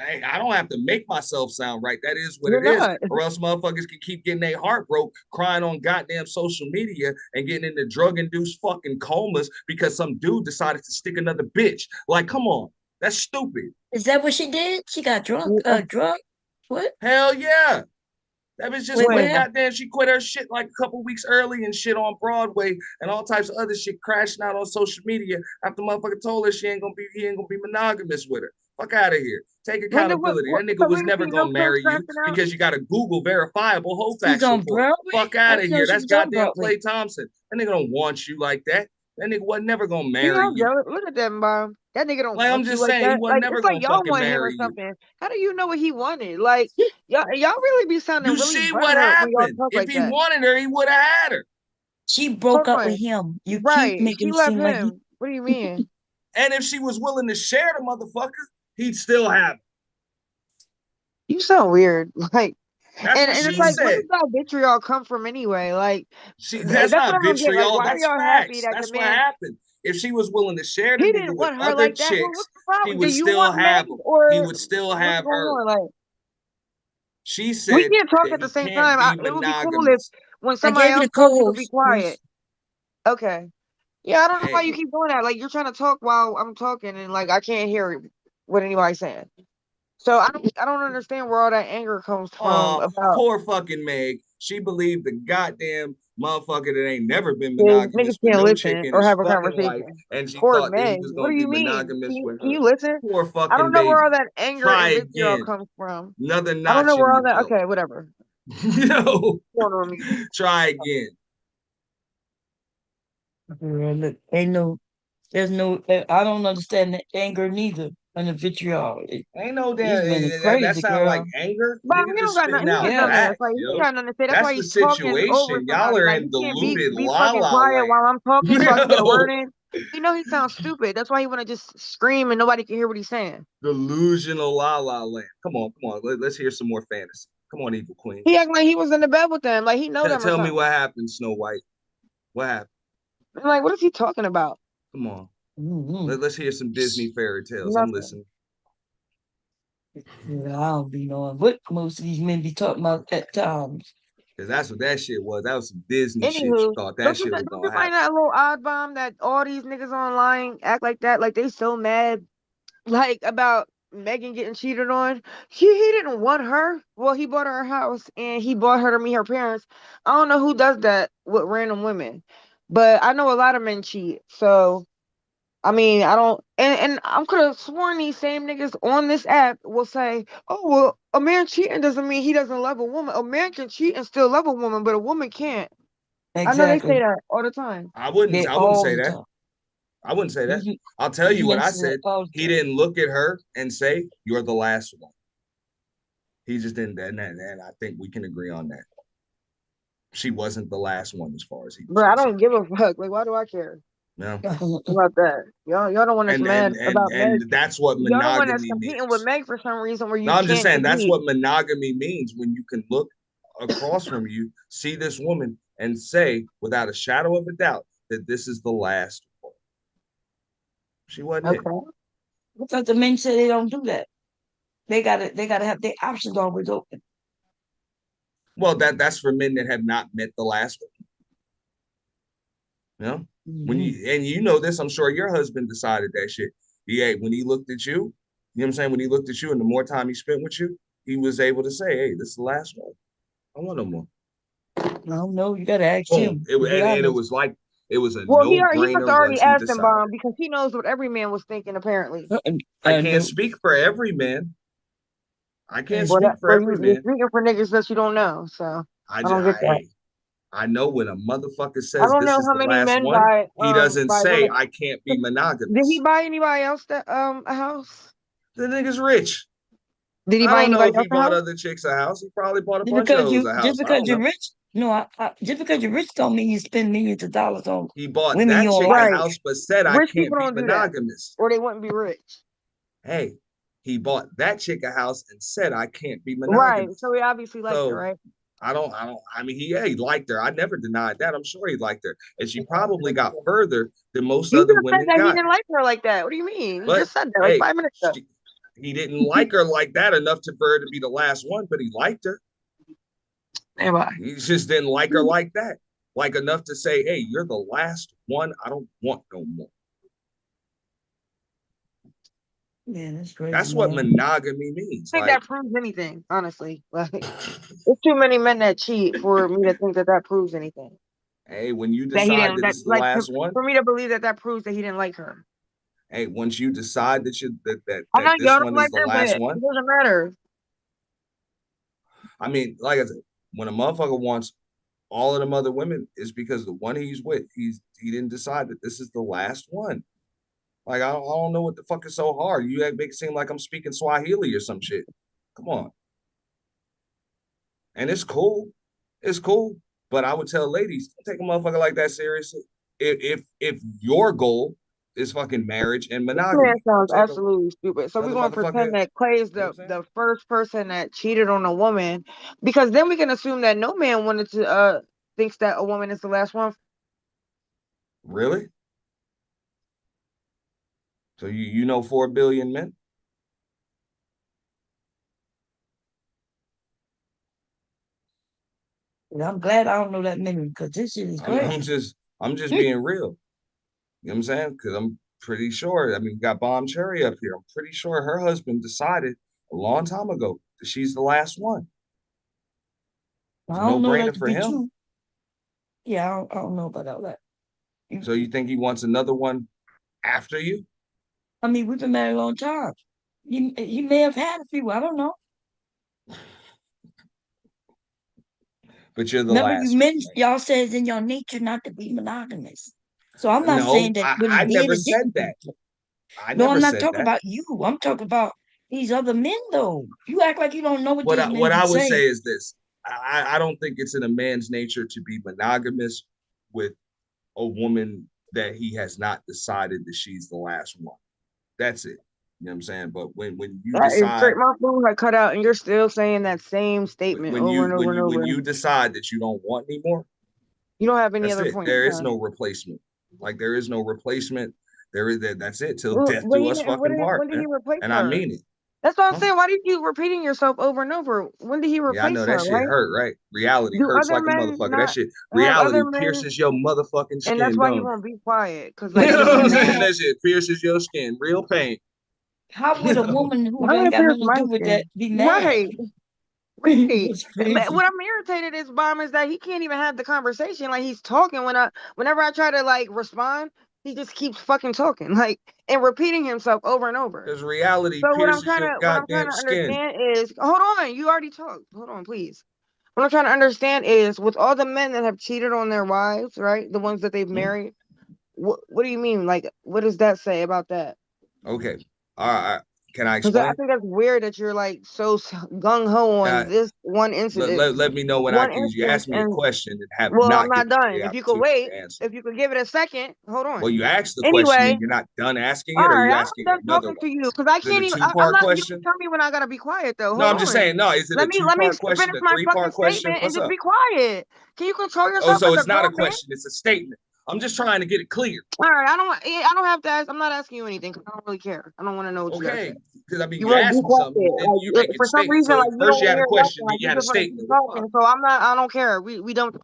Hey, I don't have to make myself sound right. That is what You're it is. not. Or else motherfuckers can keep getting their heart broke, crying on goddamn social media and getting into drug-induced fucking comas because some dude decided to stick another bitch. Like, come on. That's stupid. Is that what she did? She got drunk, Yeah. drunk? What? Hell yeah. That was just quit When? When? goddamn. She quit her shit like a couple weeks early and shit on Broadway and all types of other shit crashing out on social media after motherfucker told her he ain't gonna be monogamous with her. Fuck out of here. Take When did accountability. That nigga so we was didn't never see no gonna kids marry you crashing out? because you got a Google verifiable whole She's facts on report. Broadway? Fuck I out of didn't know here. she That's was on goddamn Broadway. Klay Thompson. That nigga don't want you like that. That nigga was never gonna See marry how you. jealous? Look at that, mom. That nigga don't Like I'm want you just like saying, he that. was Like never it's like gonna y'all fucking want him or marry you. something. How do you know what he wanted? Like y'all really be sounding You really see what butthurt when y'all happened? talk If like he that. wanted her, he would have had her. She broke Hold up with on. him. You keep Right. making She it left seem like he him. What do you mean? And if she was willing to share the motherfucker, he'd still have her. You sound weird. Like That's what and it's she like, where said. does that vitriol come from anyway? Like, That's that's what not I don't get. Like, vitriol. why are That's y'all happy facts. that the That's what man happened. If she was willing to share the he nigga didn't with want her other like that? Well, chicks, what's the he problem? Do would you still want have Meg her. He or would still what's have going her. on? Like, She we said can't talk that at the he same can't time. be It would be cool if monogamous. when I somebody gave you else the talks, you could be co-host, quiet. Royce. Okay. Yeah, I don't know why Hey, you keep doing that. Like, you're trying to talk while I'm talking, and like I can't hear what anybody's saying. So I don't understand where all that anger comes from oh, about poor fucking Meg. She believed the goddamn motherfucker that ain't never been niggas monogamous with can't no chick listen in or his have a fucking life, conversation. and she Poor thought that he Meg. was What do gonna be you mean? monogamous with Can her. you listen? Poor I don't fucking know where all baby. that anger Try and vitriol again. comes from. Another I don't know notch where in all your that. belt. Okay, whatever. No, Going on mute. try again. Look, there's no, I don't understand the anger neither and the vitriol. Ain't no These damn men are that crazy, sound like girl. anger. But Nigga he don't just got nothing. spitting He out got nothing to Yeah. facts, say. He yo. got nothing to say. That's That's why the he's talking over situation. Y'all somebody. are Like in he can't be diluted be la fucking la quiet land. while I'm talking so I can get a word Yo, in. You know he sounds stupid. That's why he want to just scream and nobody can hear what he's saying. delusional la la land. Come on, come on. Let's hear some more fantasy. Come on, evil queen. He acting like he was in the bed with them, like he know them or Tell me something. what happened, Snow White. What happened? I'm like, what is he talking about? Come on. Mm-hmm. Let's hear some Disney fairy tales. I'm Nothing. listening. Yeah, I don't be knowing what most of these men be talking about at times. Because that's what that shit was. That was some Disney shit. You Anywho, thought that shit was don't you gonna find happen. that a little odd bomb that all these niggas online act like that? Like they so mad like about Megan getting cheated on. He didn't want her. Well, he bought her a house and he bought her to meet her parents. I don't know who does that with random women, but I know a lot of men cheat. So I mean, I don't, and I could have sworn these same niggas on this app will say, "Oh well, a man cheating doesn't mean he doesn't love a woman. A man can cheat and still love a woman, but a woman can't." I know they say Exactly. that all the time. They I wouldn't all say the that. time. I wouldn't say that. He, I'll tell you he what I answers that said. all He the time. didn't look at her and say, "You're the last one." He just didn't, and I think we can agree on that. She wasn't the last one as far as he was But I don't concerned. give a fuck. Like, why do I care No, about that? Y'all don't want us mad about Meg. and that's what Y'all don't want us monogamy competing with means. Meg for some reason where No, you I'm just can't saying that's compete. what monogamy means when you can look across from you, see this woman, and say without a shadow of a doubt that this is the last one. She wasn't it. Okay. Because the men say they don't do that. They gotta have their options always open. Well, that's for men that have not met the last one. You know, when Mm-hmm. you and you know this, I'm sure your husband decided that shit. Yeah, when he looked at you, you know what I'm saying? When he looked at you and the more time he spent with you, he was able to say, "Hey, this is the last one. I want no more." I don't know. You gotta ask Boom. him, to be And it honest. was like it was a Well, no he must brainer have already once he asked him, decided. Bomb, because he knows what every man was thinking apparently. I And can't speak for every man. I can't and speak for Well, every you're man. speaking for niggas that you don't know, so I I just, don't get that. I know when a motherfucker I says don't this know is how the many last men one, he doesn't buy say women. I can't be Did he monogamous. buy anybody else that a house? The nigga's rich. Did he I buy don't know anybody if he else a bought house? other chicks a house. He probably bought a just bunch of because those you a just house. I because don't you're know. rich, no, just because you're rich don't mean you spend millions of dollars on He bought women you that don't chick a like. Right. house, but said I Rich can't people be don't do that, monogamous. or they wouldn't be rich. Hey, he bought that chick a house and said I can't be Right. monogamous. So he obviously liked her, So right? I mean, he liked her. I never denied that. I'm sure he liked her. And she probably got further than most You other just said women that he got. didn't like her like that. What do you mean? You But just said that like hey, 5 minutes ago. he didn't like her like that enough for her to be the last one, but he liked her. Anyway. He just didn't like her like that. Like enough to say, hey, you're the last one. I don't want no more. Man, that's crazy, That's what man. monogamy means. I think Like, that proves anything, honestly. Like, there's too many men that cheat for me to think that that proves anything. hey, when you That he decide didn't, that that it's the like last one, for me to believe that that proves that he didn't like her. hey, once you decide that I know this y'all don't one is like the her, but last it one, doesn't matter. I mean, like I said, when a motherfucker wants all of them other women is because the one he's with, he didn't decide that this is the last one. Like I don't know what the fuck is so hard. You make it seem like I'm speaking Swahili or some shit. Come on. And it's cool. It's cool. But I would tell ladies, don't take a motherfucker like that seriously. If your goal is fucking marriage and This man monogamy, sounds take absolutely stupid. So we're another gonna motherfucker. pretend that Clay is You know what I'm saying? the first person that cheated on a woman, because then we can assume that no man wanted to thinks that a woman is the last one. Really? So you know 4 billion men? And I'm glad I don't know that many because this shit is I'm crazy. I'm just I'm just being real. You know what I'm saying? Because I'm pretty sure. I mean, we got Bomb Cherry up here. I'm pretty sure her husband decided a long time ago that she's the last one. I It's a don't know that no-brainer to for be him. true. Yeah, I don't know about all that. So you think he wants another one after you? I mean, we've been married a long time. He may have had a few. I don't know. But you're the Remember, last one, right? y'all said it's in your nature not to be monogamous. So I'm not No, saying that I, what he I did never or said didn't do. that. I No, never I'm not said talking that. about you. I'm talking about these other men, though. You act like you don't know what What these I, men what be I would saying. say is this. I don't think it's in a man's nature to be monogamous with a woman that he has not decided that she's the last one. That's it. You know what I'm saying? But when you That is decide straight. My phone had cut out, and you're still saying that same statement when over you and over when and you when over. you decide that you don't want anymore, You don't have any that's other it. points, There is huh? no replacement. Like there is no replacement. There is that. That's it. Till Well, death but do he us didn't. fucking part, When did he man. replace And I her? mean it. That's what I'm Huh? saying. Why do you keep repeating yourself over and over? When did he Yeah, I replace know that her? shit Right? hurt, right? Reality Do hurts other like a men motherfucker. That not shit, have other reality men? pierces your motherfucking And that's skin, why he don't it? won't be quiet. Cause You like know when what he's I'm saying? mad, That shit pierces your skin. Real pain. How You would a know? woman who why done would it got pierce nothing to my do with that skin? be mad? Right. Right. That's crazy. What I'm irritated is Bomb is that he can't even have the conversation. Like he's talking whenever I try to like respond, he just keeps fucking talking, like and repeating himself over and over. Because reality So pierces your what I'm trying goddamn to skin. understand is hold on, you already talked. Hold on, please. What I'm trying to understand is with all the men that have cheated on their wives, right? The ones that they've Hmm? married, what do you mean? Like what does that say about that? Okay. All right. Can I Because I explain? think that's weird that you're like so gung ho on Uh, this one let, incident, let, let me know when I one can. You instance, asked me a and question and have well, I'm not not given me done. the If you could opportunity wait, to answer. if you could give it a second, hold Well, on. you asked the question Anyway, and you're not done asking all it, or right, you I'm asking done another talking one? to you because I Is it can't a even. I'm two-part not. You can question? tell me when I gotta be quiet though. No, Hold I'm just on. saying, no, is it a Let me two-part question, finish a my fucking three-part question? statement and What's just up? be quiet. Can you control Oh, yourself so as a it's not a grown man? question, it's a statement. I'm just trying to get it clear. All right, I don't have to ask. I'm not asking you anything because I don't really care. I don't want to know what you gotta say. Okay. Because I mean, You you won't be asked me quiet. something, and then you're Like making for some statements. reason, So like at you don't first you want to had a hear question, nothing. then Like you you had a just want to keep statement. What the fuck? talking. So I'm not. I don't care. We don't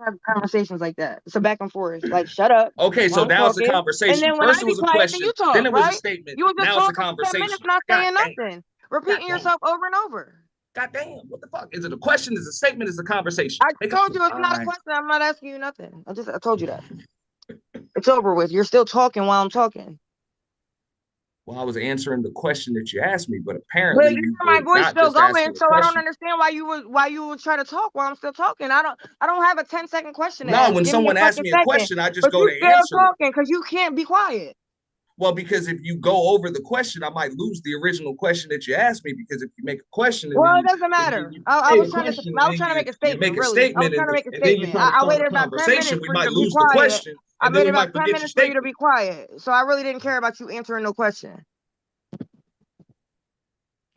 have conversations like that. It's a back and forth. Like shut up Okay, while so I'm now it's a talking, and conversation. then when I First it be was a quiet, then you question, then talk. it was a Right? statement. You was just Now it's a talking for 10 minutes, conversation. not God saying damn. nothing, God repeating damn. yourself over and over. God damn. What the fuck? Is it a question? Is it a statement? Is it a conversation? I Make up told your you it's not a mind. question. I'm not asking you nothing. I told you that. It's over with. You're still talking while I'm talking. Well, I was answering the question that you asked me, but Well, apparently you you hear my were voice not still just going, asking a so I don't question. understand why you would try to talk while I'm still talking. I don't have a 10-second question to No, ask. when Give me a someone asks fucking me a second. question, I just But go you to still answer it. talking because you can't be quiet. Well, because if you go over the question, I might lose the original question that you asked me. Because if you make a question and Well, then it doesn't matter. you I made a was trying to question and I was then trying to make a you statement, make a really. I was statement trying to make a and then you statement. try to I start a waited about 10 conversation, minutes we for you might to be lose the quiet. question I and then waited we about might 10 forget your minutes for you to statement. be quiet. So I really didn't care about you answering no question.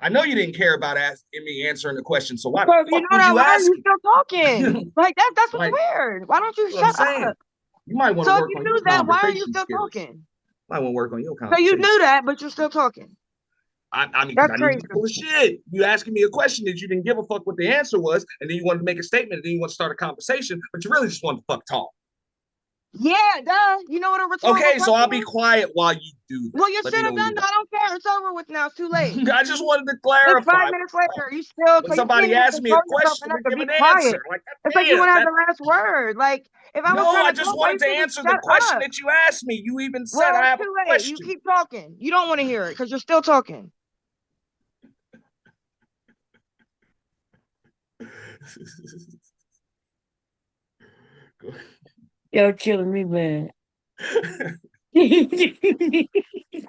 I know you didn't care about asking me answering the question, so why the Because you fuck know would that you why are ask you it? still talking? Like that's what's Like, weird. Why don't you what I'm shut up? saying. You might want to So if work you on your knew that, why are you conversation still skills. talking? Might want to work on your So you conversation. knew that, but you're still talking. I mean, because That's I knew you crazy. were full of shit. You asking me a question that you didn't give a fuck what the answer was, and then you wanted to make a statement, and then you want to start a conversation, but you really just want to fuck talk. Yeah, duh. You know what a rhetorical Okay, so question I'll be is? quiet while you do that. Well, you Let should me know have when done you're that. I don't care. It's over with now. It's too late. done. I just wanted to It's clarify. 5 minutes later. You still, When so you can't somebody even asks me a control yourself question enough and to give be an quiet. answer, like, It's God like you damn, want to have that the last word. Like if I was no, trying I to just talk, why wanted you to can't just answer the shut question up? that you asked me. You even said Well, I it's have a too late. You question. keep talking. You don't want to hear it because you're still talking. Y'all killing me, man.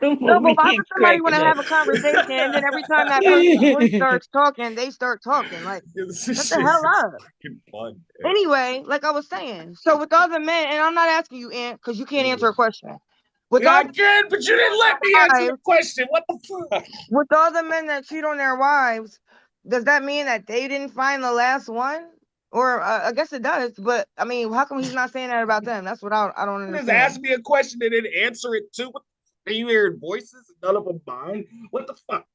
No, but why would somebody want to have a conversation and then every time that person's voice starts talking, they start talking? Like, shut the hell up. Fun, anyway, like I was saying, so with other men, and I'm not asking you, Aunt, because you can't answer a question. With I can, but you didn't let me answer the question. What the fuck? With all the men that cheat on their wives, does that mean that they didn't find the last one? Or I guess it does, but I mean, how come he's not saying that about them? That's what I don't understand. Just ask me a question and then answer it too. Are you hearing voices? None of them mine. What the fuck?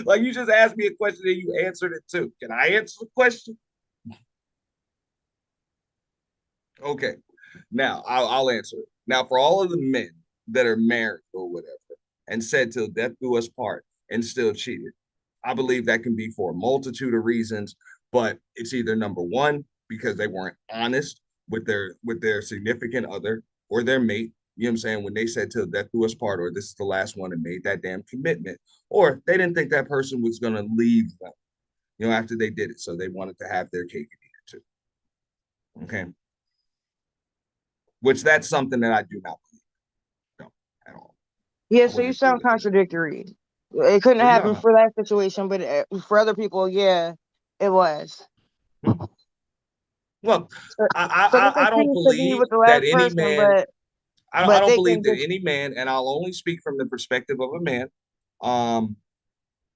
Like you just asked me a question and you answered it too. Can I answer the question? Okay. Now I'll answer it. Now for all of the men that are married or whatever and said till death do us part and still cheated, I believe that can be for a multitude of reasons, but it's either number one because they weren't honest with their significant other or their mate. You know what I'm saying? When they said till death do us part, or this is the last one and made that damn commitment, or they didn't think that person was gonna leave them, you know, after they did it. So they wanted to have their cake and eat it too. Okay. Which that's something that I do not believe. No, at all. Yeah, so you sound contradictory. It couldn't happen for that situation, but for other people, yeah, it was. Well, I don't believe that any man. I don't believe that any man, and I'll only speak from the perspective of a man. And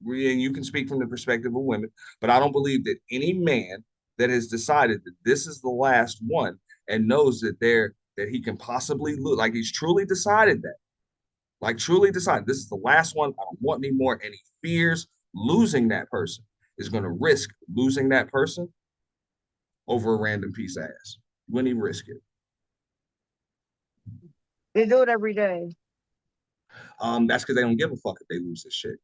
you can speak from the perspective of women, but I don't believe that any man that has decided that this is the last one and knows that he can possibly lose, like he's truly decided that, like truly decided this is the last one. I don't want any more, and he fears losing that person, is going to risk losing that person over a random piece of ass. Wouldn't even risk it. They do it every day. That's because they don't give a fuck if they lose this shit.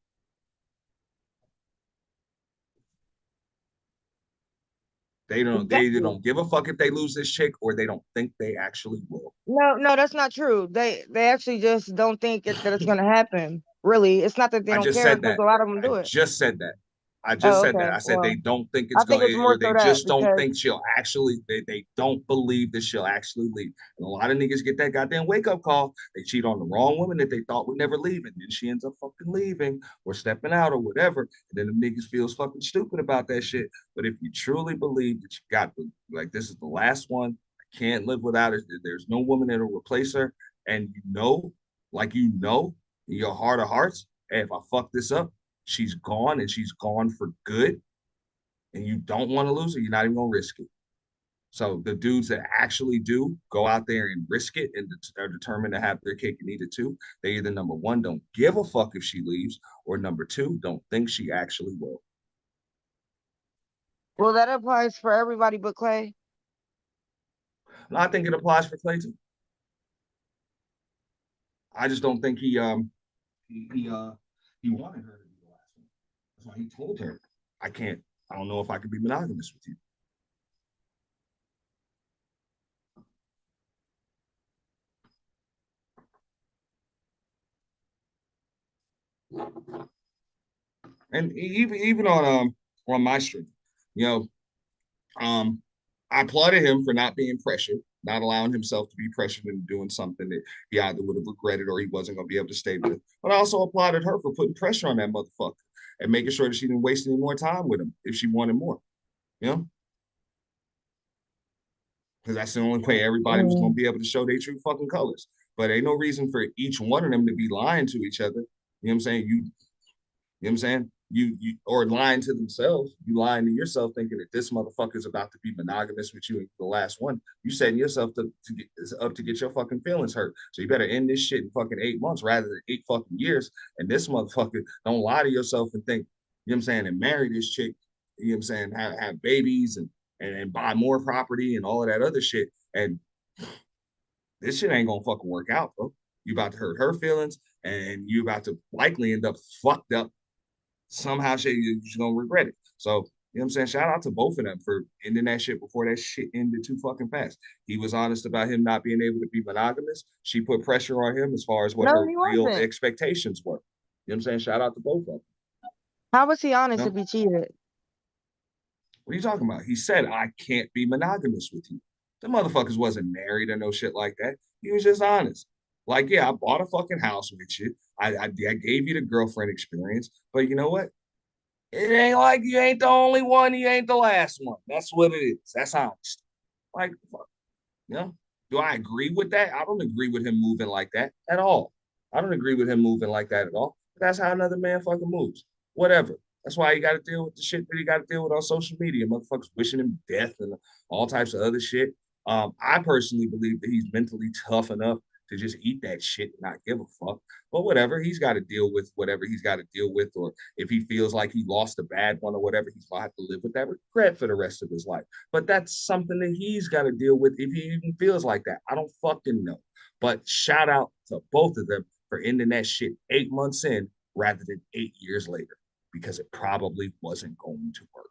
They either don't give a fuck if they lose this chick or they don't think they actually will. No, that's not true. They actually just don't think that it's going to happen. Really, it's not that they don't care because a lot of them do it. I just said that. I said that. I said they don't think it's going to, or they just don't think she'll actually, they don't believe that she'll actually leave. And a lot of niggas get that goddamn wake up call. They cheat on the wrong woman that they thought would never leave. And then she ends up fucking leaving or stepping out or whatever. And then the niggas feels fucking stupid about that shit. But if you truly believe that you got to, like, this is the last one, I can't live without her. There's no woman that'll replace her. And you know, like, you know, in your heart of hearts, hey, if I fuck this up, she's gone and she's gone for good, and you don't want to lose her, you're not even gonna risk it. So the dudes that actually do go out there and risk it and are determined to have their cake and eat it too, they either number one don't give a fuck if she leaves, or number two don't think she actually will. Well, that applies for everybody but Clay. No, I think it applies for Clay too. I just don't think he wanted her to be the last one. That's why he told her, I don't know if I could be monogamous with you. And even on my stream, you know, I applauded him for not being pressured, not allowing himself to be pressured into doing something that he either would have regretted or he wasn't going to be able to stay with. But I also applauded her for putting pressure on that motherfucker and making sure that she didn't waste any more time with him if she wanted more. You know? Because that's the only way everybody was going to be able to show their true fucking colors. But ain't no reason for each one of them to be lying to each other. You know what I'm saying? You know what I'm saying? You or lying to themselves. You lying to yourself thinking that this motherfucker's about to be monogamous with you and the last one. You setting yourself to get your fucking feelings hurt. So you better end this shit in fucking 8 months rather than 8 fucking years. And this motherfucker, don't lie to yourself and think, you know what I'm saying, and marry this chick, you know what I'm saying, have babies and buy more property and all of that other shit. And this shit ain't gonna fucking work out, bro. You about to hurt her feelings and you about to likely end up fucked up. Somehow you're gonna regret it. So, you know what I'm saying? Shout out to both of them for ending that shit before that shit ended too fucking fast. He was honest about him not being able to be monogamous. She put pressure on him as far as what her real expectations were. You know what I'm saying? Shout out to both of them. How was he honest if he cheated? What are you talking about? He said, I can't be monogamous with you. The motherfuckers wasn't married or no shit like that. He was just honest. Like, yeah, I bought a fucking house with you. I gave you the girlfriend experience, but you know what? It ain't like you ain't the only one. You ain't the last one. That's what it is. That's honest. Like, fuck, you know, do I agree with that? I don't agree with him moving like that at all. I don't agree with him moving like that at all. But that's how another man fucking moves. Whatever. That's why he got to deal with the shit that he got to deal with on social media. Motherfuckers wishing him death and all types of other shit. I personally believe that he's mentally tough enough to just eat that shit and not give a fuck. But whatever, he's got to deal with whatever he's got to deal with, or if he feels like he lost a bad one or whatever, he's gonna have to live with that regret for the rest of his life. But that's something that he's got to deal with if he even feels like that. I don't fucking know. But shout out to both of them for ending that shit 8 months in rather than 8 years later, because it probably wasn't going to work.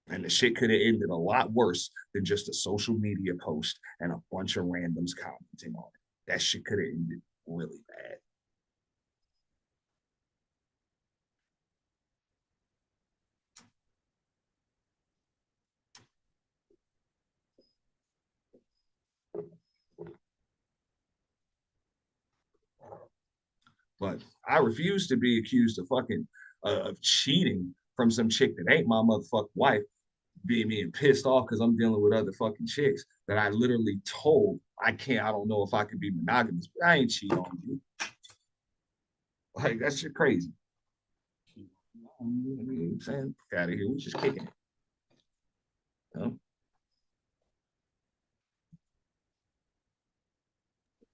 And the shit could have ended a lot worse than just a social media post and a bunch of randoms commenting on it. That shit could have ended really bad. But I refuse to be accused of fucking of cheating from some chick that ain't my motherfucking wife, being pissed off because I'm dealing with other fucking chicks that I literally told I don't know if I could be monogamous, but I ain't cheat on you. Like, that shit crazy. You know what I'm saying? Out of here. We're just kicking it. You know?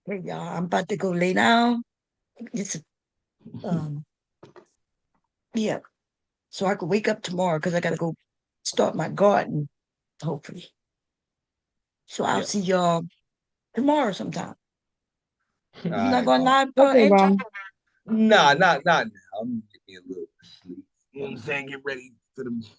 Hey, y'all, I'm about to go lay down. It's um yeah, so I could wake up tomorrow because I gotta go start my garden, hopefully. So I'll Yeah. see y'all tomorrow sometime. All You not right, going Bob. live, Okay, AJ? Ron. Nah, not now. I'm gonna get me a little sleep. You know what I'm saying? Get ready for them, you know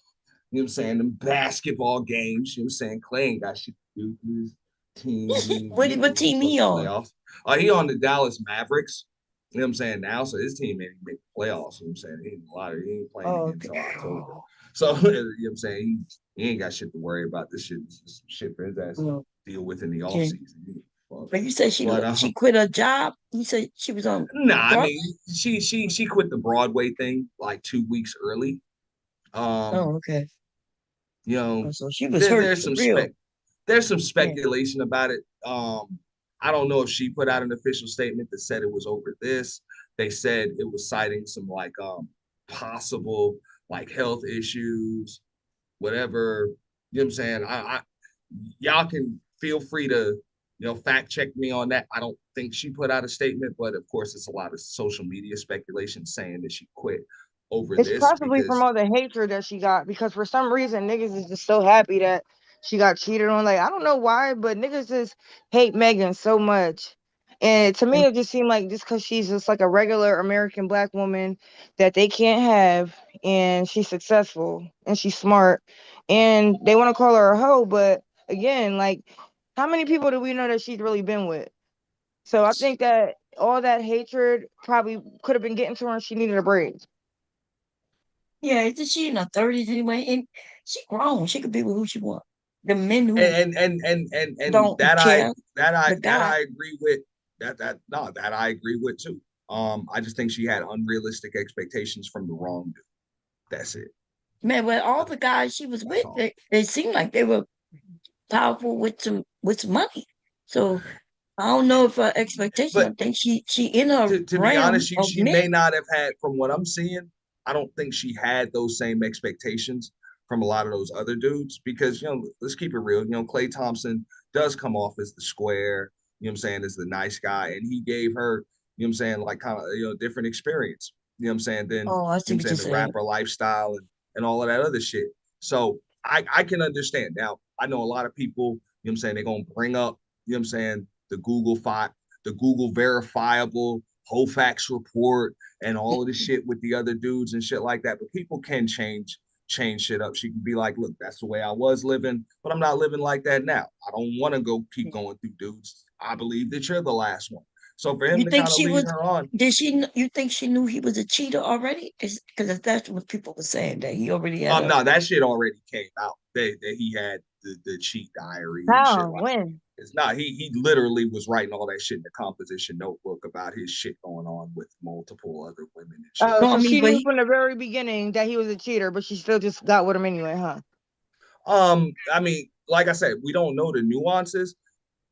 what I'm saying, them basketball games. You know what I'm saying? Clay ain't got shit to do for his team. He ain't What making what any team he fucking on? playoffs. He on the Dallas Mavericks. You know what I'm saying? Now, so his team ain't even make the playoffs. You know what I'm saying? He ain't playing Oh, again okay. until October. Oh, So, you know what I'm saying? He ain't got shit to worry about. This shit is some shit for his ass to well, deal with in the okay. offseason. But you said But she quit her job. You said she was on nah, I Broadway. mean, she quit the Broadway thing like 2 weeks early. Oh, Um, okay. you know, Oh, so she was hurt there's for some real. there's some Yeah. speculation about it. I don't know if she put out an official statement that said it was over this. They said it was citing some like possible like health issues, whatever. You know what I'm saying? I y'all can feel free to fact check me on that. I don't think she put out a statement, but of course it's a lot of social media speculation saying that she quit over It's this possibly from because all the hatred that she got because for some reason niggas is just so happy that she got cheated on. Like I don't know why, but niggas just hate Megan so much. And to me, it just seemed like just because she's just like a regular American black woman that they can't have, and she's successful and she's smart, and they want to call her a hoe. But again, like, how many people do we know that she's really been with? So I think that all that hatred probably could have been getting to her, and she needed a break. Yeah, isn't she in her 30s anyway? And she grown. She could be with who she want. The men who and don't care, the that guy. I agree with. That I agree with too. I just think she had unrealistic expectations from the wrong dude. That's it. Man, well, all That's, the guys she was that's with, all. they seemed like they were powerful with some money. So I don't know if her expectation. I But think she in her to be realm honest, of she men. may not have had, from what I'm seeing, I don't think she had those same expectations from a lot of those other dudes because, let's keep it real. Clay Thompson does come off as the square, what I'm saying, as the nice guy. And he gave her, what I'm saying, like kind of, different experience, what I'm saying, than, Oh, I see I'm what you're saying, the saying. rapper lifestyle and all of that other shit. So I can understand. Now, I know a lot of people, I'm saying, they're going to bring up, I'm saying, the Google verifiable whole facts report and all of the shit with the other dudes and shit like that. But people can change shit up. She can be like, look, that's the way I was living, but I'm not living like that now. I don't want to go keep going through dudes. I believe that you're the last one. So for him You to think kind of she lead was? her on, You think she knew he was a cheater already? Because that's what people were saying that he already had a. no, that shit already came out. That he had the cheat diary and shit How? like. When? It's not. He literally was writing all that shit in the composition notebook about his shit going on with multiple other women and shit Oh, like No, I so that. mean, she but knew from the very beginning that he was a cheater, but she still just got with him anyway, huh? I mean, like I said, we don't know the nuances.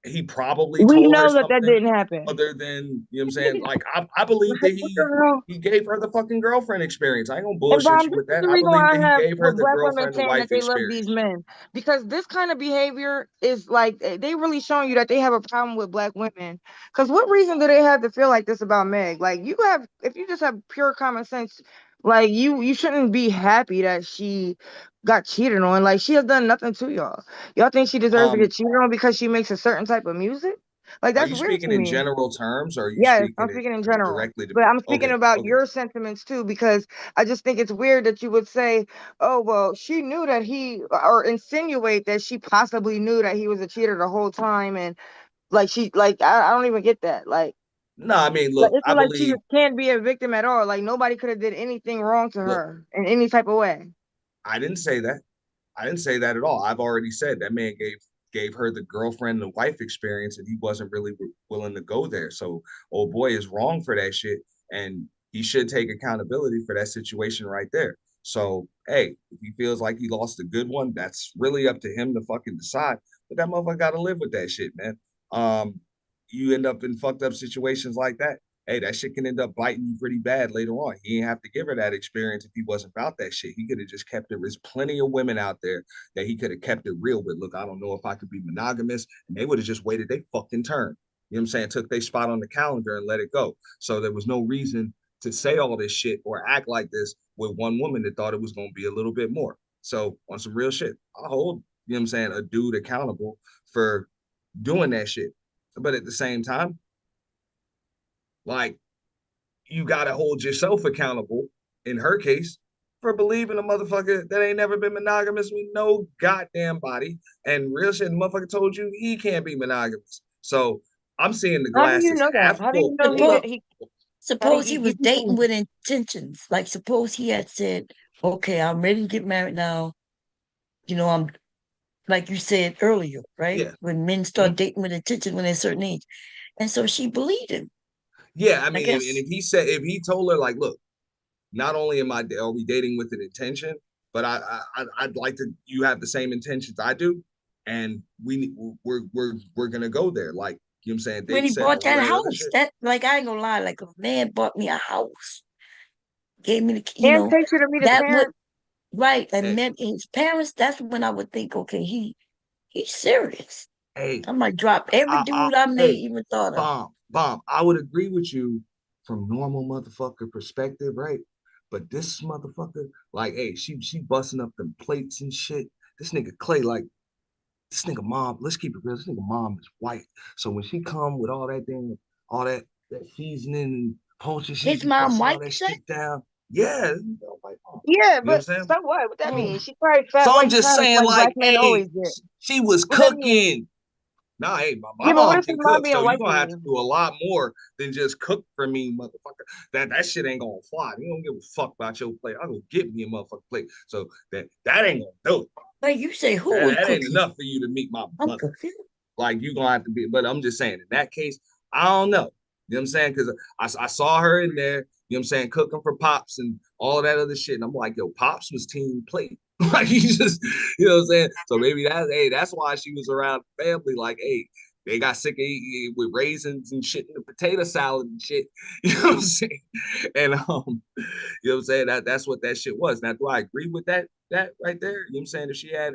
He probably We told her know that that something didn't happen. other than, you know what I'm saying? Like I believe that Like, what the hell? he gave her the fucking girlfriend experience. I ain't gonna And bullshit Bob, you this with is that. the I reason believe why that I he have gave her with the black women girlfriend and saying that wife they love these experience. men, because this kind of behavior is like they really showing you that they have a problem with black women. Because what reason do they have to feel like this about Meg? Like you have, if you just have pure common sense, like you shouldn't be happy that she got cheated on. Like she has done nothing to y'all. Y'all think she deserves to Um, get cheated on because she makes a certain type of music? Like are that's you weird to speaking in me. general terms or are you Yes, speaking I'm it speaking in general, directly to but me? I'm speaking Okay, about okay. your sentiments too, because I just think it's weird that you would say, oh, well, she knew that he, or insinuate that she possibly knew that he was a cheater the whole time. And like, I don't even get that. No, I mean, Like, look, it's I like she believe, just can't be a victim at all. Like, nobody could have did anything wrong to look, her in any type of way. I didn't say that. I didn't say that at all. I've already said that man gave her the girlfriend and wife experience, and he wasn't really willing to go there. So, old boy is wrong for that shit, and he should take accountability for that situation right there. So, hey, if he feels like he lost a good one, that's really up to him to fucking decide. But that motherfucker got to live with that shit, man. Um, you end up in fucked up situations like that. Hey, that shit can end up biting you pretty bad later on. He didn't have to give her that experience if he wasn't about that shit. He could have just kept it. There's plenty of women out there that he could have kept it real with. Look, I don't know if I could be monogamous, and they would have just waited their fucking turn. You know what I'm saying? Took their spot on the calendar and let it go. So there was no reason to say all this shit or act like this with one woman that thought it was going to be a little bit more. So on some real shit, I hold, you know what I'm saying, a dude accountable for doing that shit. But at the same time, like, you gotta hold yourself accountable in her case for believing a motherfucker that ain't never been monogamous with no goddamn body. And real shit, the motherfucker told you he can't be monogamous. So I'm seeing the How do glass you is know that? half How do you full. know suppose he that suppose he was you dating can with intentions. Like suppose he had said, "Okay, I'm ready to get married now." I'm like you said earlier, right? Yeah. When men start Mhm. dating with intention when they're a certain age, and so she believed him. Yeah, I I mean, and guess if he told her like, look, not only are we dating with an intention, but I'd like to you have the same intentions I do, and we're gonna go there. Like, you know what I'm saying, when date he set and bought all that that other house, shit. that like I ain't gonna lie, like a man bought me a house, gave me the, and takes you to meet his that would parents. right and Hey, met his parents. That's when I would think, okay, he's serious. hey, I might drop every I dude I may hey, even thought of. bomb. I would agree with you from normal motherfucker perspective, right? But this motherfucker, like, hey, she busting up them plates and shit. This nigga Clay, like, this nigga mom, let's keep it real. This nigga mom is white. So when she come with all that thing, all that seasoning and poultry, she His be mom busting all white, that you said? shit down. Yeah, this nigga a white mom. Yeah, You know what I'm but saying? so what? What that Oh, mean? She probably fat So I'm white just trash saying, like like, black men hey, always get. she was What that mean? cooking. Nah, hey, my Yeah, but what mom if his can mom cook, being so you're white to gonna have to you? do a lot more than just cook for me, motherfucker. That shit ain't gonna fly. You don't give a fuck about your plate. I'm gonna get me a motherfucking plate. So that ain't gonna do it. like you say, who That, was that ain't cooking? enough for you to meet my I'm mother. confused. Like, you gonna have to be, but I'm just saying, in that case, I don't know. You know what I'm saying? Because I saw her in there, you know what I'm saying, cooking for Pops and all of that other shit. And I'm like, yo, Pops was team plate. Like, he just, you know what I'm saying? So maybe that's why she was around the family. Like, hey, they got sick of eating with raisins and shit in the potato salad and shit. You know what I'm saying? And you know what I'm saying? That's what that shit was. Now, do I agree with that right there? You know what I'm saying? If she had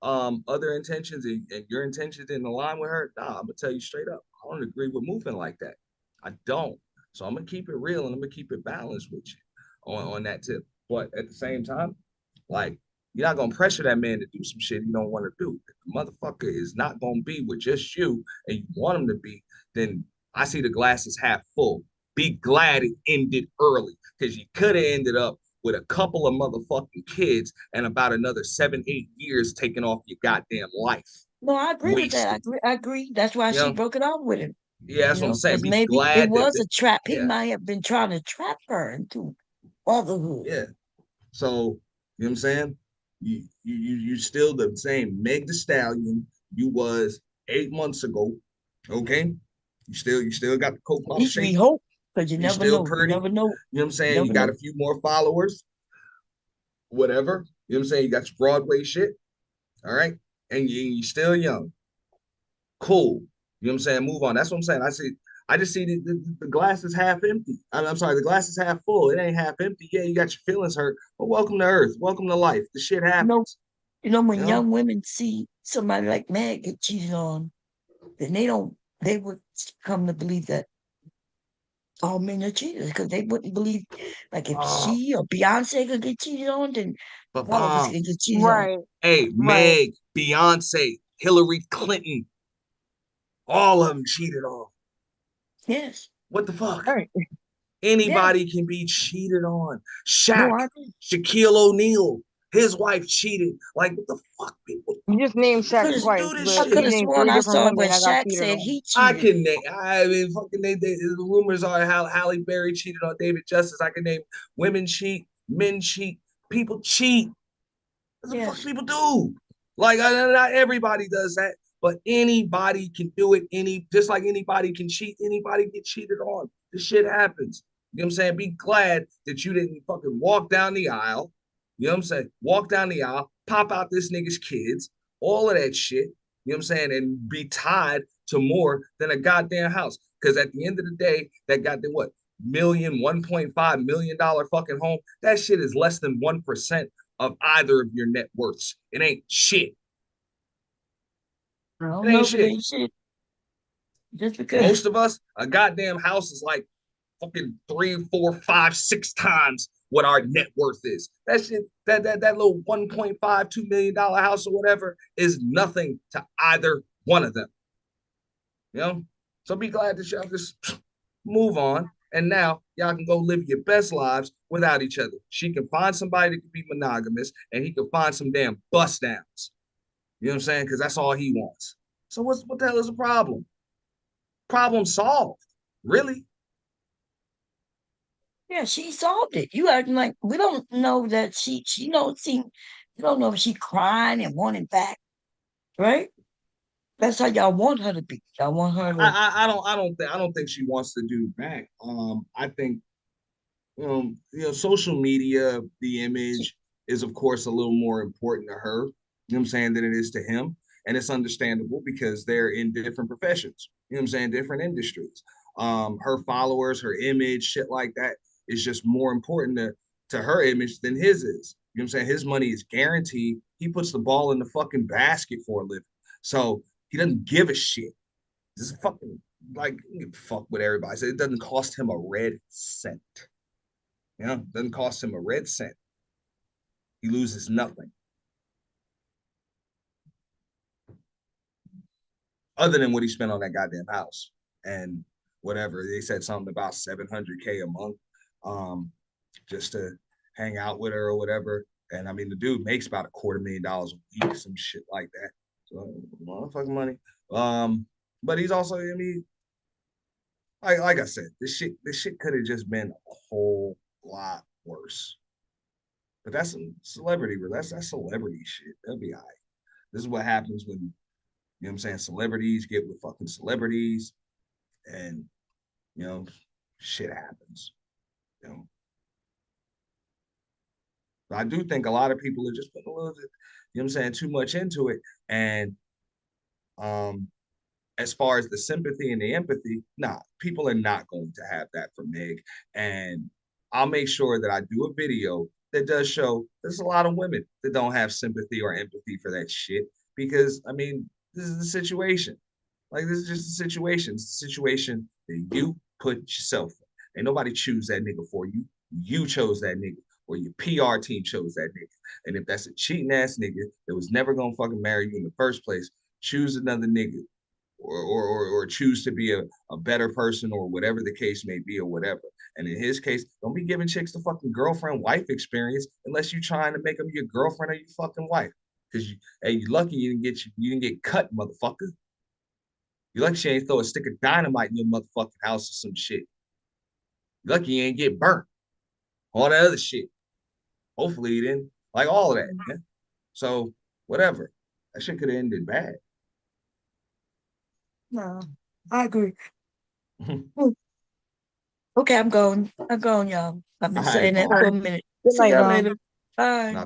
other intentions and your intentions didn't align with her, nah, I'm gonna tell you straight up, I don't agree with moving like that. I don't. So I'm gonna keep it real and I'm gonna keep it balanced with you on that tip. But at the same time, like, you're not gonna pressure that man to do some shit he don't want to do. If the motherfucker is not gonna be with just you and you want him to be, then I see the glass is half full. Be glad it ended early because you could have ended up with a couple of motherfucking kids and about another 7, 8 years taking off your goddamn life. No, I agree with that. Wasted. I agree. That's why You she know? broke it off with him. Yeah, that's You what I'm know, saying. because Be maybe it glad that, was a trap. He yeah, might have been trying to trap her into motherhood. yeah. So, you know what I'm saying? You still the same Meg the Stallion you was 8 months ago. Okay? You still got the coke At bottle least we shape. hope, because you You never still know. You pretty. never know. You know what I'm You saying? You never got know. a few more followers, whatever. You know what I'm saying? You got your Broadway shit. All right. And you still young. Cool. You know what I'm saying? Move on. That's what I'm saying. I just see the glass is half empty. I'm sorry, the glass is half full. It ain't half empty. Yeah, you got your feelings hurt, but welcome to Earth. Welcome to life. The shit You know, happens. You when know? young women see somebody like Meg get cheated on, then they would come to believe that all men are cheaters, because they wouldn't believe, like, if Oh, she or Beyonce could get cheated on, then but all of us mom, can get cheated on. Right, hey, right. Meg, Beyonce, Hillary Clinton, all of them cheated on. Yes. What the fuck? Right. Yeah. Anybody can be cheated on. No, Shaq, I agree. Shaquille O'Neal, his wife cheated. Like, what the fuck, people? You just named You Shaq could just twice, do this I but shit. could you have named sworn three I different saw women where that got Shaq cheated said on. he I cheated. can name. I mean, fucking. The rumors are how Halle Berry cheated on David Justice. I can name women cheat, men cheat, people cheat. What the fuck Yes. people do? Like, not everybody does that, but anybody can do it. Just like anybody can cheat, anybody get cheated on. This shit happens. You know what I'm saying? Be glad that you didn't fucking walk down the aisle. You know what I'm saying? Walk down the aisle, pop out this nigga's kids, all of that shit. You know what I'm saying? And be tied to more than a goddamn house. Because at the end of the day, that goddamn what? $1.5 million fucking home. That shit is less than 1% of either of your net worths. It ain't shit. I It don't know ain't if it shit. ain't shit. Just because. Most of us, a goddamn house is like fucking 3, 4, 5, 6 times what our net worth is. That shit, that little $1.5, $2 million house or whatever is nothing to either one of them. You know? So be glad that y'all just move on. And now y'all can go live your best lives without each other. She can find somebody that can be monogamous, and he can find some damn bust downs. You know what I'm saying? Because that's all he wants. So what the hell is the problem? Problem solved. Really? Yeah, she solved it. You acting like we don't know that she don't see, you don't know if she crying and wanting back, right? That's how y'all want her to be. Y'all want her to. I don't think she wants to do back. I think social media, the image is of course a little more important to her, you know what I'm saying, than it is to him. And it's understandable because they're in different professions, you know what I'm saying, different industries. Her followers, her image, shit like that is just more important to her image than his is. You know what I'm saying? His money is guaranteed. He puts the ball in the fucking basket for a living. So he doesn't give a shit. This is fucking like fuck with everybody. So it doesn't cost him a red cent. You know, doesn't cost him a red cent. He loses nothing other than what he spent on that goddamn house and whatever. They said something about 700K a month, um, just to hang out with her or whatever. And I mean, the dude makes about $250,000 a week, some shit like that. So motherfucking money. But he's also, I mean, like I said, this shit could have just been a whole lot worse. But that's some celebrity, that's celebrity shit. That'll be all right. This is what happens when, you know what I'm saying, celebrities get with fucking celebrities and, you know, shit happens. You know. But I do think a lot of people are just putting a little bit, you know what I'm saying, too much into it. And um, as far as the sympathy and the empathy, nah, people are not going to have that for Meg. And I'll make sure that I do a video that does show there's a lot of women that don't have sympathy or empathy for that shit. Because I mean, this is the situation. Like this is just a situation. It's a situation that you put yourself in. Ain't nobody choose that nigga for you. You chose that nigga, or your PR team chose that nigga. And if that's a cheating ass nigga that was never gonna fucking marry you in the first place, choose another nigga, or choose to be a better person, or whatever the case may be, or whatever. And in his case, don't be giving chicks the fucking girlfriend wife experience unless you're trying to make them your girlfriend or your fucking wife. Because hey, you lucky you didn't get cut, motherfucker. You lucky she ain't throw a stick of dynamite in your motherfucking house or some shit. You lucky you ain't get burnt. All that other shit. Hopefully you didn't. Like all of that, man. So whatever. That shit could have ended bad. No, I agree. Okay, I'm going. I'm going, y'all. I've been All right, saying that Mom. for a minute. Good See night, y'all Mom. later. Bye. Now,